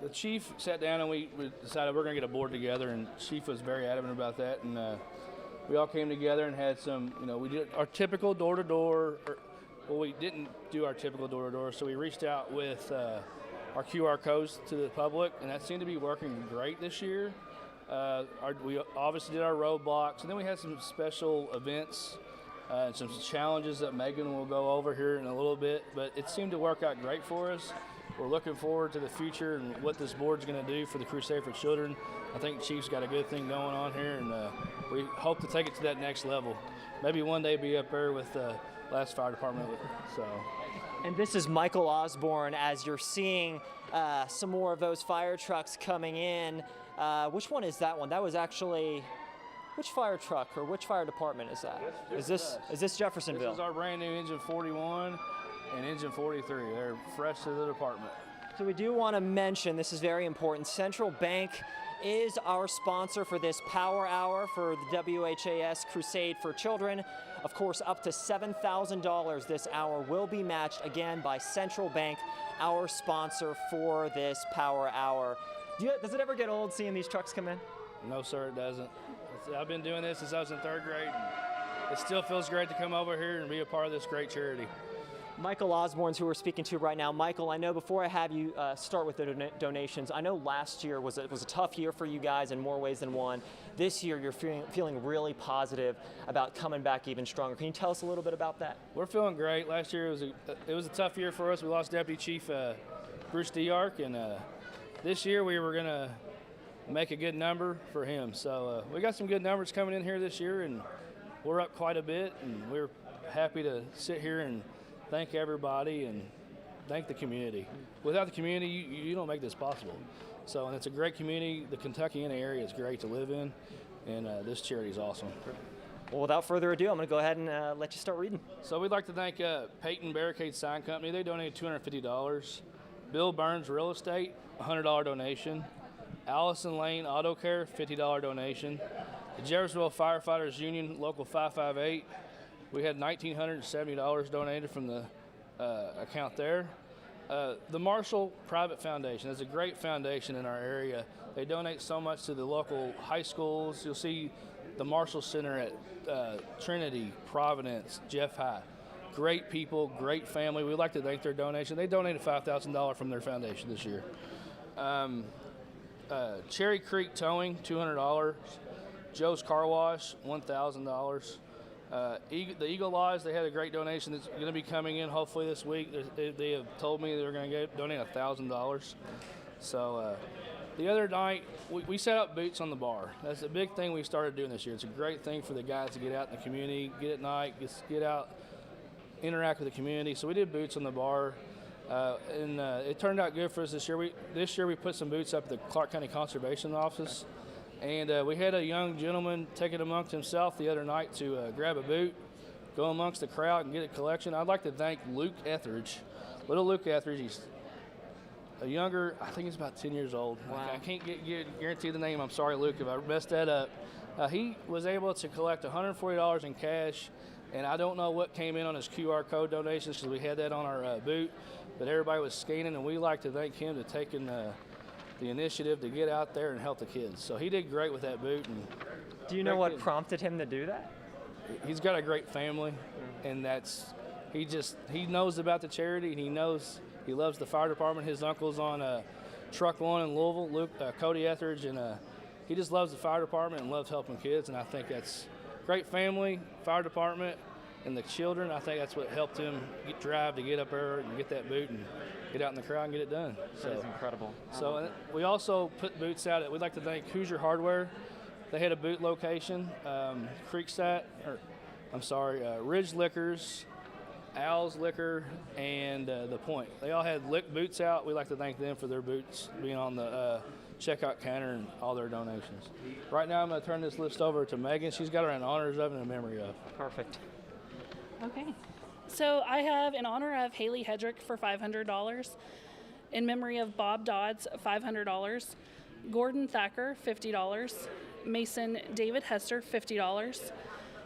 Speaker 20: the chief sat down and we decided we're going to get a board together, and chief was very adamant about that, and we all came together and had some, we did our typical door-to-door, well, we didn't do our typical door-to-door, so we reached out with our QR codes to the public, and that seemed to be working great this year. We obviously did our roadblocks, and then we had some special events and some challenges that Megan will go over here in a little bit, but it seemed to work out great for us. We're looking forward to the future and what this board's going to do for the Crusade for Children. I think Chief's got a good thing going on here, and we hope to take it to that next level. Maybe one day be up there with last fire department. So.
Speaker 17: And this is Michael Osborne as you're seeing some more of those fire trucks coming in. Which one is that one? That was actually, which fire truck or which fire department is that? Is this Jeffersonville?
Speaker 20: This is our brand new engine 41 and engine 43. They're fresh to the department.
Speaker 17: So we do want to mention, this is very important, Central Bank is our sponsor for this Power Hour for the WHAS Crusade for Children. Of course, up to $7,000 this hour will be matched again by Central Bank, our sponsor for this Power Hour. Does it ever get old seeing these trucks come in?
Speaker 20: No, sir, it doesn't. I've been doing this since I was in 3rd grade. It still feels great to come over here and be a part of this great charity.
Speaker 17: Michael Osborne's who we're speaking to right now. Michael, I know before I have you start with the donations, I know last year was a tough year for you guys in more ways than one. This year you're feeling really positive about coming back even stronger. Can you tell us a little bit about that?
Speaker 20: We're feeling great. Last year it was a tough year for us. We lost Deputy Chief Bruce DeArk, and this year we were going to make a good number for him. So we got some good numbers coming in here this year, and we're up quite a bit, and we're happy to sit here and thank everybody and thank the community. Without the community, you don't make this possible. So, and it's a great community. The Kentuckiana area is great to live in, and this charity is awesome.
Speaker 17: Well, without further ado, I'm going to go ahead and let you start reading.
Speaker 20: So we'd like to thank Peyton Barricade Sign Company. They donated $250. Bill Burns Real Estate, $100 donation. Allison Lane Auto Care, $50 donation. The Jeffersonville Firefighters Union, Local 558. We had $1,970 donated from the account there. The Marshall Private Foundation is a great foundation in our area. They donate so much to the local high schools. You'll see the Marshall Center at Trinity, Providence, Jeff High. Great people, great family. We'd like to thank their donation. They donated $5,000 from their foundation this year. Cherry Creek Towing, $200. Joe's Car Wash, $1,000. The Eagle Lodge, they had a great donation that's going to be coming in hopefully this week. They have told me they're going to donate $1,000. So the other night, we set up boots on the bar. That's a big thing we started doing this year. It's a great thing for the guys to get out in the community, get at night, get out, interact with the community. So we did boots on the bar. And it turned out good for us this year. This year we put some boots up at the Clark County Conservation Office. And we had a young gentleman take it amongst himself the other night to grab a boot, go amongst the crowd and get a collection. I'd like to thank Luke Etheridge. Little Luke Etheridge, he's a younger, I think he's about 10 years old.
Speaker 17: Wow.
Speaker 20: I can't guarantee the name. I'm sorry, Luke, if I messed that up. He was able to collect $140 in cash, and I don't know what came in on his QR code donations because we had that on our boot, but everybody was scanning, and we like to thank him for taking the initiative to get out there and help the kids. So he did great with that boot. And
Speaker 17: do you know what prompted him to do that?
Speaker 20: He's got a great family, and he knows about the charity, and he loves the fire department. His uncle's on Truck 1 in Louisville, Cody Etheridge, and he just loves the fire department and loves helping kids, and I think that's great family, fire department, and the children. I think that's what helped him drive to get up there and get that boot and get out in the crowd and get it done.
Speaker 17: That is incredible.
Speaker 20: So we also put boots out. We'd like to thank Hoosier Hardware. They had a boot location. Ridge Liquors, Al's Liquor, and The Point. They all had boots out. We'd like to thank them for their boots being on the checkout counter and all their donations. Right now I'm going to turn this list over to Megan. She's got her in honors of and in memory of.
Speaker 17: Perfect.
Speaker 19: Okay. So I have in honor of Haley Hedrick for $500, in memory of Bob Dodds, $500, Gordon Thacker, $50, Mason David Hester, $50,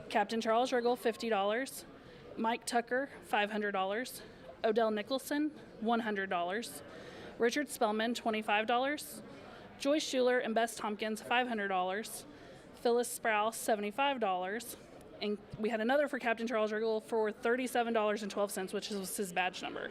Speaker 19: Captain Charles Riggle, $50, Mike Tucker, $500, Odell Nicholson, $100, Richard Spellman, $25, Joyce Schuler and Bess Tompkins, $500, Phyllis Sprouse, $75, and we had another for Captain Charles Riggle for $37.12, which was his badge number.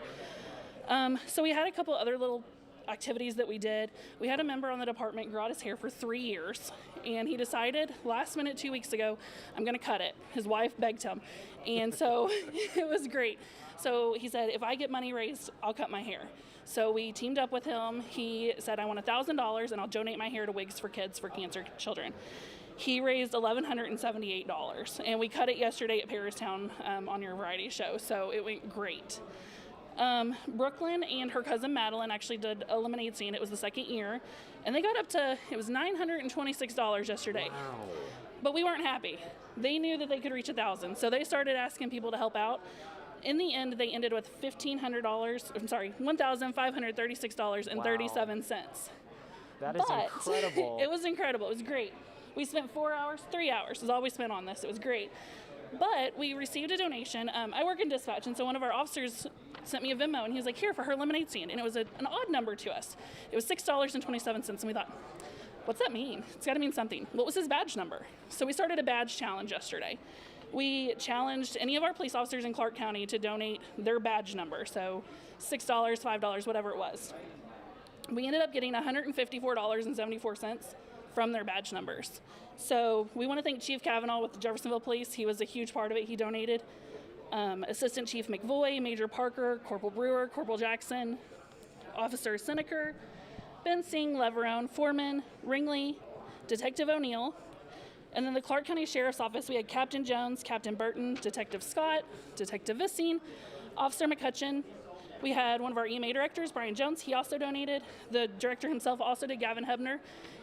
Speaker 19: So we had a couple other little activities that we did. We had a member on the department grow out his hair for 3 years, and he decided last minute 2 weeks ago, I'm going to cut it. His wife begged him, and so it was great. So he said, if I get money raised, I'll cut my hair. So we teamed up with him. He said, I want $1,000, and I'll donate my hair to Wigs for Kids for cancer children. He raised $1,178, and we cut it yesterday at Paristown on your variety show, so it went great. Brooklyn and her cousin Madeline actually did a lemonade stand. It was the second year, and they got up to, it was $926 yesterday.
Speaker 17: Wow.
Speaker 19: But we weren't happy. They knew that they could reach 1,000, so they started asking people to help out. In the end, they ended with $1,536.37.
Speaker 17: That is incredible.
Speaker 19: It was incredible. It was great. We spent 3 hours is all we spent on this. It was great. But we received a donation. I work in dispatch, and so one of our officers sent me a Venmo, and he was like, here, for her lemonade stand. And it was an odd number to us. It was $6.27, and we thought, what's that mean? It's got to mean something. What was his badge number? So we started a badge challenge yesterday. We challenged any of our police officers in Clark County to donate their badge number, so $6, $5, whatever it was. We ended up getting $154.74 from their badge numbers. So we want to thank Chief Kavanaugh with the Jeffersonville Police. He was a huge part of it. He donated. Assistant Chief McVoy, Major Parker, Corporal Brewer, Corporal Jackson, Officer Seneker, Ben Singh, Leverone, Foreman, Ringley, Detective O'Neill. And then the Clark County Sheriff's Office, we had Captain Jones, Captain Burton, Detective Scott, Detective Vissing, Officer McCutcheon. We had one of our EMA directors, Brian Jones. He also donated. The director himself also did, Gavin Hebner.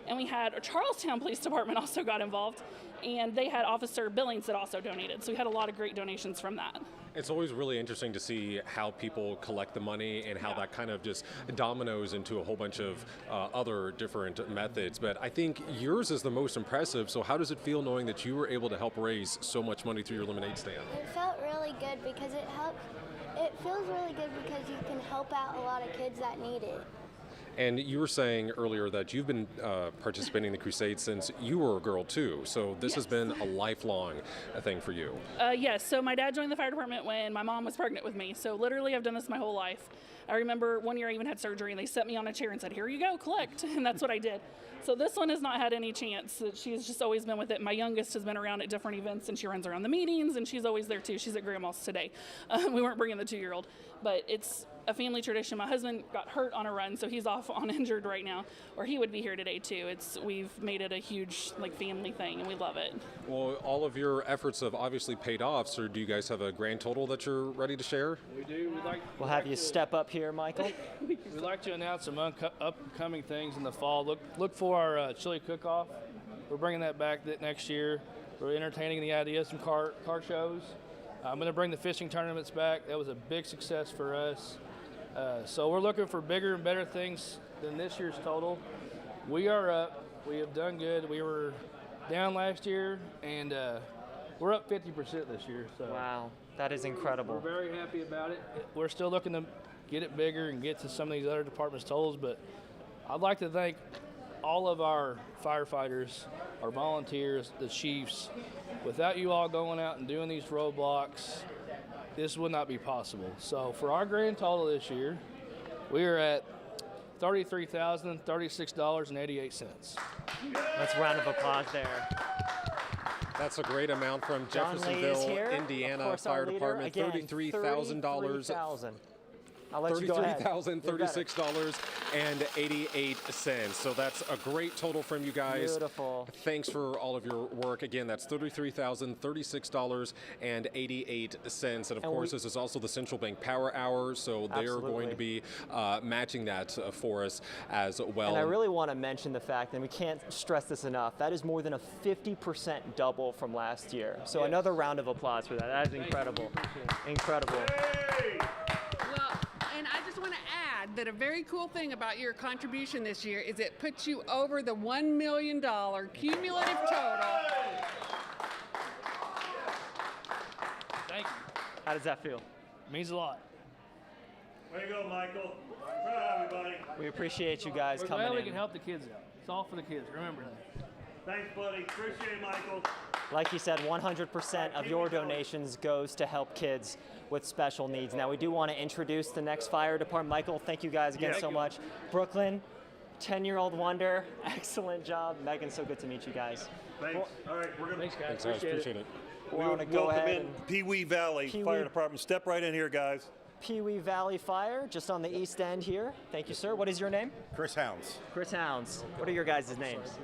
Speaker 19: And we had a Charlestown Police Department also got involved. And they had Officer Billings that also donated. So we had a lot of great donations from that.
Speaker 18: It's always really interesting to see how people collect the money and how that kind of just dominoes into a whole bunch of other different methods. But I think yours is the most impressive. So how does it feel knowing that you were able to help raise so much money through your lemonade stand?
Speaker 24: It felt really good because it feels really good because you can help out a lot of kids that need it.
Speaker 18: And you were saying earlier that you've been participating in the crusade since you were a girl too. So this has been a lifelong thing for you.
Speaker 19: Yes. So my dad joined the fire department when my mom was pregnant with me. So literally I've done this my whole life. I remember one year I even had surgery and they set me on a chair and said, here you go, collect. And that's what I did. So this one has not had any chance. She's just always been with it. My youngest has been around at different events and she runs around the meetings and she's always there too. She's at grandma's today. We weren't bringing the 2-year-old, but it's a family tradition. My husband got hurt on a run, so he's off on injured right now, or he would be here today too. We've made it a huge family thing, and we love it.
Speaker 18: Well, all of your efforts have obviously paid off. So, do you guys have a grand total that you're ready to share?
Speaker 20: We do.
Speaker 17: We'll have you step up here, Michael.
Speaker 20: We'd like to announce some upcoming things in the fall. Look for our chili cook-off. We're bringing that back next year. We're entertaining the idea of some car shows. I'm going to bring the fishing tournaments back. That was a big success for us. So we're looking for bigger and better things than this year's total. We are up. We have done good. We were down last year, and we're up 50% this year. So
Speaker 17: wow, that is incredible.
Speaker 20: We're very happy about it. We're still looking to get it bigger and get to some of these other departments' totals, but I'd like to thank all of our firefighters, our volunteers, the chiefs. Without you all going out and doing these roadblocks, this would not be possible. So for our grand total this year, we are at $33,036.88.
Speaker 17: That's a round of applause there.
Speaker 18: That's a great amount from Jeffersonville, Indiana Fire Department. $33,000.
Speaker 17: I'll let you go ahead.
Speaker 18: $33,036.88. So that's a great total from you guys.
Speaker 17: Beautiful.
Speaker 18: Thanks for all of your work. Again, that's $33,036.88. And of course, this is also the Central Bank Power Hour, so they're going to be matching that for us as well.
Speaker 17: And I really want to mention the fact, and we can't stress this enough, that is more than a 50% double from last year. So another round of applause for that. That is incredible. Incredible.
Speaker 9: And I just want to add that a very cool thing about your contribution this year is it puts you over the $1 million cumulative total.
Speaker 20: Thank you.
Speaker 17: How does that feel?
Speaker 20: Means a lot.
Speaker 10: Way to go, Michael. Proud of everybody.
Speaker 17: We appreciate you guys coming in.
Speaker 20: Well, we can help the kids out. It's all for the kids. Remember that.
Speaker 10: Thanks, buddy. Appreciate it, Michael.
Speaker 17: Like you said, 100% of your donations goes to help kids with special needs. Now, we do want to introduce the next fire department. Michael, thank you guys again so much. Brooklyn, 10-year-old wonder. Excellent job. Megan, so good to meet you guys.
Speaker 10: Thanks. All right, we're going to.
Speaker 20: Thanks, guys.
Speaker 18: Appreciate it.
Speaker 17: We want to go ahead
Speaker 10: in Pee Wee Valley Fire Department. Step right in here, guys.
Speaker 17: Pee Wee Valley Fire, just on the east end here. Thank you, sir. What is your name?
Speaker 3: Chris Hounds.
Speaker 17: Chris Hounds. What are your guys' names?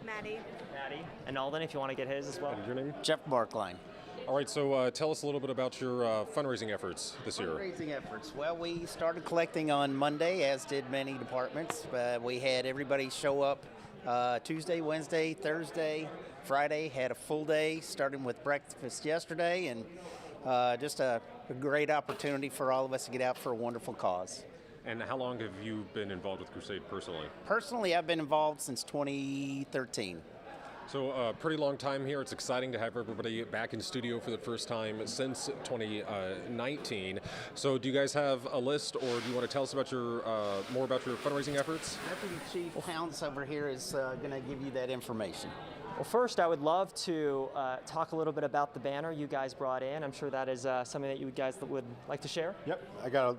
Speaker 12: Maddie.
Speaker 17: Maddie. And Alden, if you want to get his as well.
Speaker 18: What is your name?
Speaker 21: Jeff Barkline.
Speaker 18: All right, so tell us a little bit about your fundraising efforts this year.
Speaker 21: Fundraising efforts. Well, we started collecting on Monday, as did many departments. We had everybody show up Tuesday, Wednesday, Thursday, Friday. Had a full day, starting with breakfast yesterday, and just a great opportunity for all of us to get out for a wonderful cause.
Speaker 18: And how long have you been involved with Crusade personally?
Speaker 21: Personally, I've been involved since 2013.
Speaker 18: So a pretty long time here. It's exciting to have everybody back in studio for the first time since 2019. So do you guys have a list, or do you want to tell us about your more about your fundraising efforts?
Speaker 21: Deputy Chief Hounds over here is going to give you that information.
Speaker 17: Well, first, I would love to talk a little bit about the banner you guys brought in. I'm sure that is something that you guys would like to share.
Speaker 3: Yep, I got a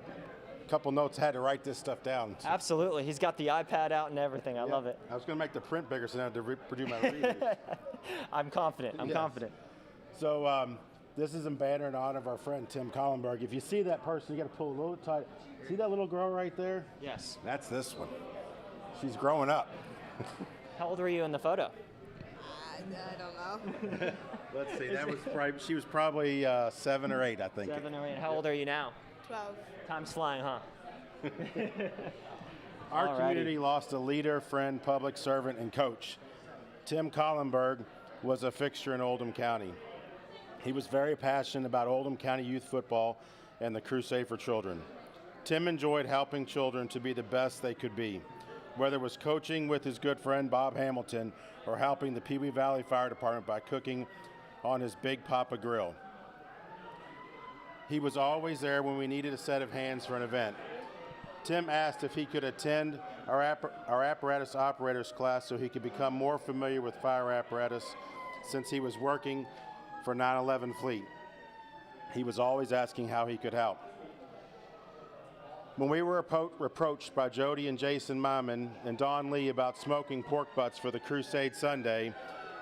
Speaker 3: couple notes. Had to write this stuff down.
Speaker 17: Absolutely. He's got the iPad out and everything. I love it.
Speaker 3: I was going to make the print bigger so I had to produce my readers.
Speaker 17: I'm confident. I'm confident.
Speaker 3: So this is a banner in honor of our friend Tim Collenberg. If you see that person, you got to pull a little tight. See that little girl right there?
Speaker 17: Yes.
Speaker 3: That's this one. She's growing up.
Speaker 17: How old were you in the photo?
Speaker 12: I don't know.
Speaker 3: Let's see. That was she was probably 7 or 8, I think.
Speaker 17: 7 or 8. How old are you now?
Speaker 12: 12.
Speaker 17: Time's flying, huh?
Speaker 3: Our community lost a leader, friend, public servant, and coach. Tim Collenberg was a fixture in Oldham County. He was very passionate about Oldham County youth football and the Crusade for Children. Tim enjoyed helping children to be the best they could be, whether it was coaching with his good friend Bob Hamilton or helping the Pee Wee Valley Fire Department by cooking on his Big Papa grill. He was always there when we needed a set of hands for an event. Tim asked if he could attend our apparatus operators class so he could become more familiar with fire apparatus since he was working for 9/11 Fleet. He was always asking how he could help. When we were approached by Jody and Jason Myman and Don Lee about smoking pork butts for the Crusade Sunday,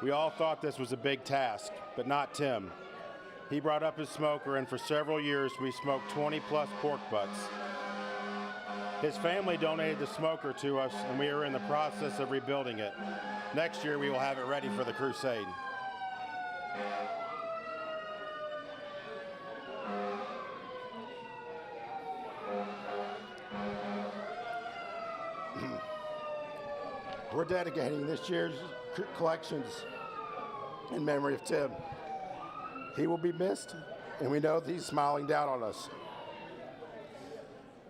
Speaker 3: we all thought this was a big task, but not Tim. He brought up his smoker, and for several years we smoked 20-plus pork butts. His family donated the smoker to us, and we are in the process of rebuilding it. Next year we will have it ready for the Crusade. We're dedicating this year's collections in memory of Tim. He will be missed, and we know that he's smiling down on us.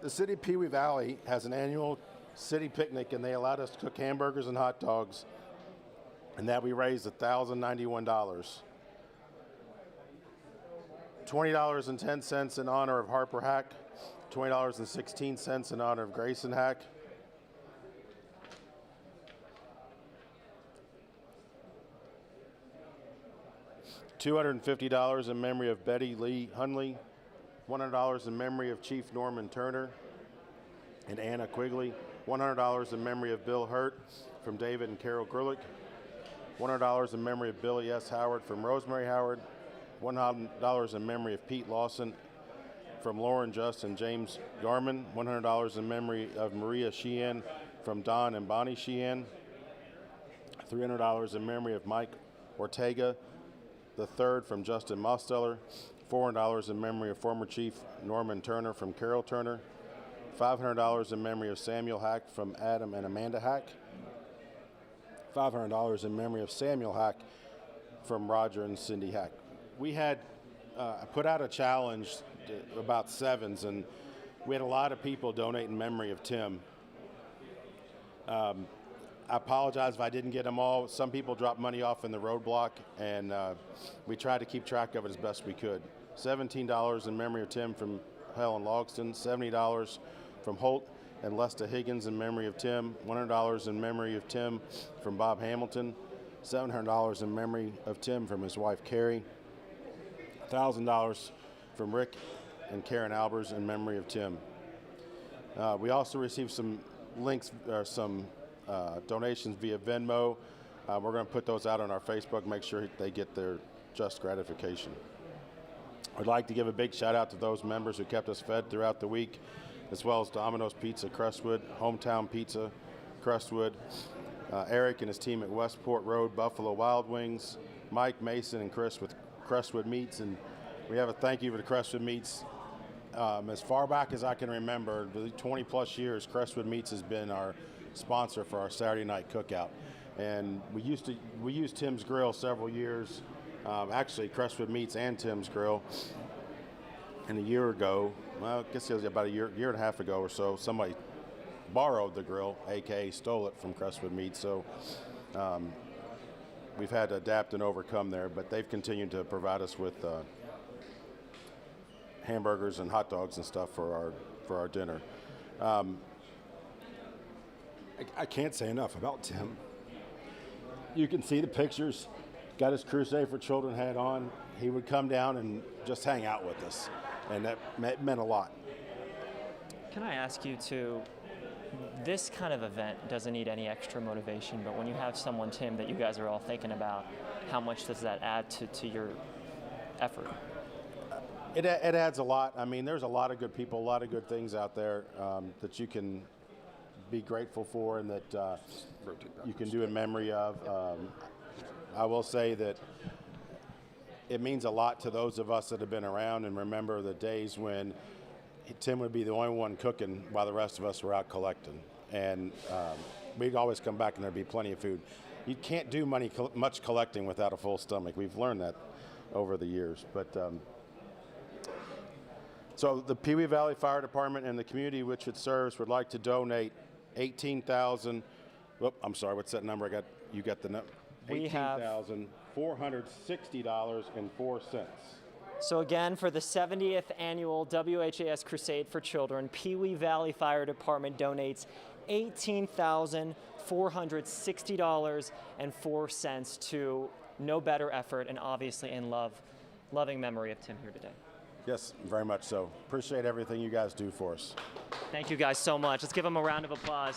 Speaker 3: The city of Pewee Valley has an annual city picnic, and they allowed us to cook hamburgers and hot dogs, and that we raised $1,091. $20.10 in honor of Harper Hack, $20.16 in honor of Grayson Hack, $250 in memory of Betty Lee Hunley, $100 in memory of Chief Norman Turner and Anna Quigley, $100 in memory of Bill Hurt from David and Carol Grlick, $100 in memory of Billy S. Howard from Rosemary Howard, $100 in memory of Pete Lawson from Lauren Just and James Garman, $100 in memory of Maria Sheehan from Don and Bonnie Sheehan, $300 in memory of Mike Ortega the third from Justin Mosteller, $400 in memory of former Chief Norman Turner from Carol Turner, $500 in memory of Samuel Hack from Adam and Amanda Hack, $500 in memory of Samuel Hack from Roger and Cindy Hack. We had put out a challenge about sevens, and we had a lot of people donate in memory of Tim. I apologize if I didn't get them all. Some people dropped money off in the roadblock, and we tried to keep track of it as best we could. $17 in memory of Tim from Helen Logston, $70 from Holt and Lesta Higgins in memory of Tim, $100 in memory of Tim from Bob Hamilton, $700 in memory of Tim from his wife Carrie, $1,000 from Rick and Karen Albers in memory of Tim. We also received some links, or some donations via Venmo. We're going to put those out on our Facebook, make sure they get their just gratification. I'd like to give a big shout out to those members who kept us fed throughout the week, as well as Domino's Pizza Crestwood, Hometown Pizza Crestwood, Eric and his team at Westport Road Buffalo Wild Wings, Mike Mason and Chris with Crestwood Meats, and we have a thank you for the Crestwood Meats. As far back as I can remember, the 20 plus years, Crestwood Meats has been our sponsor for our Saturday night cookout, and we used Tim's Grill several years, actually Crestwood Meats and Tim's Grill. And a year ago, well, I guess it was about a year and a half ago or so, somebody borrowed the grill, aka stole it from Crestwood Meats. So we've had to adapt and overcome there, but they've continued to provide us with hamburgers and hot dogs and stuff for our dinner. I can't say enough about Tim. You can see the pictures. Got his Crusade for Children hat on. He would come down and just hang out with us, and that meant a lot.
Speaker 17: Can I ask you to, this kind of event doesn't need any extra motivation, but when you have someone, Tim, that you guys are all thinking about, how much does that add to your effort?
Speaker 3: It adds a lot. I mean, there's a lot of good people, a lot of good things out there that you can be grateful for and that you can do in memory of. I will say that it means a lot to those of us that have been around and remember the days when Tim would be the only one cooking while the rest of us were out collecting. And we'd always come back and there'd be plenty of food. You can't do much collecting without a full stomach. We've learned that over the years. But so the Pewee Valley Fire Department and the community which it serves would like to donate $18,000. I'm sorry, what's that number? You got the number. $18,460.04.
Speaker 17: So again, for the 70th annual WHAS Crusade for Children, Pewee Valley Fire Department donates $18,460.04 to no better effort and obviously in loving memory of Tim here today.
Speaker 3: Yes, very much so. Appreciate everything you guys do for us.
Speaker 17: Thank you guys so much. Let's give them a round of applause.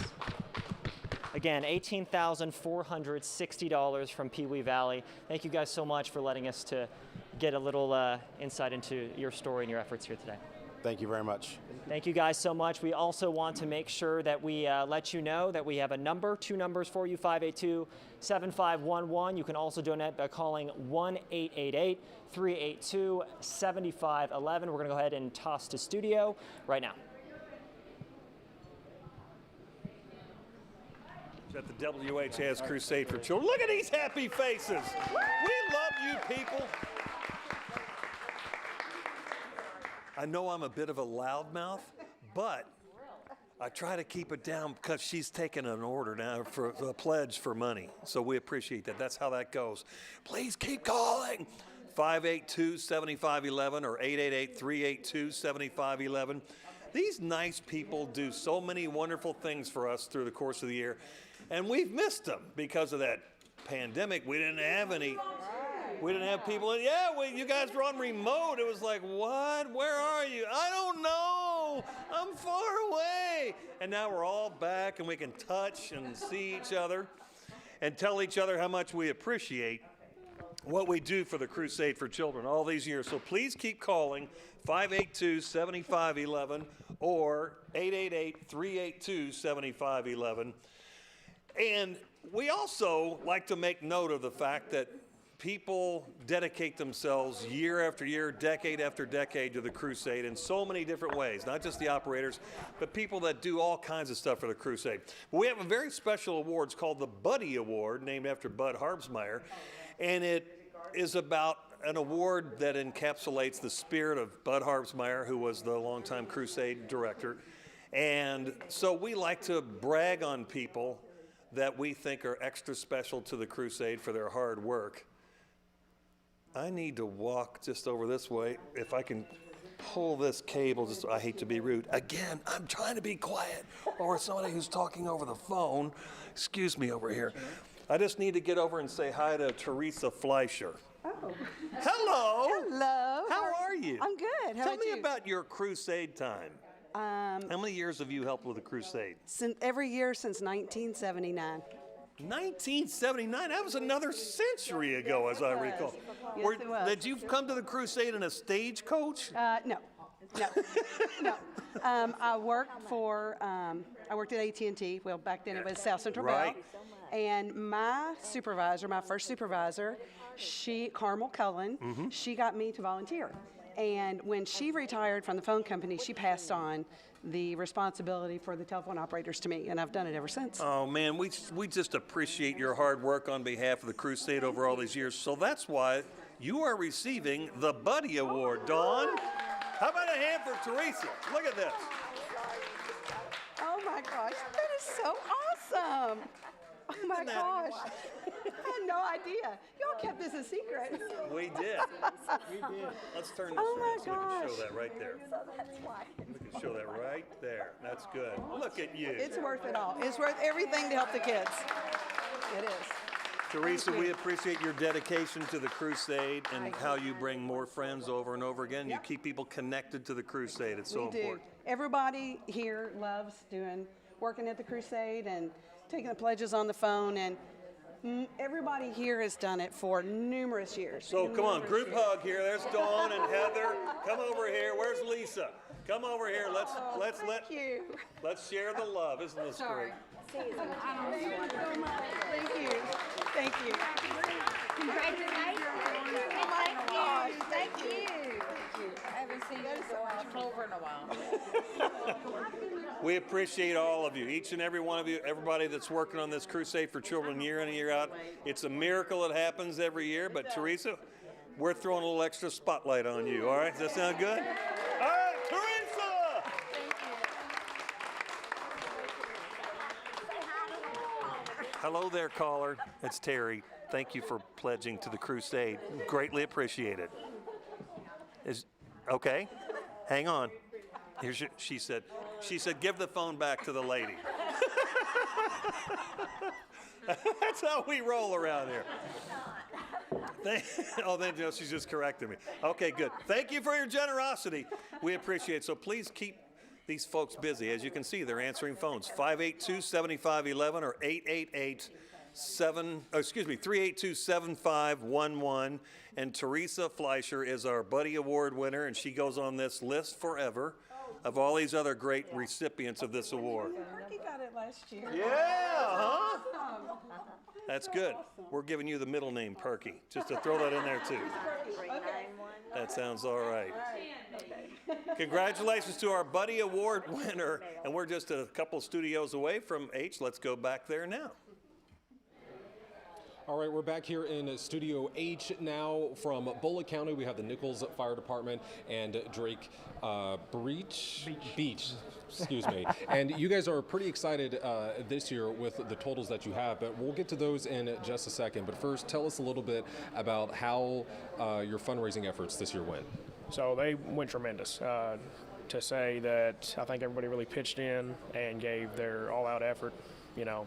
Speaker 17: Again, $18,460 from Pee Wee Valley. Thank you guys so much for letting us to get a little insight into your story and your efforts here today.
Speaker 3: Thank you very much.
Speaker 17: Thank you guys so much. We also want to make sure that we let you know that we have a number, 2 numbers for you, 582-7511. You can also donate by calling 1-888-382-7511. We're going to go ahead and toss to studio right now.
Speaker 11: At the WHAS Crusade for Children. Look at these happy faces. We love you people. I know I'm a bit of a loudmouth, but I try to keep it down because she's taking an order now for a pledge for money. So we appreciate that. That's how that goes. Please keep calling. 582-7511 or 888-382-7511. These nice people do so many wonderful things for us through the course of the year, and we've missed them because of that pandemic. We didn't have people in. Yeah, you guys were on remote. It was like, what? Where are you? I don't know. I'm far away. And now we're all back, and we can touch and see each other and tell each other how much we appreciate what we do for the Crusade for Children all these years. So please keep calling 582-7511 or 888-382-7511. And we also like to make note of the fact that people dedicate themselves year after year, decade after decade to the Crusade in so many different ways, not just the operators, but people that do all kinds of stuff for the Crusade. We have a very special award. It's called the Buddy Award, named after Bud Harbsmeyer, and it is about an award that encapsulates the spirit of Bud Harbsmeyer, who was the longtime Crusade director. And so we like to brag on people that we think are extra special to the Crusade for their hard work. I need to walk just over this way. If I can pull this cable, I hate to be rude. Again, I'm trying to be quiet over somebody who's talking over the phone. Excuse me over here. I just need to get over and say hi to Teresa Fleischer.
Speaker 1: Oh.
Speaker 11: Hello.
Speaker 1: Hello.
Speaker 11: How are you?
Speaker 1: I'm good. How
Speaker 11: Tell
Speaker 1: about
Speaker 11: me
Speaker 1: you?
Speaker 11: about your Crusade time. How many years have you helped with the Crusade?
Speaker 1: Every year since 1979.
Speaker 11: 1979? That was another century ago, as I recall.
Speaker 1: Yes, it was.
Speaker 11: Did you come to the Crusade in a stagecoach?
Speaker 1: No. I worked at AT&T. Well, back then it was South Central
Speaker 11: Right.
Speaker 1: Bell. And my first supervisor, Carmel Cullen, she got me to volunteer. And when she retired from the phone company, she passed on the responsibility for the telephone operators to me, and I've done it ever since.
Speaker 11: Oh, man, we just appreciate your hard work on behalf of the Crusade over all these years. So that's why you are receiving the Buddy Award. Dawn, how about a hand for Teresa? Look at this.
Speaker 1: Oh my gosh, that is so awesome. Oh my gosh. I had no idea. Y'all kept this a secret.
Speaker 11: We did. Let's turn this
Speaker 1: Oh my
Speaker 11: around so we can show
Speaker 1: gosh.
Speaker 11: that right there.
Speaker 1: So that's why.
Speaker 11: We can show that right there. That's good. Look at you.
Speaker 1: It's worth it all. It's worth everything to help the kids. It is.
Speaker 11: Teresa, we appreciate your dedication to the Crusade and how you bring more friends over and over again. You keep people connected to the Crusade. It's so
Speaker 1: We do.
Speaker 11: important.
Speaker 1: Everybody here loves working at the Crusade and taking the pledges on the phone, and everybody here has done it for numerous years.
Speaker 11: So come on, group hug here. There's Dawn and Heather. Come over here. Where's Lisa? Come over here. Let's share the love. Isn't this great?
Speaker 1: Thank you so much. Thank you. Thank you.
Speaker 12: Congratulations.
Speaker 1: Oh
Speaker 12: Thank you. I haven't seen you so over in a while.
Speaker 11: We appreciate all of you, each and every one of you, everybody that's working on this Crusade for Children year in and year out. It's a miracle it happens every year, but Teresa, we're throwing a little extra spotlight on you, all right? Does that sound good? All right, Teresa! Hello there, caller. It's Terry. Thank you for pledging to the Crusade. Greatly appreciate it. Okay, hang on. She said, give the phone back to the lady. That's how we roll around here. She's just correcting me. Okay, good. Thank you for your generosity. We appreciate it. So please keep these folks busy. As you can see, they're answering phones, 582-7511 or 382-7511. And Teresa Fleischer is our Buddy Award winner, and she goes on this list forever of all these other great recipients of this award.
Speaker 12: Perky got it last year.
Speaker 11: Yeah, huh? That's good. We're giving you the middle name, Perky, just to throw that in there, too. That sounds all right. Congratulations to our Buddy Award winner, and we're just a couple studios away from H. Let's go back there now.
Speaker 18: All right, we're back here in Studio H now from Bullitt County. We have the Nichols Fire Department and Drake Beach. Excuse me. And you guys are pretty excited this year with the totals that you have, but we'll get to those in just a second. But first, tell us a little bit about how your fundraising efforts this year went.
Speaker 6: So they went tremendous. To say that I think everybody really pitched in and gave their all-out effort, you know.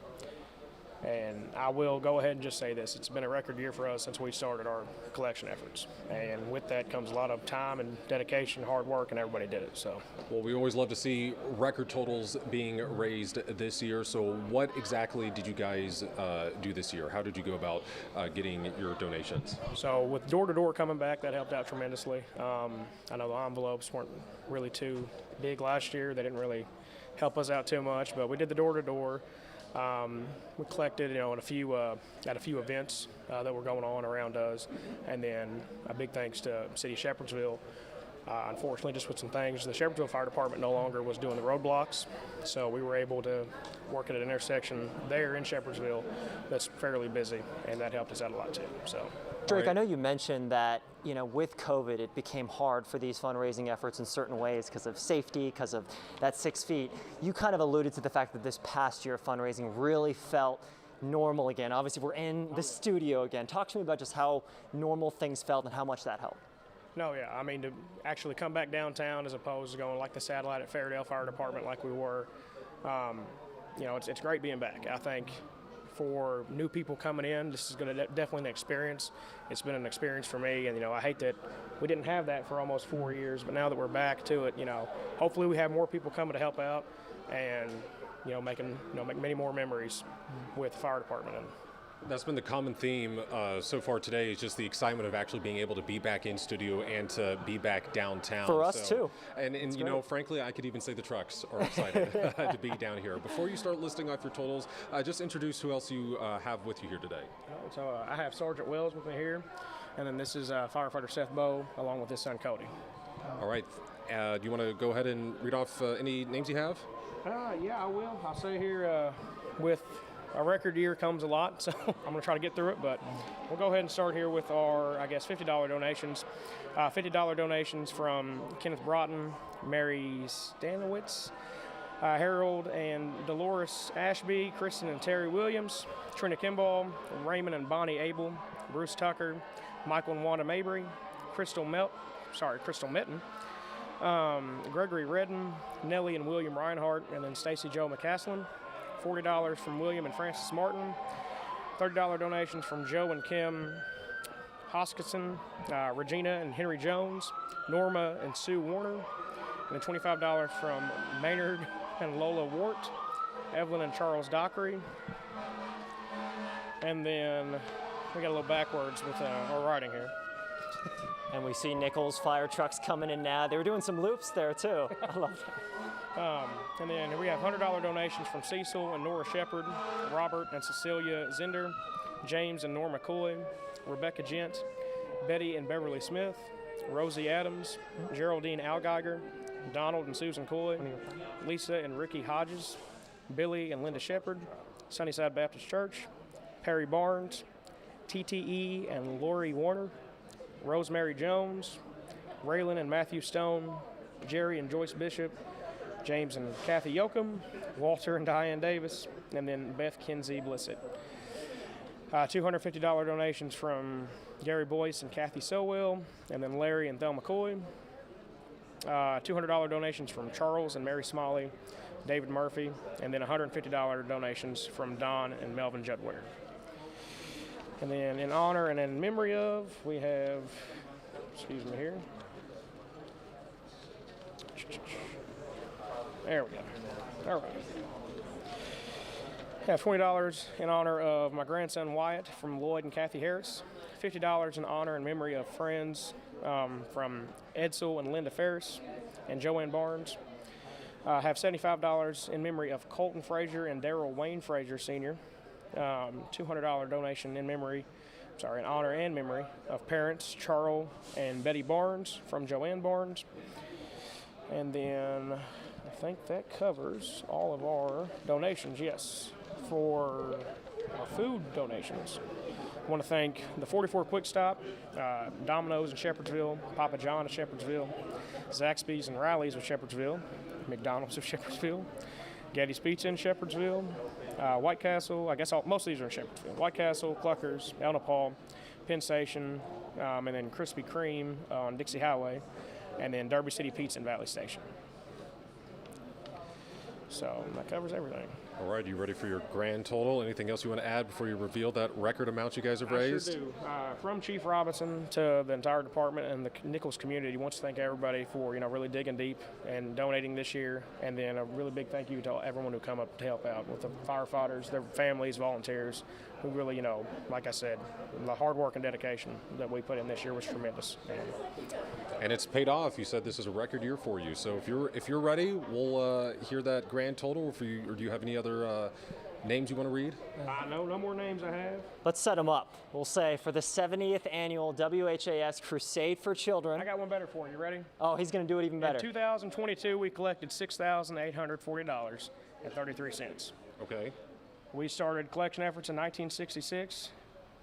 Speaker 6: And I will go ahead and just say this. It's been a record year for us since we started our collection efforts. And with that comes a lot of time and dedication, hard work, and everybody did it. So,
Speaker 18: well, we always love to see record totals being raised this year. So what exactly did you guys do this year? How did you go about getting your donations?
Speaker 6: So with door-to-door coming back, that helped out tremendously. I know the envelopes weren't really too big last year. They didn't really help us out too much, but we did the door-to-door. We collected, at a few events that were going on around us, and then a big thanks to City of Shepherdsville. Unfortunately, just with some things, the Shepherdsville Fire Department no longer was doing the roadblocks, so we were able to work at an intersection there in Shepherdsville that's fairly busy, and that helped us out a lot too. So,
Speaker 17: Drake, I know you mentioned that with COVID, it became hard for these fundraising efforts in certain ways because of safety, because of that 6 feet. You kind of alluded to the fact that this past year fundraising really felt normal again. Obviously, we're in the studio again. Talk to me about just how normal things felt and how much that helped.
Speaker 6: No, yeah. I mean, to actually come back downtown as opposed to going like the satellite at Fairdale Fire Department like we were, it's great being back. I think for new people coming in, this is going to definitely an experience. It's been an experience for me, and I hate that we didn't have that for almost 4 years, but now that we're back to it, hopefully we have more people coming to help out, and make many more memories with the fire department. And
Speaker 18: that's been the common theme so far today, is just the excitement of actually being able to be back in studio and to be back downtown.
Speaker 17: For us too.
Speaker 18: And frankly, I could even say the trucks are excited to be down here. Before you start listing off your totals, just introduce who else you have with you here today.
Speaker 6: So I have Sergeant Wells with me here, and then this is Firefighter Seth Bowe, along with his son Cody.
Speaker 18: All right. Do you want to go ahead and read off any names you have?
Speaker 6: Yeah, I will. I'll say here with a record year comes a lot, so I'm going to try to get through it, but we'll go ahead and start here with our, $50 donations. $50 donations from Kenneth Broughton, Mary Stanowitz, Harold and Dolores Ashby, Kristen and Terry Williams, Trina Kimball, Raymond and Bonnie Abel, Bruce Tucker, Michael and Wanda Mabry, Crystal Mitten, Gregory Redden, Nellie and William Reinhardt, and then Stacy Joe McCaslin. $40 from William and Francis Martin, $30 donations from Joe and Kim Hoskison, Regina and Henry Jones, Norma and Sue Warner, and then $25 from Maynard and Lola Wart, Evelyn and Charles Dockery. And then we got a little backwards with our writing here.
Speaker 17: And we see Nichols fire trucks coming in now. They were doing some loops there too. I love that.
Speaker 6: And then we have $100 donations from Cecil and Nora Shepard, Robert and Cecilia Zender, James and Norma Coy, Rebecca Gent, Betty and Beverly Smith, Rosie Adams, Geraldine Algeiger, Donald and Susan Coy, Lisa and Ricky Hodges, Billy and Linda Shepard, Sunnyside Baptist Church, Perry Barnes, TTE and Lori Warner, Rosemary Jones, Raylan and Matthew Stone, Jerry and Joyce Bishop, James and Kathy Yoakum, Walter and Diane Davis, and then Beth Kinsey Blissett. $250 donations from Gary Boyce and Kathy Sowell, and then Larry and Thelma Coy. $200 donations from Charles and Mary Smalley, David Murphy, and then $150 donations from Don and Melvin Judware. And then in honor and in memory of, we have, There we go. All right. I have $20 in honor of my grandson Wyatt from Lloyd and Kathy Harris. $50 in honor and memory of friends from Edsel and Linda Ferris and Joanne Barnes. I have $75 in memory of Colton Frazier and Daryl Wayne Frazier Sr. $200 donation in honor and memory of parents Charles and Betty Barnes from Joanne Barnes. And then I think that covers all of our donations, yes, for our food donations. I want to thank the 44 Quick Stop, Domino's in Shepherdsville, Papa John in Shepherdsville, Zaxby's and Riley's of Shepherdsville, McDonald's of Shepherdsville, Getty's Pizza in Shepherdsville, White Castle, I guess most of these are in Shepherdsville, White Castle, Cluckers, El Nepal, Penn Station, and then Krispy Kreme on Dixie Highway, and then Derby City Pizza in Valley Station. So that covers everything.
Speaker 18: All right, you ready for your grand total? Anything else you want to add before you reveal that record amount you guys have raised?
Speaker 6: I sure do. From Chief Robinson to the entire department and the Nichols community, wants to thank everybody for really digging deep and donating this year. And then a really big thank you to everyone who come up to help out with the firefighters, their families, volunteers, who really, like I said, the hard work and dedication that we put in this year was tremendous.
Speaker 18: And it's paid off. You said this is a record year for you. So if you're ready, we'll hear that grand total. Or do you have any other names you want to read?
Speaker 6: No more names I have.
Speaker 17: Let's set them up. We'll say for the 70th annual WHAS Crusade for Children.
Speaker 6: I got one better for you. Ready?
Speaker 17: Oh, he's going to do it even better.
Speaker 6: In 2022, we collected $6,840.33.
Speaker 18: Okay.
Speaker 6: We started collection efforts in 1966.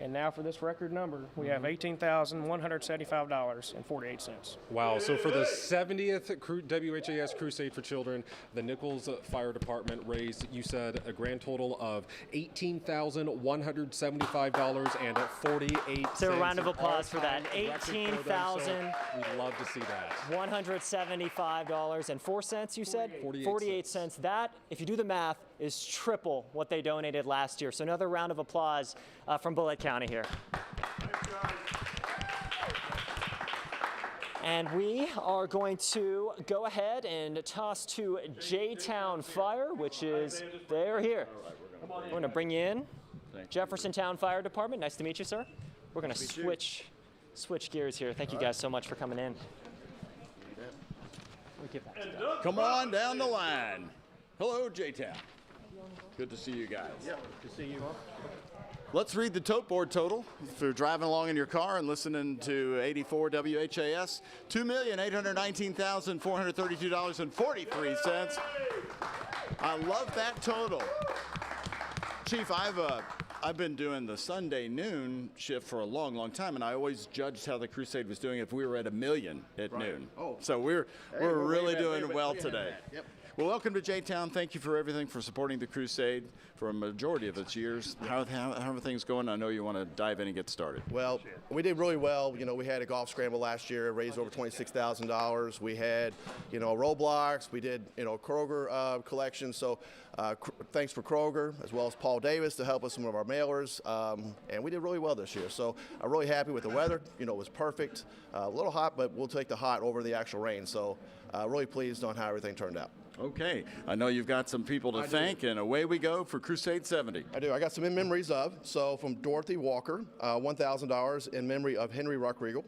Speaker 6: And now for this record number, we have $18,175.48.
Speaker 18: Wow. So for the 70th WHAS Crusade for Children, the Nichols Fire Department raised, you said, a grand total of $18,175.48.
Speaker 17: So a round of applause for that.
Speaker 18: $18,000. We'd love to see that.
Speaker 17: $175.04, you said? 48 cents. That, if you do the math, is triple what they donated last year. So another round of applause from Bullitt County here. And we are going to go ahead and toss to J-Town Fire, which is, they're here. We're going to bring you in. Jeffersontown Fire Department, nice to meet you, sir. We're going to switch gears here. Thank you guys so much for coming in.
Speaker 8: Come on down the line. Hello, J-Town. Good to see you guys.
Speaker 3: Yeah, good to see you.
Speaker 8: Let's read the tote board total. If you're driving along in your car and listening to 84 WHAS, $2,819,432.43. I love that total. Chief, I've been doing the Sunday noon shift for a long, long time, and I always judged how the Crusade was doing if we were at 1 million at noon. Oh. So we're really doing well today. Yep. Well, welcome to J-Town. Thank you for everything, for supporting the Crusade for a majority of its years. How are things going? I know you want to dive in and get started.
Speaker 13: Well, we did really well. We had a golf scramble last year, raised over $26,000. We had, roadblocks. We did, Kroger collection. So thanks for Kroger, as well as Paul Davis to help us some of our mailers. And we did really well this year. So I'm really happy with the weather. It was perfect. A little hot, but we'll take the hot over the actual rain. So really pleased on how everything turned out.
Speaker 8: Okay. I know you've got some people to thank, and away we go for Crusade 70.
Speaker 13: I do. I got some in memories of. So from Dorothy Walker, $1,000 in memory of Henry Rockriegel.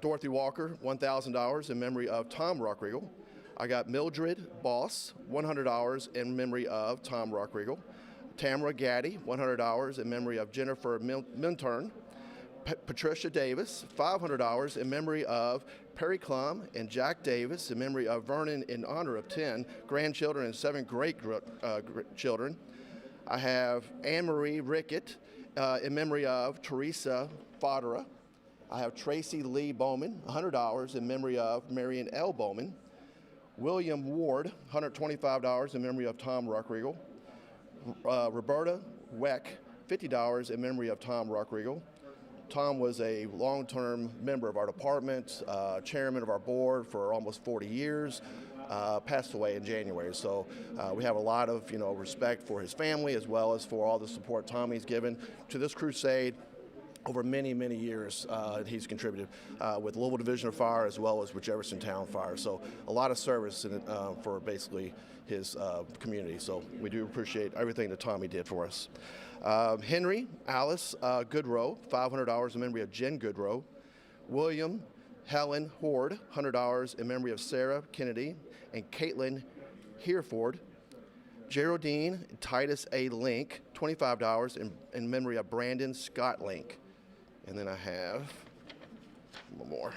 Speaker 13: Dorothy Walker, $1,000 in memory of Tom Rockriegel. I got Mildred Boss, $100 in memory of Tom Rockriegel. Tamara Gaddy, $100 in memory of Jennifer Minturn. Patricia Davis, $500 in memory of Perry Klum and Jack Davis, in memory of Vernon, in honor of 10 grandchildren and 7 great-children. I have Anne-Marie Rickett in memory of Teresa Fodera. I have Tracy Lee Bowman, $100 in memory of Marion L. Bowman. William Ward, $125 in memory of Tom Rockriegel. Roberta Weck, $50 in memory of Tom Rockriegel. Tom was a long-term member of our department, chairman of our board for almost 40 years, passed away in January. So we have a lot of respect for his family, as well as for all the support Tommy's given to this crusade over many, many years. He's contributed with Louisville Division of Fire as well as with Jeffersontown Fire. So a lot of service in it, for basically his community. So we do appreciate everything that Tommy did for us. Henry Alice Goodrow, $500 in memory of Jen Goodrow. William Helen Horde, $100 in memory of Sarah Kennedy and Caitlin Hereford. Geraldine Titus A. Link, $25 in memory of Brandon Scott Link. And then I have one more.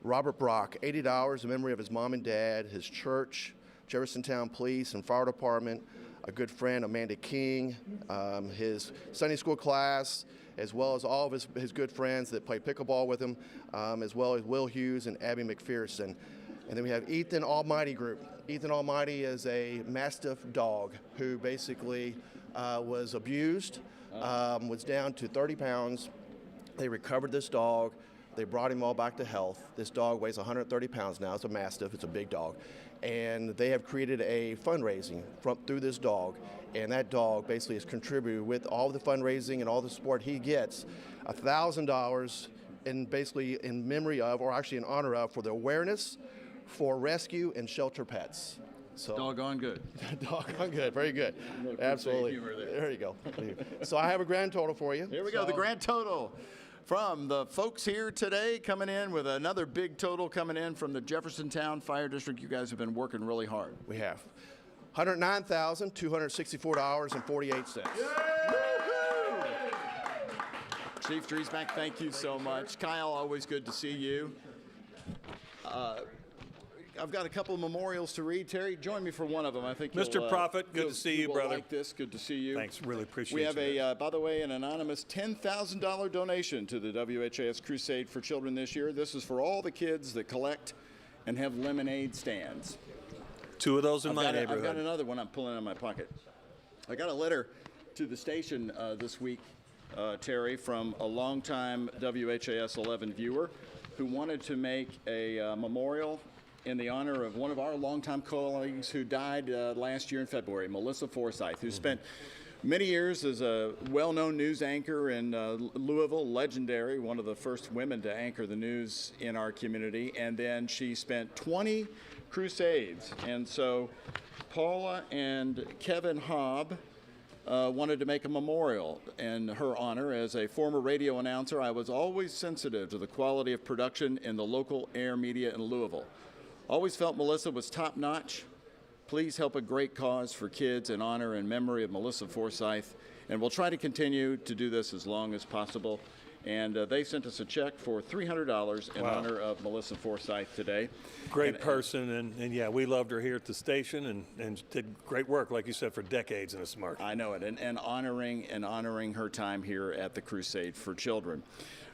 Speaker 13: Robert Brock, $80 in memory of his mom and dad, his church, Jeffersontown Police and Fire Department, a good friend, Amanda King, his Sunday school class, as well as all of his good friends that play pickleball with him, as well as Will Hughes and Abby McPherson. And then we have Ethan Almighty Group. Ethan Almighty is a Mastiff dog who basically was abused, was down to 30 pounds. They recovered this dog. They brought him all back to health. This dog weighs 130 pounds now. It's a Mastiff. It's a big dog. And they have created a fundraising through this dog. And that dog basically has contributed with all the fundraising and all the support he gets, $1,000 in memory of, or actually in honor of, for the awareness for rescue and shelter pets. So
Speaker 8: doggone good.
Speaker 13: Doggone good. Very good. Absolutely. There you go. So I have a grand total for you.
Speaker 8: Here we go. The grand total from the folks here today, coming in with another big total coming in from the Jeffersontown Fire District. You guys have been working really hard.
Speaker 13: We have. $109,264.48.
Speaker 8: Chief Driesbach, thank you so much. Kyle, always good to see you. I've got a couple of memorials to read. Terry, join me for one of them. I think
Speaker 11: Mr. Prophet, good to see you, brother.
Speaker 8: Like this, good to see you.
Speaker 11: Thanks, really appreciate
Speaker 8: it.
Speaker 11: it.
Speaker 8: We have by the way, an anonymous $10,000 donation to the WHAS Crusade for Children this year. This is for all the kids that collect and have lemonade stands.
Speaker 11: Two of those in my neighborhood.
Speaker 8: I've got another one I'm pulling out of my pocket. I got a letter to the station this week, Terry, from a longtime WHAS 11 viewer who wanted to make a memorial in the honor of one of our longtime colleagues who died last year in February, Melissa Forsyth, who spent many years as a well-known news anchor in Louisville, legendary, one of the first women to anchor the news in our community, and then she spent 20 crusades. And so Paula and Kevin Hobb wanted to make a memorial in her honor. As a former radio announcer, I was always sensitive to the quality of production in the local air media in Louisville. Always felt Melissa was top-notch. Please help a great cause for kids in honor and memory of Melissa Forsyth. And we'll try to continue to do this as long as possible. And they sent us a check for $300 in honor of Melissa Forsyth today.
Speaker 11: Great person, and yeah, we loved her here at the station and did great work, like you said, for decades in this market.
Speaker 8: I know it, and honoring her time here at the Crusade for Children.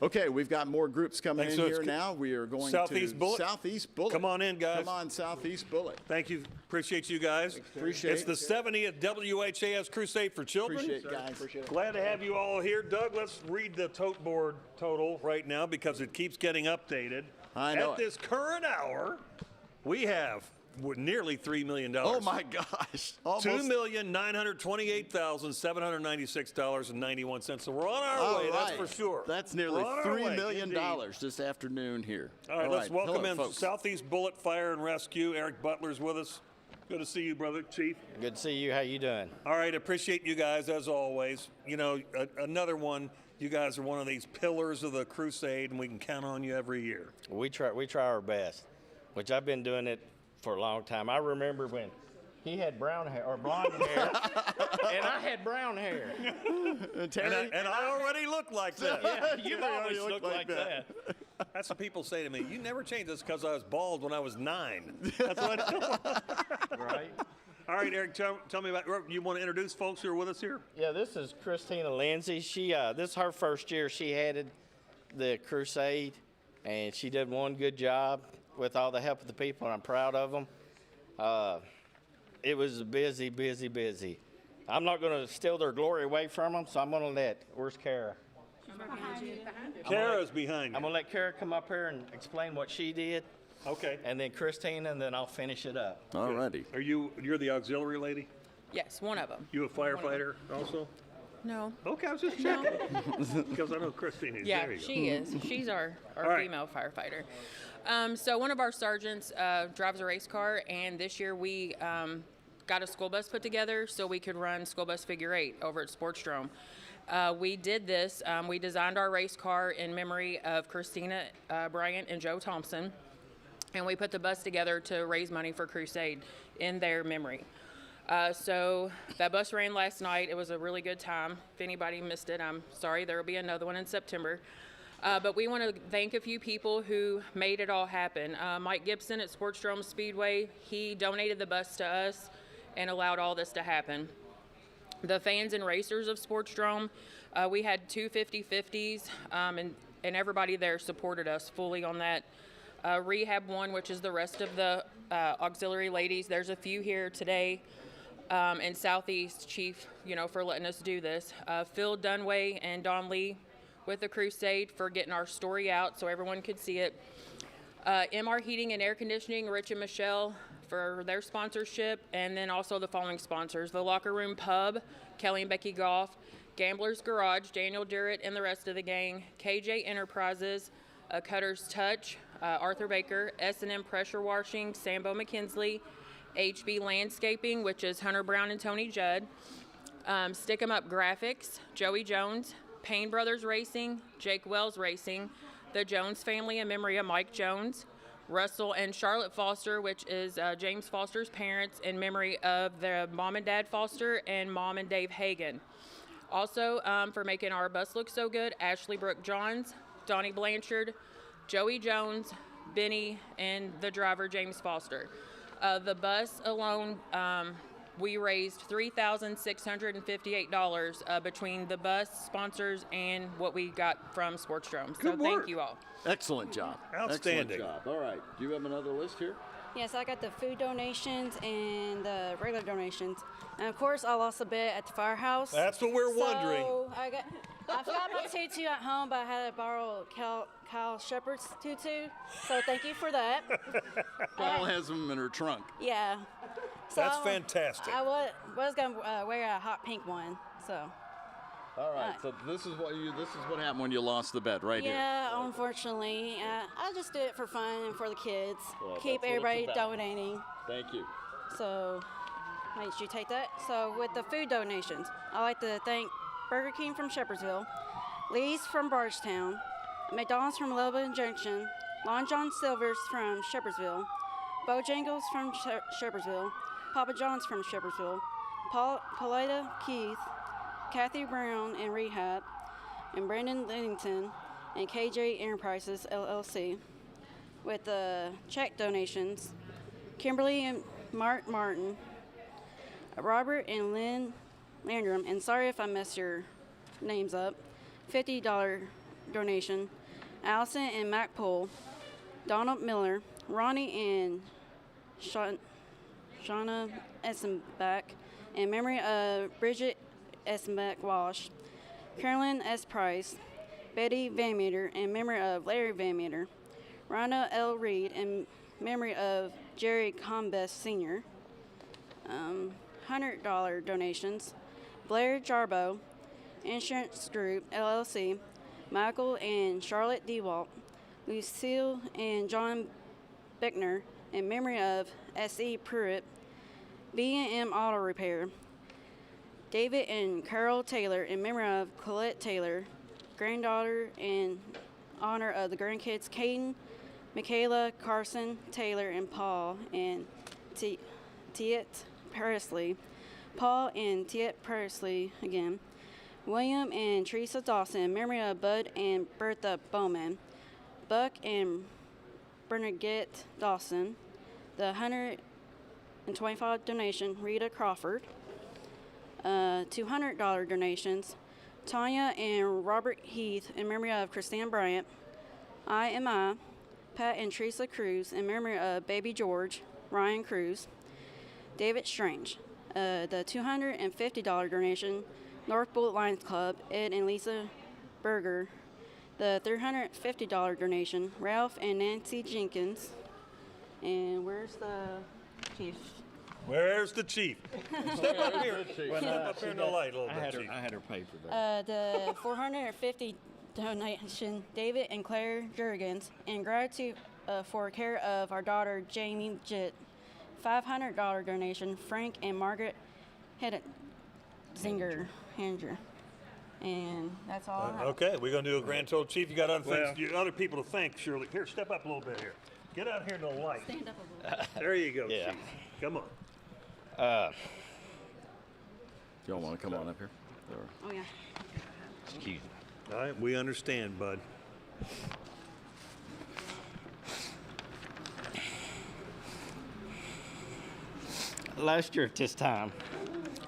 Speaker 8: Okay, we've got more groups coming in here now. We are going
Speaker 11: Southeast Bullet.
Speaker 8: Southeast Bullet.
Speaker 11: Come on in, guys.
Speaker 8: Come on, Southeast Bullet.
Speaker 11: Thank you. Appreciate you guys.
Speaker 8: Appreciate
Speaker 11: it. It's the 70th WHAS Crusade for Children.
Speaker 8: Appreciate it, guys. Appreciate it.
Speaker 11: Glad to have you all here. Doug, let's read the tote board total right now because it keeps getting updated.
Speaker 8: I know.
Speaker 11: At this current hour, we have nearly $3 million.
Speaker 8: Oh my gosh.
Speaker 11: $2,928,796.91. So we're on our way, that's for sure.
Speaker 8: That's nearly $3 million this afternoon here.
Speaker 11: All right, let's welcome
Speaker 8: Hello,
Speaker 11: in
Speaker 8: folks.
Speaker 11: Southeast Bullet Fire and Rescue. Eric Butler's with us. Good to see you, brother, Chief.
Speaker 2: Good to see you. How you doing?
Speaker 11: All right, appreciate you guys as always. You know, another one. You guys are one of these pillars of the crusade, and we can count on you every year.
Speaker 2: We try our best, which I've been doing it for a long time. I remember when he had brown hair or blonde hair, and I had brown hair.
Speaker 11: And I already look like that.
Speaker 2: Yeah, you've always looked like that.
Speaker 11: That's what people say to me. You never changed this because I was bald when I was 9. That's what
Speaker 2: Right.
Speaker 11: All right, Eric, tell me about, you want to introduce folks who are with us here?
Speaker 2: Yeah, this is Christina Lindsay. This is her first year she headed the crusade, and she did one good job with all the help of the people, and I'm proud of them. It was busy, busy, busy. I'm not going to steal their glory away from them, so I'm going to where's Kara?
Speaker 11: Kara's behind you.
Speaker 2: I'm going to let Kara come up here and explain what she did.
Speaker 11: Okay.
Speaker 2: And then Christina, and then I'll finish it up.
Speaker 8: All righty.
Speaker 11: You're the auxiliary lady?
Speaker 4: Yes, one of them.
Speaker 10: You a firefighter also?
Speaker 4: No.
Speaker 10: Okay, I was just
Speaker 4: No.
Speaker 10: checking. Because I know Christine is.
Speaker 4: Yeah,
Speaker 10: There you go.
Speaker 4: she is. She's our
Speaker 10: All right.
Speaker 4: female firefighter. So one of our sergeants drives a race car, and this year we got a school bus put together so we could run school bus figure 8 over at Sportsdrome. We did this. We designed our race car in memory of Christina Bryant and Joe Thompson, and we put the bus together to raise money for Crusade in their memory. So that bus ran last night. It was a really good time. If anybody missed it, I'm sorry. There will be another one in September. But we want to thank a few people who made it all happen. Mike Gibson at Sportsdrome Speedway, he donated the bus to us and allowed all this to happen. The fans and racers of Sportsdrome, we had 2 50-50s, and everybody there supported us fully on that. Rehab 1, which is the rest of the auxiliary ladies, there's a few here today. And Southeast Chief, for letting us do this. Phil Dunway and Don Lee with the Crusade for getting our story out so everyone could see it. MR Heating and Air Conditioning, Rich and Michelle for their sponsorship, and then also the following sponsors: the Locker Room Pub, Kelly and Becky Goff, Gambler's Garage, Daniel Durrett and the rest of the gang, KJ Enterprises, Cutter's Touch, Arthur Baker, S&M Pressure Washing, Sambo McKinsley, HB Landscaping, which is Hunter Brown and Tony Judd, Stick 'em Up Graphics, Joey Jones, Payne Brothers Racing, Jake Wells Racing, the Jones family in memory of Mike Jones, Russell and Charlotte Foster, which is James Foster's parents in memory of their mom and dad Foster and mom and Dave Hagan. Also, for making our bus look so good, Ashley Brooke Johns, Donnie Blanchard, Joey Jones, Benny, and the driver James Foster. The bus alone, we raised $3,658 between the bus sponsors and what we got from Sportsdrome. So thank you all.
Speaker 8: Excellent job.
Speaker 10: Outstanding.
Speaker 8: Excellent job. All right. Do you have another list here?
Speaker 7: Yes, I got the food donations and the regular donations. And of course, I lost a bet at the firehouse.
Speaker 10: That's what we're wondering.
Speaker 7: I forgot my tutu at home, but I had to borrow Kyle Shepard's tutu. So thank you for that.
Speaker 8: Paul has them in her trunk.
Speaker 7: Yeah. So
Speaker 10: That's fantastic.
Speaker 7: I was going to wear a hot pink one. So.
Speaker 8: All right. So this is what happened when you lost the bet, right here.
Speaker 7: Yeah, unfortunately. I just did it for fun and for the kids.
Speaker 8: Well,
Speaker 7: Keep
Speaker 8: that's what it's
Speaker 7: everybody
Speaker 8: about.
Speaker 7: donating.
Speaker 8: Thank you.
Speaker 7: So, wait, should you take that? So, with the food donations, I'd like to thank Burger King from Shepherdsville, Lee's from Bardstown, McDonald's from Loveland Junction, Long John Silver's from Shepherdsville, Bojangles from Shepherdsville, Papa John's from Shepherdsville, Pauletta Keith, Kathy Brown in Rehab, and Brandon Liddington and KJ Enterprises LLC. With the check donations, Kimberly and Mark Martin, Robert and Lynn Landrum, and sorry if I mess your names up, $50 donation, Allison and Mac Poole, Donald Miller, Ronnie and Shauna Essenbach, in memory of Bridget Essenbach Walsh, Carolyn S. Price, Betty Van Meter, in memory of Larry Van Meter, Rhonda L. Reed, in memory of Jerry Combest Sr., $100 donations, Blair Jarbo, Insurance Group, LLC, Michael and Charlotte DeWalt, Lucille and John Beckner, in memory of S.E. Pruitt, B&M Auto Repair, David and Carol Taylor, in memory of Colette Taylor, granddaughter in honor of the grandkids Caden, Michaela, Carson, Taylor, and Paul, and Tiet Presley, Paul and Tiet Presley again, William and Teresa Dawson, in memory of Bud and Bertha Bowman, Buck and Bernadette Dawson, the $125 donation, Rita Crawford, $200 donations, Tanya and Robert Heath, in memory of Christine Bryant, I, Pat and Teresa Cruz, in memory of Baby George, Ryan Cruz, David Strange, the $250 donation, North Bull Lions Club, Ed and Lisa Berger, the $350 donation, Ralph and Nancy Jenkins, and where's the chief?
Speaker 10: Where's the chief? Step up here. Step up here in the light a little bit, Chief.
Speaker 2: I had her paper there.
Speaker 7: The 450 donation, David and Claire Jurgens, in gratitude for care of our daughter Jamie Jitt. $500 donation, Frank and Margaret Zinger. And that's all I have.
Speaker 10: Okay, we're going to do a grand total. Chief, you got other people to thank, surely. Here, step up a little bit here. Get out here in the light.
Speaker 7: Stand up a little bit.
Speaker 10: There you go,
Speaker 2: Yeah.
Speaker 10: Chief. Come on.
Speaker 8: You don't want to come on up here?
Speaker 7: Oh, yeah.
Speaker 2: Excuse me.
Speaker 10: All right, we understand, bud.
Speaker 2: Last year at this time,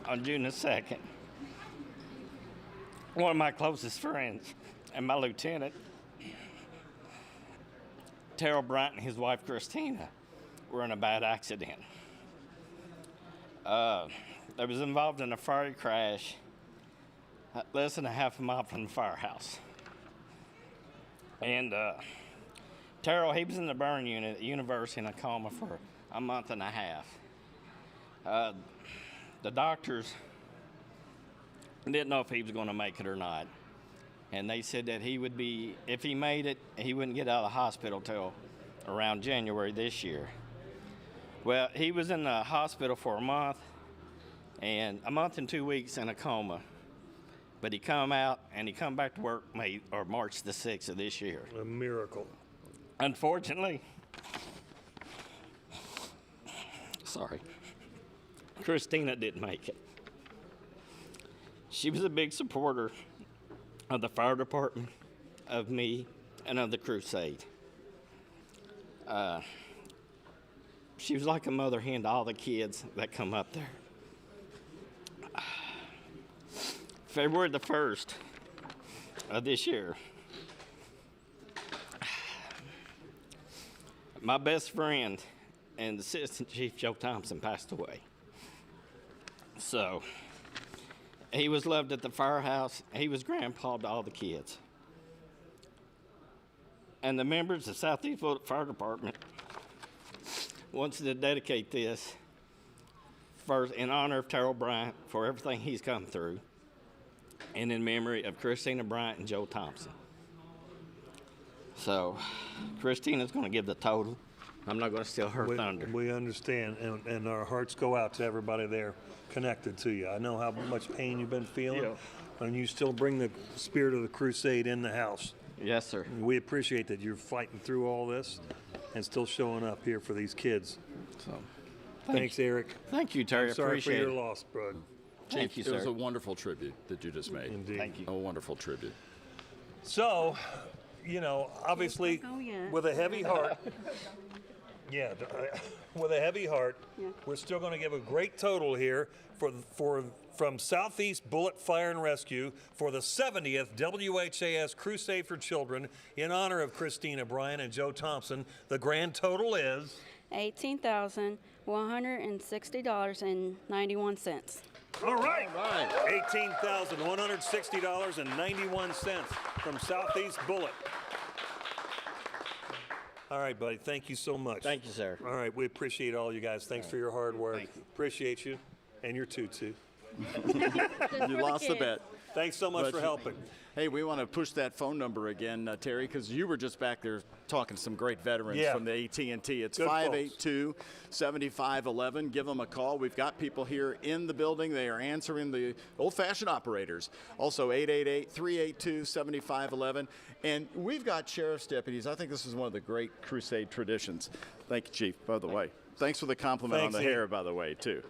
Speaker 2: on June the 2nd, one of my closest friends and my lieutenant, Terrell Bryant and his wife Christina, were in a bad accident. They was involved in a fiery crash less than a half a mile from the firehouse. And Terrell, he was in the burn unit at the university in a coma for a month and a half. The doctors didn't know if he was going to make it or not. And they said that he would be, if he made it, he wouldn't get out of the hospital till around January this year. Well, he was in the hospital for a month and 2 weeks in a coma. But he come out and he come back to work March the 6th of this year.
Speaker 10: A miracle.
Speaker 2: Unfortunately, Christina didn't make it. She was a big supporter of the fire department, of me, and of the Crusade. She was like a mother hen to all the kids that come up there. February the 1st of this year, my best friend and Assistant Chief Joe Thompson passed away. So, he was loved at the firehouse. He was grandpa to all the kids. And the members of Southeast Fire Department wants to dedicate this first in honor of Terrell Bryant for everything he's come through, and in memory of Christina Bryant and Joe Thompson. So, Christina's going to give the total. I'm not going to steal her thunder.
Speaker 10: We understand, and our hearts go out to everybody there connected to you. I know how much pain you've been feeling, and you still bring the spirit of the Crusade in the house.
Speaker 2: Yes, sir.
Speaker 10: And we appreciate that you're fighting through all this and still showing up here for these kids.
Speaker 2: So,
Speaker 10: thanks, Eric.
Speaker 2: Thank you, Terry.
Speaker 10: I'm sorry
Speaker 2: Appreciate
Speaker 10: for your
Speaker 2: it.
Speaker 10: loss, bud.
Speaker 2: Thank you, sir.
Speaker 8: It was a wonderful tribute that you just made.
Speaker 10: Indeed.
Speaker 2: Thank you.
Speaker 8: A wonderful tribute.
Speaker 10: So, obviously, with a heavy heart, with a heavy heart, we're still going to give a great total here from Southeast Bullet Fire and Rescue for the 70th WHAS Crusade for Children in honor of Christina Bryant and Joe Thompson. The grand total is
Speaker 7: $18,160.91.
Speaker 10: All right. $18,160.91 from Southeast Bullet. All right, buddy. Thank you so much.
Speaker 2: Thank you, sir.
Speaker 10: All right. We appreciate all you guys. Thanks for your hard work. Appreciate you. And your tutu.
Speaker 8: You lost the bet.
Speaker 10: Thanks so much for helping.
Speaker 8: Hey, we want to push that phone number again, Terry, because you were just back there talking to some great veterans from the AT&T. It's 582-7511. Give them a call. We've got people here in the building. They are answering the old-fashioned operators. Also, 888-382-7511. And we've got sheriff's deputies. I think this is one of the great Crusade traditions. Thank you, Chief, by the way. Thanks for the compliment on the hair, by the way, too.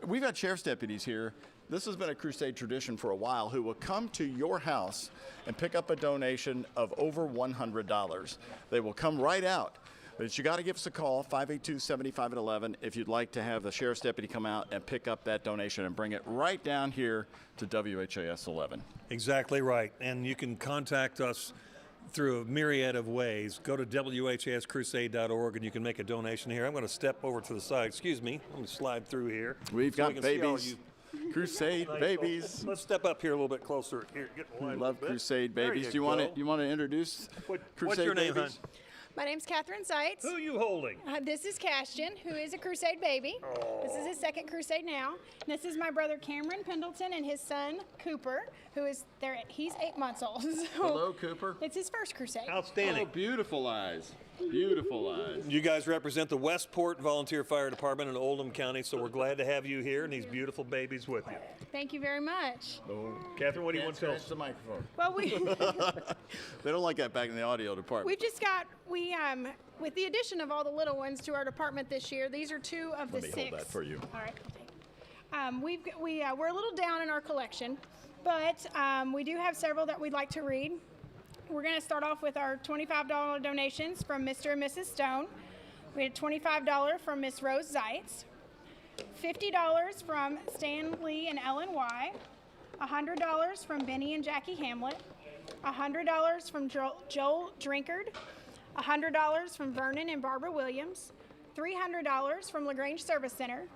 Speaker 8: We've got sheriff's deputies here. This has been a Crusade tradition for a while, who will come to your house and pick up a donation of over $100. They will come right out. But you got to give us a call, 582-7511, if you'd like to have the sheriff's deputy come out and pick up that donation and bring it right down here to WHAS 11.
Speaker 10: Exactly right. And you can contact us through a myriad of ways. Go to WHAScrusade.org and you can make a donation here. I'm going to step over to the side. Excuse me. Let me slide through here.
Speaker 8: We've got babies. Crusade babies.
Speaker 10: Let's step up here a little bit closer. Here, get in line.
Speaker 8: Love Crusade babies. Do you want to introduce Crusade
Speaker 10: what's your name,
Speaker 8: babies?
Speaker 10: hon?
Speaker 5: My name's Catherine Seitz.
Speaker 10: Who are you holding?
Speaker 5: This is Cashton, who is a Crusade baby. This is his second Crusade now. And this is my brother Cameron Pendleton and his son Cooper, who is there. He's 8 months old. So
Speaker 8: Hello, Cooper.
Speaker 5: it's his first Crusade.
Speaker 10: Outstanding.
Speaker 8: Oh, beautiful eyes. Beautiful eyes.
Speaker 10: You guys represent the Westport Volunteer Fire Department in Oldham County, so we're glad to have you here and these beautiful babies with you.
Speaker 5: Thank you very much.
Speaker 10: Catherine, what do you want to tell us?
Speaker 8: The microphone.
Speaker 5: Well,
Speaker 8: They don't like that back in the audio department.
Speaker 5: we've just got with the addition of all the little ones to our department this year. These are 2 of the 6.
Speaker 8: Let me hold that for you.
Speaker 5: All right. We're a little down in our collection, but we do have several that we'd like to read. We're going to start off with our $25 donations from Mr. and Mrs. Stone. We had $25 from Miss Rose Zeitz, $50 from Stan Lee and Ellen Y, $100 from Benny and Jackie Hamlet, $100 from Joel Drinkard, $100 from Vernon and Barbara Williams, $300 from LaGrange Service Center,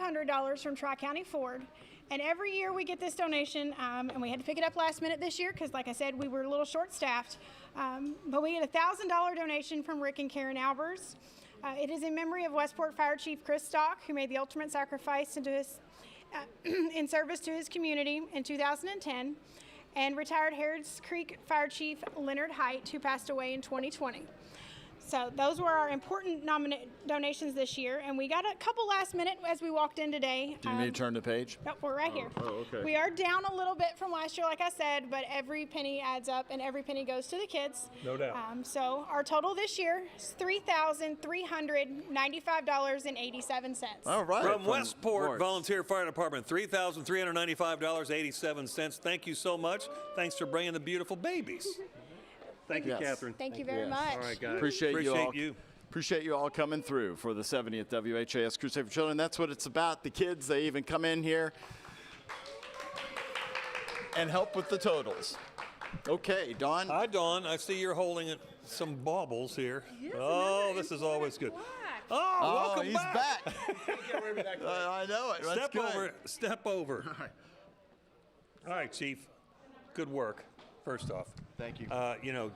Speaker 5: $500 from Tri-County Ford. And every year we get this donation, and we had to pick it up last minute this year because, like I said, we were a little short-staffed. But we get a $1,000 donation from Rick and Karen Albers. It is in memory of Westport Fire Chief Chris Stock, who made the ultimate sacrifice in service to his community in 2010, and retired Harrods Creek Fire Chief Leonard Height, who passed away in 2020. So those were our important donations this year, and we got a couple last minute as we walked in today.
Speaker 8: Do you need to turn the page?
Speaker 5: Nope, we're right here.
Speaker 8: Oh, okay.
Speaker 5: We are down a little bit from last year, like I said, but every penny adds up, and every penny goes to the kids.
Speaker 10: No doubt.
Speaker 5: So our total this year is $3,395.87.
Speaker 8: All right.
Speaker 10: From Westport Volunteer Fire Department, $3,395.87. Thank you so much. Thanks for bringing the beautiful babies. Thank you,
Speaker 8: Yes.
Speaker 10: Catherine.
Speaker 5: Thank you very much.
Speaker 10: All right, guys.
Speaker 8: Appreciate you all coming through for the 70th WHAS Crusade for Children. That's what it's about. The kids, they even come in here and help with the totals. Okay, Dawn.
Speaker 10: Hi, Dawn. I see you're holding some baubles here.
Speaker 9: Yes,
Speaker 10: this is always good. Oh, welcome
Speaker 8: he's
Speaker 10: back.
Speaker 8: I know it. That's good.
Speaker 10: Step over. All right, Chief. Good work, first off.
Speaker 13: Thank you.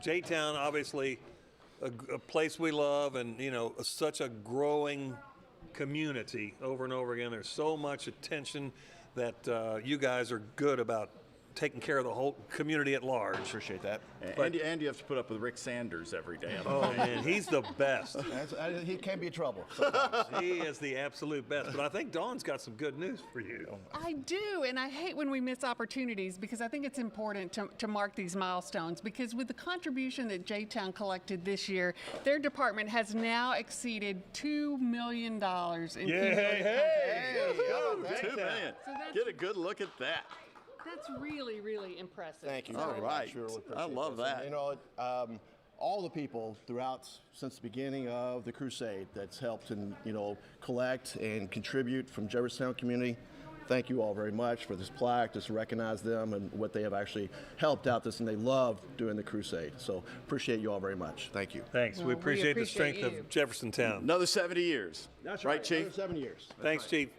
Speaker 10: J-Town, obviously, a place we love, and, such a growing community over and over again. There's so much attention that you guys are good about taking care of the whole community at large.
Speaker 8: Appreciate that. And you have to put up with Rick Sanders every day.
Speaker 10: Oh, man, he's the best.
Speaker 13: He can be trouble.
Speaker 10: He is the absolute best. But I think Dawn's got some good news for you.
Speaker 9: I do, and I hate when we miss opportunities because I think it's important to mark these milestones because with the contribution that J-Town collected this year, their department has now exceeded $2 million in
Speaker 8: Hey, $2 million. Get a good look at that.
Speaker 9: That's really, really impressive.
Speaker 13: Thank you.
Speaker 8: All
Speaker 13: very
Speaker 8: right.
Speaker 13: much. Really
Speaker 8: I
Speaker 13: appreciate
Speaker 8: love
Speaker 13: this.
Speaker 8: that.
Speaker 13: And, all the people throughout since the beginning of the crusade that's helped and collect and contribute from Jeffersontown community. Thank you all very much for this plaque, just to recognize them and what they have actually helped out this, and they love doing the crusade. So appreciate you all very much. Thank you.
Speaker 10: Thanks. We appreciate the strength of Jeffersontown.
Speaker 8: Another 70 years.
Speaker 13: That's
Speaker 8: right, Chief?
Speaker 13: Another 7 years.
Speaker 10: Thanks, Chief.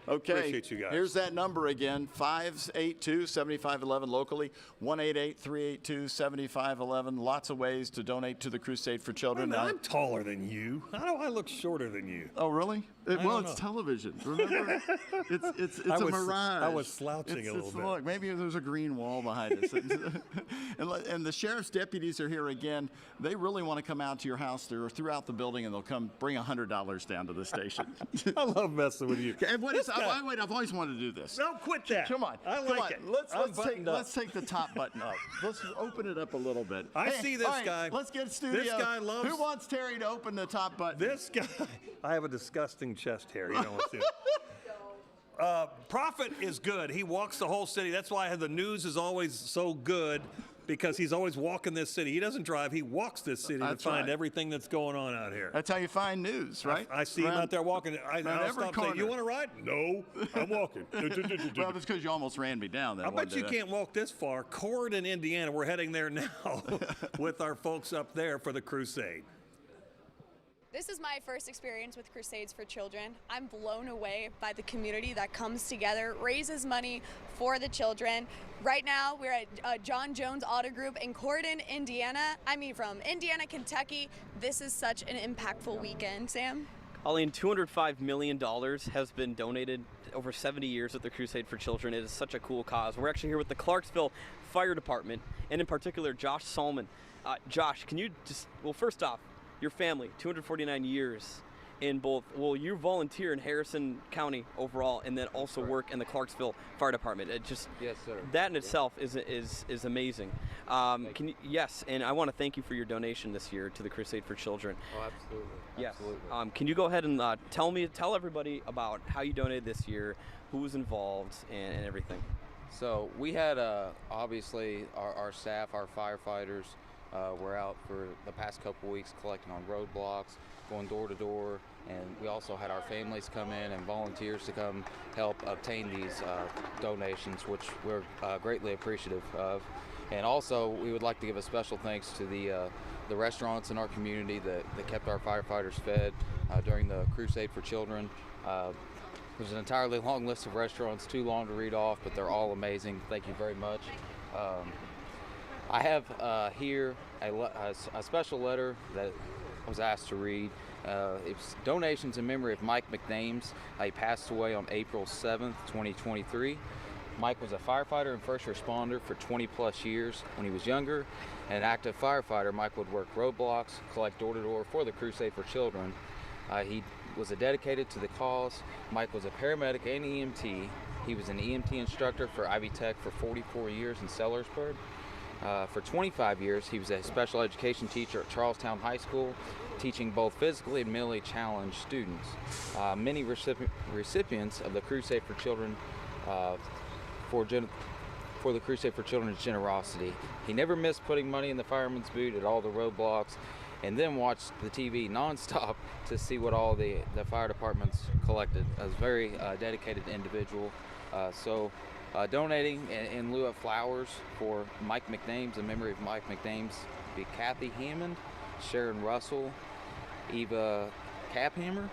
Speaker 8: Okay,
Speaker 10: Appreciate you guys.
Speaker 8: Here's that number again, 582-7511 locally, 188-382-7511. Lots of ways to donate to the Crusade for Children.
Speaker 10: I'm taller than you. How do I look shorter than you?
Speaker 8: Oh, really? It's television. Remember? it's a mirage.
Speaker 10: I was slouching a little bit.
Speaker 8: Look, maybe there's a green wall behind us. and the sheriff's deputies are here again. They really want to come out to your house. They're throughout the building, and they'll come bring $100 down to the station.
Speaker 10: I love messing with you.
Speaker 8: And I've always wanted to do this.
Speaker 10: No, quit that.
Speaker 8: Come on.
Speaker 10: I like it.
Speaker 8: Let's take the top button up. Let's open it up a little bit.
Speaker 10: I see this guy.
Speaker 8: Let's get studio.
Speaker 10: This guy loves.
Speaker 8: Who wants Terry to open the top button?
Speaker 10: This guy. I have a disgusting chest hair. You don't want to see it. Prophet is good. He walks the whole city. That's why the news is always so good. Because he's always walking this city. He doesn't drive. He walks this city to find everything that's going on out here.
Speaker 8: That's how you find news, right?
Speaker 10: I see him out there walking. I'll stop saying, you want to ride? No, I'm walking.
Speaker 8: Well, it's because you almost ran me down.
Speaker 10: I bet you can't walk this far. Corydon, Indiana. We're heading there now with our folks up there for the crusade.
Speaker 15: This is my first experience with Crusades for Children. I'm blown away by the community that comes together, raises money for the children. Right now, we're at John Jones Auto Group in Corydon, Indiana. From Indiana, Kentucky. This is such an impactful weekend. Sam?
Speaker 14: Colleen, $205 million has been donated over 70 years at the Crusade for Children. It is such a cool cause. We're actually here with the Clarksville Fire Department, and in particular, Josh Salmon. Josh, can you first off, your family, 249 years in both, you volunteer in Harrison County overall, and then also work in the Clarksville Fire Department.
Speaker 16: Yes, sir.
Speaker 14: That in itself is amazing. Yes, and I want to thank you for your donation this year to the Crusade for Children.
Speaker 16: Oh, absolutely.
Speaker 14: Yes.
Speaker 16: Absolutely.
Speaker 14: Can you go ahead and tell everybody about how you donated this year, who was involved, and everything?
Speaker 16: So we had obviously our staff, our firefighters, were out for the past couple weeks collecting on roadblocks, going door to door, and we also had our families come in and volunteers to come help obtain these donations, which we're greatly appreciative of. And also, we would like to give a special thanks to the restaurants in our community that kept our firefighters fed during the Crusade for Children. There's an entirely long list of restaurants, too long to read off, but they're all amazing. Thank you very much. I have here a special letter that I was asked to read. It's donations in memory of Mike McNames. He passed away on April 7th, 2023. Mike was a firefighter and first responder for 20 plus years. When he was younger and an active firefighter, Mike would work roadblocks, collect door to door for the Crusade for Children. He was dedicated to the cause. Mike was a paramedic and EMT. He was an EMT instructor for Ivy Tech for 44 years in Sellersburg. For 25 years, he was a special education teacher at Charlestown High School, teaching both physically and mentally challenged students. Many recipients of the Crusade for Children for the Crusade for Children's generosity. He never missed putting money in the fireman's boot at all the roadblocks, and then watched the TV nonstop to see what all the fire departments collected. A very dedicated individual. Donating in lieu of flowers for Mike McNames, in memory of Mike McNames, be Kathy Hammond, Sharon Russell, Eva Caphammer,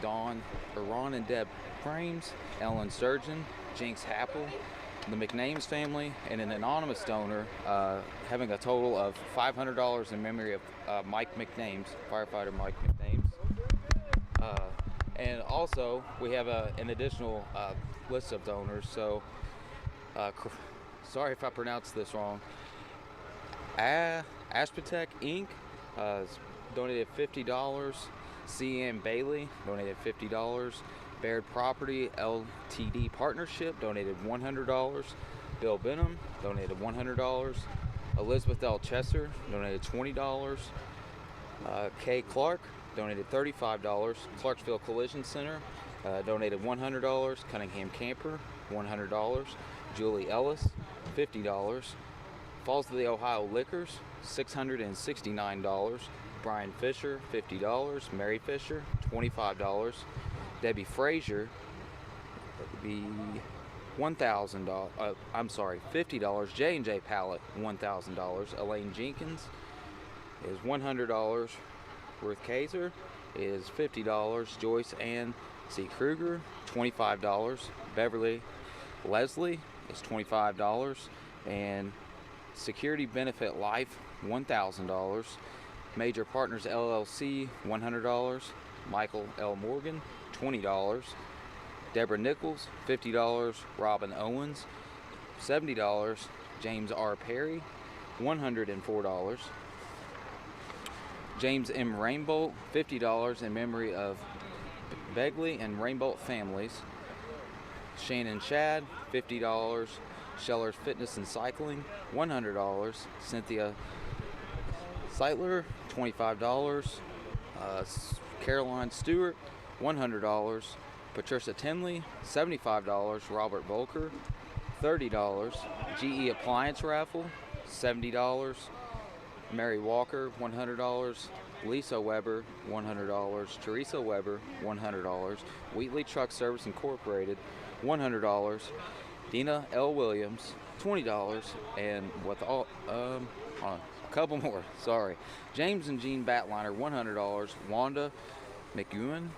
Speaker 16: Ron and Deb Frames, Ellen Sturgeon, Jinx Happel, the McNames family, and an anonymous donor having a total of $500 in memory of Mike McNames, firefighter Mike McNames. And also, we have an additional list of donors. So, sorry if I pronounced this wrong. Aspatec Inc. Donated $50. CM Bailey donated $50. Baird Property LTD Partnership donated $100. Bill Benham donated $100. Elizabeth L. Chesser donated $20. Kay Clark donated $35. Clarksville Collision Center donated $100. Cunningham Camper $100. Julie Ellis $50. Falls of the Ohio Liquors $669. Brian Fisher $50. Mary Fisher $25. Debbie Frazier would be $1,000. $50. J&J Pallet $1,000. Elaine Jenkins is $100. Ruth Kaiser is $50. Joyce Ann C. Kruger $25. Beverly Leslie is $25. And Security Benefit Life $1,000. Major Partners LLC $100. Michael L. Morgan $20. Deborah Nichols $50. Robin Owens $70. James R. Perry $104. James M. Rainbolt $50 in memory of Begley and Rainbolt families. Shannon Shad $50. Schellers Fitness and Cycling $100. Cynthia Seitler $25. Caroline Stewart $100. Patricia Tinley $75. Robert Volker $30. GE Appliance Raffle $70. Mary Walker $100. Lisa Weber $100. Teresa Weber $100. Wheatley Truck Service Incorporated $100. Dina L. Williams $20. And with couple more, sorry. James and Jean Batliner, $100. Wanda McEwen,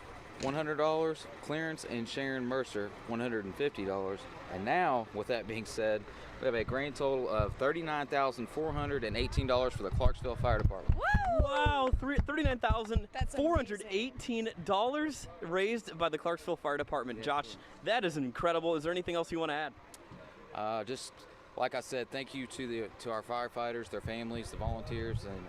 Speaker 16: $100. Clarence and Sharon Mercer, $150. And now, with that being said, we have a grand total of $39,418 for the Clarksville Fire Department.
Speaker 14: Wow, $39,418 raised by the Clarksville Fire Department. Josh, that is incredible. Is there anything else you want to add?
Speaker 16: Just like I said, thank you to our firefighters, their families, the volunteers, and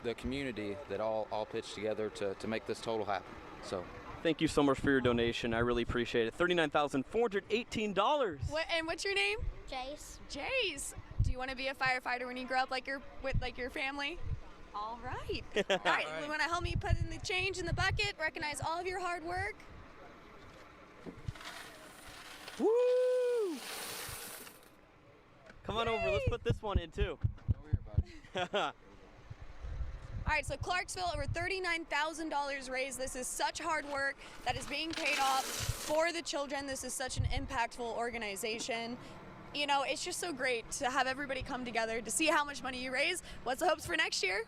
Speaker 16: the community that all pitched together to make this total happen. So.
Speaker 14: Thank you so much for your donation. I really appreciate it. $39,418.
Speaker 15: And what's your name?
Speaker 19: Jace.
Speaker 15: Jace. Do you want to be a firefighter when you grow up with your family? All right. All right. You want to help me put in the change in the bucket, recognize all of your hard work?
Speaker 14: Woo! Come on over. Let's put this one in too.
Speaker 15: All right, so Clarksville, over $39,000 raised. This is such hard work that is being paid off for the children. This is such an impactful organization. You know, it's just so great to have everybody come together to see how much money you raise. What's the hopes for next year?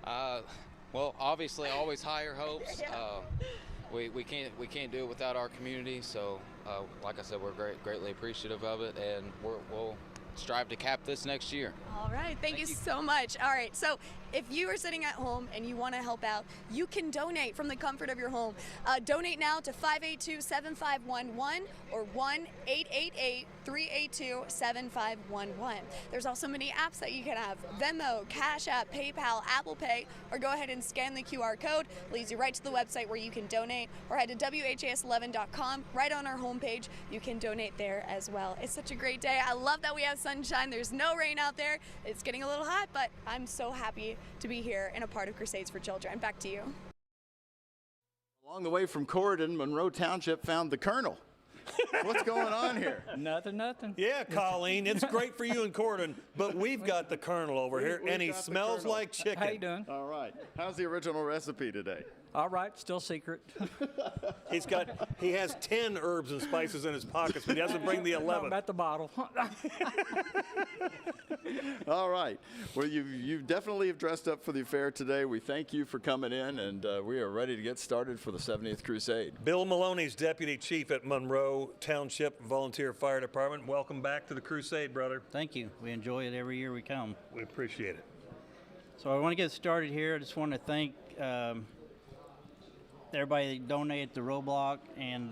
Speaker 16: Well, obviously, always higher hopes. We can't do it without our community. So, like I said, we're greatly appreciative of it, and we'll strive to cap this next year.
Speaker 15: All right, thank you so much. All right, so if you are sitting at home and you want to help out, you can donate from the comfort of your home. Donate now to 582-7511 or 1-888-382-7511. There's also many apps that you can have: Venmo, Cash App, PayPal, Apple Pay, or go ahead and scan the QR code. Leads you right to the website where you can donate, or head to WHAS11.com. Right on our homepage, you can donate there as well. It's such a great day. I love that we have sunshine. There's no rain out there. It's getting a little hot, but I'm so happy to be here and a part of Crusades for Children. Back to you.
Speaker 8: Along the way from Corydon, Monroe Township found the Colonel. What's going on here?
Speaker 22: Nothing.
Speaker 10: Yeah, Colleen, it's great for you in Corydon, but we've got the Colonel over here, and he smells like chicken.
Speaker 22: How you doing?
Speaker 8: All right. How's the original recipe today?
Speaker 22: All right, still secret.
Speaker 10: He has 10 herbs and spices in his pockets, but he doesn't bring the 11th.
Speaker 22: I'm at the bottle.
Speaker 8: All right. Well, you definitely have dressed up for the affair today. We thank you for coming in, and we are ready to get started for the 70th Crusade.
Speaker 10: Bill Maloney's Deputy Chief at Monroe Township Volunteer Fire Department. Welcome back to the Crusade, brother.
Speaker 22: Thank you. We enjoy it every year we come.
Speaker 10: We appreciate it.
Speaker 22: So I want to get started here. I just want to thank everybody that donated the roadblock and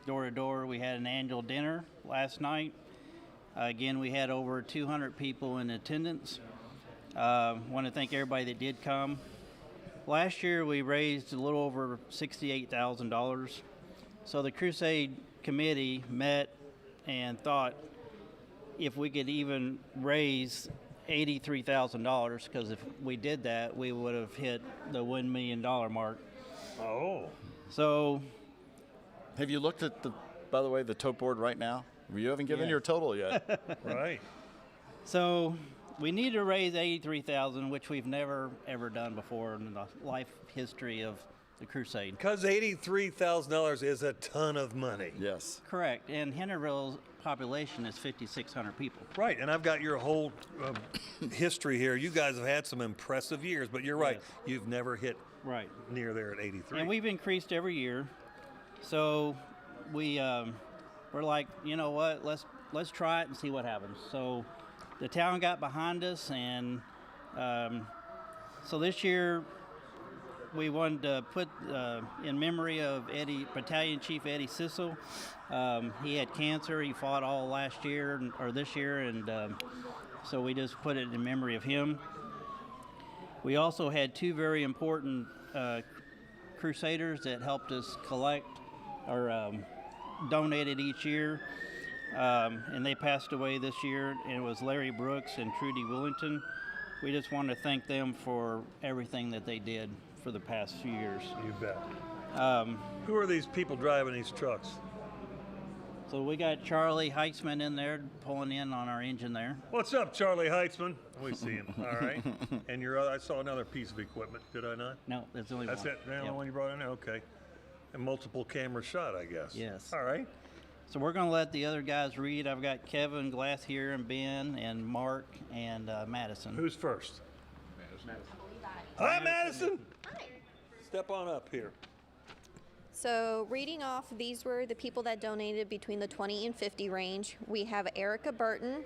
Speaker 22: door to door. We had an annual dinner last night. Again, we had over 200 people in attendance. Want to thank everybody that did come. Last year we raised a little over $68,000. So the Crusade Committee met and thought if we could even raise $83,000, because if we did that, we would have hit the $1 million mark.
Speaker 10: Oh.
Speaker 22: So.
Speaker 8: Have you looked at by the way, the tote board right now? You haven't given your total yet.
Speaker 10: Right.
Speaker 22: So we need to raise $83,000, which we've never ever done before in the life history of the Crusade.
Speaker 10: Because $83,000 is a ton of money.
Speaker 8: Yes.
Speaker 22: Correct. And Henryville's population is 5,600 people.
Speaker 10: Right, and I've got your whole history here. You guys have had some impressive years, but you're right. Yes. You've never hit near there at 83.
Speaker 22: And we've increased every year. So we're like, you know what, let's try it and see what happens. So the town got behind us, and so this year we wanted to put in memory of Battalion Chief Eddie Sissel. He had cancer. He fought all last year or this year, and so we just put it in memory of him. We also had two very important crusaders that helped us collect or donated each year, and they passed away this year, and it was Larry Brooks and Trudy Willington. We just want to thank them for everything that they did for the past few years.
Speaker 10: You bet. Who are these people driving these trucks?
Speaker 22: So we got Charlie Heitzman in there pulling in on our engine there.
Speaker 10: What's up, Charlie Heitzman? We see him. All right. And I saw another piece of equipment, did I not?
Speaker 22: No, that's the only one.
Speaker 10: That's it? The only one you brought in there? Okay. A multiple camera shot, I guess.
Speaker 22: Yes.
Speaker 10: All right.
Speaker 22: So we're going to let the other guys read. I've got Kevin Glass here, and Ben, and Mark, and Madison.
Speaker 10: Who's first? Hi, Madison. Hi. Step on up here.
Speaker 19: So reading off, these were the people that donated between the 20 and 50 range. We have Erica Burton,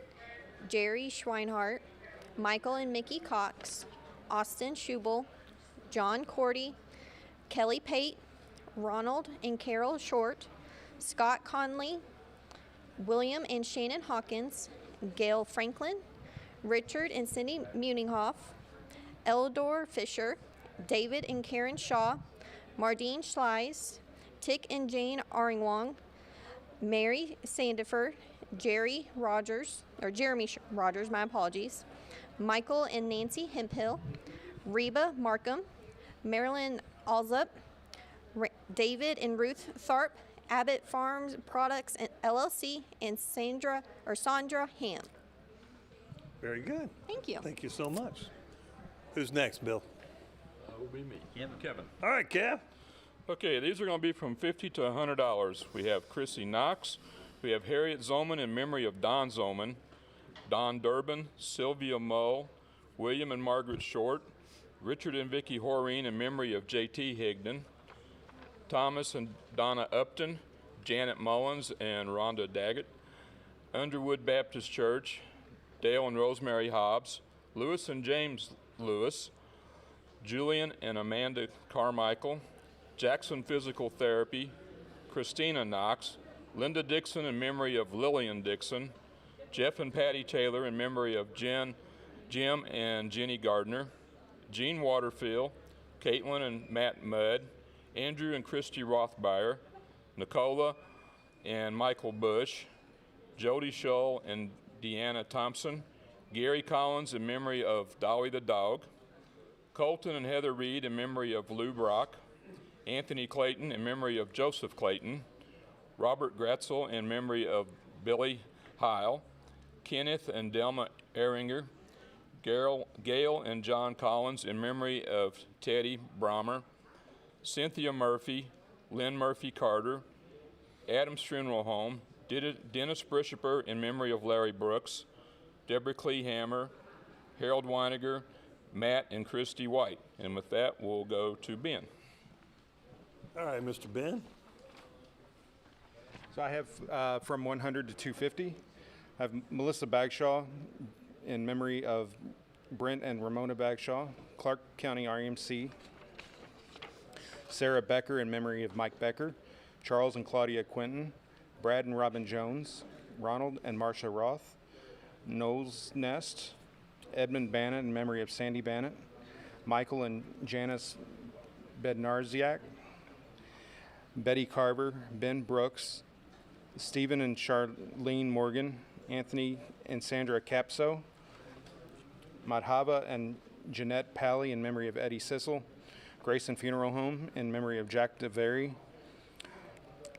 Speaker 19: Jerry Schweinhart, Michael and Mickey Cox, Austin Schubel, John Cordy, Kelly Pate, Ronald and Carol Short, Scott Conley, William and Shannon Hawkins, Gail Franklin, Richard and Cindy Muninghoff, Eldor Fisher, David and Karen Shaw, Mardine Schleis, Tick and Jane Aringwong, Mary Sandiford, Jeremy Rogers, my apologies, Michael and Nancy Hemphill, Reba Markham, Marilyn Alzup, David and Ruth Tharp, Abbott Farms Products LLC, and Sandra Ham.
Speaker 10: Very good.
Speaker 19: Thank you.
Speaker 10: Thank you so much. Who's next, Bill?
Speaker 20: That will be me. Kevin.
Speaker 10: All right, Kev.
Speaker 20: Okay, these are going to be from $50 to $100. We have Chrissy Knox. We have Harriet Zoman in memory of Don Zoman, Don Durbin, Sylvia Moe, William and Margaret Short, Richard and Vicki Horeen in memory of J.T. Higdon, Thomas and Donna Upton, Janet Mullins and Rhonda Daggett, Underwood Baptist Church, Dale and Rosemary Hobbs, Lewis and James Lewis, Julian and Amanda Carmichael, Jackson Physical Therapy, Christina Knox, Linda Dixon in memory of Lillian Dixon, Jeff and Patty Taylor in memory of Jim and Jenny Gardner, Jean Waterfield, Caitlin and Matt Mudd, Andrew and Christy Rothbeyer, Nicola and Michael Bush, Jody Shull and Deanna Thompson, Gary Collins in memory of Dolly the dog, Colton and Heather Reed in memory of Lou Brock, Anthony Clayton in memory of Joseph Clayton, Robert Gratzel in memory of Billy Heil, Kenneth and Delma Ehringer, Gail and John Collins in memory of Teddy Brommer, Cynthia Murphy, Lynn Murphy Carter, Adams Funeral Home, Dennis Brishaper in memory of Larry Brooks, Deborah Kleehammer, Harold Weiniger, Matt and Christy White. And with that, we'll go to Ben.
Speaker 10: All right, Mr. Ben.
Speaker 23: So I have from 100 to 250. I have Melissa Bagshaw in memory of Brent and Ramona Bagshaw, Clark County RMC. Sarah Becker in memory of Mike Becker, Charles and Claudia Quinton, Brad and Robin Jones, Ronald and Marcia Roth, Knowles Nest, Edmund Bannon in memory of Sandy Bannon, Michael and Janice Bednarziak, Betty Carver, Ben Brooks, Stephen and Charlene Morgan, Anthony and Sandra Capso, Madhava and Jeanette Pally in memory of Eddie Sissel, Grayson Funeral Home in memory of Jack DeVary,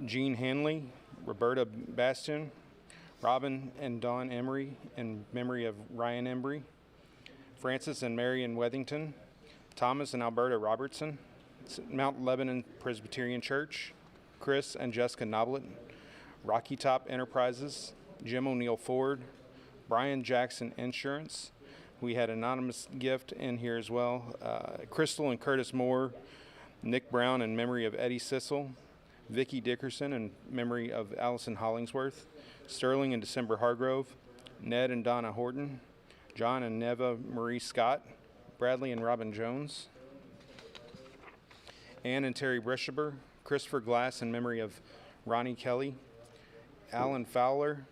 Speaker 23: Jean Hanley, Roberta Bastion, Robin and Dawn Emery in memory of Ryan Embry, Francis and Marion Wethington, Thomas and Alberta Robertson, Mount Lebanon Presbyterian Church, Chris and Jessica Noblet, Rocky Top Enterprises, Jim O'Neill Ford, Brian Jackson Insurance. We had anonymous gift in here as well. Crystal and Curtis Moore, Nick Brown in memory of Eddie Sissel, Vicki Dickerson in memory of Allison Hollingsworth, Sterling and December Hargrove, Ned and Donna Horton, John and Neva Marie Scott, Bradley and Robin Jones, Ann and Terry Brishaber, Christopher Glass in memory of Ronnie Kelly, Alan Fowler,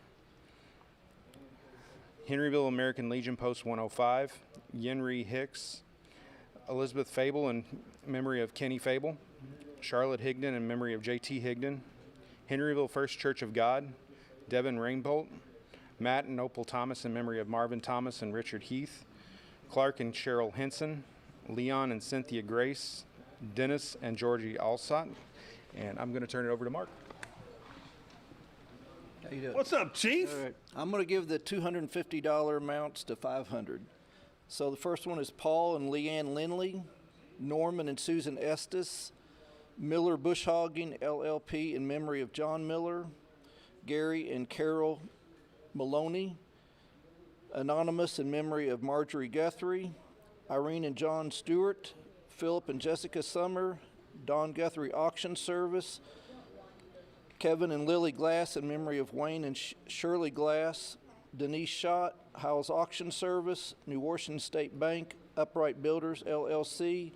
Speaker 23: Henryville American Legion Post 105, Yenri Hicks, Elizabeth Fable in memory of Kenny Fable, Charlotte Higdon in memory of J.T. Higdon, Henryville First Church of God, Devin Rainbolt, Matt and Opal Thomas in memory of Marvin Thomas and Richard Heath, Clark and Cheryl Henson, Leon and Cynthia Grace, Dennis and Georgie Alsott. And I'm going to turn it over to Mark.
Speaker 24: How you doing?
Speaker 10: What's up, Chief?
Speaker 24: All right. I'm going to give the $250 amounts to 500. So the first one is Paul and Leanne Lindley, Norman and Susan Estes, Miller Bushhogging LLP in memory of John Miller, Gary and Carol Maloney, Anonymous in memory of Marjorie Guthrie, Irene and John Stewart, Philip and Jessica Summer, Don Guthrie Auction Service, Kevin and Lily Glass in memory of Wayne and Shirley Glass, Denise Schott, Howells Auction Service, New Washington State Bank, Upright Builders LLC,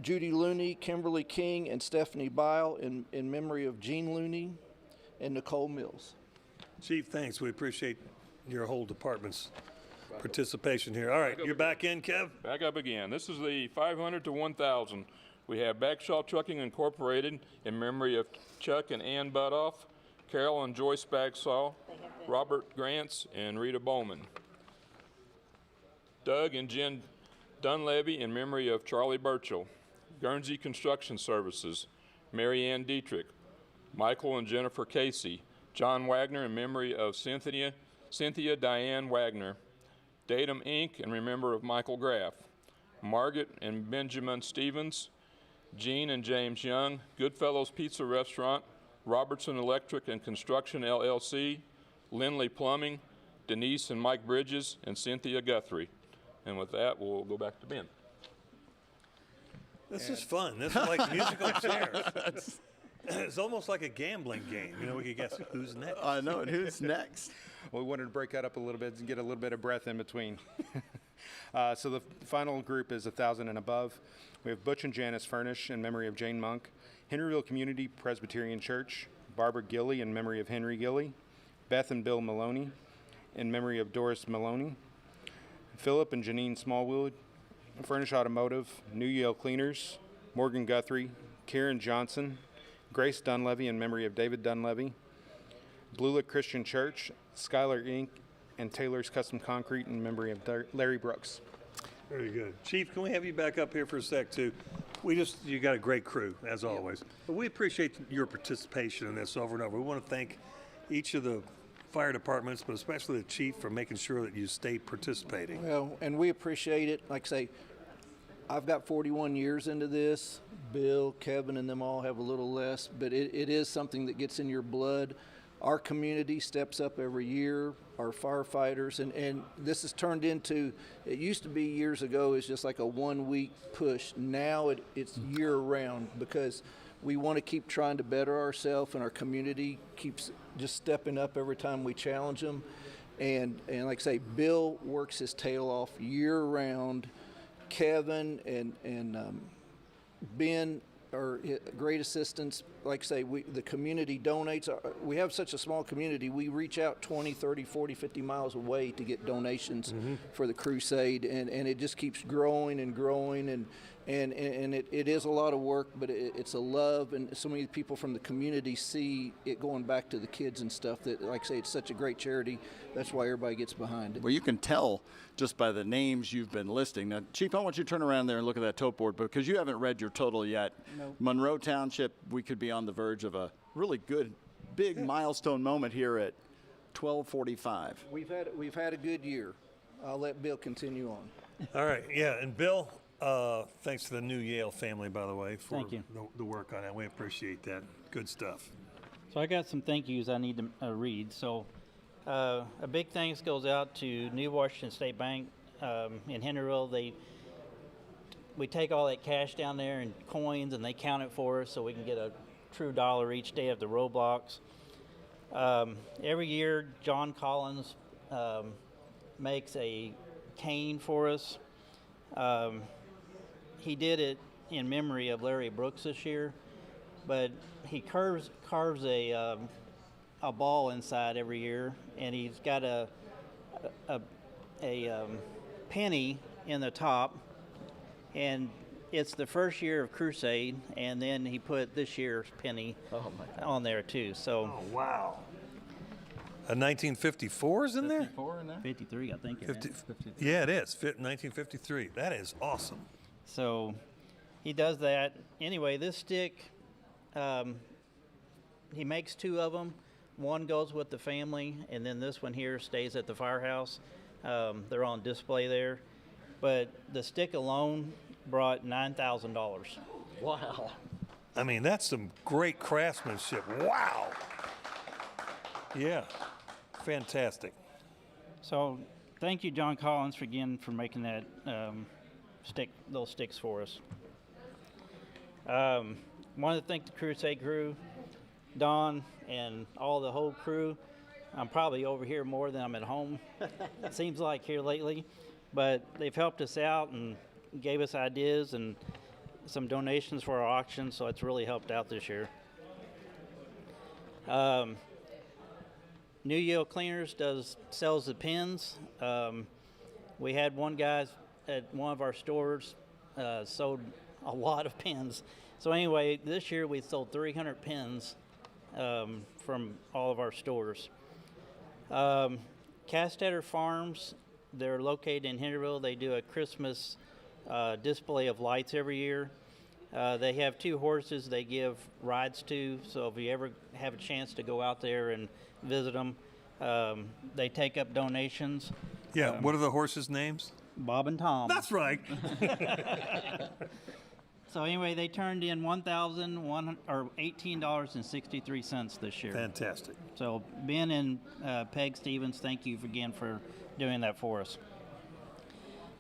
Speaker 24: Judy Looney, Kimberly King, and Stephanie Bile in memory of Jean Looney and Nicole Mills.
Speaker 10: Chief, thanks. We appreciate your whole department's participation here. All right, you're back in, Kev?
Speaker 20: Back up again. This is the 500 to 1,000. We have Bagshaw Trucking Incorporated in memory of Chuck and Ann Butoff, Carol and Joyce Bagsaw, Robert Grants, and Rita Bowman. Doug and Jen Dunleavy in memory of Charlie Burchell. Guernsey Construction Services, Mary Ann Dietrich, Michael and Jennifer Casey, John Wagner in memory of Cynthia Diane Wagner, Datum Inc. in remember of Michael Graff, Margaret and Benjamin Stevens, Jean and James Young, Goodfellows Pizza Restaurant, Robertson Electric and Construction LLC, Lindley Plumbing, Denise and Mike Bridges, and Cynthia Guthrie. And with that, we'll go back to Ben.
Speaker 10: This is fun. This is like musical chairs. It's almost like a gambling game. You know, we could guess who's next.
Speaker 8: I know, and who's next?
Speaker 23: Well, we wanted to break that up a little bit and get a little bit of breath in between. So the final group is 1,000 and above. We have Butch and Janice Furnish in memory of Jane Monk, Henryville Community Presbyterian Church, Barbara Gilly in memory of Henry Gilly, Beth and Bill Maloney in memory of Doris Maloney, Philip and Janine Smallwood, Furnish Automotive, New Yale Cleaners, Morgan Guthrie, Karen Johnson, Grace Dunleavy in memory of David Dunleavy, Blue Lick Christian Church, Skylar Inc., and Taylor's Custom Concrete in memory of Larry Brooks.
Speaker 10: Very good. Chief, can we have you back up here for a sec, too? You got a great crew, as always. But we appreciate your participation in this over and over. We want to thank each of the fire departments, but especially the chief, for making sure that you stay participating.
Speaker 24: Well, and we appreciate it. Like I say, I've got 41 years into this. Bill, Kevin, and them all have a little less, but it is something that gets in your blood. Our community steps up every year, our firefighters, and this has turned into, it used to be years ago, it's just like a 1 week push. Now it's year round because we want to keep trying to better ourselves, and our community keeps just stepping up every time we challenge them. And like I say, Bill works his tail off year round. Kevin and Ben are great assistants. Like I say, the community donates. We have such a small community. We reach out 20, 30, 40, 50 miles away to get donations for the crusade, and it just keeps growing and growing, and it is a lot of work, but it's a love, and so many people from the community see it going back to the kids and stuff that, like I say, it's such a great charity. That's why everybody gets behind it.
Speaker 8: Well, you can tell just by the names you've been listing. Now, Chief, I want you to turn around there and look at that tote board because you haven't read your total yet.
Speaker 24: No.
Speaker 8: Monroe Township, we could be on the verge of a really good, big milestone moment here at 12:45.
Speaker 24: We've had a good year. I'll let Bill continue on.
Speaker 10: All right, yeah, and Bill, thanks to the new Yale family, by the way, for
Speaker 22: Thank you.
Speaker 10: the work on that. We appreciate that. Good stuff.
Speaker 22: So I got some thank yous I need to read. So a big thanks goes out to New Washington State Bank in Henryville. We take all that cash down there in coins, and they count it for us so we can get a true dollar each day of the roadblocks. Every year, John Collins makes a cane for us. He did it in memory of Larry Brooks this year, but he carves a ball inside every year, and he's got a penny in the top, and it's the first year of Crusade, and then he put this year's penny on there too. So,
Speaker 10: oh, wow. A 1954 is in there?
Speaker 22: 54 in there? 53, I think.
Speaker 10: 53. Yeah, it is. 1953. That is awesome.
Speaker 22: So he does that. Anyway, this stick, he makes two of them. One goes with the family, and then this one here stays at the firehouse. They're on display there. But the stick alone brought $9,000.
Speaker 10: Wow. I mean, that's some great craftsmanship. Wow. Yeah. Fantastic.
Speaker 22: So thank you, John Collins, for making that those sticks for us. Want to thank the Crusade crew, Don, and all the whole crew. I'm probably over here more than I'm at home. It seems like here lately, but they've helped us out and gave us ideas and some donations for our auction, so it's really helped out this year. New Yield Cleaners sells the pins. We had one guy at one of our stores sold a lot of pins. So anyway, this year we sold 300 pins from all of our stores. Castetter Farms, they're located in Henryville. They do a Christmas display of lights every year. They have 2 horses they give rides to, so if you ever have a chance to go out there and visit them, they take up donations.
Speaker 10: Yeah, what are the horses' names?
Speaker 22: Bob and Tom.
Speaker 10: That's right.
Speaker 22: So anyway, they turned in $18.63 this year.
Speaker 10: Fantastic.
Speaker 22: So Ben and Peg Stevens, thank you again for doing that for us.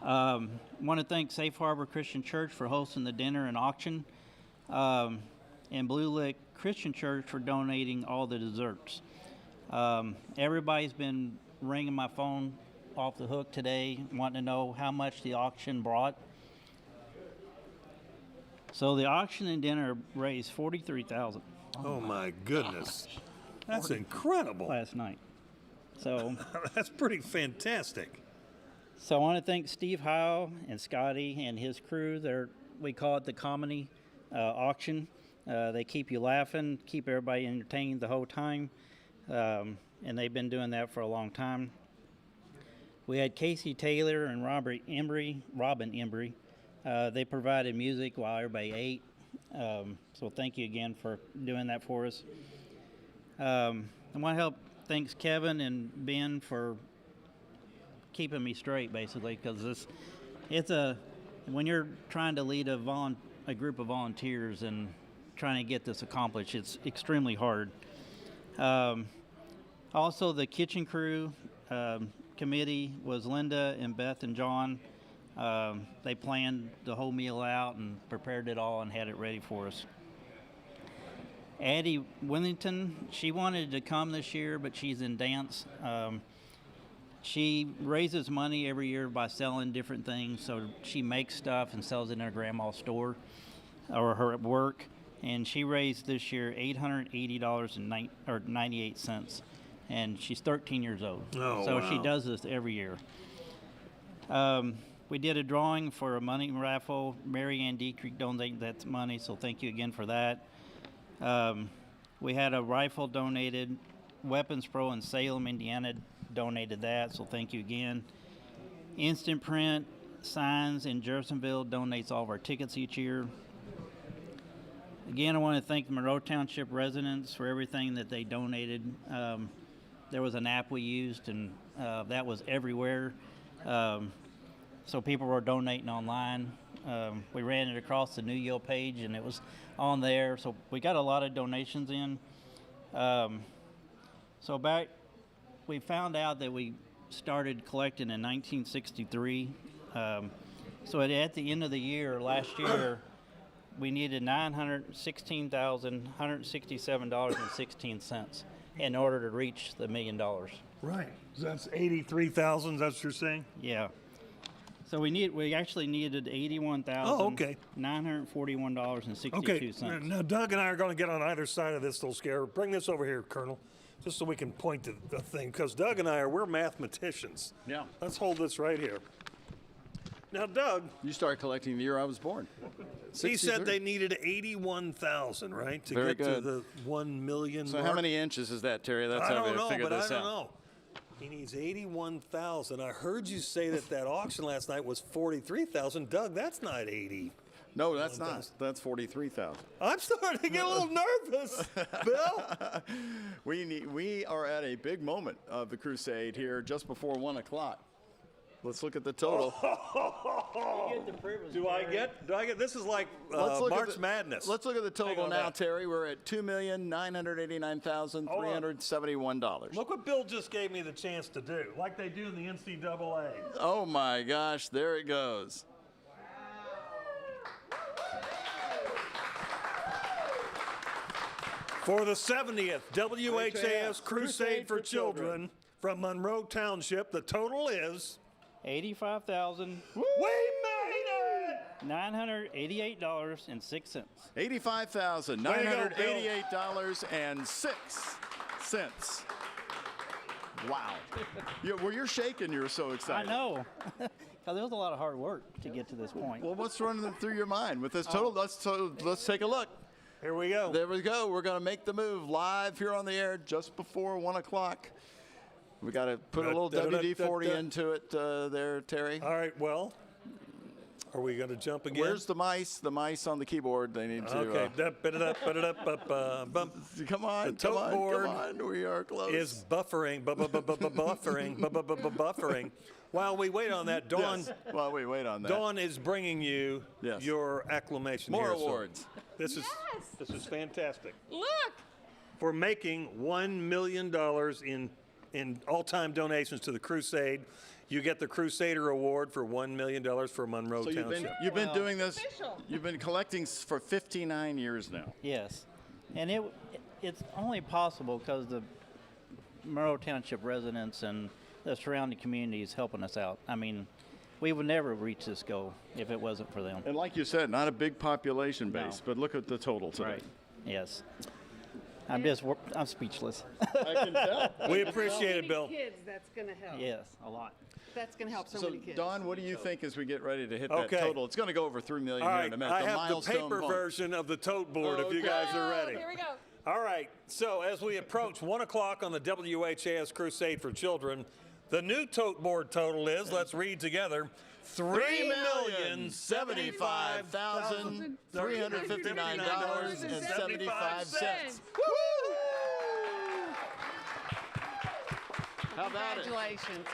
Speaker 22: Want to thank Safe Harbor Christian Church for hosting the dinner and auction, and Blue Lick Christian Church for donating all the desserts. Everybody's been ringing my phone off the hook today, wanting to know how much the auction brought. So the auction and dinner raised $43,000.
Speaker 10: Oh my goodness, that's incredible.
Speaker 22: Last night. So
Speaker 10: that's pretty fantastic.
Speaker 22: So I want to thank Steve Howe and Scotty and his crew. We call it the comedy auction. They keep you laughing, keep everybody entertained the whole time, and they've been doing that for a long time. We had Casey Taylor and Robin Embry. They provided music while everybody ate. So thank you again for doing that for us. I want to help thanks Kevin and Ben for keeping me straight, basically, because when you're trying to lead a group of volunteers and trying to get this accomplished, it's extremely hard. Also, the kitchen crew committee was Linda and Beth and John. They planned the whole meal out and prepared it all and had it ready for us. Addie Willington, she wanted to come this year, but she's in dance. She raises money every year by selling different things. So she makes stuff and sells it in her grandma's store or her work. And she raised this year $880.98. And she's 13 years old.
Speaker 10: Oh,
Speaker 22: so
Speaker 10: wow.
Speaker 22: She does this every year. We did a drawing for a money raffle. Mary Ann Dietrich donated that money, so thank you again for that. We had a rifle donated. Weapons Pro in Salem, Indiana donated that, so thank you again. Instant Print Signs in Jeffersonville donates all of our tickets each year. Again, I want to thank the Monroe Township residents for everything that they donated. There was an app we used, and that was everywhere. So people were donating online. We ran it across the New Yield page, and it was on there. So we got a lot of donations in. We found out that we started collecting in 1963. So at the end of the year, last year, we needed $916,167.16 in order to reach the $1 million.
Speaker 10: Right. So that's 83,000. That's what you're saying?
Speaker 22: Yeah. So we actually needed $81,941.62.
Speaker 10: Okay. Now Doug and I are going to get on either side of this little scare. Bring this over here, Colonel, just so we can point to the thing, because Doug and we're mathematicians.
Speaker 8: Yeah.
Speaker 10: Let's hold this right here. Now, Doug.
Speaker 8: You started collecting the year I was born.
Speaker 10: He said they needed 81,000, right, to
Speaker 8: Very
Speaker 10: get to the 1 million
Speaker 8: So
Speaker 10: mark?
Speaker 8: how many inches is that, Terry? That's how we figure this out.
Speaker 10: I don't know. He needs 81,000. I heard you say that auction last night was 43,000. Doug, that's not 80.
Speaker 8: No, that's not. That's 43,000.
Speaker 10: I'm starting to get a little nervous, Bill.
Speaker 8: We are at a big moment of the crusade here, just before 1 o'clock. Let's look at the total.
Speaker 10: Do I get? This is like March Madness.
Speaker 8: Let's look at the total now, Terry. We're at $2,989,371.
Speaker 10: Look what Bill just gave me the chance to do, like they do in the NCAA.
Speaker 8: Oh my gosh, there it goes.
Speaker 10: For the 70th WHAS Crusade for Children from Monroe Township, the total is
Speaker 22: $85,000.
Speaker 10: We made it!
Speaker 22: $988.06.
Speaker 8: $85,988.06. Wow. You're shaking. You're so excited.
Speaker 22: I know. Because there was a lot of hard work to get to this point.
Speaker 8: Well, what's running through your mind with this total? Let's take a look.
Speaker 10: Here we go.
Speaker 8: There we go. We're going to make the move live here on the air just before 1 o'clock. We got to put a little WD-40 into it there, Terry.
Speaker 10: All right, well, are we going to jump again?
Speaker 8: Where's the mice? The mice on the keyboard. They need to.
Speaker 10: Okay.
Speaker 8: Come on.
Speaker 10: The tote board
Speaker 8: come on. We are close.
Speaker 10: Is buffering. Buffering. While we wait on that, Dawn.
Speaker 8: Yes. While we wait on that.
Speaker 10: Dawn is bringing you your acclamation.
Speaker 8: More
Speaker 10: here,
Speaker 8: awards.
Speaker 10: So this is fantastic.
Speaker 4: Look.
Speaker 10: For making $1 million in all-time donations to the Crusade. You get the Crusader Award for $1 million for Monroe Township.
Speaker 8: You've been doing this. You've been collecting for 59 years now.
Speaker 22: Yes. And it's only possible because the Monroe Township residents and the surrounding communities helping us out. I mean, we would never reach this goal if it wasn't for them.
Speaker 8: And like you said, not a big population base, but look at the total today.
Speaker 22: Right. Yes. I'm speechless.
Speaker 8: I can tell.
Speaker 10: We appreciate it, Bill.
Speaker 9: Kids, that's going to help.
Speaker 22: Yes, a lot.
Speaker 9: That's going to help so many kids.
Speaker 8: Don, what do you think as we get ready to hit that total? It's going to go over $3 million here in a minute.
Speaker 10: I have the paper version of the tote board if you guys are ready.
Speaker 4: Here we go.
Speaker 10: All right. So as we approach 1 o'clock on the WHAS Crusade for Children, the new tote board total is, let's read together,
Speaker 8: $3,079,359.75. How about it?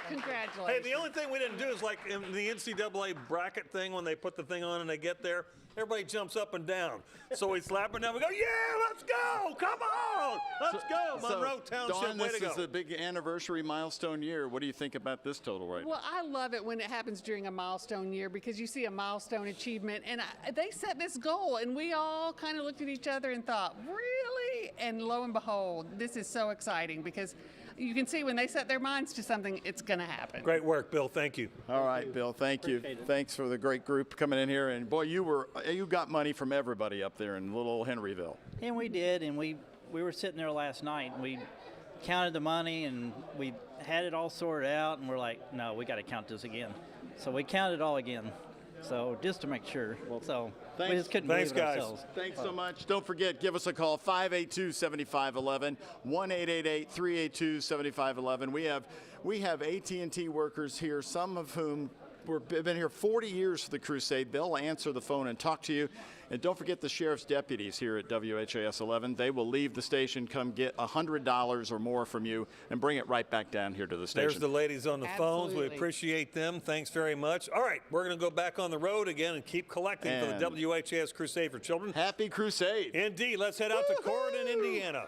Speaker 9: Congratulations.
Speaker 10: Hey, the only thing we didn't do is like in the NCAA bracket thing when they put the thing on and they get there, everybody jumps up and down. So we slap it down. We go, yeah, let's go. Come on. Let's go. Monroe Township,
Speaker 8: Dawn,
Speaker 10: way to go.
Speaker 8: this is a big anniversary milestone year. What do you think about this total right now?
Speaker 9: Well, I love it when it happens during a milestone year because you see a milestone achievement. And they set this goal, and we all kind of looked at each other and thought, really? And lo and behold, this is so exciting because you can see when they set their minds to something, it's going to happen.
Speaker 10: Great work, Bill. Thank you.
Speaker 8: All right, Bill. Thank you. Thanks for the great group coming in here. And boy, you got money from everybody up there in little Henryville.
Speaker 22: And we did, and we were sitting there last night, and we counted the money, and we had it all sorted out, and we're like, no, we got to count this again. So we counted it all again. So just to make sure. So we just couldn't believe it ourselves.
Speaker 8: Thanks so much. Don't forget, give us a call, 582-7511, 1-888-382-7511. We have AT&T workers here, some of whom have been here 40 years for the Crusade. They'll answer the phone and talk to you. And don't forget the sheriff's deputies here at WHAS 11. They will leave the station, come get $100 or more from you, and bring it right back down here to the station.
Speaker 10: There's the ladies on the phones. We appreciate them. Thanks very much. All right, we're going to go back on the road again and keep collecting for the WHAS Crusade for Children.
Speaker 8: Happy Crusade.
Speaker 10: Indeed. Let's head out to Corydon, Indiana.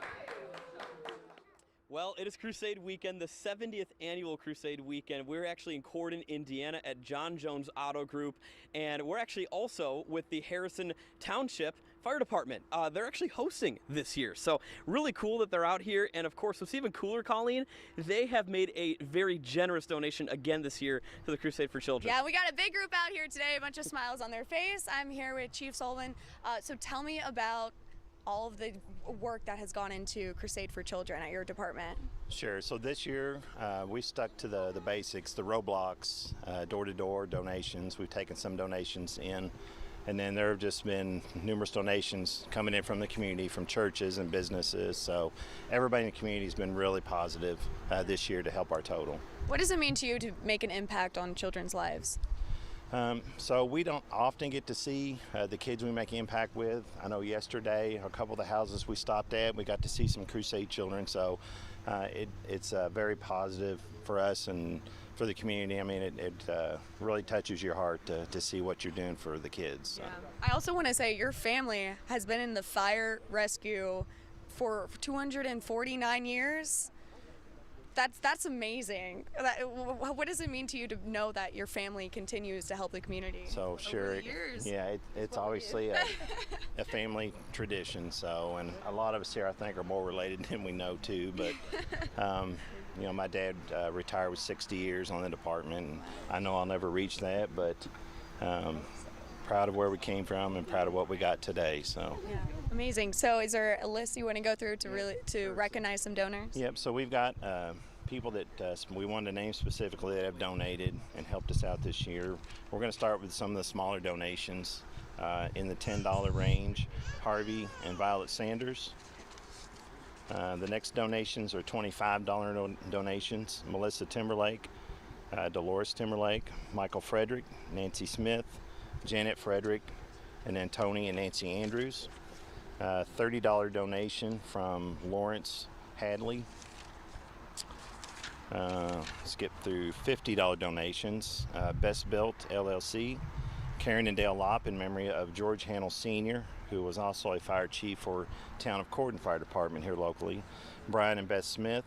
Speaker 14: Well, it is Crusade Weekend, the 70th annual Crusade Weekend. We're actually in Corydon, Indiana at John Jones Auto Group, and we're actually also with the Harrison Township Fire Department. They're actually hosting this year, so really cool that they're out here. And of course, what's even cooler, Colleen, they have made a very generous donation again this year to the Crusade for Children.
Speaker 15: Yeah, we got a big group out here today, a bunch of smiles on their face. I'm here with Chief Sullivan. So tell me about all of the work that has gone into Crusade for Children at your department.
Speaker 1: Sure. So this year we stuck to the basics, the roadblocks, door-to-door donations. We've taken some donations in, and then there have just been numerous donations coming in from the community, from churches and businesses. So everybody in the community has been really positive this year to help our total.
Speaker 15: What does it mean to you to make an impact on children's lives?
Speaker 1: So we don't often get to see the kids we make impact with. I know yesterday, a couple of the houses we stopped at, we got to see some Crusade children. So It's very positive for us and for the community. I mean, it really touches your heart to see what you're doing for the kids. So.
Speaker 15: I also want to say your family has been in the fire rescue for 249 years. That's amazing. What does it mean to you to know that your family continues to help the community?
Speaker 1: So sure, yeah, it's obviously a family tradition. So, and a lot of us here, I think, are more related than we know too. But you know, my dad retired with 60 years on the department, and I know I'll never reach that, but proud of where we came from and proud of what we got today. So.
Speaker 15: Yeah. Amazing. So is there a list you want to go through to recognize some donors?
Speaker 1: Yep. So we've got people that we wanted to name specifically that have donated and helped us out this year. We're going to start with some of the smaller donations in the $10 range. Harvey and Violet Sanders. The next donations are $25 donations. Melissa Timberlake, Dolores Timberlake, Michael Frederick, Nancy Smith, Janet Frederick, and then Tony and Nancy Andrews. $30 donation from Lawrence Hadley. Skip through $50 donations. Best Built LLC, Karen and Dale Lopp in memory of George Hannell Sr., who was also a fire chief for Town of Corden Fire Department here locally. Brian and Beth Smith,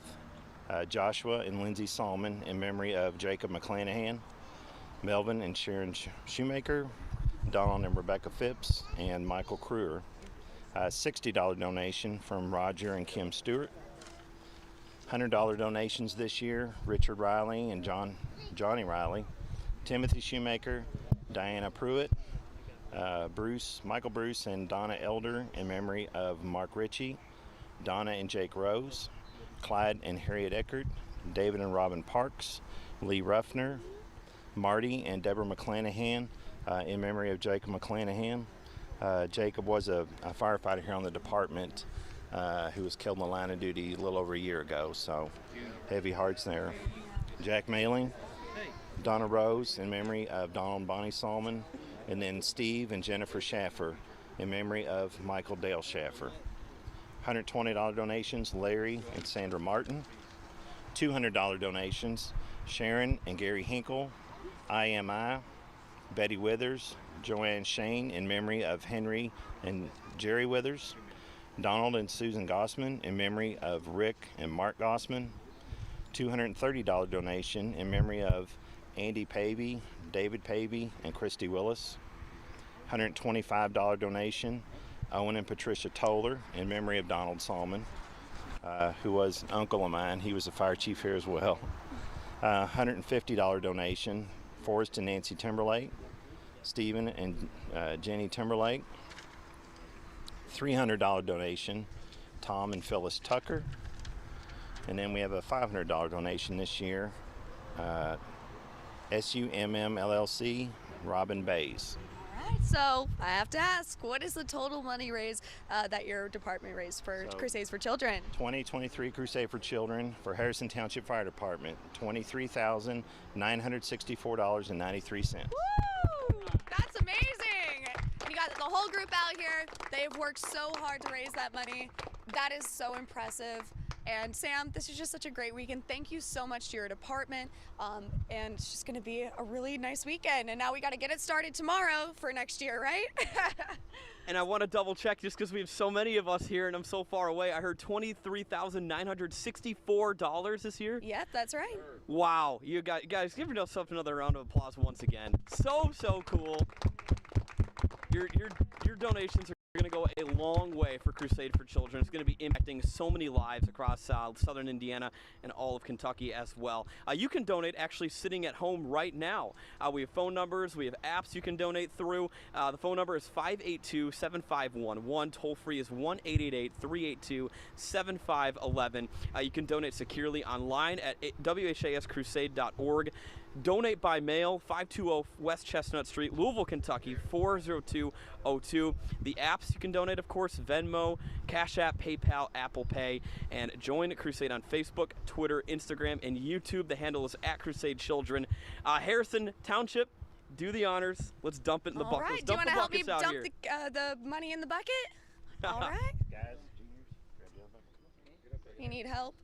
Speaker 1: Joshua and Lindsay Salmon in memory of Jacob McClanahan, Melvin and Sharon Shoemaker, Donald and Rebecca Phipps, and Michael Kruer. $60 donation from Roger and Kim Stewart. $100 donations this year, Richard Riley and Johnny Riley, Timothy Shoemaker, Diana Pruitt, Michael Bruce and Donna Elder in memory of Mark Ritchie, Donna and Jake Rose, Clyde and Harriet Eckert, David and Robin Parks, Lee Ruffner, Marty and Deborah McClanahan in memory of Jacob McClanahan. Jacob was a firefighter here on the department who was killed in the line of duty a little over a year ago, so heavy hearts there. Jack Mailing, Donna Rose in memory of Donald and Bonnie Salmon, and then Steve and Jennifer Schaffer in memory of Michael Dale Schaffer. $120 donations, Larry and Sandra Martin. $200 donations, Sharon and Gary Hinkle, IMI, Betty Withers, Joanne Shane in memory of Henry and Jerry Withers, Donald and Susan Gossman in memory of Rick and Mark Gossman, $230 donation in memory of Andy Pavey, David Pavey, and Christy Willis, $125 donation, Owen and Patricia Toller in memory of Donald Salmon, who was an uncle of mine. He was a fire chief here as well. $150 donation, Forrest and Nancy Timberlake, Stephen and Jenny Timberlake. $300 donation, Tom and Phyllis Tucker. And then we have a $500 donation this year, SUMM LLC, Robin Bays.
Speaker 15: All right, so I have to ask, what is the total money raised that your department raised for Crusades for Children?
Speaker 1: 2023 Crusade for Children for Harrison Township Fire Department, $23,964.93.
Speaker 15: Woo! That's amazing! And you got the whole group out here. They've worked so hard to raise that money. That is so impressive. And Sam, this is just such a great weekend. Thank you so much to your department. And it's just gonna be a really nice weekend. And now we gotta get it started tomorrow for next year, right?
Speaker 14: And I want to double check just because we have so many of us here and I'm so far away. I heard $23,964 this year.
Speaker 15: Yep, that's right.
Speaker 14: Wow, you guys, give yourself another round of applause once again. So cool. Your donations are going to go a long way for Crusade for Children. It's going to be impacting so many lives across southern Indiana and all of Kentucky as well. You can donate actually sitting at home right now. We have phone numbers, we have apps you can donate through. The phone number is 582-7511. Toll free is 1-888-382-7511. You can donate securely online at WHAScrusade.org. Donate by mail, 520 West Chestnut Street, Louisville, Kentucky, 40202. The apps you can donate, of course, Venmo, Cash App, PayPal, Apple Pay, and join Crusade on Facebook, Twitter, Instagram, and YouTube. The handle is @CrusadeChildren. Harrison Township, do the honors. Let's dump it in the bucket.
Speaker 15: All right, do you want to help me dump the money in the bucket? All right.
Speaker 1: Guys, juniors, grab your bucket.
Speaker 15: You need help?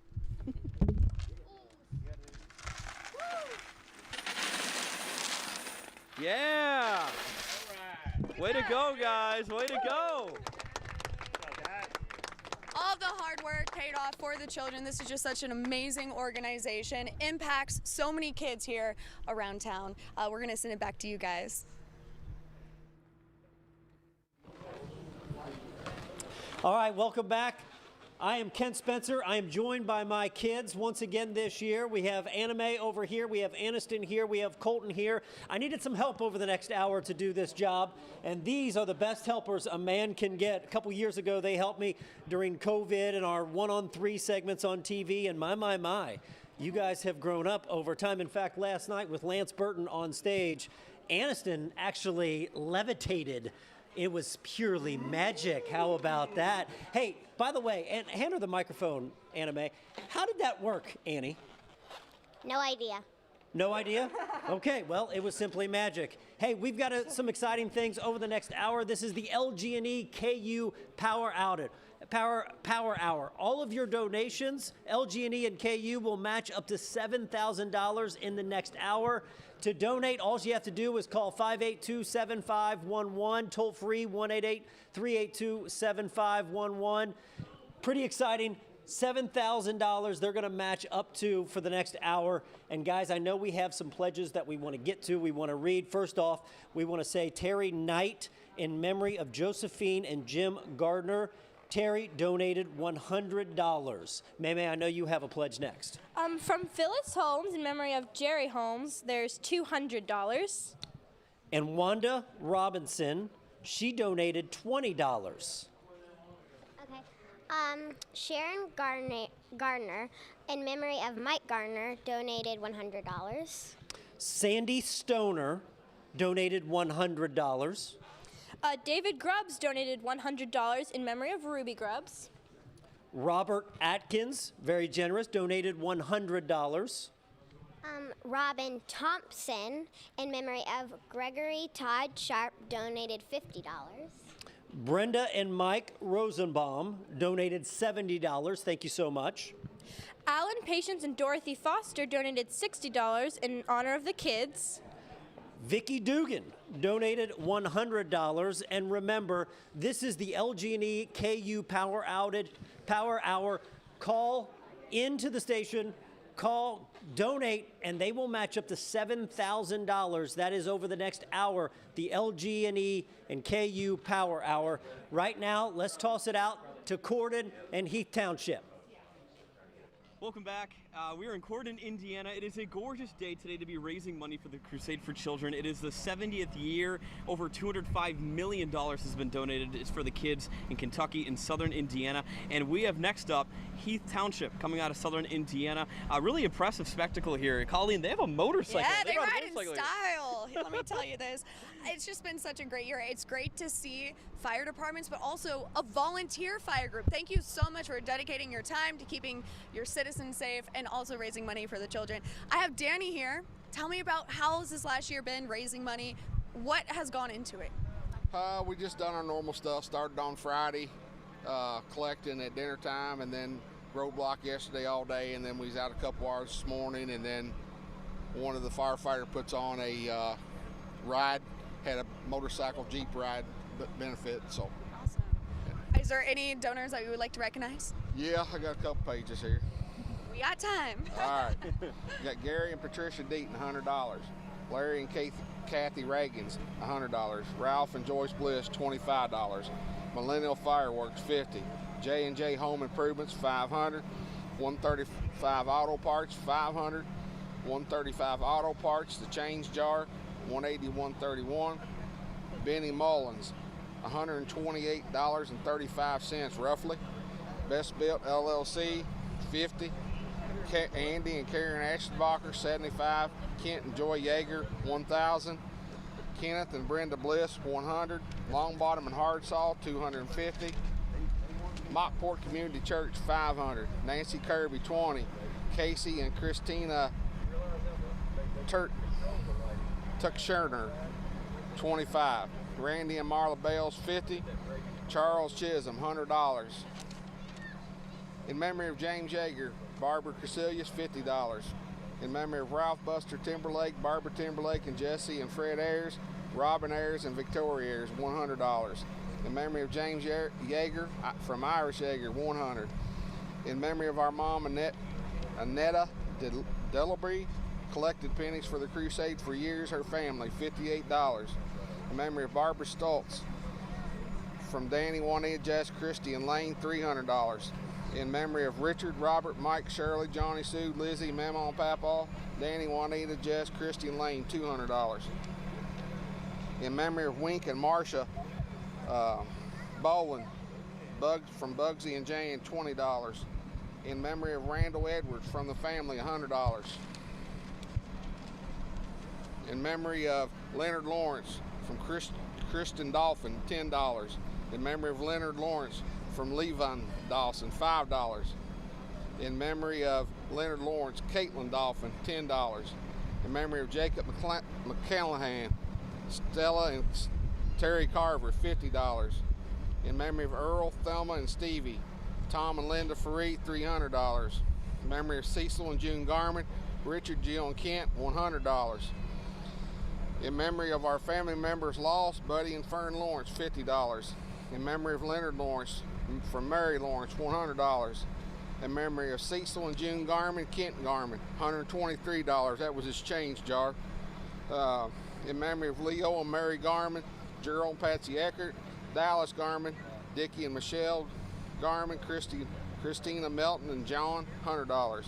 Speaker 14: Yeah. Way to go, guys. Way to go.
Speaker 15: All the hard work paid off for the children. This is just such an amazing organization. Impacts so many kids here around town. We're going to send it back to you guys.
Speaker 6: All right, welcome back. I am Ken Spencer. I am joined by my kids once again this year. We have Anime over here. We have Englishton here. We have Colton here. I needed some help over the next hour to do this job, and these are the best helpers a man can get. A couple years ago, they helped me during COVID and our 1-on-3 segments on TV, and my, you guys have grown up over time. In fact, last night with Lance Burton on stage, Englishton actually levitated. It was purely magic. How about that? Hey, by the way, and hand her the microphone, Anime. How did that work, Annie?
Speaker 12: No idea.
Speaker 6: No idea? Okay, well, it was simply magic. Hey, we've got some exciting things over the next hour. This is the LG&E KU Power Hour. All of your donations, LG&E and KU will match up to $7,000 in the next hour. To donate, all you have to do is call 582-7511, toll free 188-382-7511. Pretty exciting. $7,000 they're going to match up to for the next hour. And guys, I know we have some pledges that we want to get to, we want to read. First off, we want to say Terry Knight in memory of Josephine and Jim Gardner. Terry donated $100. May, I know you have a pledge next.
Speaker 18: From Phyllis Holmes in memory of Jerry Holmes, there's $200.
Speaker 6: And Wanda Robinson, she donated $20.
Speaker 12: Okay. Sharon Gardner, in memory of Mike Gardner, donated $100.
Speaker 6: Sandy Stoner donated $100.
Speaker 18: David Grubbs donated $100 in memory of Ruby Grubbs.
Speaker 6: Robert Atkins, very generous, donated $100.
Speaker 12: Robin Thompson, in memory of Gregory Todd Sharp, donated $50.
Speaker 6: Brenda and Mike Rosenbaum donated $70. Thank you so much.
Speaker 18: Alan Patience and Dorothy Foster donated $60 in honor of the kids.
Speaker 6: Vicki Dugan donated $100. And remember, this is the LG&E KU Power Hour. Call into the station, donate, and they will match up to $7,000. That is over the next hour, the LG&E and KU Power Hour. Right now, let's toss it out to Corden and Heath Township.
Speaker 14: Welcome back. We are in Corden, Indiana. It is a gorgeous day today to be raising money for the Crusade for Children. It is the 70th year. Over $205 million has been donated. It's for the kids in Kentucky and southern Indiana. And we have next up Heath Township coming out of southern Indiana. A really impressive spectacle here. Colleen, they have a motorcycle.
Speaker 15: Yeah, they ride in style. Let me tell you this. It's just been such a great year. It's great to see fire departments, but also a volunteer fire group. Thank you so much for dedicating your time to keeping your citizens safe and also raising money for the children. I have Danny here. Tell me about how has this last year been raising money? What has gone into it?
Speaker 21: We just done our normal stuff. Started on Friday, collecting at dinner time, and then roadblock yesterday all day, and then we was out a couple hours this morning, and then one of the firefighter puts on a ride, had a motorcycle Jeep ride benefit. So
Speaker 15: awesome. Yeah. Is there any donors that you would like to recognize?
Speaker 21: Yeah, I got a couple pages here.
Speaker 15: We got time.
Speaker 21: All right. We got Gary and Patricia Deaton, $100. Larry and Kathy Reagans, $100. Ralph and Joyce Bliss, $25. Millennial Fireworks, $50. J&J Home Improvements, $500. 135 Auto Parts, $500. 135 Auto Parts, The Change Jar, $180, $131. Benny Mullins, $128.35 roughly. Best Built LLC, $50. Andy and Karen Aschenbacher, $75. Kent and Joy Yeager, $1,000. Kenneth and Brenda Bliss, $100. Longbottom and Hardsaw, $250. Mockport Community Church, $500. Nancy Kirby, $20. Casey and Christina Tucksherner, $25. Randy and Marla Bales, $50. Charles Chisholm, $100. In memory of James Yeager, Barbara Casilius, $50. In memory of Ralph Buster Timberlake, Barbara Timberlake, and Jesse and Fred Ayers, Robin Ayers, and Victoria Ayers, $100. In memory of James Yeager from Irish Yeager, $100. In memory of our mom, Annetta Delabrie, collected pennies for the crusade for years, her family, $58. In memory of Barbara Stoltz from Danny, Juanita, Jess, Christy, and Lane, $300. In memory of Richard, Robert, Mike, Shirley, Johnny, Sue, Lizzie, Mama, and Papa, Danny, Juanita, Jess, Christy, and Lane, $200. In memory of Wink and Marcia Boland, from Bugsy and Jane, $20. In memory of Randall Edwards from the family, $100. In memory of Leonard Lawrence from Kristen Dolphin, $10. In memory of Leonard Lawrence from Levon Dawson, $5. In memory of Leonard Lawrence, Caitlin Dolphin, $10. In memory of Jacob McCallahan, Stella and Terry Carver, $50. In memory of Earl, Thelma, and Stevie, Tom and Linda Fareed, $300. In memory of Cecil and June Garman, Richard, Jill, and Kent, $100. In memory of our family members lost, Buddy and Fern Lawrence, $50. In memory of Leonard Lawrence from Mary Lawrence, $100. In memory of Cecil and June Garman, Kent Garman, $123. That was his change jar. In memory of Leo and Mary Garman, Gerald and Patsy Eckert, Dallas Garman, Dickie and Michelle Garman, Christina Melton, and John, $100.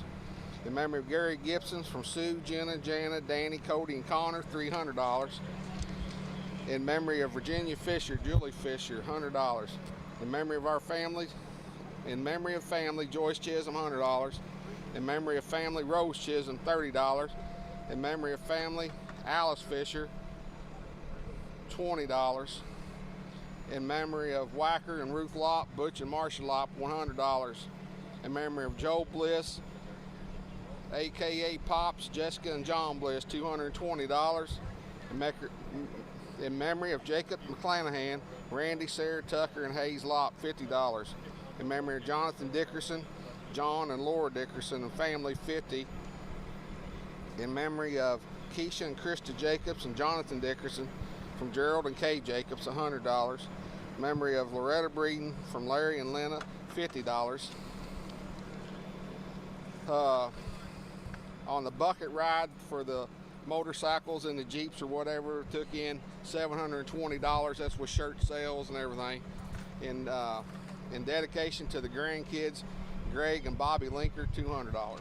Speaker 21: In memory of Gary Gibson from Sue, Jenna, Jana, Danny, Cody, and Connor, $300. In memory of Virginia Fisher, Julie Fisher, $100. In memory of our family, Joyce Chisholm, $100. In memory of family, Rose Chisholm, $30. In memory of family, Alice Fisher, $20. In memory of Wacker and Ruth Lopp, Butch and Marcia Lopp, $100. In memory of Joe Bliss, AKA Pops, Jessica and John Bliss, $220. In memory of Jacob McClanahan, Randy, Sarah Tucker, and Hayes Lopp, $50. In memory of Jonathan Dickerson, John and Laura Dickerson and family, $50. In memory of Keisha and Krista Jacobs and Jonathan Dickerson from Gerald and Kay Jacobs, $100. In memory of Loretta Breeden from Larry and Lena, $50. On the bucket ride for the motorcycles and the Jeeps or whatever, took in $720. That's with shirt sales and everything. In dedication to the grandkids, Greg and Bobby Linker, $200.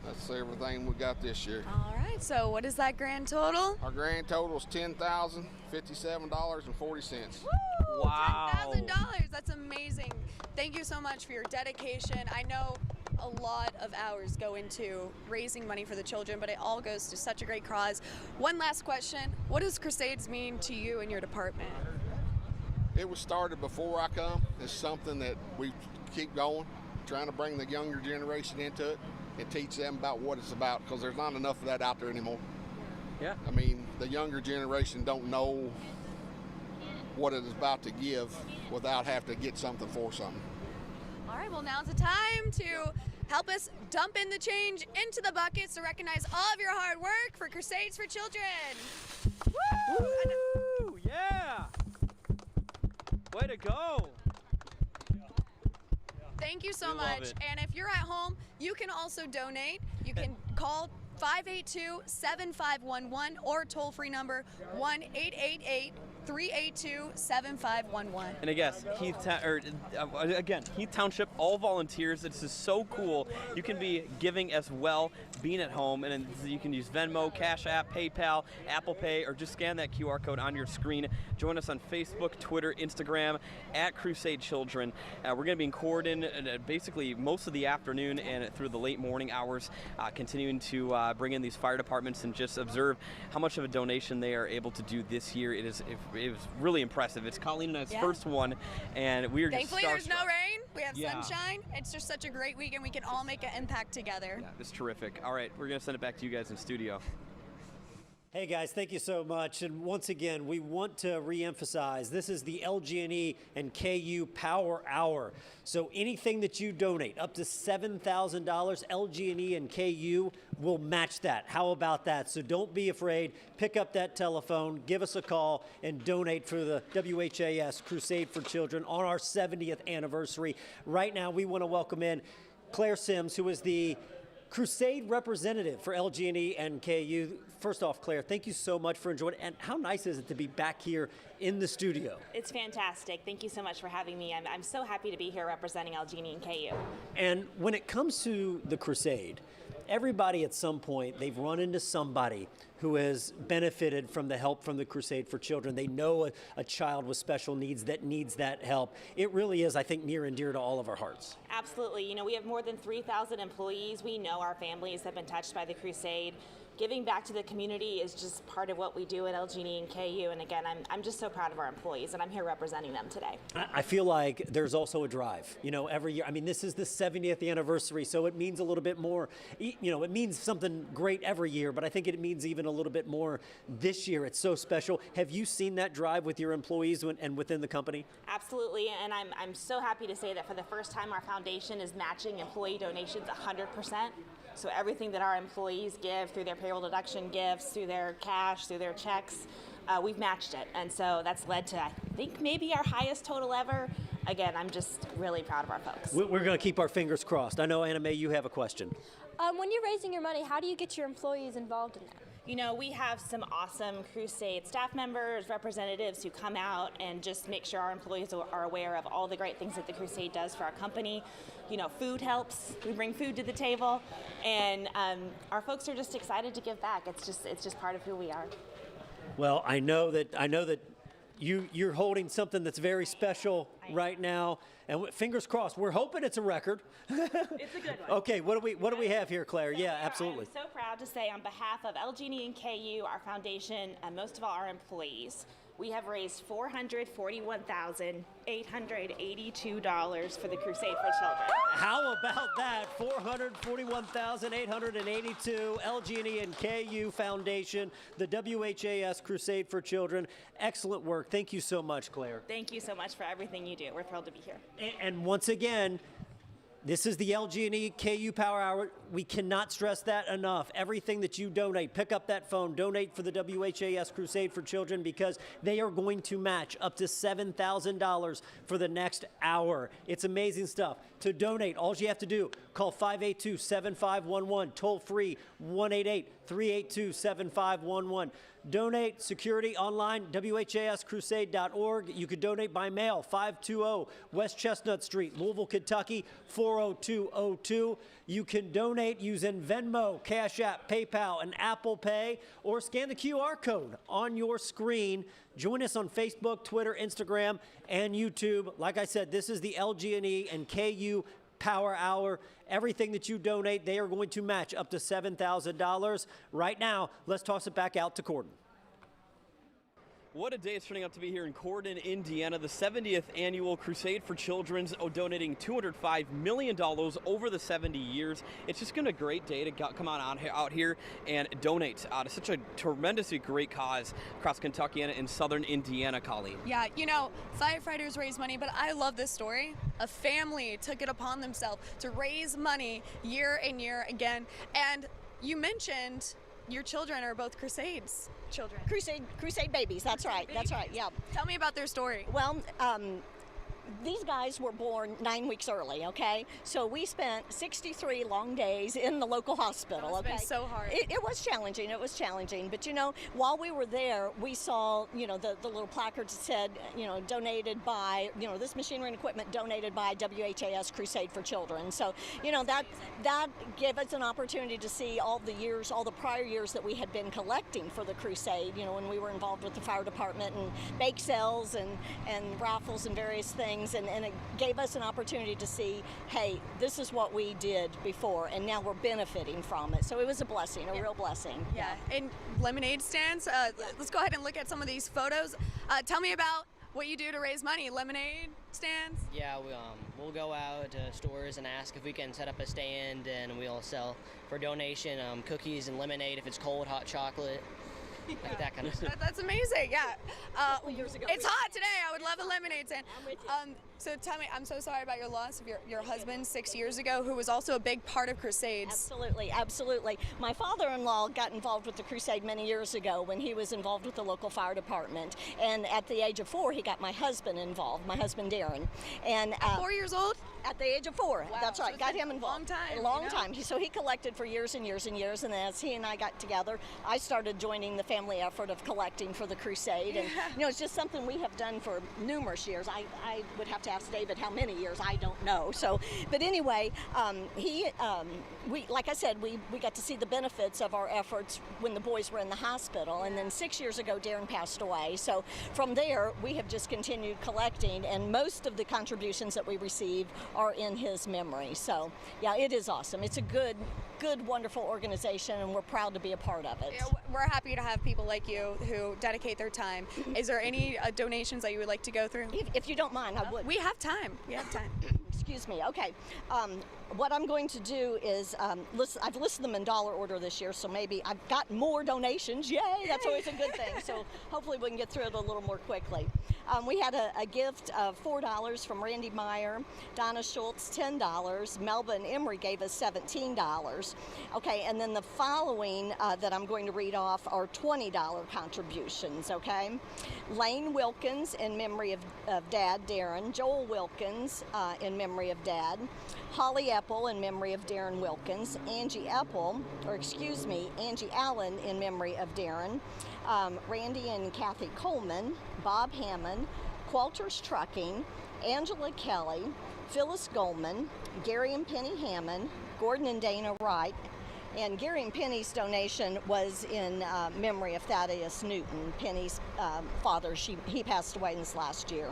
Speaker 21: That's everything we got this year.
Speaker 15: All right, so what is that grand total?
Speaker 21: Our grand total is $10,057.40.
Speaker 15: Wow. $10,000, that's amazing. Thank you so much for your dedication. I know a lot of hours go into raising money for the children, but it all goes to such a great cause. One last question. What does Crusades mean to you and your department?
Speaker 21: It was started before I come. It's something that we keep going, trying to bring the younger generation into it and teach them about what it's about, because there's not enough of that out there anymore.
Speaker 14: Yeah.
Speaker 21: I mean, the younger generation don't know what it is about to give without having to get something for something.
Speaker 15: All right, well, now's the time to help us dump in the change into the buckets to recognize all of your hard work for Crusades for Children. Woo!
Speaker 14: Woo! Yeah! Way to go!
Speaker 15: Thank you so
Speaker 14: We love
Speaker 15: much.
Speaker 14: it.
Speaker 15: And if you're at home, you can also donate. You can call 582-7511 or toll-free number 1-888-382-7511.
Speaker 14: And again, Heath Township, all volunteers. This is so cool. You can be giving as well, being at home, and you can use Venmo, Cash App, PayPal, Apple Pay, or just scan that QR code on your screen. Join us on Facebook, Twitter, Instagram, at Crusade Children. We're going to be in Corydon basically most of the afternoon and through the late morning hours, continuing to bring in these fire departments and just observe how much of a donation they are able to do this year. It was really impressive. It's Colleen and I's first one, and we are
Speaker 15: Thankfully,
Speaker 14: just
Speaker 15: there's no rain. We have
Speaker 14: Yeah.
Speaker 15: sunshine. It's just such a great week, and we can all make an impact together.
Speaker 14: Yeah, it's terrific. All right, we're going to send it back to you guys in studio.
Speaker 6: Hey guys, thank you so much. And once again, we want to reemphasize this is the LG&E and KU Power Hour. So anything that you donate up to $7,000, LG&E and KU will match that. How about that? So don't be afraid. Pick up that telephone, give us a call, and donate for the WHAS Crusade for Children on our 70th anniversary. Right now, we want to welcome in Claire Sims, who is the Crusade representative for LG&E and KU. First off, Claire, thank you so much for enjoying it. And how nice is it to be back here in the studio?
Speaker 3: It's fantastic. Thank you so much for having me. I'm so happy to be here representing LG&E and KU.
Speaker 6: And when it comes to the Crusade, everybody at some point, they've run into somebody who has benefited from the help from the Crusade for Children. They know a child with special needs that needs that help. It really is, I think, near and dear to all of our hearts.
Speaker 3: Absolutely. You know, we have more than 3,000 employees. We know our families have been touched by the Crusade. Giving back to the community is just part of what we do at LG&E and KU. And again, I'm just so proud of our employees, and I'm here representing them today.
Speaker 6: I feel like there's also a drive, you know, every year. I mean, this is the 70th anniversary, so it means a little bit more. You know, it means something great every year, but I think it means even a little bit more this year. It's so special. Have you seen that drive with your employees and within the company?
Speaker 3: Absolutely, and I'm so happy to say that for the first time, our foundation is matching employee donations 100%. So everything that our employees give through their payroll deduction gifts, through their cash, through their checks, we've matched it. And so that's led to, I think, maybe our highest total ever. Again, I'm just really proud of our folks.
Speaker 6: We're going to keep our fingers crossed. I know, Anna Mae, you have a question.
Speaker 18: When you're raising your money, how do you get your employees involved in that?
Speaker 3: You know, we have some awesome Crusade staff members, representatives who come out and just make sure our employees are aware of all the great things that the Crusade does for our company. You know, food helps. We bring food to the table, and our folks are just excited to give back. It's just part of who we are.
Speaker 6: Well, I know that you're holding something that's very special right now, and fingers crossed. We're hoping it's a record.
Speaker 3: It's a good one.
Speaker 6: Okay, what do we have here, Claire? Yeah, absolutely.
Speaker 3: I'm so proud to say, on behalf of LG&E and KU, our foundation, and most of all our employees, we have raised $441,882 for the Crusade for Children.
Speaker 6: How about that? $441,882, LG&E and KU Foundation, the WHAS Crusade for Children. Excellent work. Thank you so much, Claire.
Speaker 3: Thank you so much for everything you do. We're thrilled to be here.
Speaker 6: And once again, this is the LG&E KU Power Hour. We cannot stress that enough. Everything that you donate, pick up that phone, donate for the WHAS Crusade for Children, because they are going to match up to $7,000 for the next hour. It's amazing stuff. To donate, all you have to do, call 582-7511, toll free 1-888-382-7511. Donate security online, WHAScrusade.org. You could donate by mail, 520 West Chestnut Street, Louisville, Kentucky, 40202. You can donate using Venmo, Cash App, PayPal, and Apple Pay, or scan the QR code on your screen. Join us on Facebook, Twitter, Instagram, and YouTube. Like I said, this is the LG&E and KU Power Hour. Everything that you donate, they are going to match up to $7,000. Right now, let's toss it back out to Corden.
Speaker 14: What a day it's turning out to be here in Corden, Indiana. The 70th annual Crusade for Children's, donating $205 million over the 70 years. It's just been a great day to come on out here and donate to such a tremendously great cause across Kentuckiana and southern Indiana, Colleen.
Speaker 15: Yeah, you know, firefighters raise money, but I love this story. A family took it upon themselves to raise money year and year again. And you mentioned your children are both Crusades children.
Speaker 7: Crusade babies, that's right, yeah.
Speaker 15: Tell me about their story.
Speaker 7: Well, these guys were born 9 weeks early, okay? So we spent 63 long days in the local hospital, okay?
Speaker 15: It's been so hard.
Speaker 7: It was challenging, but you know, while we were there, we saw, you know, the little placards that said, you know, donated by, you know, this machinery and equipment donated by WHAS Crusade for Children. So, you know, that gave us an opportunity to see all the prior years that we had been collecting for the Crusade, you know, when we were involved with the fire department and bake sales and raffles and various things. And it gave us an opportunity to see, hey, this is what we did before, and now we're benefiting from it. So it was a blessing, a real blessing.
Speaker 15: Yeah, and lemonade stands. Let's go ahead and look at some of these photos. Tell me about what you do to raise money. Lemonade stands?
Speaker 11: Yeah, we'll go out to stores and ask if we can set up a stand, and we'll sell for donation cookies and lemonade if it's cold, hot chocolate. like that kind of stuff.
Speaker 15: That's amazing. Yeah.
Speaker 7: Years ago.
Speaker 15: It's hot today. I would love a lemonade stand. So tell me, I'm so sorry about your loss of your husband 6 years ago, who was also a big part of Crusades.
Speaker 7: Absolutely, absolutely. My father-in-law got involved with the Crusade many years ago when he was involved with the local fire department. And at the age of 4, he got my husband involved, my husband Darren. And
Speaker 15: At 4 years old?
Speaker 7: At the age of 4,
Speaker 15: Wow,
Speaker 7: that's
Speaker 15: so
Speaker 7: right.
Speaker 15: it's
Speaker 7: Got
Speaker 15: been
Speaker 7: him involved.
Speaker 15: a long time,
Speaker 7: A long
Speaker 15: you know?
Speaker 7: time. So he collected for years and years and years, and then as he and I got together, I started joining the family effort of collecting for the Crusade. And it's just something we have done for numerous years. I would have to ask David how many years. I don't know. So, but anyway, we like I said, we got to see the benefits of our efforts when the boys were in the hospital, and then 6 years ago, Darren passed away. So from there, we have just continued collecting, and most of the contributions that we receive are in his memory. So yeah, it is awesome. It's a good, wonderful organization, and we're proud to be a part of it.
Speaker 15: Yeah, we're happy to have people like you who dedicate their time. Is there any donations that you would like to go through?
Speaker 7: If you don't mind, I would.
Speaker 15: We have time. We have time.
Speaker 7: Excuse me. Okay. What I'm going to do is I've listed them in dollar order this year, so maybe I've got more donations. Yay! That's always a good thing. So hopefully we can get through it a little more quickly. We had a gift of $4 from Randy Meyer, Donna Schultz $10, Melba and Emery gave us $17. Okay, and then the following that I'm going to read off are $20 contributions. Okay, Lane Wilkins in memory of Dad Darren, Joel Wilkins in memory of Dad, Holly Epple in memory of Darren Wilkins, Angie Allen in memory of Darren, Randy and Kathy Coleman, Bob Hammond, Qualters Trucking, Angela Kelly, Phyllis Goldman, Gary and Penny Hammond, Gordon and Dana Wright, and Gary and Penny's donation was in memory of Thaddeus Newton, Penny's father. He passed away this last year.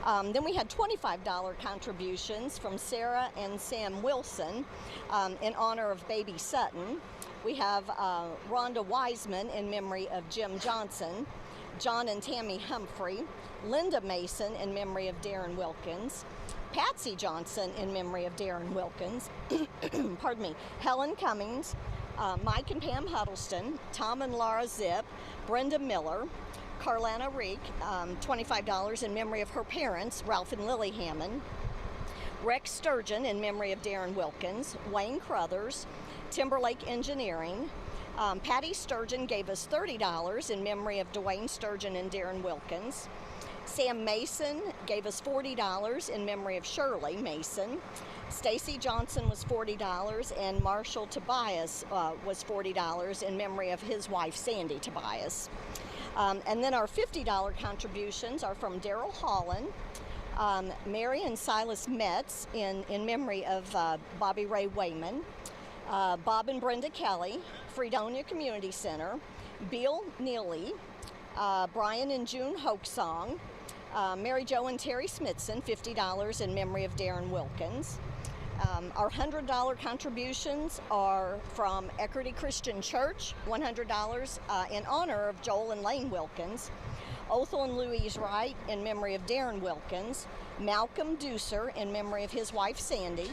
Speaker 7: Then we had $25 contributions from Sarah and Sam Wilson in honor of baby Sutton. We have Rhonda Wiseman in memory of Jim Johnson, John and Tammy Humphrey, Linda Mason in memory of Darren Wilkins, Patsy Johnson in memory of Darren Wilkins, pardon me, Helen Cummings, Mike and Pam Huddleston, Tom and Laura Zip, Brenda Miller, Carlana Reek, $25 in memory of her parents, Ralph and Lily Hammond, Rex Sturgeon in memory of Darren Wilkins, Wayne Crothers, Timberlake Engineering, Patty Sturgeon gave us $30 in memory of Dwayne Sturgeon and Darren Wilkins. Sam Mason gave us $40 in memory of Shirley Mason. Stacy Johnson was $40, and Marshall Tobias was $40 in memory of his wife, Sandy Tobias. And then our $50 contributions are from Daryl Holland, Mary and Silas Metz in memory of Bobby Ray Wayman, Bob and Brenda Kelly, Fredonia Community Center, Bill Neely, Brian and June Hoaksong, Mary Jo and Terry Smithson, $50 in memory of Darren Wilkins. Our $100 contributions are from Eckerty Christian Church, $100 in honor of Joel and Lane Wilkins, Othel and Louise Wright in memory of Darren Wilkins, Malcolm Deucer in memory of his wife Sandy,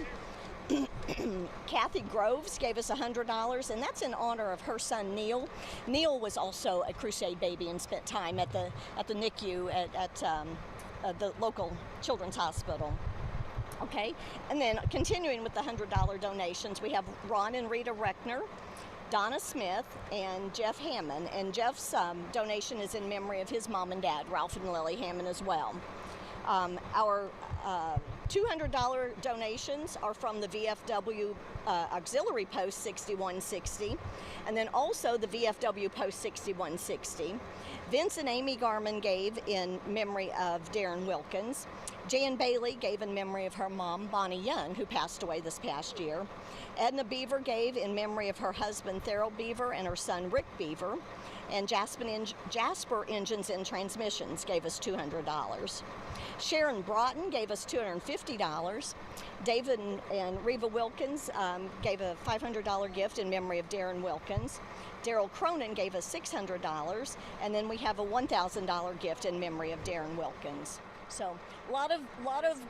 Speaker 7: Kathy Groves gave us $100, and that's in honor of her son Neil. Neil was also a Crusade baby and spent time at the NICU at the local children's hospital. Okay, and then continuing with the $100 donations, we have Ron and Rita Reckner, Donna Smith, and Jeff Hammond. And Jeff's donation is in memory of his mom and dad, Ralph and Lily Hammond, as well. Our $200 donations are from the VFW Auxiliary Post 6160, and then also the VFW Post 6160. Vince and Amy Garman gave in memory of Darren Wilkins. Jan Bailey gave in memory of her mom, Bonnie Young, who passed away this past year. Edna Beaver gave in memory of her husband, Therold Beaver, and her son, Rick Beaver. And Jasper Engines and Transmissions gave us $200. Sharon Broughton gave us $250. David and Reva Wilkins gave a $500 gift in memory of Darren Wilkins. Daryl Cronin gave us $600, and then we have a $1,000 gift in memory of Darren Wilkins. So a lot of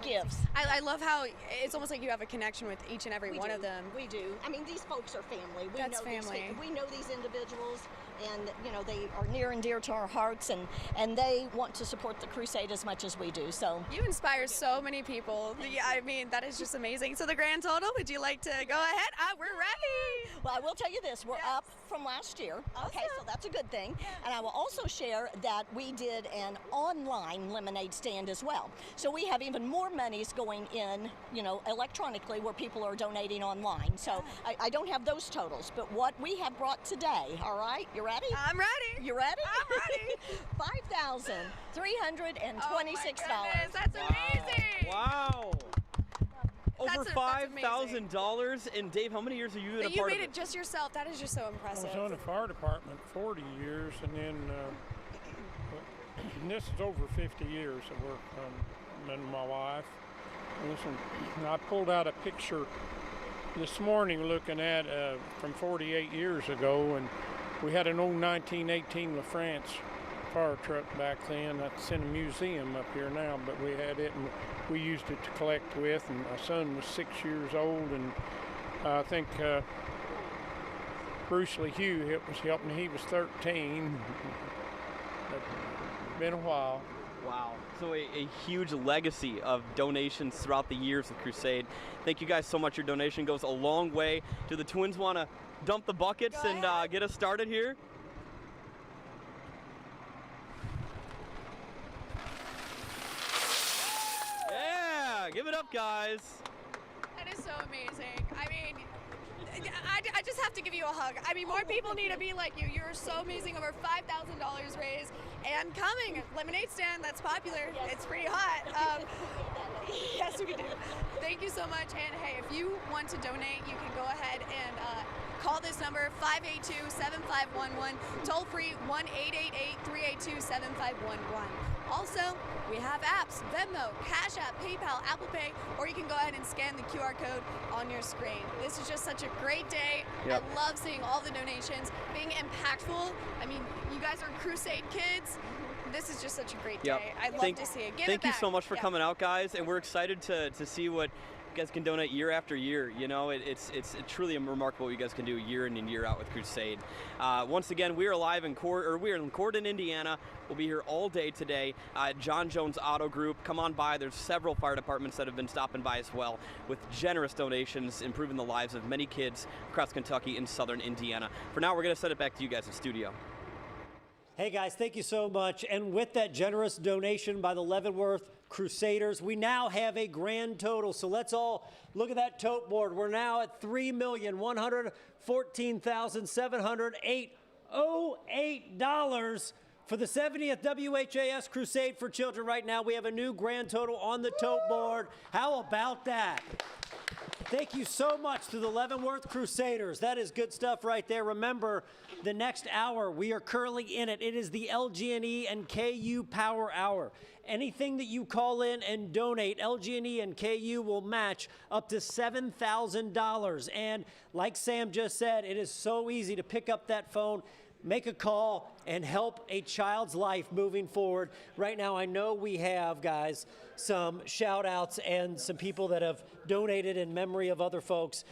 Speaker 7: gifts.
Speaker 15: I love how it's almost like you have a connection with each and every one of them.
Speaker 7: We do. I mean, these folks are family.
Speaker 15: That's family.
Speaker 7: We know these individuals, and they are near and dear to our hearts, and they want to support the crusade as much as we do. So
Speaker 15: you inspire so many people. I mean, that is just amazing. So the grand total, would you like to go ahead? We're ready.
Speaker 7: Well, I will tell you this. We're up from last year. Awesome. Okay, so that's a good thing. Yeah. And I will also share that we did an online lemonade stand as well. So we have even more monies going in, electronically, where people are donating online. So I don't have those totals, but what we have brought today, all right? You ready?
Speaker 15: I'm ready.
Speaker 7: You ready?
Speaker 15: I'm ready.
Speaker 7: $5,326.
Speaker 15: Oh, that's amazing.
Speaker 14: Wow. Over
Speaker 15: That's
Speaker 14: $5,000. And Dave, how many years have you been a part of it?
Speaker 15: You made it just yourself. That is just so impressive.
Speaker 2: I was on the fire department 40 years, and then and this is over 50 years that we're and my wife. Listen, I pulled out a picture this morning looking at from 48 years ago, and we had an old 1918 LaFrance fire truck back then. That's in a museum up here now, but we had it and we used it to collect with, and my son was 6 years old, and I think Bruce Lee Hugh was helping. He was 13. Been a while.
Speaker 14: Wow. So a huge legacy of donations throughout the years of Crusade. Thank you guys so much. Your donation goes a long way. Do the twins want to dump the buckets and get us started here? Yeah, give it up, guys.
Speaker 15: That is so amazing. I mean, I just have to give you a hug. I mean, more people need to be like you. You're so amazing. Over $5,000 raised and coming. Lemonade stand, that's popular. Yes. It's pretty hot. Yes, we do. Thank you so much. And hey, if you want to donate, you can go ahead and call this number, 582-7511, toll free 1-888-382-7511. Also, we have apps, Venmo, Cash App, PayPal, Apple Pay, or you can go ahead and scan the QR code on your screen. This is just such a great day.
Speaker 14: Yep.
Speaker 15: I love seeing all the donations, being impactful. I mean, you guys are Crusade kids. This is just such a great day. I love to see it. Give it back.
Speaker 14: Thank you so much for coming out, guys, and we're excited to see what you guys can donate year after year. You know, it's truly remarkable what you guys can do year in and year out with Crusade. Once again, we are live in Corden, Indiana. We'll be here all day today. John Jones Auto Group, come on by. There's several fire departments that have been stopping by as well with generous donations, improving the lives of many kids across Kentucky and southern Indiana. For now, we're going to send it back to you guys in studio.
Speaker 6: Hey guys, thank you so much. And with that generous donation by the Leavenworth Crusaders, we now have a grand total. So let's all look at that tote board. We're now at $3,114,708 for the 70th WHAS Crusade for Children. Right now, we have a new grand total on the tote board. How about that? Thank you so much to the Leavenworth Crusaders. That is good stuff right there. Remember, the next hour, we are currently in it. It is the LG&E and KU Power Hour. Anything that you call in and donate, LG&E and KU will match up to $7,000. And like Sam just said, it is so easy to pick up that phone, make a call, and help a child's life moving forward. Right now, I know we have, guys, some shout outs and some people that have donated in memory of other folks.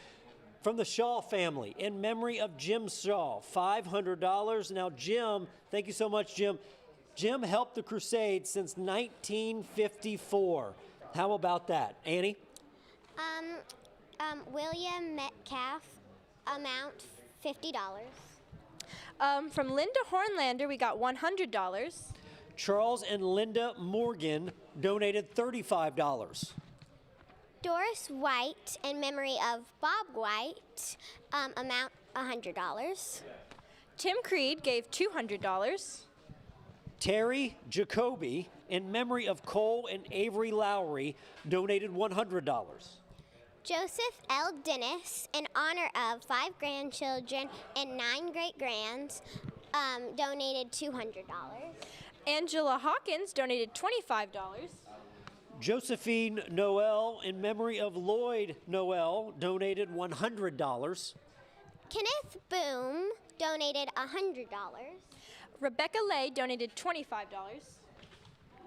Speaker 6: From the Shaw family, in memory of Jim Shaw, $500. Now, Jim, thank you so much, Jim. Jim helped the Crusade since 1954. How about that? Annie?
Speaker 12: William Metcalf, amount $50.
Speaker 18: From Linda Hornlander, we got $100.
Speaker 6: Charles and Linda Morgan donated $35.
Speaker 12: Doris White, in memory of Bob White, amount $100.
Speaker 18: Tim Creed gave $200.
Speaker 6: Terry Jacoby, in memory of Cole and Avery Lowry, donated $100.
Speaker 12: Joseph L. Dennis, in honor of 5 grandchildren and 9 great-grands, donated $200.
Speaker 18: Angela Hawkins donated $25.
Speaker 6: Josephine Noel, in memory of Lloyd Noel, donated $100.
Speaker 12: Kenneth Boom donated $100.
Speaker 18: Rebecca Lay donated $25.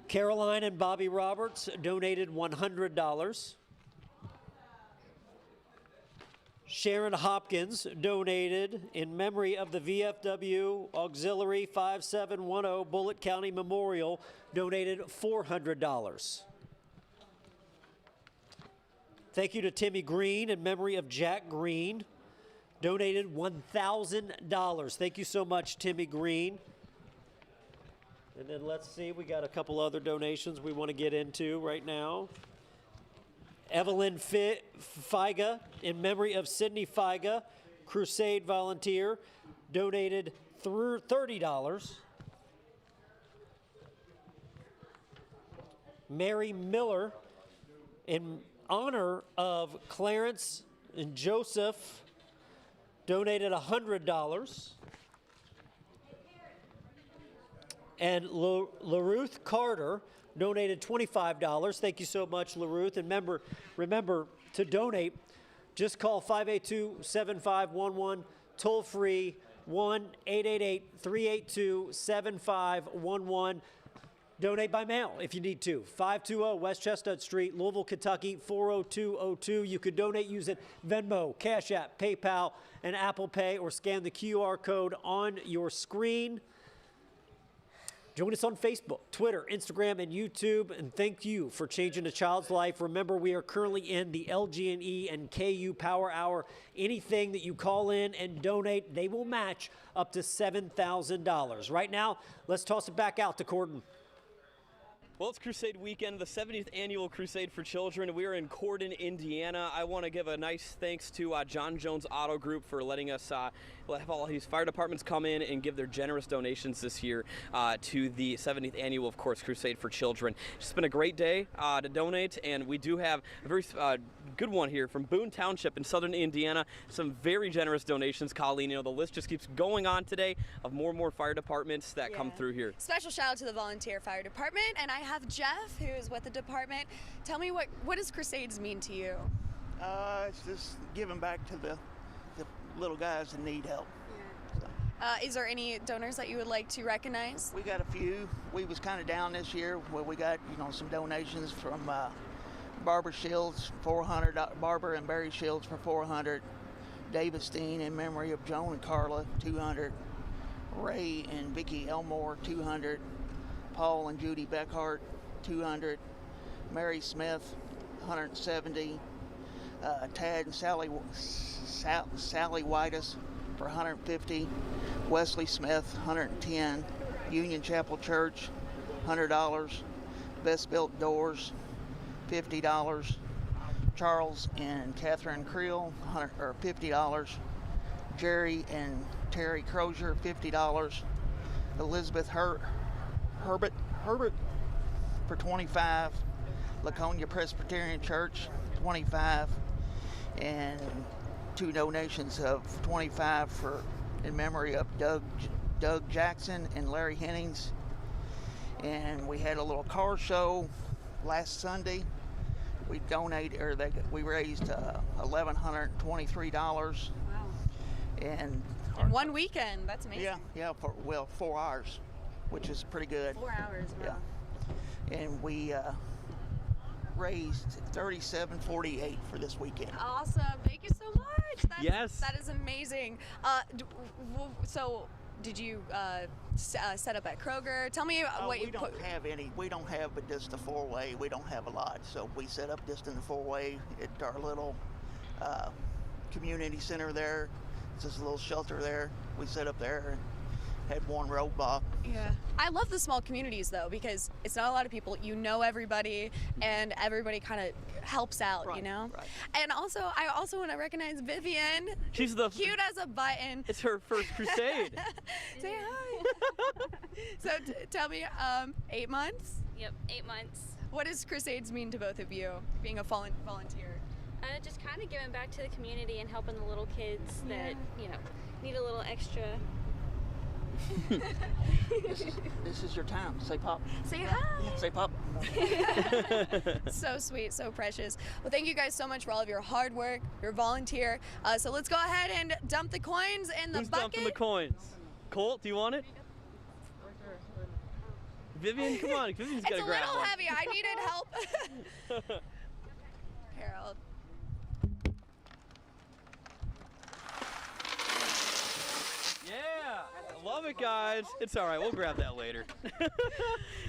Speaker 6: Caroline and Bobby Roberts donated $100. Sharon Hopkins donated in memory of the VFW Auxiliary 5710 Bullitt County Memorial, donated $400. Thank you to Timmy Green in memory of Jack Green, donated $1,000. Thank you so much, Timmy Green. And then let's see, we got a couple other donations we want to get into right now. Evelyn Figa, in memory of Sidney Figa, Crusade volunteer, donated $30. Mary Miller, in honor of Clarence and Joseph, donated $100. And LaRuth Carter donated $25. Thank you so much, LaRuth. And remember to donate, just call 582-7511, toll free 1-888-382-7511. Donate by mail if you need to. 520 West Chestnut Street, Louisville, Kentucky, 40202. You could donate using Venmo, Cash App, PayPal, and Apple Pay, or scan the QR code on your screen. Join us on Facebook, Twitter, Instagram, and YouTube, and thank you for changing a child's life. Remember, we are currently in the LG&E and KU Power Hour. Anything that you call in and donate, they will match up to $7,000. Right now, let's toss it back out to Corden.
Speaker 14: Well, it's Crusade weekend, the 70th annual Crusade for Children. We are in Corden, Indiana. I want to give a nice thanks to John Jones Auto Group for letting us have all these fire departments come in and give their generous donations this year to the 70th annual, of course, Crusade for Children. It's been a great day to donate, and we do have a very good one here from Boone Township in southern Indiana. Some very generous donations, Colleen. You know, the list just keeps going on today of more and more fire departments that come through here.
Speaker 15: Special shout out to the volunteer fire department, and I have Jeff, who is with the department. Tell me, what does Crusades mean to you?
Speaker 5: It's just giving back to the little guys that need help.
Speaker 15: Is there any donors that you would like to recognize?
Speaker 5: We got a few. We was kind of down this year, where we got some donations from Barbara Shields, $400. Barbara and Barry Shields for $400. David Steen in memory of Joan and Carla, $200. Ray and Vicki Elmore, $200. Paul and Judy Beckhart, $200. Mary Smith, $170. Tad and Sally Whitus for $150. Wesley Smith, $110. Union Chapel Church, $100. Best Built Doors, $50. Charles and Catherine Creel, $50. Jerry and Terry Crozier, $50. Elizabeth Herbert for $25. Laconia Presbyterian Church, $25. And 2 donations of $25 in memory of Doug Jackson and Larry Hennings. And we had a little car show last Sunday. We raised $1,123.
Speaker 15: Wow.
Speaker 5: And
Speaker 15: in one weekend, that's amazing.
Speaker 5: Yeah, for 4 hours, which is pretty good.
Speaker 15: 4 hours, wow.
Speaker 5: Yeah. And we raised $37.48 for this weekend.
Speaker 15: Awesome, thank you so much. That is amazing. So did you set up at Kroger? Tell me what you put.
Speaker 5: We don't have but just the 4-way. We don't have a lot, so we set up just in the 4-way at our little community center there. It's just a little shelter there. We set up there and had one roadblock.
Speaker 15: Yeah, I love the small communities though, because it's not a lot of people. You know everybody, and everybody kind of helps out. Right, you know. Right. And I also want to recognize Vivian.
Speaker 14: She's the
Speaker 15: cute as a button.
Speaker 14: It's her first crusade.
Speaker 15: Say hi. So tell me, 8 months?
Speaker 13: Yep, 8 months.
Speaker 15: What does Crusades mean to both of you, being a volunteer?
Speaker 13: Just kind of giving back to the community and helping the little kids that need a little extra.
Speaker 5: This is your time. Say pop.
Speaker 15: Say hi.
Speaker 5: Say pop.
Speaker 15: So sweet, so precious. Well, thank you guys so much for all of your hard work, your volunteer. So let's go ahead and dump the coins in the bucket.
Speaker 14: Who's dumping the coins? Colt, do you want it? Vivian, come on. Vivian's got to grab
Speaker 15: It's a little
Speaker 14: one.
Speaker 15: heavy. I needed help. Harold.
Speaker 14: Yeah, I love it, guys. It's all right. We'll grab that later.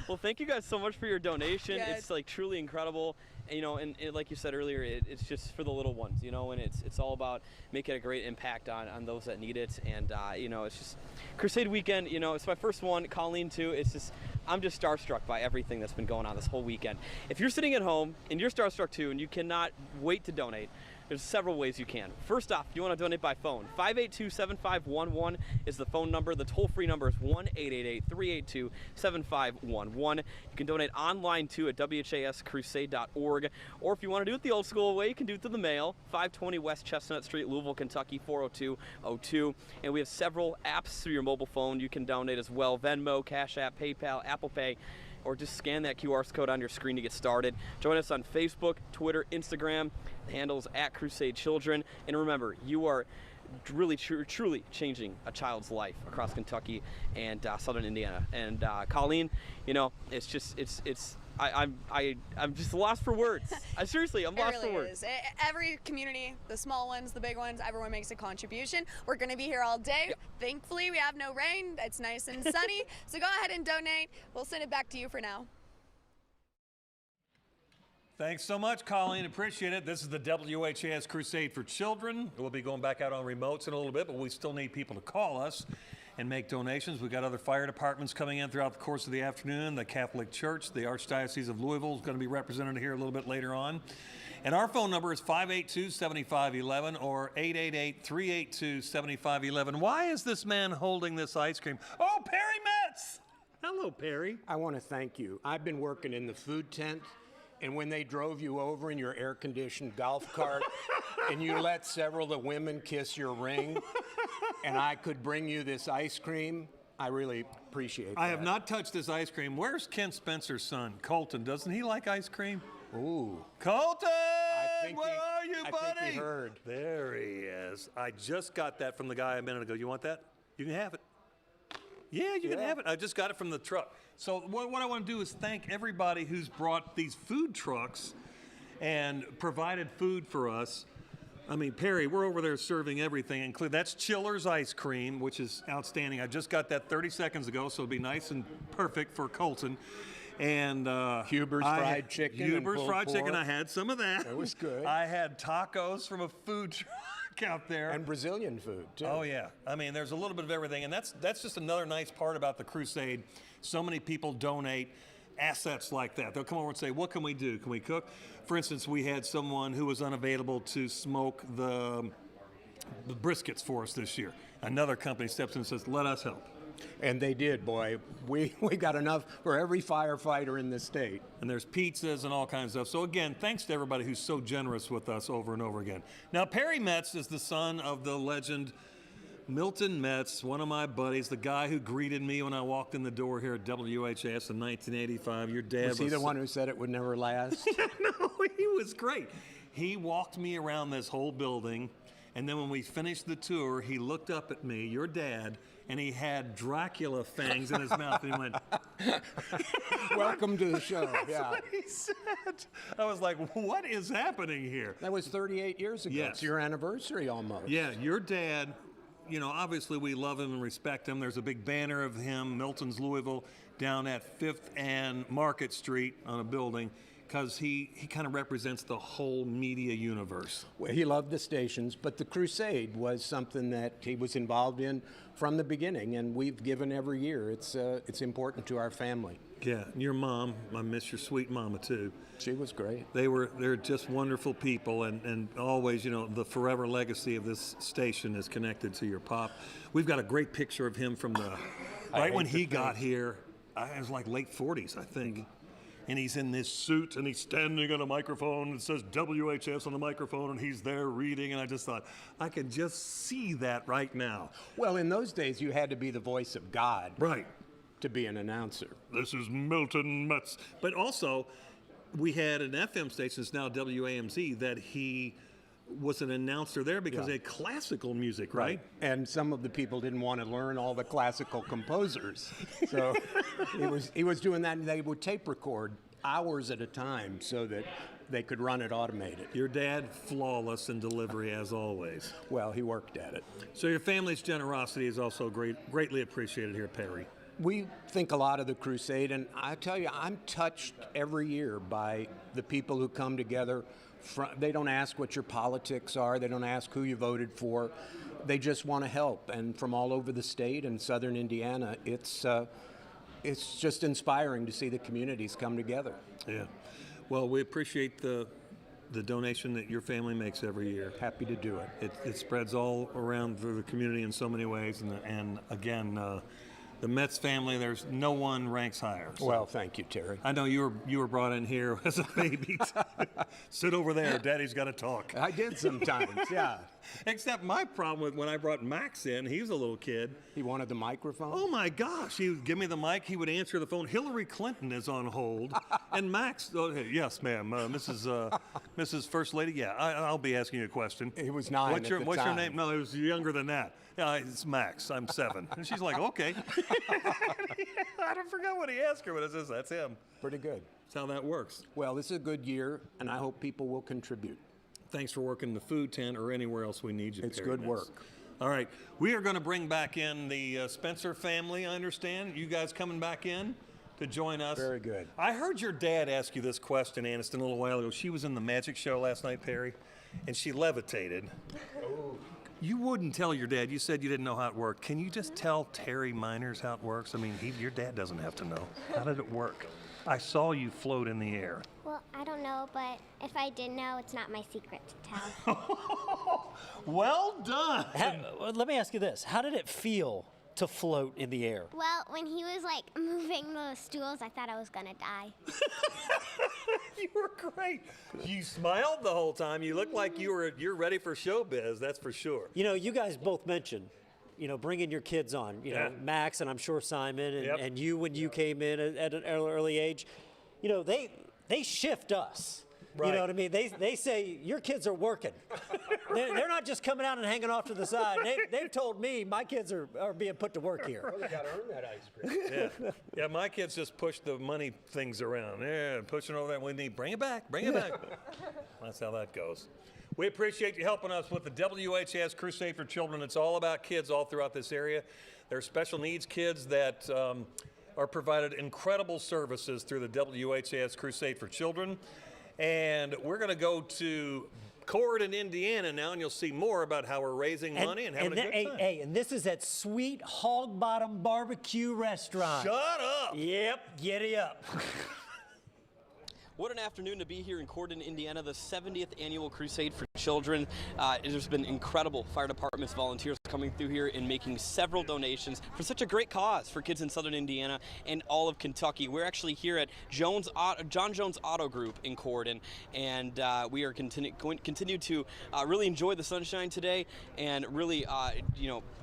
Speaker 14: Well, thank you guys so much for your donation.
Speaker 15: Good.
Speaker 14: It's like truly incredible. And, you know, and like you said earlier, it's just for the little ones, you know, and it's all about making a great impact on those that need it. And, you know, it's just Crusade weekend, you know, it's my first one, Colleen too. It's just, I'm just starstruck by everything that's been going on this whole weekend. If you're sitting at home and you're starstruck too and you cannot wait to donate, there's several ways you can. First off, you want to donate by phone. 582-7511 is the phone number. The toll-free number is 1-888-382-7511. You can donate online too at WHAScrusade.org. Or if you want to do it the old school way, you can do it through the mail. 520 West Chestnut Street, Louisville, Kentucky, 40202. And we have several apps through your mobile phone you can donate as well. Venmo, Cash App, PayPal, Apple Pay, or just scan that QR code on your screen to get started. Join us on Facebook, Twitter, Instagram. The handle's @CrusadeChildren. And remember, you are really, truly changing a child's life across Kentucky and Southern Indiana. And Colleen, you know, it's just, I'm just lost for words. Seriously, I'm lost for words.
Speaker 15: Every community, the small ones, the big ones, everyone makes a contribution. We're going to be here all day. Yep. Thankfully, we have no rain. It's nice and sunny. So go ahead and donate. We'll send it back to you for now.
Speaker 10: Thanks so much, Colleen. Appreciate it. This is the WHAS Crusade for Children. We'll be going back out on remotes in a little bit, but we still need people to call us and make donations. We've got other fire departments coming in throughout the course of the afternoon. The Catholic Church, the Archdiocese of Louisville is going to be represented here a little bit later on. And our phone number is 582-7511 or 888-382-7511. Why is this man holding this ice cream? Oh, Perry Metz! Hello, Perry.
Speaker 16: I want to thank you. I've been working in the food tent, and when they drove you over in your air-conditioned golf cart and you let several of the women kiss your ring and I could bring you this ice cream, I really appreciate that.
Speaker 10: I have not touched this ice cream. Where's Ken Spencer's son, Colton? Doesn't he like ice cream?
Speaker 16: Ooh.
Speaker 10: Colton! Where are you, buddy?
Speaker 16: I think he heard.
Speaker 10: There he is. I just got that from the guy a minute ago. You want that? You can have it. Yeah, you can have it. I just got it from the truck. So what I want to do is thank everybody who's brought these food trucks and provided food for us. I mean, Perry, we're over there serving everything, including that's Chiller's ice cream, which is outstanding. I just got that 30 seconds ago, so it'll be nice and perfect for Colton. And
Speaker 16: Huber's fried chicken.
Speaker 10: Huber's fried chicken. I had some of that.
Speaker 16: It was good.
Speaker 10: I had tacos from a food truck out there.
Speaker 16: And Brazilian food, too.
Speaker 10: Oh, yeah. I mean, there's a little bit of everything. And that's just another nice part about the Crusade. So many people donate assets like that. They'll come over and say, what can we do? Can we cook? For instance, we had someone who was unavailable to smoke the briskets for us this year. Another company steps in and says, let us help.
Speaker 16: And they did, boy. We got enough for every firefighter in the state.
Speaker 10: And there's pizzas and all kinds of stuff. So again, thanks to everybody who's so generous with us over and over again. Now, Perry Metz is the son of the legend Milton Metz, one of my buddies, the guy who greeted me when I walked in the door here at WHAS in 1985. Your dad
Speaker 16: was he the one who said it would never last?
Speaker 10: No, he was great. He walked me around this whole building, and then when we finished the tour, he looked up at me, your dad, and he had Dracula fangs in his mouth, and he went,
Speaker 16: welcome to the show.
Speaker 10: That's what he said. I was like, what is happening here?
Speaker 16: That was 38 years ago.
Speaker 10: Yes.
Speaker 16: It's your anniversary almost.
Speaker 10: Yeah, your dad, you know, obviously we love him and respect him. There's a big banner of him, Milton's Louisville, down at 5th and Market Street on a building, because he kind of represents the whole media universe.
Speaker 16: Well, he loved the stations, but the Crusade was something that he was involved in from the beginning, and we've given every year. It's important to our family.
Speaker 10: Yeah, and your mom, I miss your sweet mama too.
Speaker 16: She was great.
Speaker 10: They're just wonderful people, and always, you know, the forever legacy of this station is connected to your pop. We've got a great picture of him from right when he got here. It was like late 40s, I think. And he's in this suit, and he's standing on a microphone. It says WHS on the microphone, and he's there reading. And I just thought, I can just see that right now.
Speaker 16: Well, in those days, you had to be the voice of God.
Speaker 10: Right.
Speaker 16: To be an announcer.
Speaker 10: This is Milton Metz. But also, we had an FM station, it's now WAMZ, that he was an announcer there because
Speaker 16: Yeah.
Speaker 10: they had classical music, right?
Speaker 16: And some of the people didn't want to learn all the classical composers. So he was doing that, and they would tape record hours at a time so that they could run it automated.
Speaker 10: Your dad, flawless in delivery as always.
Speaker 16: Well, he worked at it.
Speaker 10: So your family's generosity is also greatly appreciated here, Perry.
Speaker 16: We think a lot of the Crusade, and I tell you, I'm touched every year by the people who come together. They don't ask what your politics are. They don't ask who you voted for. They just want to help. And from all over the state and southern Indiana, it's just inspiring to see the communities come together.
Speaker 10: Yeah. Well, we appreciate the donation that your family makes every year.
Speaker 16: Happy to do it.
Speaker 10: It spreads all around the community in so many ways. And again, the Metz family, there's no one ranks higher. So.
Speaker 16: Well, thank you, Terry.
Speaker 10: I know you were brought in here as a baby. Sit over there. Daddy's got to talk.
Speaker 16: I did sometimes, yeah.
Speaker 10: Except my problem with when I brought Max in, he was a little kid.
Speaker 16: He wanted the microphone?
Speaker 10: Oh, my gosh. He would give me the mic. He would answer the phone. Hillary Clinton is on hold. And Max, hey, yes, ma'am, Mrs. First Lady, yeah, I'll be asking you a question.
Speaker 16: He was 9
Speaker 10: What's your
Speaker 16: time.
Speaker 10: name? No, it was younger than that. Yeah, it's Max. I'm 7. And she's like, okay. I don't forget what he asked her, but that's him.
Speaker 16: Pretty good.
Speaker 10: That's how that works.
Speaker 16: Well, this is a good year, and I hope people will contribute.
Speaker 10: Thanks for working the food tent or anywhere else we need you.
Speaker 16: It's
Speaker 10: Perry
Speaker 16: good
Speaker 10: Metz.
Speaker 16: work.
Speaker 10: All right. We are going to bring back in the Spencer family, I understand. You guys coming back in to join us.
Speaker 16: Very good.
Speaker 10: I heard your dad ask you this question, Aniston, a little while ago. She was in the magic show last night, Perry, and she levitated. Oh. You wouldn't tell your dad. You said you didn't know how it worked. Can you just tell Terry Miners how it works? I mean, your dad doesn't have to know. How did it work? I saw you float in the air.
Speaker 12: Well, I don't know, but if I did know, it's not my secret to tell.
Speaker 10: Well done.
Speaker 6: Let me ask you this. How did it feel to float in the air?
Speaker 12: Well, when he was like moving those stools, I thought I was gonna die.
Speaker 10: You were great. You smiled the whole time. You looked like you're ready for showbiz, that's for sure.
Speaker 6: You know, you guys both mentioned, bringing your kids on, know, Max and I'm sure Simon and you when you came in at an early age, they shift us.
Speaker 10: Right.
Speaker 6: You know what I mean? They say, your kids are working. They're not just coming out and hanging off to the side. They've told me my kids are being put to work here.
Speaker 16: Well, they got to earn that ice cream.
Speaker 10: Yeah, my kids just push the money things around. Yeah, pushing over that. We need, bring it back. That's how that goes. We appreciate you helping us with the WHAS Crusade for Children. It's all about kids all throughout this area. There are special needs kids that are provided incredible services through the WHAS Crusade for Children. And we're going to go to Corvette, Indiana now, and you'll see more about how we're raising money and having a good time.
Speaker 6: And this is at Sweet Hog Bottom Barbecue Restaurant.
Speaker 10: Shut up!
Speaker 6: Yep, giddy up.
Speaker 14: What an afternoon to be here in Corvette, Indiana, the 70th Annual Crusade for Children. There's been incredible fire departments, volunteers coming through here and making several donations for such a great cause for kids in southern Indiana and all of Kentucky. We're actually here at John Jones Auto Group in Corvette, and we are continue to really enjoy the sunshine today and really,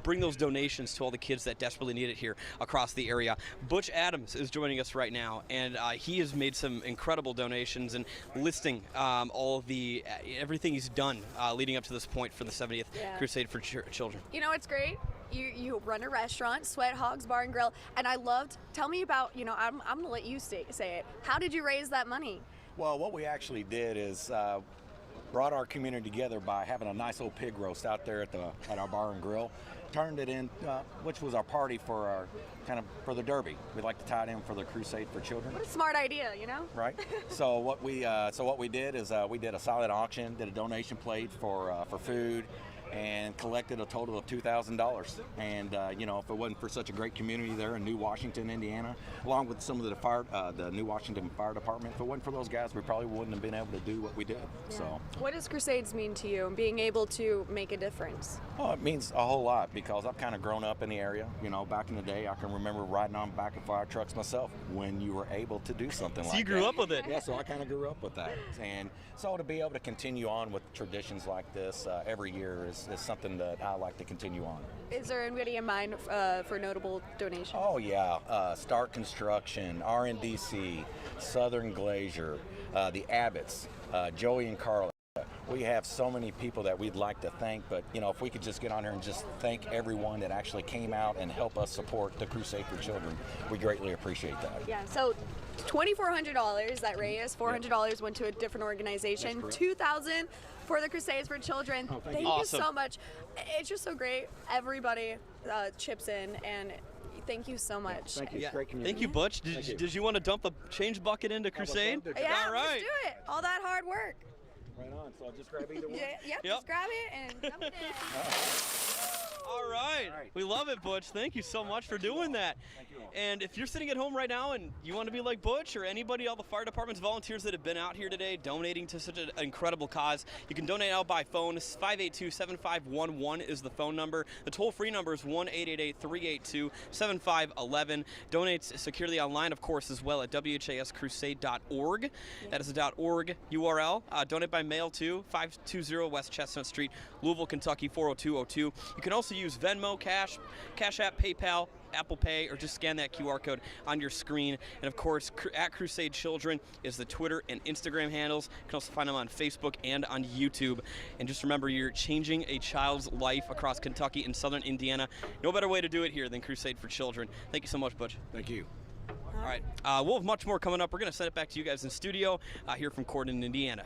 Speaker 14: bring those donations to all the kids that desperately need it here across the area. Butch Adams is joining us right now, and he has made some incredible donations and listing all of the everything he's done leading up to this point for the 70th Crusade for Children.
Speaker 15: You know what's great? You run a restaurant, Sweat Hogs Bar and Grill, and I loved. Tell me about. I'm gonna let you say it. How did you raise that money?
Speaker 17: Well, what we actually did is brought our community together by having a nice old pig roast out there at our bar and grill. Turned it in, which was our party for for the Derby. We like to tie it in for the Crusade for Children.
Speaker 15: What a smart idea,
Speaker 17: Right. So what we did is we did a silent auction, did a donation plate for food, and collected a total of $2,000. And if it wasn't for such a great community there in New Washington, Indiana, along with some of the New Washington Fire Department, if it wasn't for those guys, we probably wouldn't have been able to do what we did.
Speaker 15: Yeah.
Speaker 17: So,
Speaker 15: what does Crusades mean to you and being able to make a difference?
Speaker 17: Oh, it means a whole lot because I've kind of grown up in the area. Back in the day, I can remember riding on back of fire trucks myself when you were able to do something like that.
Speaker 14: So you grew up with it.
Speaker 17: Yeah, so I kind of grew up with that. And so to be able to continue on with traditions like this every year is something that I like to continue on.
Speaker 15: Is there anybody in mind for notable donations?
Speaker 17: Oh, yeah. Stark Construction, RNDC, Southern Glacier, the Abbotts, Joey and Carla. we have so many people that we'd like to thank, but if we could just get on here and just thank everyone that actually came out and helped us support the Crusade for Children, we greatly appreciate that.
Speaker 15: Yeah, so $2,400 that raised, $400 went to a different organization, $2,000 for the Crusades for Children. Thank you so much. It's just so great. Everybody chips in, and thank you so much.
Speaker 14: Thank you. It's great community. Thank you, Butch. Did you want to dump a change bucket into Crusade?
Speaker 15: Yeah,
Speaker 14: all right.
Speaker 15: let's do it. All that hard work.
Speaker 17: Right on. So I'll just grab either one.
Speaker 15: Yep, just grab it and dump it in.
Speaker 14: All right. We love it, Butch. Thank you so much for doing that.
Speaker 17: Thank you all.
Speaker 14: And if you're sitting at home right now and you want to be like Butch or anybody, all the fire department's volunteers that have been out here today donating to such an incredible cause, you can donate out by phone. 582-7511 is the phone number. The toll-free number is 1-888-382-7511. Donate securely online, of course, as well at WHAScrusade.org. That is a .org URL. Donate by mail to 520 West Chestnut Street, Louisville, Kentucky 40202. You can also use Venmo, Cash App, PayPal, Apple Pay, or just scan that QR code on your screen. And of course, at Crusade Children is the Twitter and Instagram handles. You can also find them on Facebook and on YouTube. And just remember, you're changing a child's life across Kentucky and southern Indiana. No better way to do it here than Crusade for Children. Thank you so much, Butch.
Speaker 17: Thank you.
Speaker 14: All right, we'll have much more coming up. We're going to send it back to you guys in studio here from Corydon, Indiana.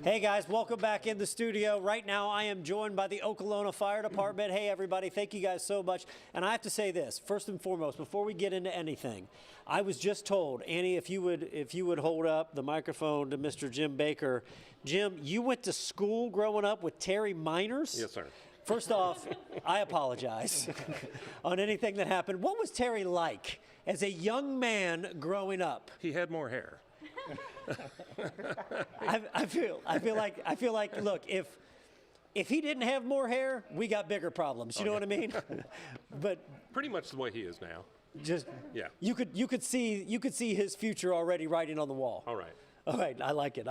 Speaker 6: Hey guys, welcome back in the studio. Right now I am joined by the Okolona Fire Department. Hey everybody, thank you guys so much. And I have to say this, first and foremost, before we get into anything, I was just told, Annie, if you would hold up the microphone to Mr. Jim Baker. Jim, you went to school growing up with Terry Miners?
Speaker 19: Yes, sir.
Speaker 6: First off, I apologize on anything that happened. What was Terry like as a young man growing up?
Speaker 19: He had more hair.
Speaker 6: I feel like look, if he didn't have more hair, we got bigger problems. You know what I mean? But
Speaker 19: pretty much the way he is now.
Speaker 6: Just
Speaker 19: yeah.
Speaker 6: You could see his future already writing on the wall.
Speaker 19: All right.
Speaker 6: All right, I like it.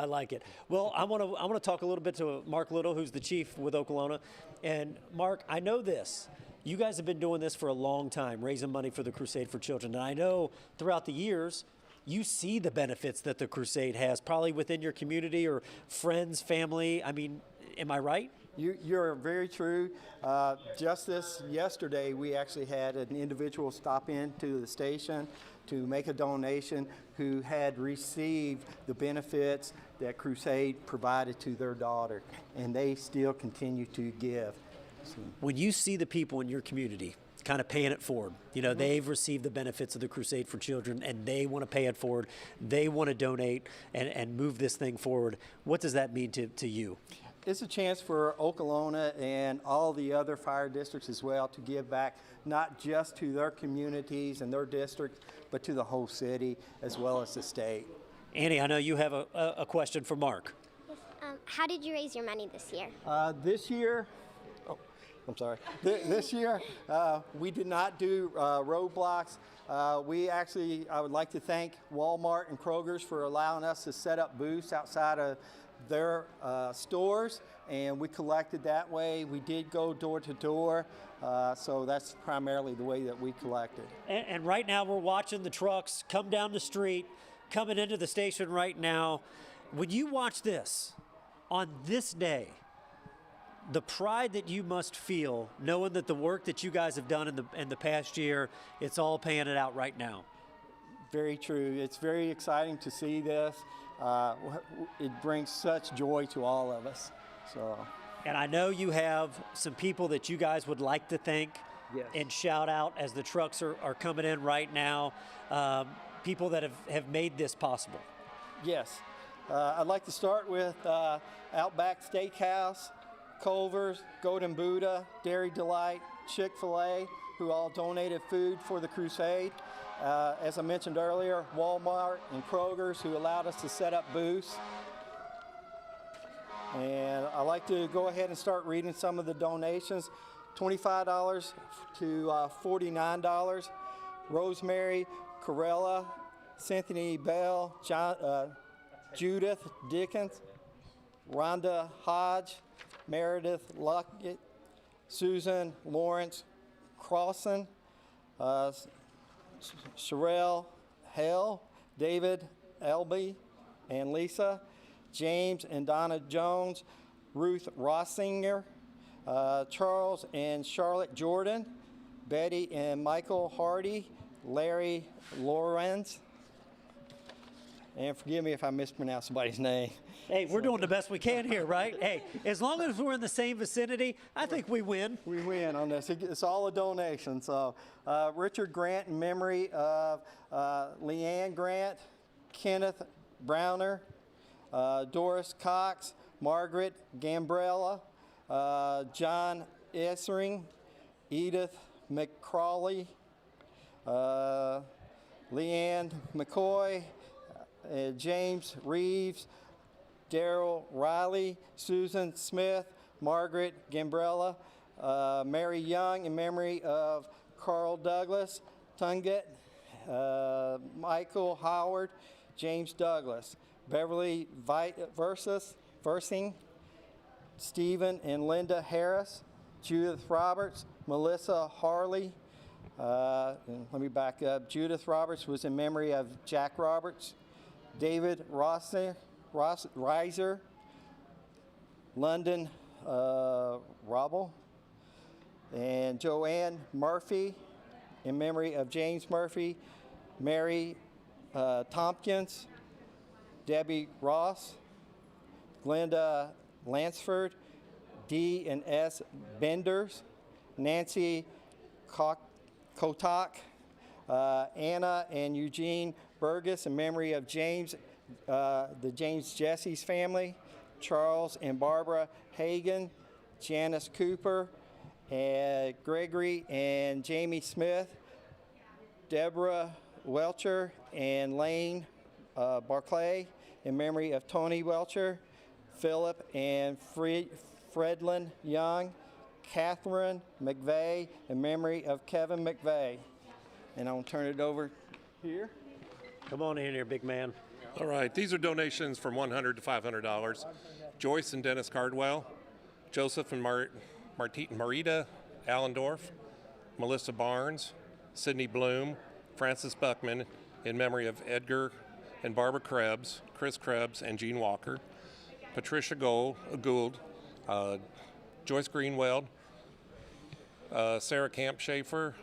Speaker 6: Well, I want to talk a little bit to Mark Little, who's the chief with Okolona. And Mark, I know this. You guys have been doing this for a long time, raising money for the Crusade for Children. And I know throughout the years, you see the benefits that the Crusade has, probably within your community or friends, family. I mean, am I right?
Speaker 20: You're very true. Just this yesterday, we actually had an individual stop into the station to make a donation who had received the benefits that Crusade provided to their daughter, and they still continue to give.
Speaker 6: When you see the people in your community kind of paying it forward, they've received the benefits of the Crusade for Children and they want to pay it forward, they want to donate and move this thing forward, what does that mean to you?
Speaker 20: It's a chance for Okolona and all the other fire districts as well to give back, not just to their communities and their districts, but to the whole city as well as the state.
Speaker 6: Annie, I know you have a question for Mark.
Speaker 12: How did you raise your money this year?
Speaker 20: This year, this year, we did not do roadblocks. I would like to thank Walmart and Kroger's for allowing us to set up booths outside of their stores, and we collected that way. We did go door to door, so that's primarily the way that we collected.
Speaker 6: And right now we're watching the trucks come down the street, coming into the station right now. When you watch this, on this day, the pride that you must feel knowing that the work that you guys have done in the past year, it's all paying it out right now.
Speaker 20: Very true. It's very exciting to see this. It brings such joy to all of us.
Speaker 6: And I know you have some people that you guys would like to thank and shout out as the trucks are coming in right now, people that have made this possible.
Speaker 20: Yes. I'd like to start with Outback Steakhouse, Culver's, Golden Buddha, Dairy Delight, Chick-fil-A, who all donated food for the Crusade. As I mentioned earlier, Walmart and Kroger's, who allowed us to set up booths. And I'd like to go ahead and start reading some of the donations. $25 to $49. Rosemary Corella, Cynthia Bell, Judith Dickens, Rhonda Hodge, Meredith Luckett, Susan Lawrence Crossan, Sherelle Hale, David Elby, and Lisa, James and Donna Jones, Ruth Rossinger, Charles and Charlotte Jordan, Betty and Michael Hardy, Larry Lorenz, and forgive me if I mispronounce somebody's name.
Speaker 6: Hey, we're doing the best we can here, right? Hey, as long as we're in the same vicinity, I think we win.
Speaker 20: We win on this. It's all a donation. So Richard Grant in memory of Leanne Grant, Kenneth Browner, Doris Cox, Margaret Gambrella, John Essering, Edith McCrawley, Leanne McCoy, James Reeves, Daryl Riley, Susan Smith, Margaret Gambrella, Mary Young in memory of Carl Douglas Tunget, Michael Howard, James Douglas, Beverly Versing, Stephen and Linda Harris, Judith Roberts, Melissa Harley. And let me back up. Judith Roberts was in memory of Jack Roberts, David Reiser, London Robble, and Joanne Murphy in memory of James Murphy, Mary Tompkins, Debbie Ross, Glenda Lansford, D and S Benders, Nancy Kotak, Anna and Eugene Burgess in memory of James, the James Jesse's family, Charles and Barbara Hagan, Janice Cooper, and Gregory and Jamie Smith, Deborah Welcher and Lane Barclay in memory of Tony Welcher, Philip and Fredlin Young, Catherine McVeigh in memory of Kevin McVeigh. And I'll turn it over here.
Speaker 6: Come on in here, big man.
Speaker 19: All right, these are donations from $100 to $500. Joyce and Dennis Cardwell, Joseph and Marita Allendorf, Melissa Barnes, Sydney Bloom, Francis Buckman in memory of Edgar and Barbara Krebs, Chris Krebs and Jean Walker, Patricia Gould, Joyce Greenwell, Sarah Camp Schaefer,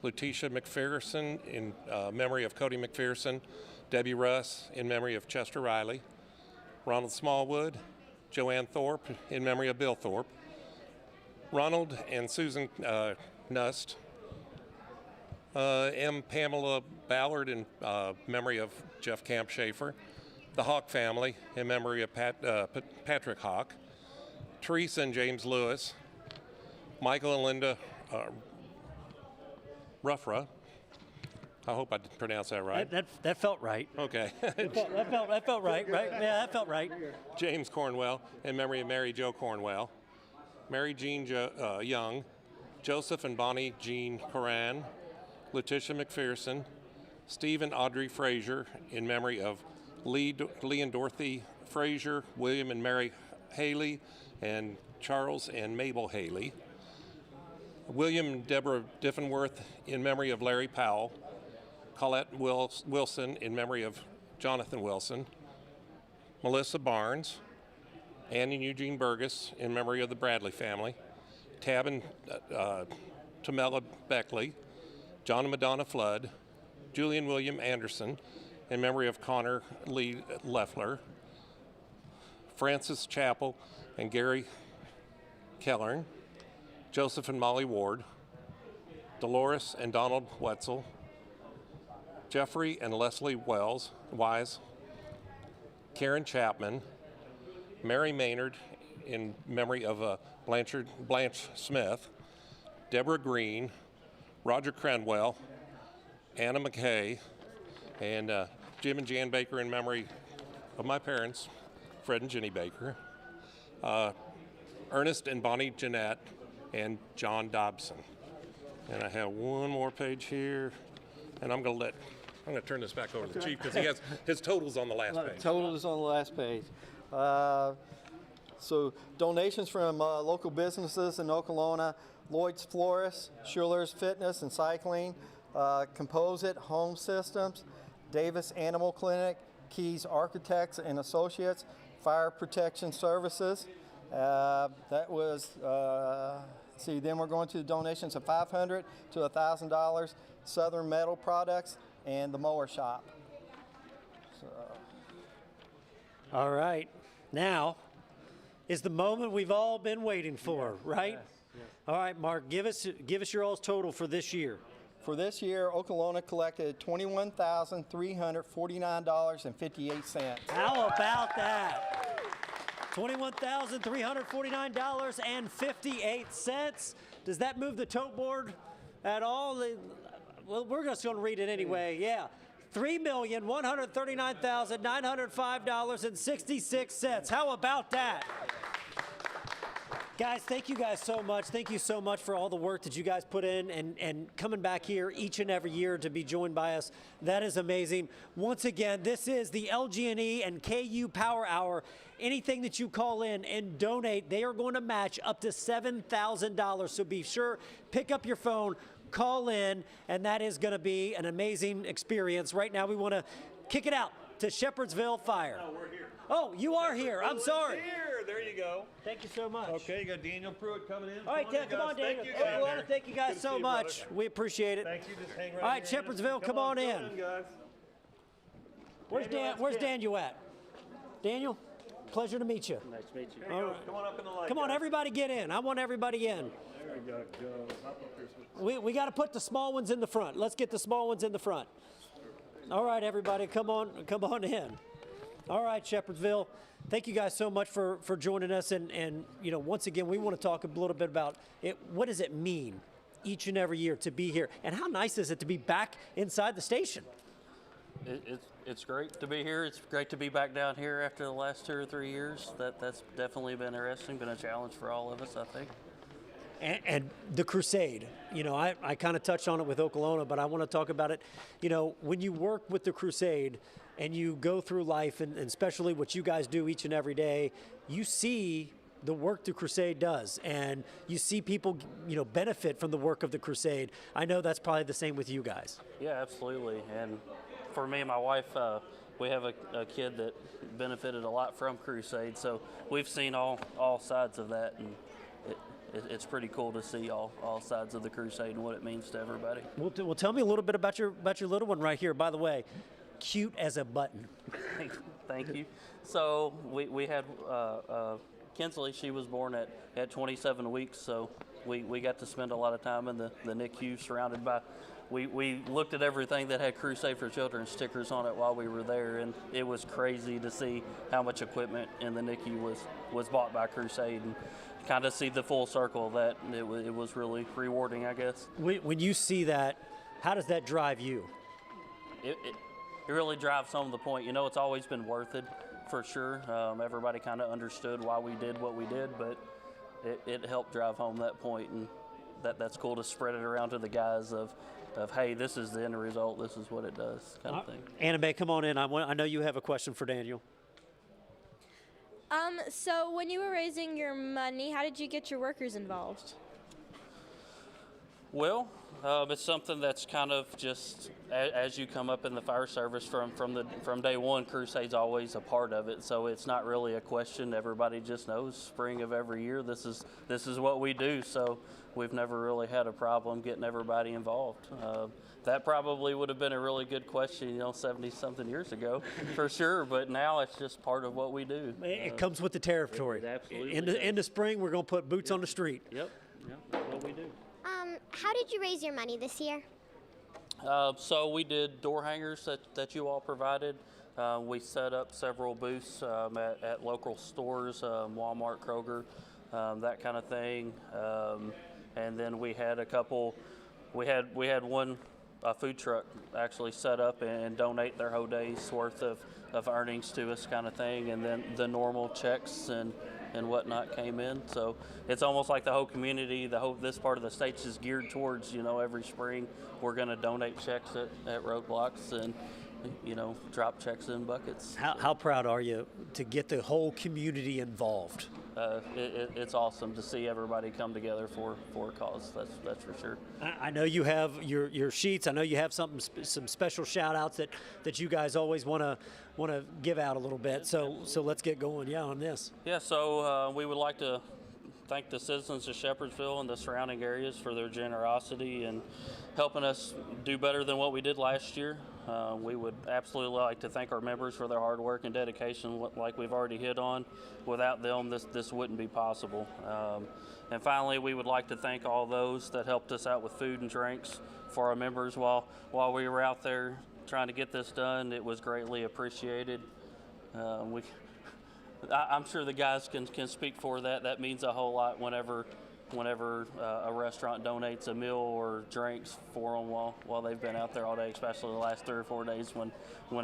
Speaker 19: Letitia McPherson in memory of Cody McPherson, Debbie Russ in memory of Chester Riley, Ronald Smallwood, Joanne Thorpe in memory of Bill Thorpe, Ronald and Susan Nust, M. Pamela Ballard in memory of Jeff Camp Schaefer, the Hawk family in memory of Patrick Hawk, Teresa and James Lewis, Michael and Linda Ruffra. I hope I pronounced that right.
Speaker 6: That felt right.
Speaker 19: Okay.
Speaker 6: that felt right, right? Yeah, that felt right.
Speaker 19: James Cornwell in memory of Mary Jo Cornwell, Mary Jean Young, Joseph and Bonnie Jean Coran, Letitia McPherson, Steve and Audrey Frazier in memory of Lee and Dorothy Frazier, William and Mary Haley, and Charles and Mabel Haley. William and Deborah Diffenworth in memory of Larry Powell, Colette Wilson in memory of Jonathan Wilson, Melissa Barnes, Ann and Eugene Burgess in memory of the Bradley family, Tab and Tamela Beckley, John and Madonna Flood, Julian William Anderson in memory of Connor Lee Leffler, Francis Chappell and Gary Kellern, Joseph and Molly Ward, Dolores and Donald Wetzel, Jeffrey and Leslie Wise, Karen Chapman, Mary Maynard in memory of Blanche Smith, Deborah Green, Roger Crenwell, Anna McKay, and Jim and Jan Baker in memory of my parents, Fred and Jenny Baker, Ernest and Bonnie Jeanette, and John Dobson. And I have one more page here, and I'm going to turn this back over to the chief because he has his totals on the last page.
Speaker 20: Totals on the last page. So donations from local businesses in Okolona: Lloyd's Florist, Schuller's Fitness and Cycling, Composite Home Systems, Davis Animal Clinic, Keys Architects and Associates, fire protection services. That was, then we're going to the donations of $500 to $1,000, Southern Metal Products, and the mower shop. So.
Speaker 6: All right. Now is the moment we've all been waiting for, right?
Speaker 20: Yes, yes.
Speaker 6: All right, Mark, give us your all's total for this year.
Speaker 20: For this year, Okolona collected $21,349.58.
Speaker 6: How about that? $21,349.58. Does that move the tote board at all? Well, we're just going to read it anyway. Yeah. $3,139,905.66. How about that? Guys, thank you guys so much. Thank you so much for all the work that you guys put in and coming back here each and every year to be joined by us. That is amazing. Once again, this is the LG&E and KU Power Hour. Anything that you call in and donate, they are going to match up to $7,000. So be sure, pick up your phone, call in, and that is going to be an amazing experience. Right now, we want to kick it out to Shepherdsville Fire.
Speaker 10: No, we're here.
Speaker 6: Oh, you are here. I'm sorry.
Speaker 10: Here. There you go.
Speaker 6: Thank you so much.
Speaker 10: Okay, you got Daniel Pruitt coming in.
Speaker 6: All right, come on, Daniel. Thank you guys so much. We appreciate it.
Speaker 10: Thank you. Just hang right
Speaker 6: All right,
Speaker 10: here.
Speaker 6: Shepherdsville, come on in.
Speaker 10: Guys.
Speaker 6: Where's Daniel at? Daniel, pleasure to meet you.
Speaker 4: Nice to meet you.
Speaker 6: All right.
Speaker 10: Come on up in the light.
Speaker 6: Come on, everybody get in. I want everybody in.
Speaker 10: There we go.
Speaker 6: We got to put the small ones in the front. Let's get the small ones in the front. All right, everybody, come on in. All right, Shepherdsville, thank you guys so much for joining us. And you know, once again, we want to talk a little bit about it. What does it mean each and every year to be here? And how nice is it to be back inside the station?
Speaker 4: It's great to be here. It's great to be back down here after the last 2 or 3 years. That's definitely been interesting, been a challenge for all of us, I think.
Speaker 6: And the Crusade, you know, I kind of touched on it with Okolona, but I want to talk about it. You know, when you work with the Crusade and you go through life, and especially what you guys do each and every day, you see the work the Crusade does, and you see people, you know, benefit from the work of the Crusade. I know that's probably the same with you guys.
Speaker 4: Yeah, absolutely. And for me and my wife, we have a kid that benefited a lot from Crusade, so we've seen all sides of that, and it's pretty cool to see all sides of the Crusade and what it means to everybody.
Speaker 6: Well, tell me a little bit about your little one right here. By the way, cute as a button.
Speaker 4: Thank you. So we had Kinsley. She was born at 27 weeks, so we got to spend a lot of time in the NICU surrounded by. We looked at everything that had Crusade for Children stickers on it while we were there, and it was crazy to see how much equipment in the NICU was bought by Crusade, and kind of see the full circle of that. It was really rewarding, I guess.
Speaker 6: When you see that, how does that drive you?
Speaker 4: It really drives home the point. You know, it's always been worth it, for sure. Everybody kind of understood why we did what we did, but it helped drive home that point, and that's cool to spread it around to the guys of hey, this is the end result, this is what it does, kind of thing.
Speaker 6: Anime, come on in. I know you have a question for Daniel.
Speaker 18: So when you were raising your money, how did you get your workers involved?
Speaker 4: Well, it's something that's kind of just as you come up in the fire service from day one. Crusade's always a part of it, so it's not really a question. Everybody just knows spring of every year this is what we do. So we've never really had a problem getting everybody involved. That probably would have been a really good question, 70-something years ago, for sure. But now it's just part of what we do.
Speaker 6: It comes with the territory.
Speaker 4: It absolutely
Speaker 6: in the spring, we're going to put boots on the street.
Speaker 4: Yep, that's what we do.
Speaker 12: How did you raise your money this year?
Speaker 4: So we did door hangers that you all provided. We set up several booths at local stores, Walmart, Kroger, that kind of thing. And then we had a couple. We had one food truck actually set up and donate their whole day's worth of earnings to us, kind of thing. And then the normal checks and whatnot came in. So it's almost like the whole community, this part of the state is geared towards, every spring we're going to donate checks at roadblocks and, drop checks in buckets.
Speaker 6: How proud are you to get the whole community involved?
Speaker 4: it's awesome to see everybody come together for a cause. That's for sure.
Speaker 6: I know you have your sheets. I know you have some special shout outs that you guys always want to give out a little bit. So let's get going on this.
Speaker 4: Yeah, so we would like to thank the citizens of Shepherdsville and the surrounding areas for their generosity and helping us do better than what we did last year. We would absolutely like to thank our members for their hard work and dedication, like we've already hit on. Without them, this wouldn't be possible. And finally, we would like to thank all those that helped us out with food and drinks for our members while we were out there trying to get this done. It was greatly appreciated. I'm sure the guys can speak for that. That means a whole lot whenever a restaurant donates a meal or drinks for them while they've been out there all day, especially the last 3 or 4 days when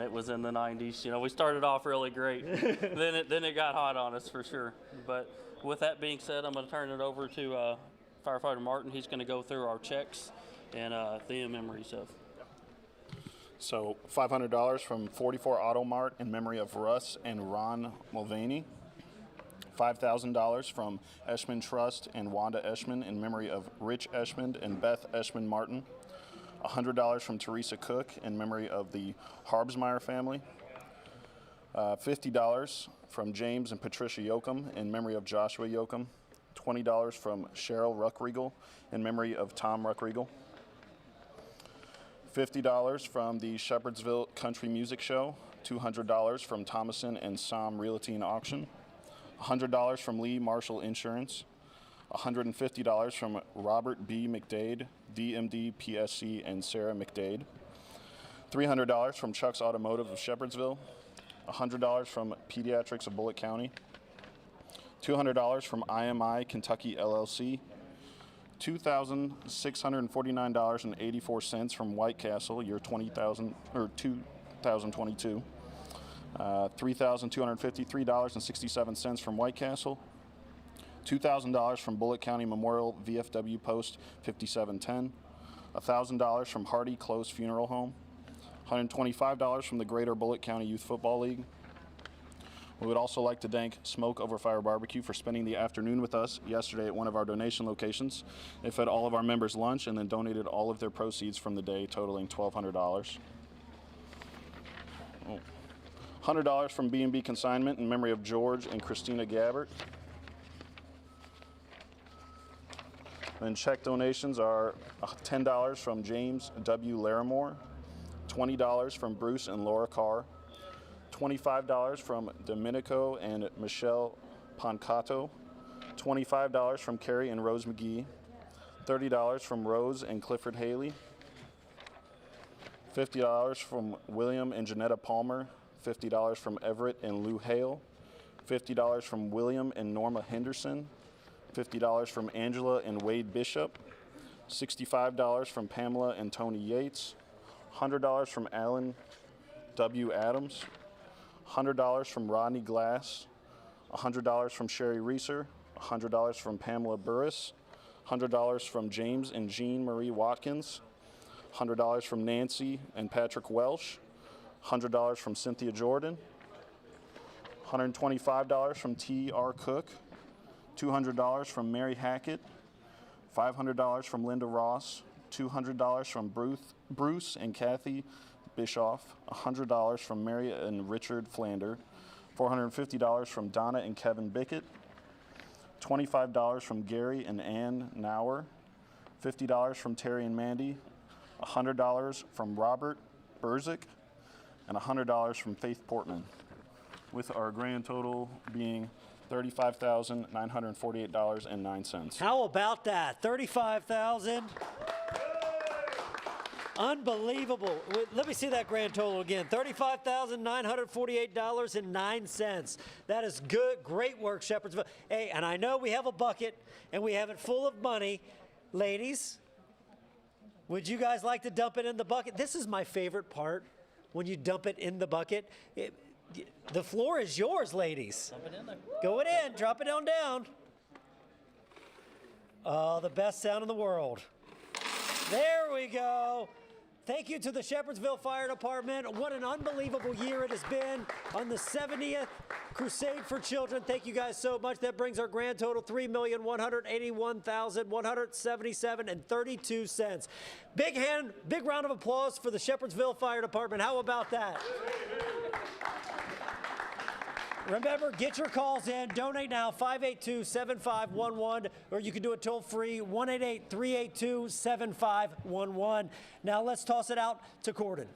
Speaker 4: it was in the 90s. You know, we started off really great. then it got hot on us for sure. But with that being said, I'm going to turn it over to Firefighter Martin. He's going to go through our checks and the memories of.
Speaker 9: So $500 from 44 Auto Mart in memory of Russ and Ron Mulvaney. $5,000 from Eshman Trust and Wanda Eshman in memory of Rich Eshman and Beth Eshman Martin. $100 from Teresa Cook in memory of the Harbsmeyer family. $50 from James and Patricia Yoakum in memory of Joshua Yoakum. $20 from Cheryl Ruckriegel in memory of Tom Ruckriegel. $50 from the Shepherdsville Country Music Show. $200 from Thomason and Som Realty and Auction. $100 from Lee Marshall Insurance. $150 from Robert B. McDade, DMD, PSC, and Sarah McDade. $300 from Chuck's Automotive of Shepherdsville. $100 from Pediatrics of Bullitt County. $200 from IMI Kentucky LLC. $2,649.84 from White Castle, year 2022. $3,253.67 from White Castle. $2,000 from Bullitt County Memorial VFW Post 5710. $1,000 from Hardy Close Funeral Home. $125 from the Greater Bullitt County Youth Football League. We would also like to thank Smoke Over Fire Barbecue for spending the afternoon with us yesterday at one of our donation locations. They fed all of our members lunch and then donated all of their proceeds from the day, totaling $1,200. $100 from B&B Consignment in memory of George and Christina Gabbert. Then check donations are $10 from James W. Larimore, $20 from Bruce and Laura Carr, $25 from Domenico and Michelle Poncato, $25 from Carrie and Rose McGee, $30 from Rose and Clifford Haley, $50 from William and Janetta Palmer, $50 from Everett and Lou Hale, $50 from William and Norma Henderson, $50 from Angela and Wade Bishop, $65 from Pamela and Tony Yates, $100 from Alan W. Adams, $100 from Rodney Glass, $100 from Sherry Reeser, $100 from Pamela Burris, $100 from James and Jean Marie Watkins, $100 from Nancy and Patrick Welsh, $100 from Cynthia Jordan, $125 from T.R. Cook, $200 from Mary Hackett, $500 from Linda Ross, $200 from Bruce and Kathy Bischoff, $100 from Mary and Richard Flander, $450 from Donna and Kevin Bickett, $25 from Gary and Ann Nauer, $50 from Terry and Mandy, $100 from Robert Berzik, and $100 from Faith Portman, with our grand total being $35,948.09.
Speaker 6: How about that? $35,000. Unbelievable. Let me see that grand total again. $35,948.09. That is good. Great work, Shepherdsville. Hey, and I know we have a bucket and we have it full of money. Ladies, would you guys like to dump it in the bucket? This is my favorite part, when you dump it in the bucket. The floor is yours, ladies.
Speaker 4: Dump it in there.
Speaker 6: Go it in. Drop it on down. Oh, the best sound in the world. There we go. Thank you to the Shepherdsville Fire Department. What an unbelievable year it has been on the 70th Crusade for Children. Thank you guys so much. That brings our grand total $3,181,177.32. Big round of applause for the Shepherdsville Fire Department. How about that? Remember, get your calls in. Donate now, 582-7511, or you can do it toll free, 1-888-382-7511. Now let's toss it out to Corden.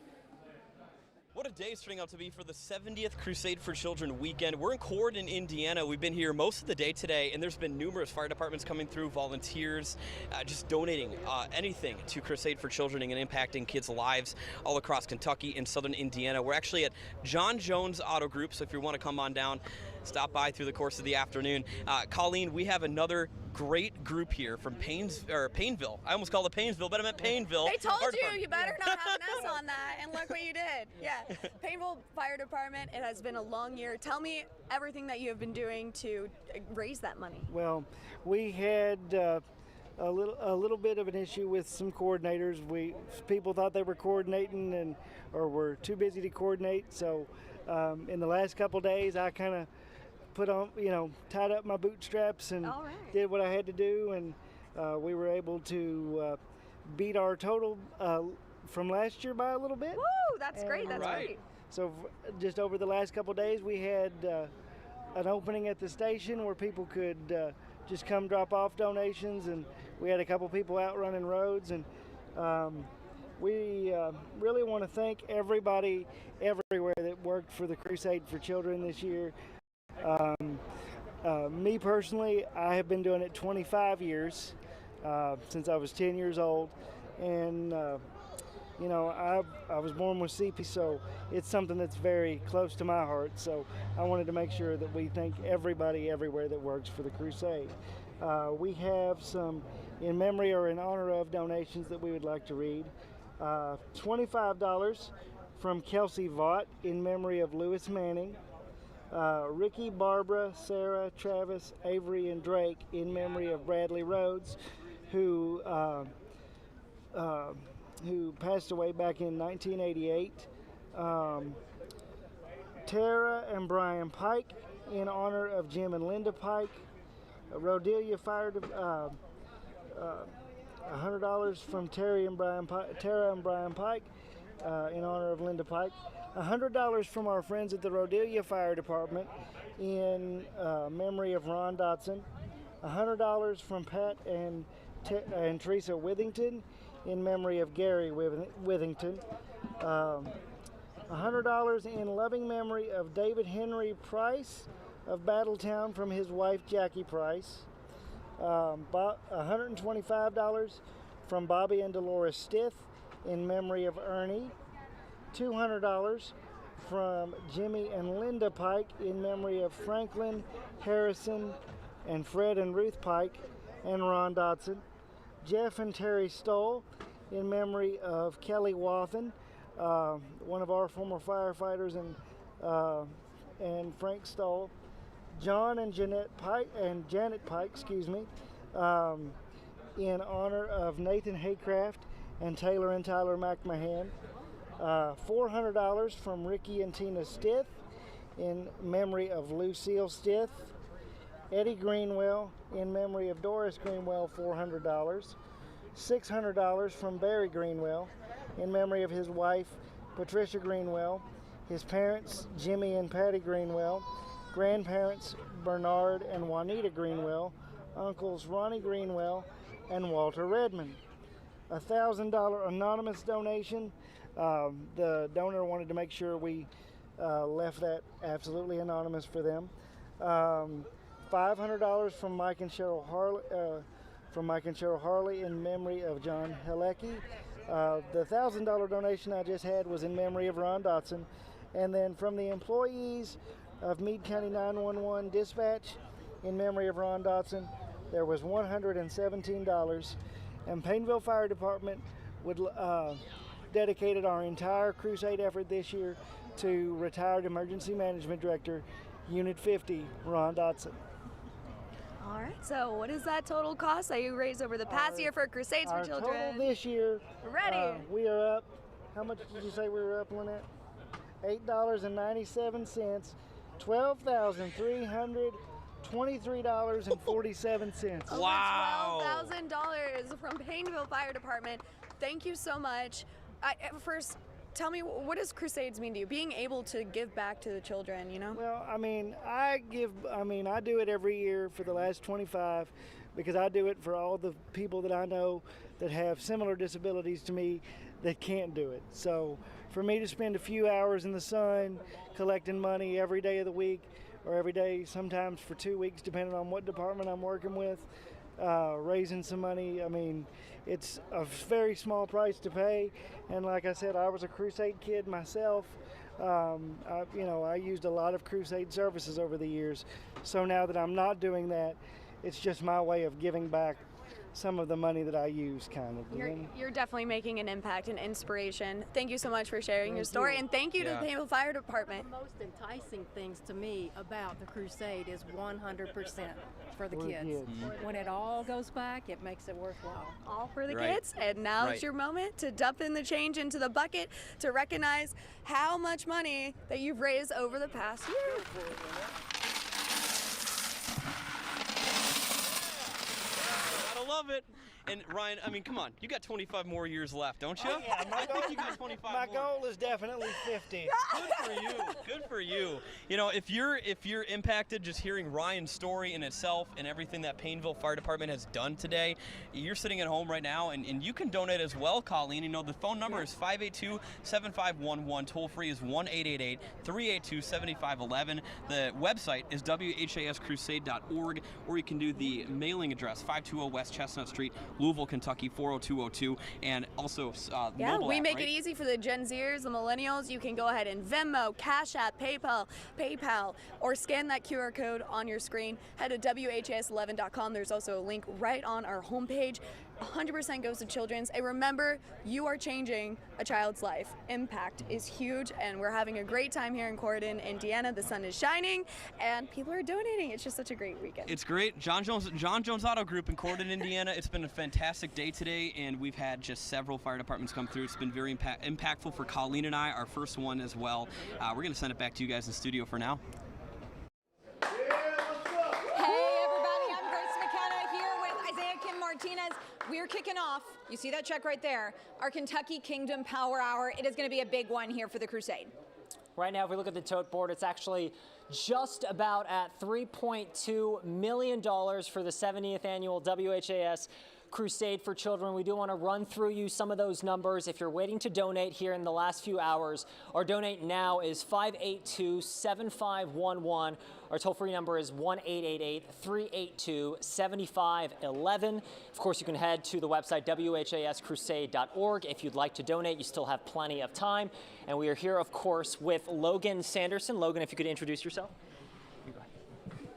Speaker 14: What a day it's turning out to be for the 70th Crusade for Children weekend. We're in Corden, Indiana. We've been here most of the day today, and there's been numerous fire departments coming through, volunteers, just donating anything to Crusade for Children and impacting kids' lives all across Kentucky and southern Indiana. We're actually at John Jones Auto Group, so if you want to come on down, stop by through the course of the afternoon. Colleen, we have another great group here from Payneville. I almost called it Payneville, but I meant Payneville.
Speaker 15: They told you better not have an S on that, and look what you did. Yeah, Payneville Fire Department, it has been a long year. Tell me everything that you have been doing to raise that money.
Speaker 8: Well, we had a little bit of an issue with some coordinators. People thought they were coordinating or were too busy to coordinate, so in the last couple days I kind of tied up my bootstraps and did what I had to do, and we were able to beat our total from last year by a little bit.
Speaker 15: Woo, that's great, that's great.
Speaker 8: So just over the last couple days, we had an opening at the station where people could just come drop off donations, and we had a couple people out running roads, and we really want to thank everybody everywhere that worked for the Crusade for Children this year. Me personally, I have been doing it 25 years, since I was 10 years old, and I was born with CP, so it's something that's very close to my heart, so I wanted to make sure that we thank everybody everywhere that works for the Crusade. We have some in memory or in honor of donations that we would like to read. $25 from Kelsey Vaught in memory of Lewis Manning. Ricky, Barbara, Sarah, Travis, Avery, and Drake in memory of Bradley Rhodes, who passed away back in 1988. Tara and Brian Pike in honor of Jim and Linda Pike. Rodelia Fire, $100 from Tara and Brian Pike in honor of Linda Pike. $100 from our friends at the Rodelia Fire Department in memory of Ron Dotson. $100 from Pat and Teresa Withington in memory of Gary Withington. $100 in loving memory of David Henry Price of Battletown from his wife Jackie Price. $125 from Bobby and Dolores Stith in memory of Ernie. $200 from Jimmy and Linda Pike in memory of Franklin, Harrison, and Fred and Ruth Pike and Ron Dotson. Jeff and Terry Stoll in memory of Kelly Wathen, one of our former firefighters, and Frank Stoll. John and Janet Pike, in honor of Nathan Haycraft and Taylor and Tyler McMahon. $400 from Ricky and Tina Stith in memory of Lucille Stith. Eddie Greenwell in memory of Doris Greenwell, $400. $600 from Barry Greenwell in memory of his wife Patricia Greenwell, his parents Jimmy and Patty Greenwell, grandparents Bernard and Juanita Greenwell, uncles Ronnie Greenwell and Walter Redmond. $1,000 anonymous donation. The donor wanted to make sure we left that absolutely anonymous for them. $500 from Mike and Cheryl Harley in memory of John Helecki. The $1,000 donation I just had was in memory of Ron Dotson. And then from the employees of Meade County 911 Dispatch in memory of Ron Dotson, there was $117. And Payneville Fire Department dedicated our entire Crusade effort this year to retired Emergency Management Director, Unit 50, Ron Dotson.
Speaker 15: All right, so what is that total cost that you raised over the past year for Crusades for Children?
Speaker 8: Our total this year,
Speaker 15: Ready.
Speaker 8: We are up, how much did you say we were up, Lynette? $8.97, $12,323.47.
Speaker 15: Wow. $12,000 from Payneville Fire Department. Thank you so much. First, tell me, what does Crusades mean to you? Being able to give back to the children, you know?
Speaker 8: Well, I do it every year for the last 25 because I do it for all the people that I know that have similar disabilities to me that can't do it. So for me to spend a few hours in the sun collecting money every day of the week, or every day, sometimes for 2 weeks, depending on what department I'm working with, raising some money, it's a very small price to pay. And like I said, I was a Crusade kid myself. I used a lot of Crusade services over the years. So now that I'm not doing that, it's just my way of giving back some of the money that I use, kind of.
Speaker 15: You're definitely making an impact and inspiration. Thank you so much for sharing your story, and thank you to the Payneville Fire Department.
Speaker 1: One of the most enticing things to me about the Crusade is 100% for the kids. When it all goes back, it makes it worthwhile.
Speaker 15: All for the kids, and now it's your moment to dump in the change into the bucket to recognize how much money that you've raised over the past year.
Speaker 14: Love it. And Ryan, come on, you got 25 more years left, don't you?
Speaker 8: Oh, yeah,
Speaker 14: I think you got 25
Speaker 8: my
Speaker 14: more.
Speaker 8: goal is definitely 50.
Speaker 14: Good for you. Good for you. You know, if you're impacted just hearing Ryan's story in itself and everything that Payneville Fire Department has done today, you're sitting at home right now and you can donate as well, Colleen. You know, the phone number is 582-7511. Toll free is 1-888-382-7511. The website is WHAScrusade.org, or you can do the mailing address, 520 West Chestnut Street, Louisville, Kentucky 40202, and also mobile
Speaker 15: we
Speaker 14: app,
Speaker 15: make
Speaker 14: right?
Speaker 15: it easy for the Gen Zers, the millennials. You can go ahead and Venmo, Cash App, PayPal, or scan that QR code on your screen. Head to WHAS11.com. There's also a link right on our homepage. 100% goes to children's. And remember, you are changing a child's life. Impact is huge, and we're having a great time here in Corydon, Indiana. The sun is shining, and people are donating. It's just such a great weekend.
Speaker 14: It's great. John Jones Auto Group in Corydon, Indiana. It's been a fantastic day today, and we've had just several fire departments come through. It's been very impactful for Colleen and I, our first one as well. We're going to send it back to you guys in studio for now.
Speaker 22: Martinez, we're kicking off, you see that check right there, our Kentucky Kingdom Power Hour. It is going to be a big one here for the Crusade.
Speaker 23: Right now, if we look at the tote board, it's actually just about at $3.2 million for the 70th annual WHAS Crusade for Children. We do want to run through you some of those numbers. If you're waiting to donate here in the last few hours, our donate now is 582-7511. Our toll-free number is 1-888-382-7511. Of course, you can head to the website WHAScrusade.org. If you'd like to donate, you still have plenty of time. And we are here, of course, with Logan Sanderson. Logan, if you could introduce yourself.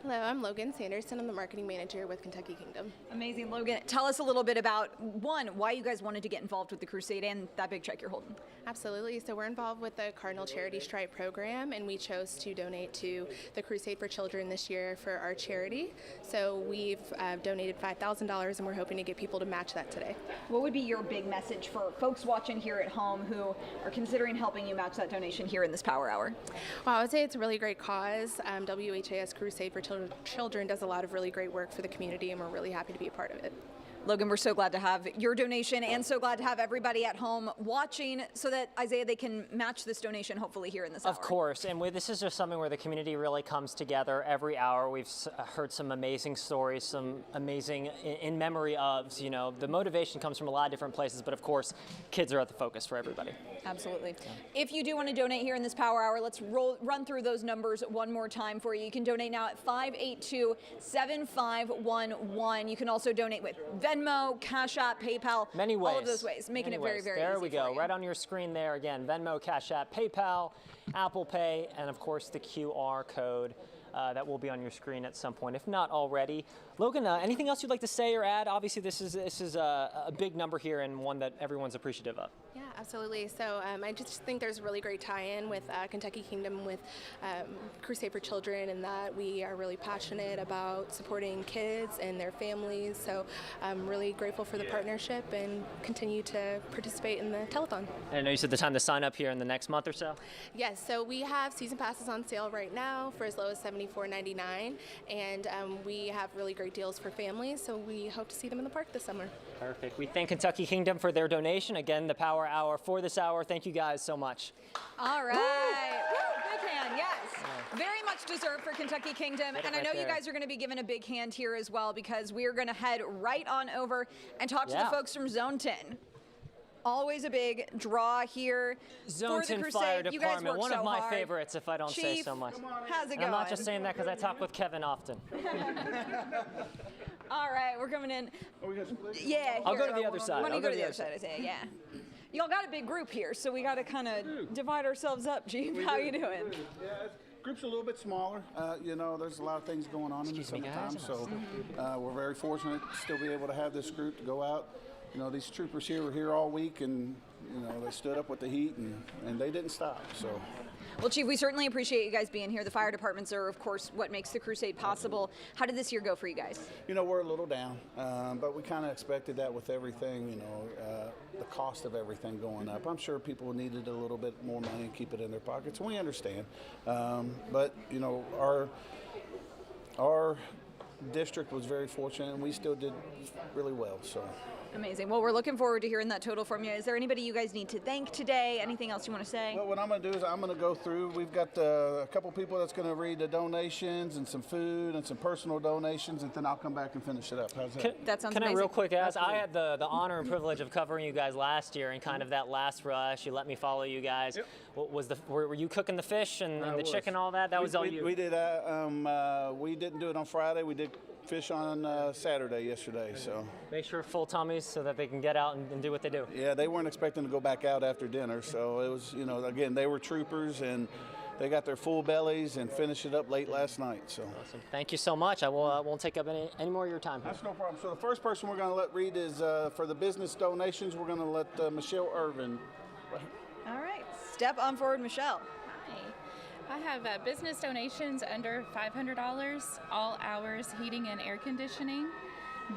Speaker 24: Hello, I'm Logan Sanderson. I'm the marketing manager with Kentucky Kingdom.
Speaker 22: Amazing, Logan. Tell us a little bit about, one, why you guys wanted to get involved with the Crusade and that big check you're holding.
Speaker 24: Absolutely. So we're involved with the Cardinal Charity Stripe program, and we chose to donate to the Crusade for Children this year for our charity. So we've donated $5,000, and we're hoping to get people to match that today.
Speaker 22: What would be your big message for folks watching here at home who are considering helping you match that donation here in this Power Hour?
Speaker 24: Well, I would say it's a really great cause. WHAS Crusade for Children does a lot of really great work for the community, and we're really happy to be a part of it.
Speaker 22: Logan, we're so glad to have your donation and so glad to have everybody at home watching so that, Isaiah, they can match this donation hopefully here in this hour.
Speaker 23: Of course, and this is just something where the community really comes together every hour. We've heard some amazing stories, some amazing in memory of, you know, the motivation comes from a lot of different places, but of course, kids are at the focus for everybody.
Speaker 22: Absolutely. Yeah. If you do want to donate here in this Power Hour, let's run through those numbers one more time for you. You can donate now at 582-7511. You can also donate with Venmo, Cash App, PayPal,
Speaker 23: many ways.
Speaker 22: All of those ways, making it very, very easy.
Speaker 23: There we go, right on your screen there again. Venmo, Cash App, PayPal, Apple Pay, and of course the QR code that will be on your screen at some point, if not already. Logan, anything else you'd like to say or add? Obviously, this is a big number here and one that everyone's appreciative of.
Speaker 24: Yeah, absolutely. So I just think there's a really great tie-in with Kentucky Kingdom with Crusade for Children, and that we are really passionate about supporting kids and their families. So I'm really grateful for the partnership and continue to participate in the telethon.
Speaker 23: And I know you said the time to sign up here in the next month or so?
Speaker 24: Yes, so we have season passes on sale right now for as low as $74.99, and we have really great deals for families, so we hope to see them in the park this summer.
Speaker 23: Perfect. We thank Kentucky Kingdom for their donation. Again, the Power Hour for this hour. Thank you guys so much.
Speaker 22: All right. Woo! Big hand, yes. Very much deserved for Kentucky Kingdom. And I know you guys are going to be given a big hand here as well, because we're going to head right on over and talk to the folks from Zone 10. Always a big draw here
Speaker 23: Zone
Speaker 22: for the
Speaker 23: 10
Speaker 22: Crusade.
Speaker 23: Fire
Speaker 22: You guys
Speaker 23: Department,
Speaker 22: work
Speaker 23: one
Speaker 22: so
Speaker 23: of my
Speaker 22: hard.
Speaker 23: favorites, if I don't say
Speaker 22: Chief,
Speaker 23: so much.
Speaker 22: how's it
Speaker 23: And
Speaker 22: going?
Speaker 23: I'm not just saying that because I talk with Kevin often.
Speaker 22: All right, we're coming in. Yeah,
Speaker 23: I'll go
Speaker 22: here.
Speaker 23: to the other side.
Speaker 22: Why don't
Speaker 23: I'll
Speaker 22: you go to the other side? I say, yeah. Y'all got a big group here, so we got to kind of divide ourselves up. Chief, how you doing?
Speaker 3: Yeah, group's a little bit smaller. You know, there's a lot of things going on in the summertime, so we're very fortunate to still be able to have this group to go out. You know, these troopers here were here all week, and you know, they stood up with the heat, and they didn't stop. So.
Speaker 22: Well, Chief, we certainly appreciate you guys being here. The fire departments are, of course, what makes the Crusade possible. How did this year go for you guys?
Speaker 3: You know, we're a little down, but we kind of expected that with everything, you know, the cost of everything going up. I'm sure people needed a little bit more money and keep it in their pockets, and we understand. But, you know, our district was very fortunate, and we still did really well, so.
Speaker 22: Amazing. Well, we're looking forward to hearing that total from you. Is there anybody you guys need to thank today? Anything else you want to say?
Speaker 3: Well, what I'm going to do is I'm going to go through. We've got a couple people that's going to read the donations and some food and some personal donations, and then I'll come back and finish it up. How's that?
Speaker 22: That sounds
Speaker 23: Can
Speaker 22: amazing.
Speaker 23: I real quick ask? I had the honor and privilege of covering you guys last year in kind of that last rush. You let me follow you guys. Yep. What was were you cooking the fish and the chicken and all that? That was all you?
Speaker 3: We did. We didn't do it on Friday. We did fish on Saturday yesterday. So
Speaker 23: make sure full tummies so that they can get out and do what they do.
Speaker 3: Yeah, they weren't expecting to go back out after dinner, so it was, you know, again, they were troopers and they got their full bellies and finished it up late last night. So
Speaker 23: awesome. Thank you so much. I won't take up any more of your time.
Speaker 3: That's no problem. So the first person we're going to let read is for the business donations. We're going to let Michelle Irvin.
Speaker 22: All right, step on forward, Michelle.
Speaker 7: I have business donations under $500, all hours heating and air conditioning,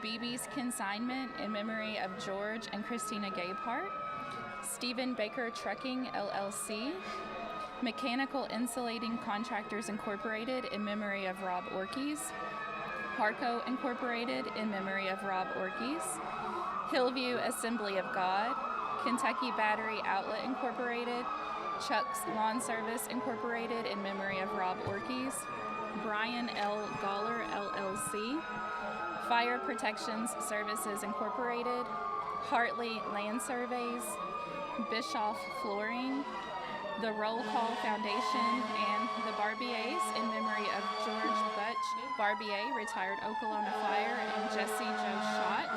Speaker 7: BB's consignment in memory of George and Christina Gaypart, Stephen Baker Trucking LLC, Mechanical Insulating Contractors Incorporated in memory of Rob Orkes, Harco Incorporated in memory of Rob Orkes, Hillview Assembly of God, Kentucky Battery Outlet Incorporated, Chuck's Lawn Service Incorporated in memory of Rob Orkes, Brian L. Goller LLC, Fire Protections Services Incorporated, Hartley Land Surveys, Bischoff Flooring, the Roll Call Foundation, and the Barbiers in memory of George Butch Barbier, retired Okolona Fire, and Jesse Joe Schott.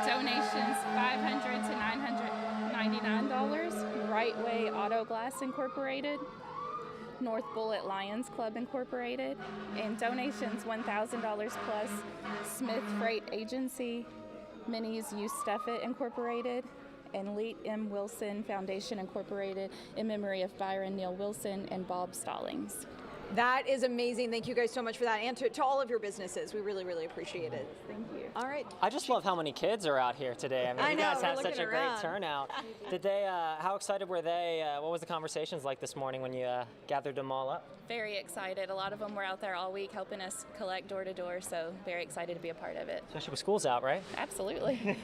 Speaker 7: Donations $500 to $999. Right Way Auto Glass Incorporated, North Bullet Lions Club Incorporated, and donations $1,000 plus Smith Freight Agency, Minnie's You Stuff It Incorporated, and Leet M. Wilson Foundation Incorporated in memory of Byron Neal Wilson and Bob Stallings.
Speaker 22: That is amazing. Thank you guys so much for that, and to all of your businesses. We really, really appreciate it.
Speaker 7: Thank you.
Speaker 22: All right.
Speaker 23: I just love how many kids are out here today. I mean,
Speaker 22: I
Speaker 23: you
Speaker 22: know,
Speaker 23: guys
Speaker 22: we're
Speaker 23: have such
Speaker 22: looking
Speaker 23: a great
Speaker 22: around.
Speaker 23: turnout. Did they? How excited were they? What was the conversations like this morning when you gathered them all up?
Speaker 7: Very excited. A lot of them were out there all week helping us collect door to door, so very excited to be a part of it.
Speaker 23: Especially with school's out, right?
Speaker 7: Absolutely.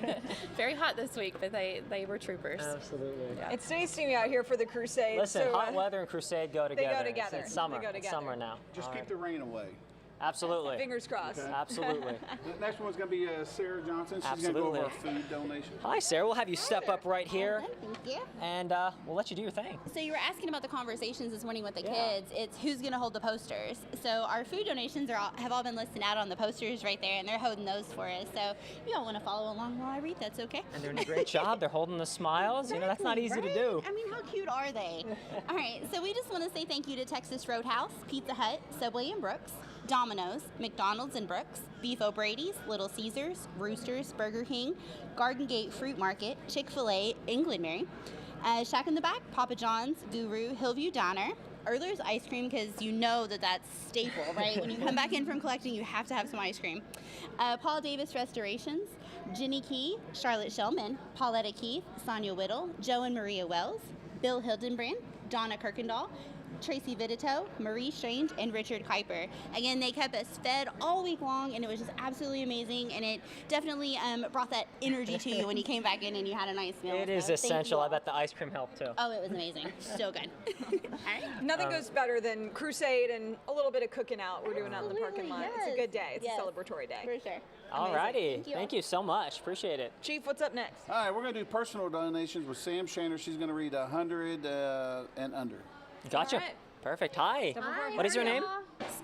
Speaker 7: Very hot this week, but they were troopers.
Speaker 23: Absolutely.
Speaker 7: Yeah.
Speaker 22: It's nice to be out here for the Crusade.
Speaker 23: Listen,
Speaker 22: so,
Speaker 23: hot weather and Crusade go together.
Speaker 22: together.
Speaker 23: It's summer.
Speaker 22: They go
Speaker 23: It's
Speaker 22: together.
Speaker 23: summer now.
Speaker 3: Just
Speaker 23: All
Speaker 3: keep
Speaker 23: right.
Speaker 3: the rain away.
Speaker 23: Absolutely.
Speaker 22: Fingers crossed.
Speaker 23: Okay. Absolutely.
Speaker 3: The next one's going to be Sarah Johnson. She's going to go over our food donations.
Speaker 23: Hi, Sarah. We'll have you step up right here.
Speaker 2: Thank you.
Speaker 23: And we'll let you do your thing.
Speaker 2: So you were asking about the conversations this morning with the kids. It's who's going to hold the posters. So our food donations have all been listed out on the posters right there, and they're holding those for us. So if you all want to follow along while I read, that's okay.
Speaker 23: And they're doing a great job. They're holding the smiles. You know, that's not easy to do.
Speaker 2: I mean, how cute are they? All right, so we just want to say thank you to Texas Roadhouse, Pizza Hut, Subway and Brooks, Domino's, McDonald's and Brooks, Beef O'Brady's, Little Caesars, Roosters, Burger King, Garden Gate Fruit Market, Chick-fil-A, England Mary, Shack in the Back, Papa John's, Guru, Hillview Diner, Erler's Ice Cream, because you know that's staple, right? When you come back in from collecting, you have to have some ice cream. Paul Davis Restorations, Ginny Key, Charlotte Shellman, Pauletta Keith, Sonia Whittle, Joe and Maria Wells, Bill Hildenbrand, Donna Kirkendall, Tracy Vidito, Marie Strange, and Richard Kuiper. Again, they kept us fed all week long, and it was just absolutely amazing, and it definitely brought that energy to you when you came back in and you had a nice meal.
Speaker 23: It is essential. I bet the ice cream helped too.
Speaker 2: Oh, it was amazing. So good. All right.
Speaker 22: Nothing goes better than Crusade and a little bit of cooking out. We're doing out in the parking lot. It's a good day. It's a celebratory day.
Speaker 2: For sure.
Speaker 23: All righty. Thank you so much. Appreciate it.
Speaker 22: Chief, what's up next?
Speaker 3: All right, we're going to do personal donations with Sam Shaner. She's going to read 100 and under.
Speaker 23: Gotcha.
Speaker 22: Right.
Speaker 23: Perfect. Hi.
Speaker 2: Hi.
Speaker 23: What is your name?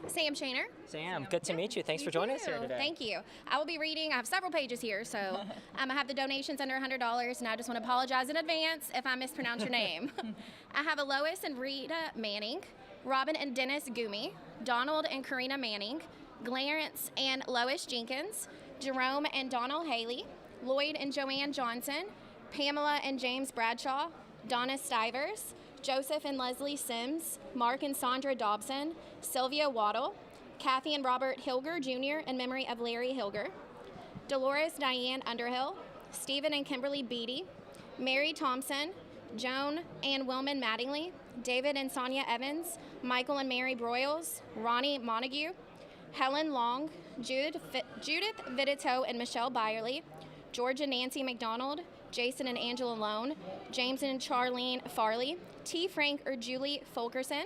Speaker 11: Sam Shaner.
Speaker 23: Sam. Good to meet you. Thanks for joining us here today.
Speaker 11: Thank you. I will be reading. I have several pages here, so I have the donations under $100, and I just want to apologize in advance if I mispronounce your name. I have a Lois and Rita Manning, Robin and Dennis Gumi, Donald and Karina Manning, Clarence and Lois Jenkins, Jerome and Donald Haley, Lloyd and Joanne Johnson, Pamela and James Bradshaw, Donna Stivers, Joseph and Leslie Sims, Mark and Sandra Dobson, Sylvia Waddle, Kathy and Robert Hilger Jr. in memory of Larry Hilger, Dolores Diane Underhill, Stephen and Kimberly Beatty, Mary Thompson, Joan and Wilman Mattingly, David and Sonia Evans, Michael and Mary Broyles, Ronnie Montague, Helen Long, Judith Vidito and Michelle Byerly, Georgia Nancy McDonald, Jason and Angela Lone, James and Charlene Farley, T. Frank or Julie Fulkerson,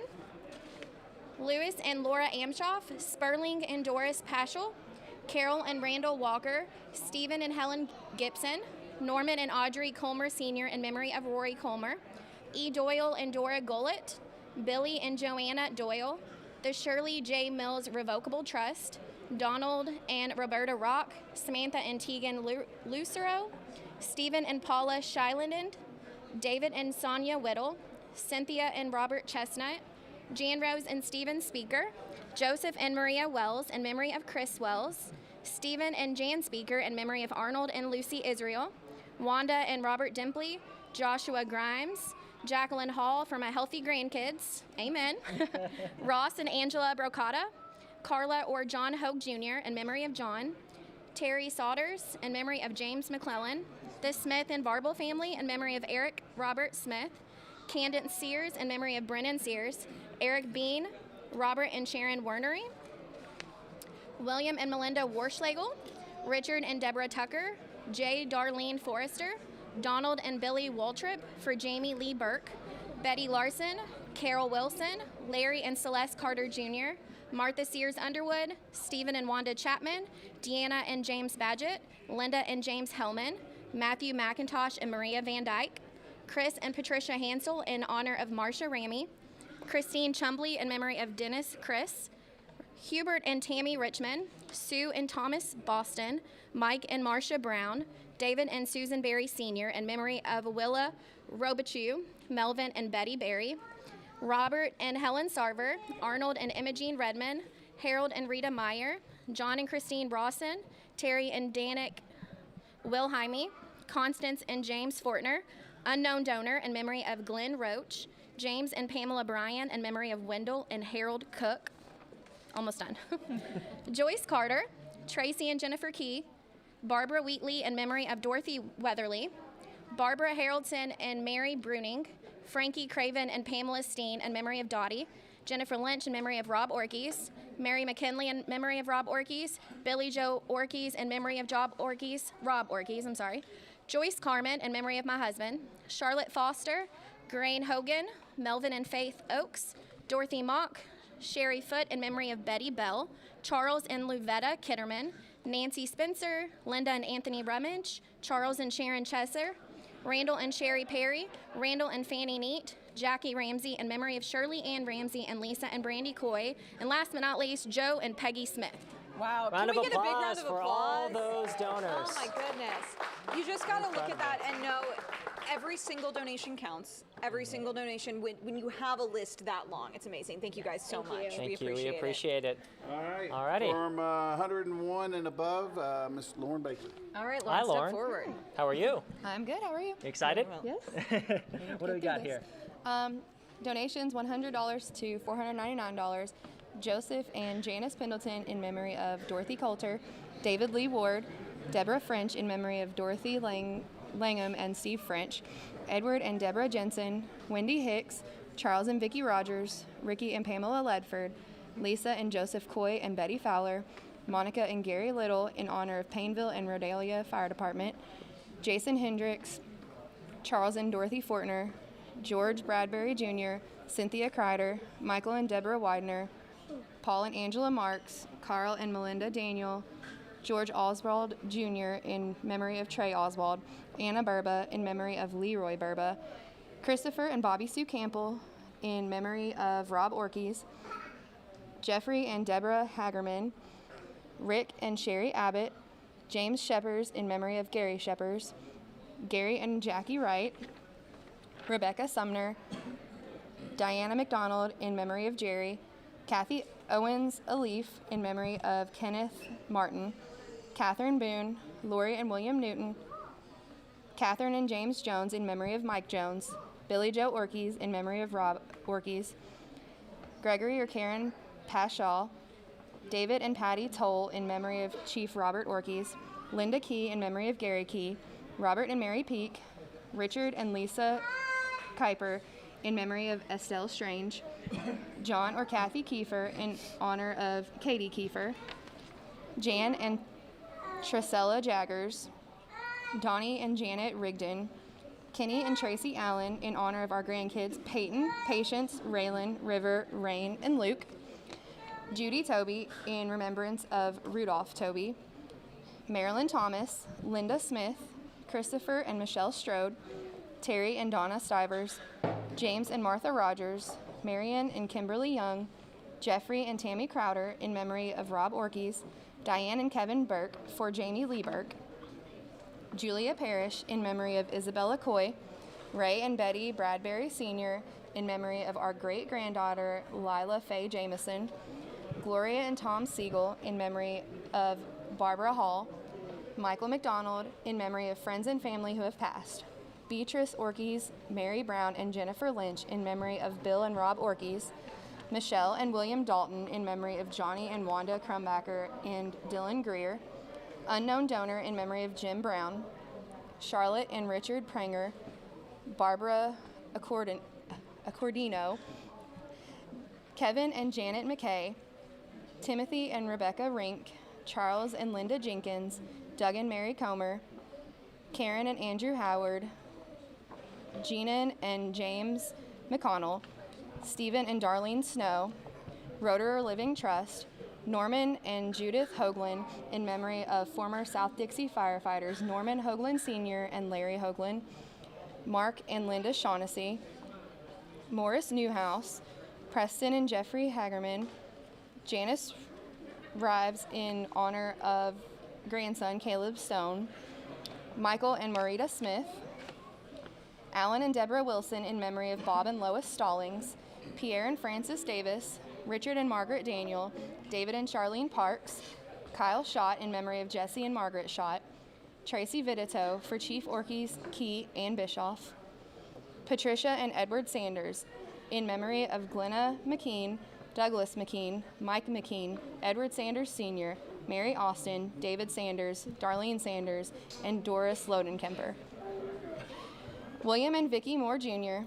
Speaker 11: Lewis and Laura Amshoff, Sperling and Doris Paschal, Carol and Randall Walker, Stephen and Helen Gibson, Norman and Audrey Colmer Sr. in memory of Rory Colmer, E. Doyle and Dora Gullett, Billy and Joanna Doyle, the Shirley J. Mills Revocable Trust, Donald and Roberta Rock, Samantha and Tegan Lucero, Stephen and Paula Shylandend, David and Sonia Whittle, Cynthia and Robert Chestnut, Jan Rose and Stephen Speaker, Joseph and Maria Wells in memory of Chris Wells, Stephen and Jan Speaker in memory of Arnold and Lucy Israel, Wanda and Robert Dimpley, Joshua Grimes, Jacqueline Hall for my healthy grandkids, amen, Ross and Angela Brocata, Carla or John Hogue Jr. in memory of John, Terry Sodders in memory of James McClellan, the Smith and Barble family in memory of Eric Robert Smith, Candance Sears in memory of Brennan Sears, Eric Bean, Robert and Sharon Wernery, William and Melinda Warschlegel, Richard and Deborah Tucker, J. Darlene Forrester, Donald and Billy Waltrip for Jamie Lee Burke, Betty Larson, Carol Wilson, Larry and Celeste Carter Jr., Martha Sears Underwood, Stephen and Wanda Chapman, Deanna and James Badgett, Linda and James Hellman, Matthew McIntosh and Maria Van Dyke, Chris and Patricia Hansel in honor of Marcia Ramey, Christine Chumbley in memory of Dennis Chris, Hubert and Tammy Richmond, Sue and Thomas Boston, Mike and Marcia Brown, David and Susan Berry Sr. in memory of Willa Robichew, Melvin and Betty Berry, Robert and Helen Sarver, Arnold and Imogene Redmond, Harold and Rita Meyer, John and Christine Rawson, Terry and Danik Wilhelmy, Constance and James Fortner, unknown donor in memory of Glenn Roach, James and Pamela Bryan in memory of Wendell and Harold Cook. Almost done. Joyce Carter, Tracy and Jennifer Key, Barbara Wheatley in memory of Dorothy Weatherly, Barbara Haroldson and Mary Bruning, Frankie Craven and Pamela Steen in memory of Dottie, Jennifer Lynch in memory of Rob Orkes, Mary McKinley in memory of Rob Orkes, Billy Joe Orkes in memory of Rob Orkes, Joyce Carmen in memory of my husband, Charlotte Foster, Grain Hogan, Melvin and Faith Oakes, Dorothy Mock, Sherry Foote in memory of Betty Bell, Charles and Luvetta Kitterman, Nancy Spencer, Linda and Anthony Rummage, Charles and Sharon Chesser, Randall and Sherry Perry, Randall and Fanny Neat, Jackie Ramsey in memory of Shirley Ann Ramsey and Lisa and Brandy Coy, and last but not least, Joe and Peggy Smith.
Speaker 22: Wow,
Speaker 23: Round
Speaker 22: can
Speaker 23: of
Speaker 22: we get a big round
Speaker 23: applause
Speaker 22: of
Speaker 23: for
Speaker 22: applause?
Speaker 23: all those donors.
Speaker 22: Oh my goodness. You just got to look at that and know every single donation counts. Every single donation, when you have a list that long, it's amazing. Thank you guys so much.
Speaker 23: Thank you. We appreciate it.
Speaker 3: All right.
Speaker 23: Alrighty.
Speaker 3: From 101 and above, Miss Lauren Baker.
Speaker 22: All right,
Speaker 23: Hi,
Speaker 22: Lauren,
Speaker 23: Lauren.
Speaker 22: step forward.
Speaker 23: How are you?
Speaker 5: I'm good. How are you?
Speaker 23: Excited?
Speaker 5: Yes.
Speaker 23: What do we got here?
Speaker 5: Donations $100 to $499. Joseph and Janice Pendleton in memory of Dorothy Coulter, David Lee Ward, Deborah French in memory of Dorothy Langham and Steve French, Edward and Deborah Jensen, Wendy Hicks, Charles and Vicki Rogers, Ricky and Pamela Ledford, Lisa and Joseph Coy and Betty Fowler, Monica and Gary Little in honor of Payneville and Rodalia Fire Department, Jason Hendricks, Charles and Dorothy Fortner, George Bradbury Jr., Cynthia Kreider, Michael and Deborah Widener, Paul and Angela Marks, Carl and Melinda Daniel, George Oswald Jr. in memory of Trey Oswald, Anna Burba in memory of Leroy Burba, Christopher and Bobby Sue Campbell in memory of Rob Orkes, Jeffrey and Deborah Hagerman, Rick and Sherry Abbott, James Sheppers in memory of Gary Sheppers, Gary and Jackie Wright, Rebecca Sumner, Diana McDonald in memory of Jerry, Kathy Owens Alif in memory of Kenneth Martin, Catherine Boone, Lori and William Newton, Catherine and James Jones in memory of Mike Jones, Billy Joe Orkes in memory of Rob Orkes, Gregory or Karen Pashaw, David and Patty Toll in memory of Chief Robert Orkes, Linda Key in memory of Gary Key, Robert and Mary Peak, Richard and Lisa Kuiper in memory of Estelle Strange, John or Kathy Kiefer in honor of Katie Kiefer, Jan and Trisella Jaggers, Donnie and Janet Rigdon, Kenny and Tracy Allen in honor of our grandkids Peyton, Patience, Raylan, River, Rain, and Luke, Judy Toby in remembrance of Rudolph Toby, Marilyn Thomas, Linda Smith, Christopher and Michelle Strode, Terry and Donna Stivers, James and Martha Rogers, Marion and Kimberly Young, Jeffrey and Tammy Crowder in memory of Rob Orkes, Diane and Kevin Burke for Jamie Lee Burke, Julia Parrish in memory of Isabella Coy, Ray and Betty Bradbury Sr. in memory of our great-granddaughter Lila Faye Jameson, Gloria and Tom Siegel in memory of Barbara Hall, Michael McDonald in memory of friends and family who have passed, Beatrice Orkes, Mary Brown, and Jennifer Lynch in memory of Bill and Rob Orkes, Michelle and William Dalton in memory of Johnny and Wanda Crumbacker and Dylan Greer, unknown donor in memory of Jim Brown, Charlotte and Richard Pranger, Barbara Accordino, Kevin and Janet McKay, Timothy and Rebecca Rink, Charles and Linda Jenkins, Doug and Mary Comer, Karen and Andrew Howard, Gina and James McConnell, Stephen and Darlene Snow, Rotor Living Trust, Norman and Judith Hoagland in memory of former South Dixie firefighters Norman Hoagland Sr. and Larry Hoagland, Mark and Linda Shaughnessy, Morris Newhouse, Preston and Jeffrey Hagerman, Janice Rives in honor of grandson Caleb Stone, Michael and Marita Smith, Alan and Deborah Wilson in memory of Bob and Lois Stallings, Pierre and Francis Davis, Richard and Margaret Daniel, David and Charlene Parks, Kyle Schott in memory of Jesse and Margaret Schott, Tracy Vidito for Chief Orkes, Key, and Bischoff, Patricia and Edward Sanders in memory of Glenna McKean, Douglas McKean, Mike McKean, Edward Sanders Sr., Mary Austin, David Sanders, Darlene Sanders, and Doris Lodenkemper. William and Vicki Moore Jr.,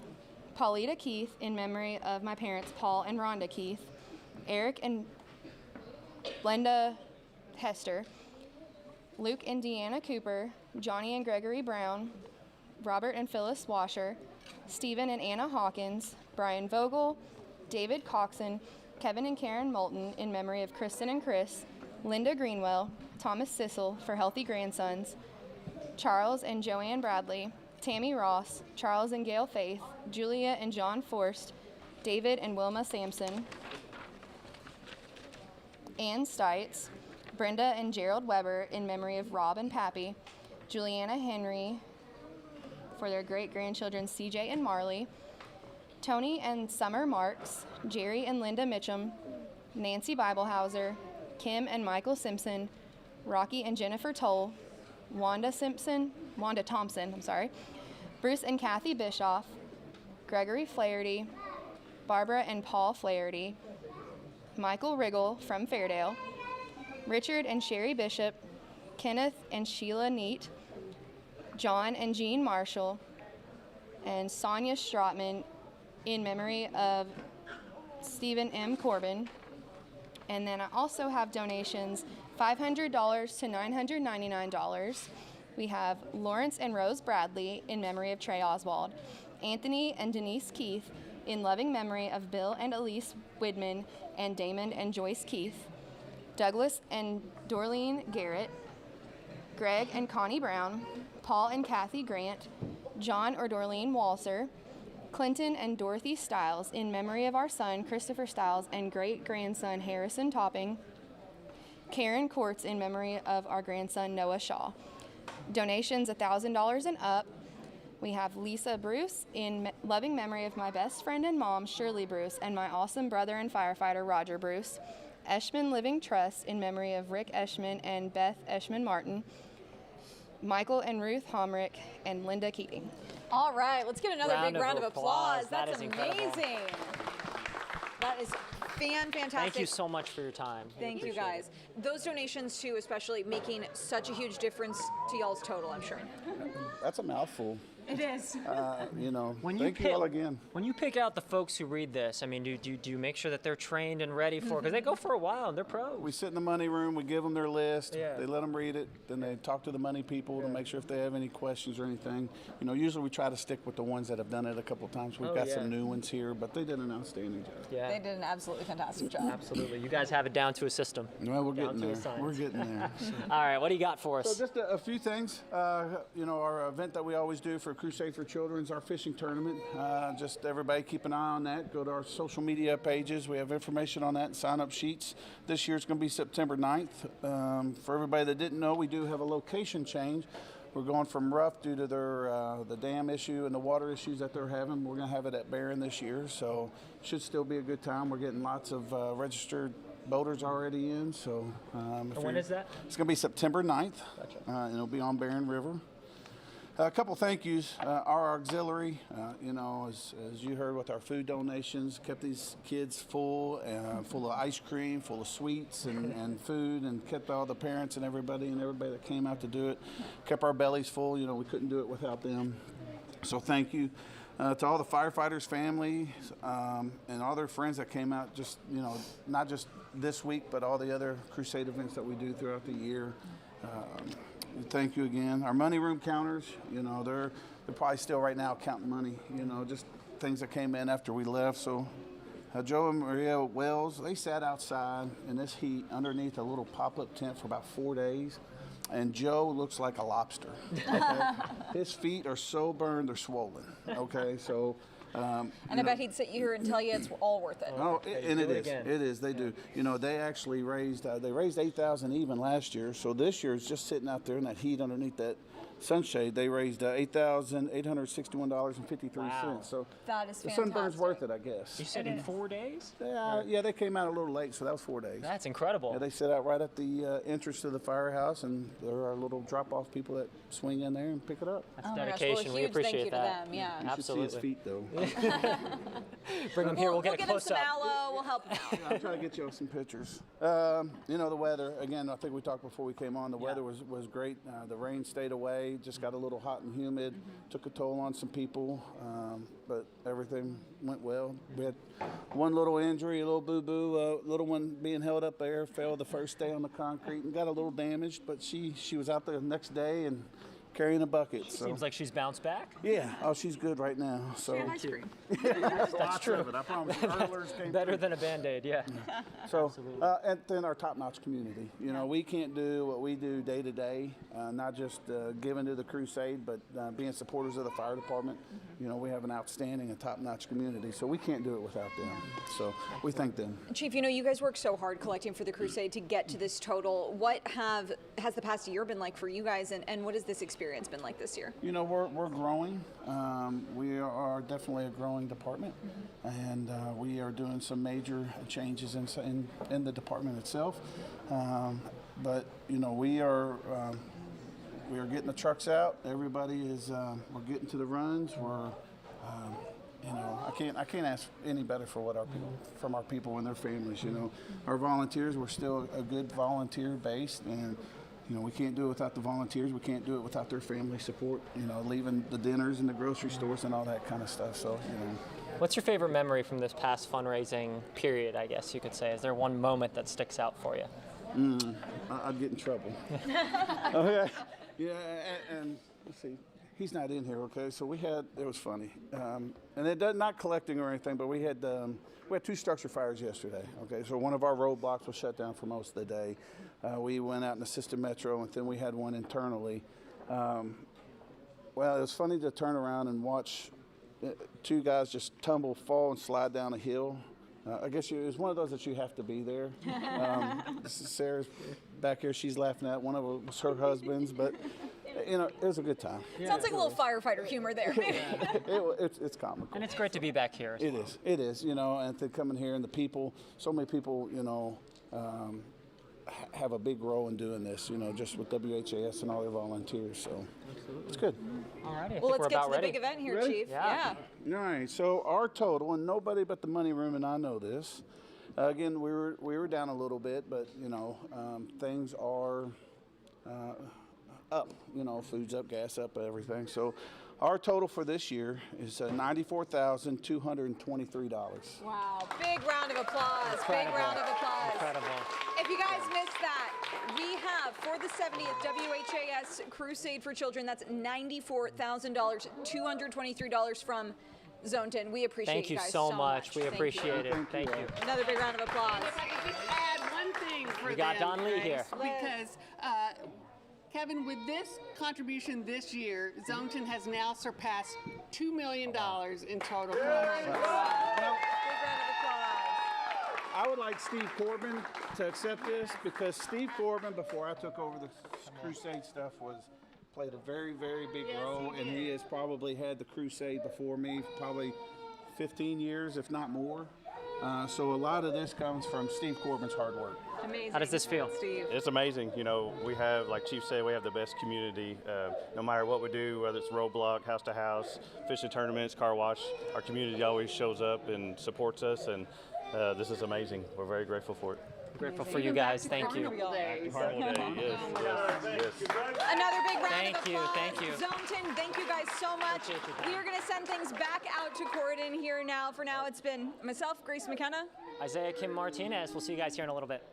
Speaker 5: Paulita Keith in memory of my parents Paul and Rhonda Keith, Eric and Glenda Hester, Luke and Deanna Cooper, Johnny and Gregory Brown, Robert and Phyllis Washer, Stephen and Anna Hawkins, Brian Vogel, David Coxon, Kevin and Karen Moulton in memory of Kristen and Chris, Linda Greenwell, Thomas Sissel for Healthy Grandsons, Charles and Joanne Bradley, Tammy Ross, Charles and Gail Faith, Julia and John Forst, David and Wilma Sampson, Ann Stites, Brenda and Gerald Weber in memory of Rob and Pappy, Juliana Henry for their great-grandchildren CJ and Marley, Tony and Summer Marks, Jerry and Linda Mitchum, Nancy Bibelhauser, Kim and Michael Simpson, Rocky and Jennifer Toll, Wanda Thompson, Bruce and Kathy Bischoff, Gregory Flaherty, Barbara and Paul Flaherty, Michael Riggle from Fairdale, Richard and Sherry Bishop, Kenneth and Sheila Neat, John and Jean Marshall, and Sonia Strotman in memory of Stephen M. Corbin. And then I also have donations, $500 to $999. We have Lawrence and Rose Bradley in memory of Trey Oswald, Anthony and Denise Keith in loving memory of Bill and Elise Widman and Damon and Joyce Keith, Douglas and Dorleen Garrett, Greg and Connie Brown, Paul and Kathy Grant, John or Dorleen Walser, Clinton and Dorothy Stiles in memory of our son Christopher Stiles and great-grandson Harrison Topping, Karen Courts in memory of our grandson Noah Shaw. Donations $1,000 and up. We have Lisa Bruce in loving memory of my best friend and mom Shirley Bruce and my awesome brother and firefighter Roger Bruce. Eshman Living Trust in memory of Rick Eshman and Beth Eshman Martin, Michael and Ruth Homrick, and Linda Keating.
Speaker 22: All right, let's get another big round of applause.
Speaker 23: That
Speaker 22: That's
Speaker 23: is incredible.
Speaker 22: amazing. That is fantastic.
Speaker 23: Thank you so much for your time.
Speaker 22: Thank you, guys. Those donations, too, especially making such a huge difference to y'all's total, I'm sure.
Speaker 3: That's a mouthful.
Speaker 22: It is.
Speaker 3: Thank you all again.
Speaker 23: When you pick out the folks who read this, I mean, do you make sure that they're trained and ready for it? Because they go for a while and they're pros.
Speaker 3: We sit in the money room, we give them their list, they let them read it, then they talk to the money people to make sure if they have any questions or anything. Usually we try to stick with the ones that have done it a couple of times. We've got some new ones here, but they did an outstanding job.
Speaker 23: Yeah.
Speaker 22: They did an absolutely fantastic job.
Speaker 23: Absolutely. You guys have it down to a system.
Speaker 3: Well, we're getting there.
Speaker 23: Science.
Speaker 3: We're getting there.
Speaker 23: All right, what do you got for us?
Speaker 3: So just a few things. Our event that we always do for Crusade for Children is our fishing tournament. Just everybody keep an eye on that. Go to our social media pages. We have information on that and sign-up sheets. This year it's going to be September 9th. For everybody that didn't know, we do have a location change. We're going from Rough due to the dam issue and the water issues that they're having. We're going to have it at Barron this year, so should still be a good time. We're getting lots of registered boaters already in. So
Speaker 23: when is that?
Speaker 3: It's going to be September 9th, and it'll be on Barron River. A couple thank yous. Our auxiliary, as you heard with our food donations, kept these kids full of ice cream, full of sweets and food, and kept all the parents and everybody that came out to do it, kept our bellies full. We couldn't do it without them. So thank you. To all the firefighters' families and all their friends that came out, just not just this week, but all the other Crusade events that we do throughout the year. Thank you again. Our money room counters, they're probably still right now counting money, just things that came in after we left. So Joe and Maria Wells, they sat outside in this heat underneath a little pop-up tent for about 4 days. And Joe looks like a lobster. Okay? His feet are so burned, they're swollen. Okay, so.
Speaker 22: And I bet he'd sit here and tell you it's all worth it.
Speaker 3: Oh, and it is. It is. They do. They actually raised $8,000 even last year. So this year it's just sitting out there in that heat underneath that sunshade. They raised $8,861.53.
Speaker 23: Wow.
Speaker 3: So
Speaker 22: that is
Speaker 3: the
Speaker 22: fantastic.
Speaker 3: sunburn's worth it, I guess.
Speaker 23: You said in 4 days?
Speaker 3: Yeah, they came out a little late, so that was 4 days.
Speaker 23: That's incredible.
Speaker 3: Yeah, they sit out right at the entrance to the firehouse, and there are little drop-off people that swing in there and pick it up.
Speaker 23: That's dedication. We appreciate that.
Speaker 22: Them, yeah.
Speaker 3: You
Speaker 23: Absolutely.
Speaker 3: should see his feet, though.
Speaker 23: Bring them here. We'll get a
Speaker 22: him some
Speaker 23: close-up.
Speaker 22: aloe. We'll help him out.
Speaker 3: I'll try to get you some pictures. The weather, again, I think we talked before we came on, the weather was great. The rain stayed away, just got a little hot and humid, took a toll on some people, but everything went well. We had one little injury, a little boo-boo, little one being held up there, fell the first day on the concrete and got a little damaged, but she was out there the next day and carrying a bucket. So.
Speaker 23: Seems like she's bounced back.
Speaker 3: Yeah. Oh, she's good right now. So.
Speaker 23: Ice cream.
Speaker 3: That's true. Of it, I promise.
Speaker 23: Better than a Band-Aid, yeah.
Speaker 3: So, and then our top-notch community. You know, we can't do what we do day to day, not just giving to the crusade, but being supporters of the fire department. You know, we have an outstanding and top-notch community, so we can't do it without them. So we thank them.
Speaker 22: Chief, you know, you guys work so hard collecting for the crusade to get to this total. What has the past year been like for you guys, and what has this experience been like this year?
Speaker 3: You know, we're growing. We are definitely a growing department, and we are doing some major changes in the department itself. But you know, we are getting the trucks out. Everybody is we're getting to the runs. We're you know, I can't ask any better for what from our people and their families. You know, our volunteers, we're still a good volunteer base, and you know, we can't do it without the volunteers. We can't do it without their family support. You know, leaving the dinners and the grocery stores and all that kind of stuff. So you know.
Speaker 23: What's your favorite memory from this past fundraising period, I guess you could say? Is there one moment that sticks out for you?
Speaker 3: I'd get in trouble. Okay. Yeah, and let's see. He's not in here, okay? So it was funny. And it does not collecting or anything, but we had 2 structure fires yesterday, okay? So one of our roadblocks was shut down for most of the day. We went out and assisted Metro, and then we had one internally. Well, it was funny to turn around and watch 2 guys just tumble, fall, and slide down a hill. I guess it was one of those that you have to be there. Sarah's back here. She's laughing at one of them was her husband's, but you know, it was a good time.
Speaker 22: Sounds like a little firefighter humor there.
Speaker 3: It's comical.
Speaker 23: And it's great to be back here.
Speaker 3: It is. You know, and to come in here and the people, so many people, you know, have a big role in doing this, you know, just with WHAS and all their volunteers. So it's good.
Speaker 23: All right.
Speaker 22: Well, let's get to the big event here,
Speaker 3: Ready?
Speaker 22: Chief.
Speaker 23: Yeah.
Speaker 3: All right. So our total, and nobody but the money room and I know this. Again, we were down a little bit, but you know, things are up. You know, food's up, gas up, everything. So our total for this year is $94,223.
Speaker 22: Wow. Big round of applause. Big round of applause.
Speaker 23: Incredible.
Speaker 22: If you guys missed that, we have for the 70th WHAS Crusade for Children, that's $94,000, $223 from Zone 10. We appreciate
Speaker 23: you
Speaker 22: guys
Speaker 23: so much. We
Speaker 22: Thank
Speaker 23: appreciate
Speaker 22: you.
Speaker 23: it. Thank you.
Speaker 22: Another big round of applause.
Speaker 13: If I could just add one thing for
Speaker 23: We got
Speaker 13: them,
Speaker 23: Don Lee
Speaker 13: guys,
Speaker 23: here.
Speaker 13: Because Kevin, with this contribution this year, Zone 10 has now surpassed $2 million in total funds.
Speaker 3: I would like Steve Corbin to accept this because Steve Corbin, before I took over the Crusade stuff, played a very, very big role, and he has probably had the Crusade before me, probably 15 years, if not more. So a lot of this comes from Steve Corbin's hard work.
Speaker 22: Amazing.
Speaker 23: How does this feel?
Speaker 22: Steve?
Speaker 16: It's amazing. You know, we have, like Chief said, we have the best community. No matter what we do, whether it's roadblock, house to house, fishing tournaments, car wash, our community always shows up and supports us, and this is amazing. We're very grateful for it.
Speaker 23: Grateful for you guys. Thank you.
Speaker 16: Happy Carnival Day. Yes.
Speaker 22: Another big round of applause.
Speaker 23: Thank you.
Speaker 22: Zone 10, thank you guys so much. We are going to send things back out to Corden here now. For now, it's been myself, Grace McKenna.
Speaker 23: Isaiah Kim Martinez. We'll see you guys here in a little bit.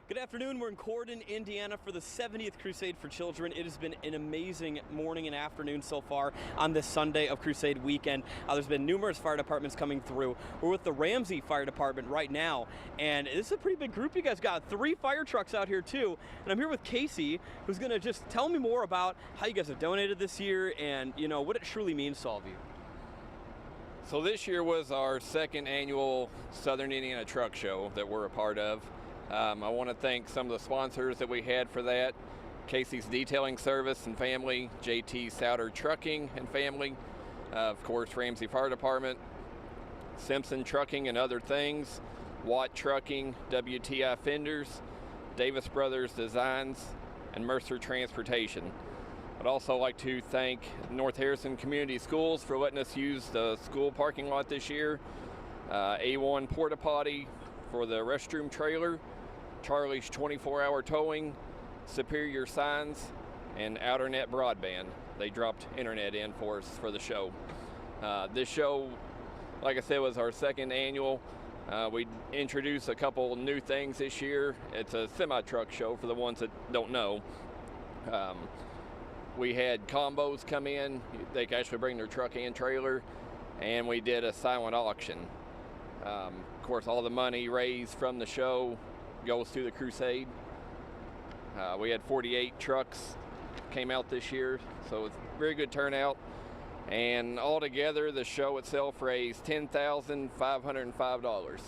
Speaker 14: Good afternoon. We're in Corden, Indiana for the 70th Crusade for Children. It has been an amazing morning and afternoon so far on this Sunday of Crusade weekend. There's been numerous fire departments coming through. We're with the Ramsey Fire Department right now, and this is a pretty big group you guys got. 3 fire trucks out here too, and I'm here with Casey, who's going to just tell me more about how you guys have donated this year and, you know, what it truly means to all of you.
Speaker 17: So this year was our 2nd annual Southern Indiana Truck Show that we're a part of. I want to thank some of the sponsors that we had for that. Casey's Detailing Service and family, JT Souter Trucking and family, of course Ramsey Fire Department, Simpson Trucking and Other Things, Watt Trucking, WTI Fenders, Davis Brothers Designs, and Mercer Transportation. I'd also like to thank North Harrison Community Schools for letting us use the school parking lot this year, A1 Porta Potty for the restroom trailer, Charlie's 24-hour towing, Superior Signs, and OuterNet Broadband. They dropped internet in for us for the show. This show, like I said, was our 2nd annual. We introduced a couple new things this year. It's a semi-truck show for the ones that don't know. We had combos come in. They could actually bring their truck and trailer, and we did a silent auction. Of course, all the money raised from the show goes to the crusade. We had 48 trucks came out this year, so it's a very good turnout. And altogether, the show itself raised $10,505.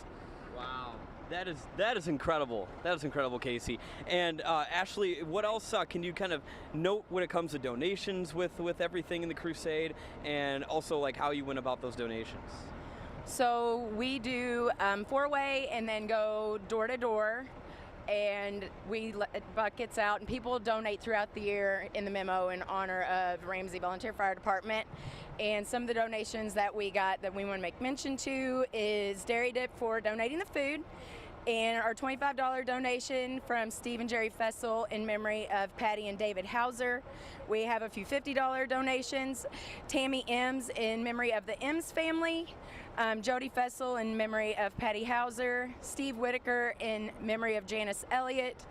Speaker 14: Wow, that is incredible. That is incredible, Casey. And Ashley, what else can you kind of note when it comes to donations with everything in the crusade, and also like how you went about those donations?
Speaker 10: So we do four-way and then go door to door, and we let buckets out, and people donate throughout the year in the memo in honor of Ramsey Volunteer Fire Department. And some of the donations that we got that we want to make mention to is Dairy Dip for donating the food, and our $25 donation from Steve and Jerry Fessel in memory of Patty and David Hauser. We have a few $50 donations. Tammy Ems in memory of the Ems family. Jody Fessel in memory of Patty Hauser. Steve Whitaker in memory of Janice Elliott.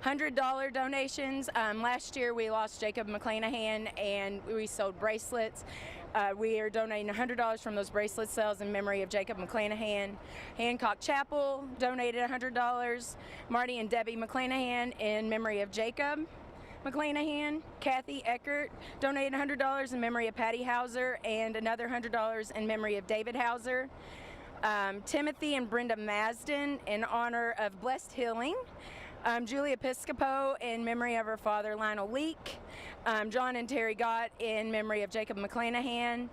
Speaker 10: $100 donations. Last year we lost Jacob McClanahan and we sold bracelets. We are donating $100 from those bracelet sales in memory of Jacob McClanahan. Hancock Chapel donated $100. Marty and Debbie McClanahan in memory of Jacob McClanahan. Kathy Eckert donated $100 in memory of Patty Hauser and another $100 in memory of David Hauser. Timothy and Brenda Masden in honor of Blessed Healing. Julie Episcopo in memory of her father Lionel Leake. John and Terry Gott in memory of Jacob McClanahan.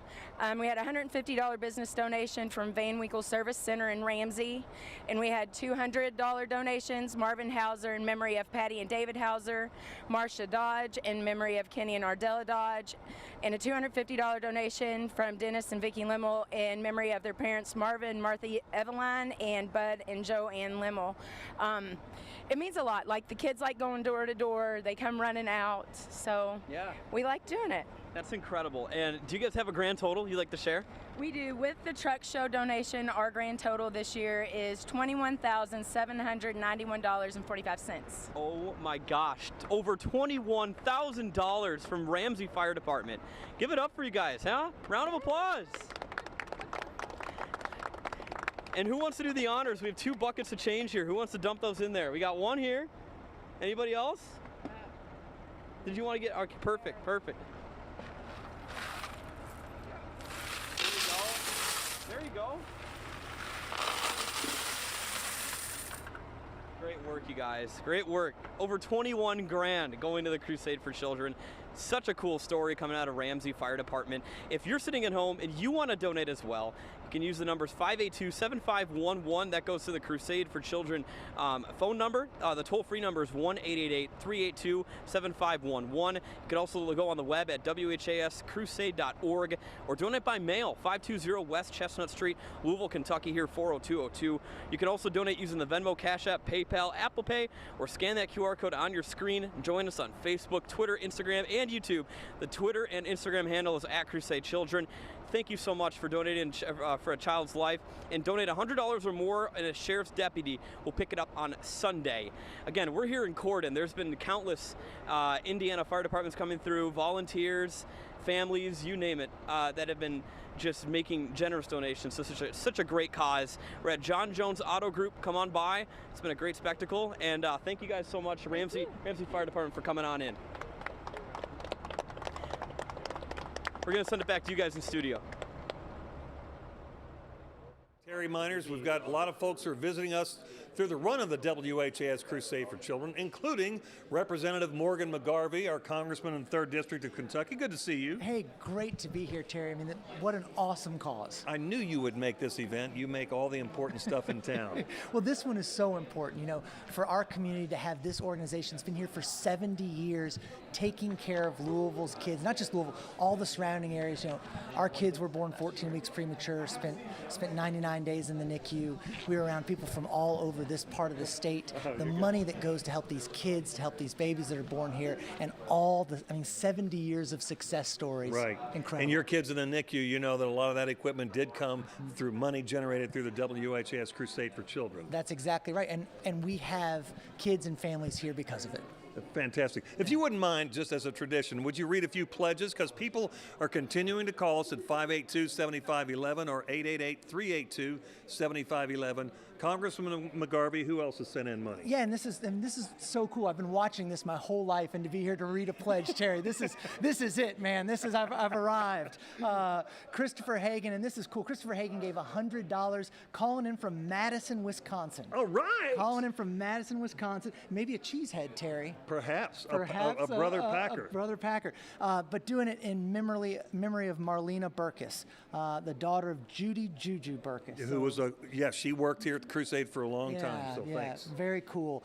Speaker 10: We had a $150 business donation from Van Winkle Service Center in Ramsey, and we had $200 donations. Marvin Hauser in memory of Patty and David Hauser, Marcia Dodge in memory of Kenny and Ardella Dodge, and a $250 donation from Dennis and Vicki Limmel in memory of their parents Marvin, Martha Eveline, and Bud and Joanne Limmel. It means a lot. Like, the kids like going door to door. They come running out. So
Speaker 14: yeah,
Speaker 10: we like doing it.
Speaker 14: That's incredible. And do you guys have a grand total you'd like to share?
Speaker 10: We do. With the truck show donation, our grand total this year is $21,791.45.
Speaker 14: Oh my gosh, over $21,000 from Ramsey Fire Department. Give it up for you guys, huh? Round of applause. And who wants to do the honors? We have 2 buckets of change here. Who wants to dump those in there? We got one here. Anybody else? Did you want to get, okay, perfect. There you go. Great work, you guys. Great work. Over 21 grand going to the Crusade for Children. Such a cool story coming out of Ramsey Fire Department. If you're sitting at home and you want to donate as well, you can use the numbers 582-7511. That goes to the Crusade for Children phone number. The toll-free number is 1-888-382-7511. You can also go on the web at WHAScrusade.org or donate by mail, 520 West Chestnut Street, Louisville, Kentucky, here 40202. You can also donate using the Venmo, Cash App, PayPal, Apple Pay, or scan that QR code on your screen. Join us on Facebook, Twitter, Instagram, and YouTube. The Twitter and Instagram handle is @CrusadeChildren. Thank you so much for donating for a child's life, and donate $100 or more, and a sheriff's deputy will pick it up on Sunday. Again, we're here in Corden. There's been countless Indiana fire departments coming through, volunteers, families, you name it, that have been just making generous donations to such a great cause. We're at John Jones Auto Group. Come on by. It's been a great spectacle, and thank you guys so much, Ramsey Fire Department, for coming on in. We're going to send it back to you guys in studio.
Speaker 19: Terry Miners, we've got a lot of folks who are visiting us through the run of the WHAS Crusade for Children, including Representative Morgan McGarvey, our congressman in the 3rd District of Kentucky. Good to see you.
Speaker 20: Hey, great to be here, Terry. I mean, what an awesome cause.
Speaker 19: I knew you would make this event. You make all the important stuff in town.
Speaker 20: Well, this one is so important, you know, for our community to have this organization that's been here for 70 years, taking care of Louisville's kids, not just Louisville, all the surrounding areas. You know, our kids were born 14 weeks premature, spent 99 days in the NICU. We were around people from all over this part of the state. The money that goes to help these kids, to help these babies that are born here, and all the, 70 years of success stories.
Speaker 19: Right.
Speaker 20: Incredible.
Speaker 19: And your kids in the NICU, you know that a lot of that equipment did come through money generated through the WHAS Crusade for Children.
Speaker 20: That's exactly right. And we have kids and families here because of it.
Speaker 19: Fantastic. If you wouldn't mind, just as a tradition, would you read a few pledges? Because people are continuing to call us at 582-7511 or 888-382-7511. Congressman McGarvey, who else has sent in money?
Speaker 20: Yeah, and this is so cool. I've been watching this my whole life, and to be here to read a pledge, Terry, this is it, man. I've arrived. Christopher Hagan, and this is cool. Christopher Hagan gave $100, calling in from Madison, Wisconsin.
Speaker 19: All right.
Speaker 20: Calling in from Madison, Wisconsin. Maybe a cheesehead, Terry.
Speaker 19: Perhaps a brother Packer.
Speaker 20: A brother Packer. But doing it in memory of Marlena Burkus, the daughter of Judy Juju Burkus.
Speaker 19: Who was she worked here at the Crusade for a long time. So thanks.
Speaker 20: Very cool.